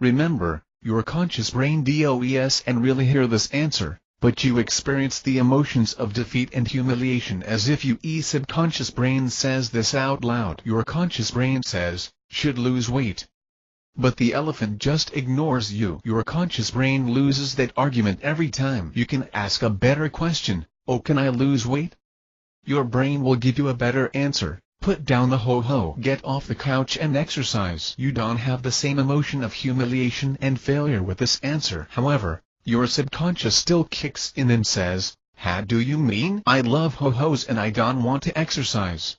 Remember, your conscious brain does and really hear this answer, but you experience the emotions of defeat and humiliation as if your subconscious brain says this out loud. Your conscious brain says, should lose weight. But the elephant just ignores you. Your conscious brain loses that argument every time. You can ask a better question, oh, can I lose weight? Your brain will give you a better answer. Put down the ho-ho. Get off the couch and exercise. You don't have the same emotion of humiliation and failure with this answer. However, your subconscious still kicks in and says, how do you mean? I love ho-hos and I don't want to exercise.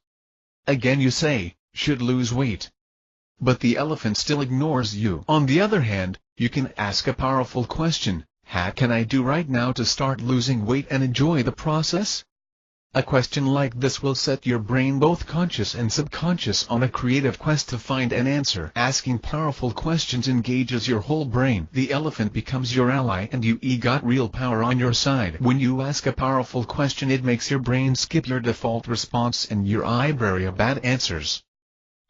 Again you say, should lose weight. But the elephant still ignores you. On the other hand, you can ask a powerful question, how can I do right now to start losing weight and enjoy the process? A question like this will set your brain, both conscious and subconscious, on a creative quest to find an answer. Asking powerful questions engages your whole brain. The elephant becomes your ally and you got real power on your side. When you ask a powerful question, it makes your brain skip your default response and your library of bad answers.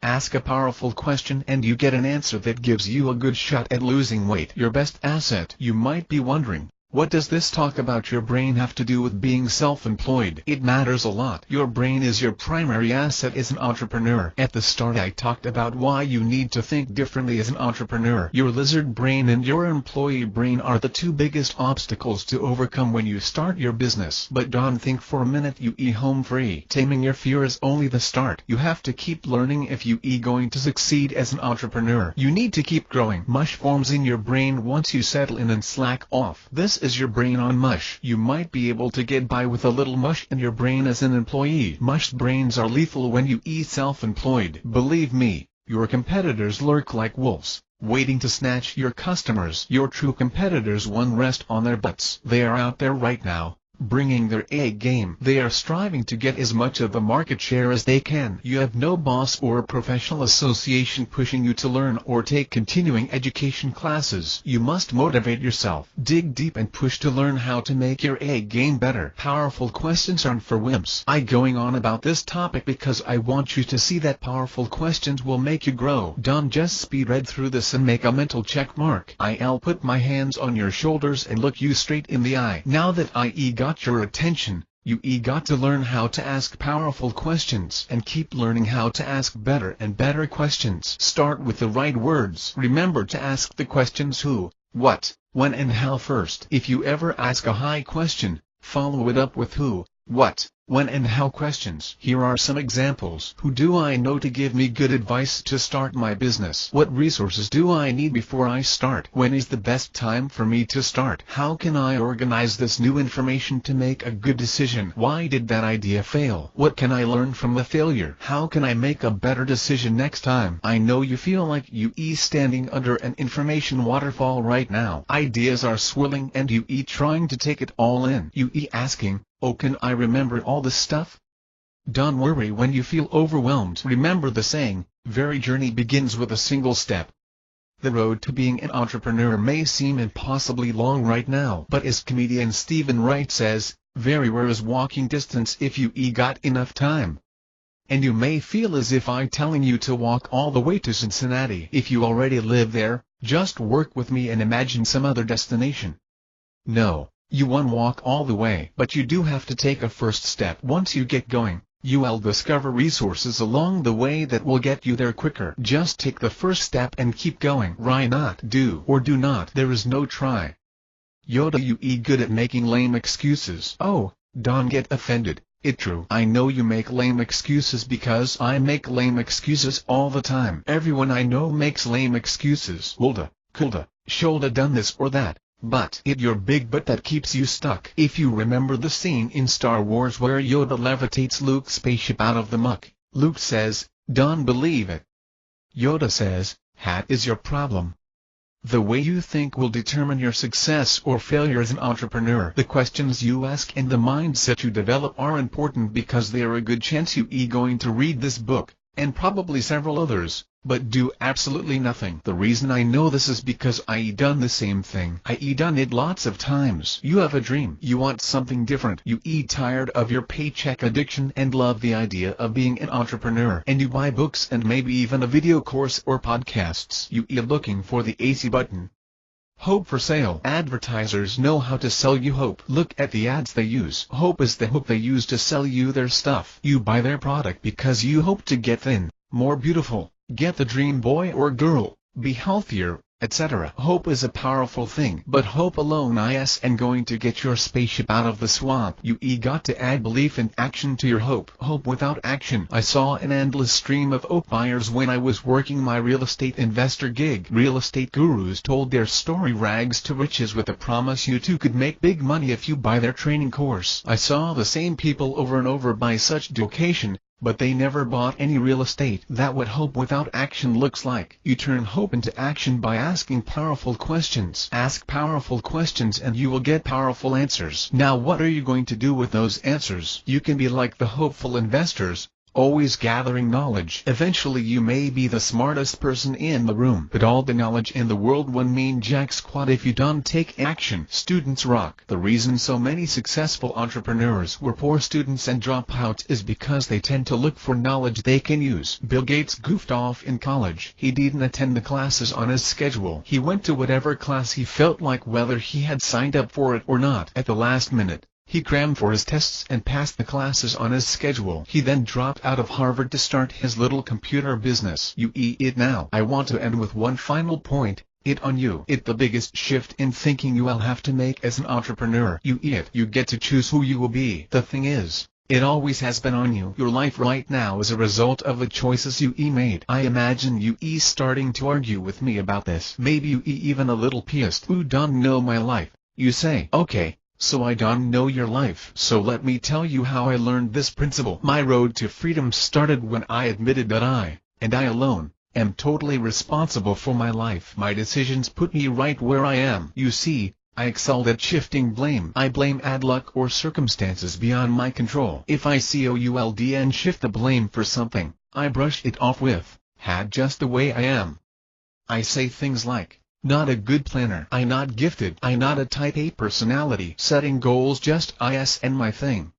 Ask a powerful question and you get an answer that gives you a good shot at losing weight. Your best asset. You might be wondering, what does this talk about your brain have to do with being self-employed? It matters a lot. Your brain is your primary asset as an entrepreneur. At the start I talked about why you need to think differently as an entrepreneur. Your lizard brain and your employee brain are the two biggest obstacles to overcome when you start your business. But don't think for a minute you home free. Taming your fear is only the start. You have to keep learning if you going to succeed as an entrepreneur. You need to keep growing. Mush forms in your brain once you settle in and slack off. This is your brain on mush. You might be able to get by with a little mush in your brain as an employee. Mushed brains are lethal when you self-employed. Believe me, your competitors lurk like wolves, waiting to snatch your customers. Your true competitors won't rest on their butts. They are out there right now, bringing their A game. They are striving to get as much of the market share as they can. You have no boss or a professional association pushing you to learn or take continuing education classes. You must motivate yourself. Dig deep and push to learn how to make your A game better. Powerful questions aren't for wimps. I'm going on about this topic because I want you to see that powerful questions will make you grow. Don't just speed read through this and make a mental check mark. I'll put my hands on your shoulders and look you straight in the eye. Now that I got your attention, you got to learn how to ask powerful questions and keep learning how to ask better and better questions. Start with the right words. Remember to ask the questions who, what, when and how first. If you ever ask a high question, follow it up with who, what, when and how questions. Here are some examples. Who do I know to give me good advice to start my business? What resources do I need before I start? When is the best time for me to start? How can I organize this new information to make a good decision? Why did that idea fail? What can I learn from the failure? How can I make a better decision next time? I know you feel like you standing under an information waterfall right now. Ideas are swirling and you trying to take it all in. You asking, oh, can I remember all this stuff? Don't worry when you feel overwhelmed. Remember the saying, every journey begins with a single step. The road to being an entrepreneur may seem impossibly long right now, but as comedian Stephen Wright says, everywhere is walking distance if you got enough time. And you may feel as if I'm telling you to walk all the way to Cincinnati. If you already live there, just work with me and imagine some other destination. No. You won't walk all the way, but you do have to take a first step. Once you get going, You'll discover resources along the way that will get you there quicker. Just take the first step and keep going. Why not? Do or do not. There is no try. Yoda, you good at making lame excuses. Oh, don't get offended. It's true. I know you make lame excuses because I make lame excuses all the time. Everyone I know makes lame excuses. Woulda, coulda, shoulda done this or that. But it's your big butt that keeps you stuck. If you remember the scene in Star Wars where Yoda levitates Luke's spaceship out of the muck, Luke says, "Don't believe it." Yoda says, "That is your problem." The way you think will determine your success or failure as an entrepreneur. The questions you ask and the mindset you develop are important because they are a good chance you going to read this book, and probably several others, but do absolutely nothing. The reason I know this is because I done the same thing. I done it lots of times. You have a dream. You want something different. You tired of your paycheck addiction and love the idea of being an entrepreneur. And you buy books and maybe even a video course or podcasts. You looking for the AC button. Hope for sale. Advertisers know how to sell you hope. Look at the ads they use. Hope is the hook they use to sell you their stuff. You buy their product because you hope to get thin, more beautiful, get the dream boy or girl, be healthier, etc. Hope is a powerful thing, but hope alone isn't going to get your spaceship out of the swamp. You got to add belief and action to your hope. Hope without action. I saw an endless stream of hope buyers when I was working my real estate investor gig. Real estate gurus told their story rags to riches with the promise you too could make big money if you buy their training course. I saw the same people over and over buy such education, but they never bought any real estate. That's what hope without action looks like. You turn hope into action by asking powerful questions. Ask powerful questions and you will get powerful answers. Now what are you going to do with those answers? You can be like the hopeful investors, always gathering knowledge. Eventually you may be the smartest person in the room, but all the knowledge in the world won't mean jack squat if you don't take action. Students rock. The reason so many successful entrepreneurs were poor students and dropouts is because they tend to look for knowledge they can use. Bill Gates goofed off in college. He didn't attend the classes on his schedule. He went to whatever class he felt like whether he had signed up for it or not. At the last minute, he crammed for his tests and passed the classes on his schedule. He then dropped out of Harvard to start his little computer business. You it now. I want to end with one final point. It on you. It's the biggest shift in thinking you will have to make as an entrepreneur. You get to choose who you will be. The thing is, it always has been on you. Your life right now is a result of the choices you made. I imagine you starting to argue with me about this. Maybe you even a little pissed. Who don't know my life? You say, okay. So I don't know your life. So let me tell you how I learned this principle. My road to freedom started when I admitted that I, and I alone, am totally responsible for my life. My decisions put me right where I am. You see, I excelled at shifting blame. I blame bad luck or circumstances beyond my control. If I could and shift the blame for something, I brush it off with, had just the way I am. I say things like, not a good planner. I not gifted. I not a type A personality. Setting goals just isn't my thing.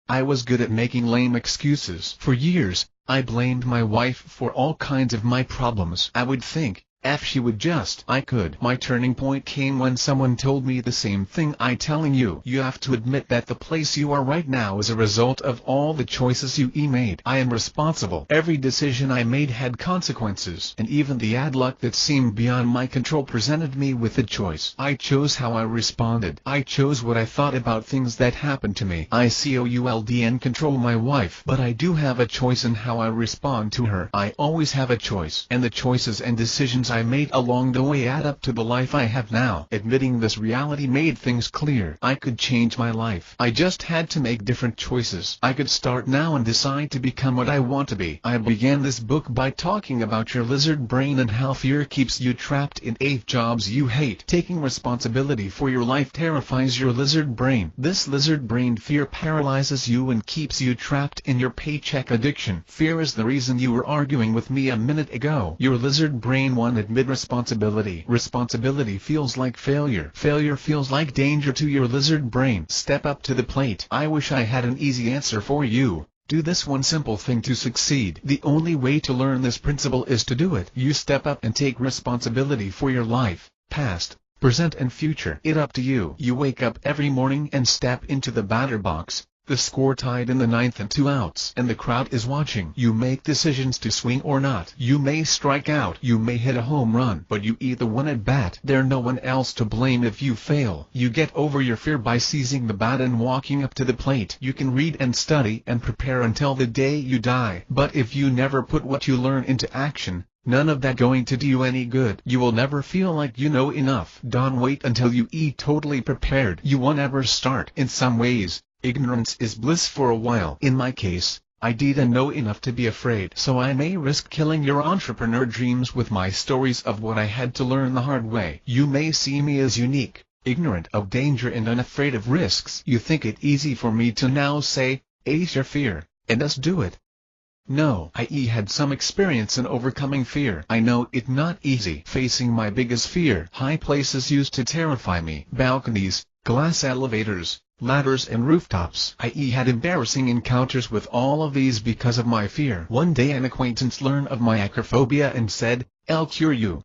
I was good at making lame excuses. For years, I blamed my wife for all kinds of my problems. I would think, she would just. I could. My turning point came when someone told me the same thing I telling you. You have to admit that the place you are right now is a result of all the choices you made. I am responsible. Every decision I made had consequences, and even the bad luck that seemed beyond my control presented me with a choice. I chose how I responded. I chose what I thought about things that happened to me. I could control my wife, but I do have a choice in how I respond to her. I always have a choice, and the choices and decisions I made along the way add up to the life I have now. Admitting this reality made things clear. I could change my life. I just had to make different choices. I could start now and decide to become what I want to be. I began this book by talking about your lizard brain and how fear keeps you trapped in 8 jobs you hate. Taking responsibility for your life terrifies your lizard brain. This lizard brain fear paralyzes you and keeps you trapped in your paycheck addiction. Fear is the reason you were arguing with me a minute ago. Your lizard brain won't admit responsibility. Responsibility feels like failure. Failure feels like danger to your lizard brain. Step up to the plate. I wish I had an easy answer for you. Do this one simple thing to succeed. The only way to learn this principle is to do it. You step up and take responsibility for your life, past, present and future. It's up to you. You wake up every morning and step into the batter box, The score tied in the ninth and 2 outs and the crowd is watching. You make decisions to swing or not. You may strike out. You may hit a home run. But you either win at bat. There's no one else to blame if you fail. You get over your fear by seizing the bat and walking up to the plate. You can read and study and prepare until the day you die. But if you never put what you learn into action, none of that going to do you any good. You will never feel like you know enough. Don't wait until you are totally prepared. You won't ever start. In some ways, ignorance is bliss for a while. In my case, I didn't know enough to be afraid. So I may risk killing your entrepreneur dreams with my stories of what I had to learn the hard way. You may see me as unique, ignorant of danger and unafraid of risks. You think it easy for me to now say, ace your fear, and just do it. No, I had some experience in overcoming fear. I know it not easy. Facing my biggest fear. High places used to terrify me. Balconies, glass elevators, ladders and rooftops. I had embarrassing encounters with all of these because of my fear. One day an acquaintance learned of my acrophobia and said, "I'll cure you."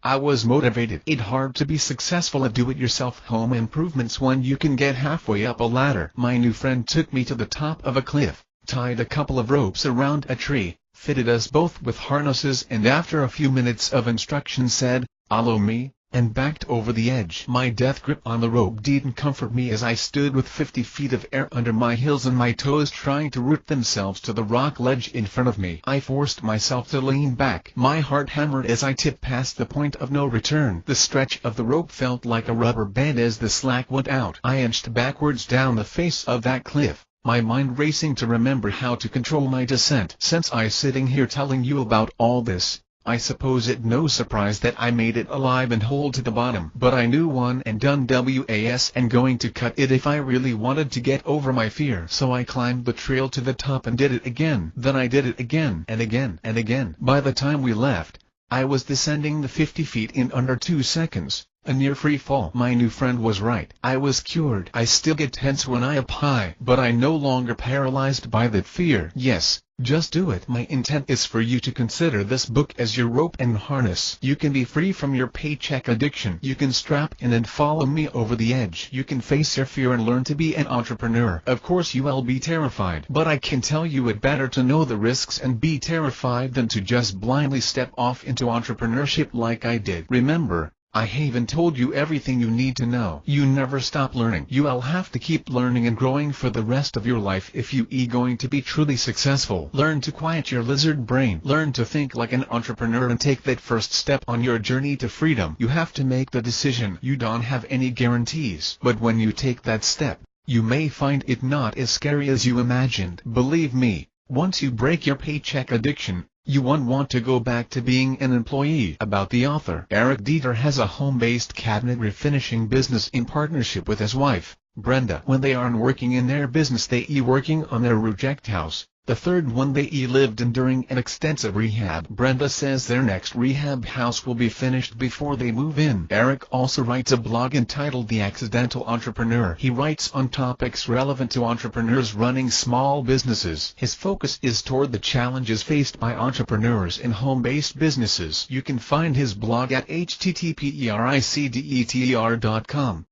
I was motivated. It's hard to be successful at do-it-yourself home improvements when you can get halfway up a ladder. My new friend took me to the top of a cliff, tied a couple of ropes around a tree, fitted us both with harnesses and after a few minutes of instruction said, "Follow me," and backed over the edge. My death grip on the rope didn't comfort me as I stood with 50 feet of air under my heels and my toes trying to root themselves to the rock ledge in front of me. I forced myself to lean back. My heart hammered as I tipped past the point of no return. The stretch of the rope felt like a rubber band as the slack went out. I inched backwards down the face of that cliff, my mind racing to remember how to control my descent. Since I'm sitting here telling you about all this, I suppose it's no surprise that I made it alive and whole to the bottom. But I knew one and done was and going to cut it if I really wanted to get over my fear. So I climbed the trail to the top and did it again. Then I did it again and again and again. By the time we left, I was descending the 50 feet in under 2 seconds. A near free fall. My new friend was right. I was cured. I still get tense when I up high, but I'm no longer paralyzed by that fear. Yes, just do it. My intent is for you to consider this book as your rope and harness. You can be free from your paycheck addiction. You can strap in and follow me over the edge. You can face your fear and learn to be an entrepreneur. Of course you will be terrified, but I can tell you it better to know the risks and be terrified than to just blindly step off into entrepreneurship like I did. Remember, I haven't told you everything you need to know. You never stop learning. You'll have to keep learning and growing for the rest of your life if you are going to be truly successful. Learn to quiet your lizard brain. Learn to think like an entrepreneur and take that first step on your journey to freedom. You have to make the decision. You don't have any guarantees. But when you take that step, you may find it not as scary as you imagined. Believe me, once you break your paycheck addiction, you won't want to go back to being an employee. About the author. Eric Deeter has a home-based cabinet refinishing business in partnership with his wife, Brenda. When they aren't working in their business they are working on their reject house, the third one they lived in during an extensive rehab. Brenda says their next rehab house will be finished before they move in. Eric also writes a blog entitled The Accidental Entrepreneur. He writes on topics relevant to entrepreneurs running small businesses. His focus is toward the challenges faced by entrepreneurs in home-based businesses. You can find his blog at http://ericdeter.com.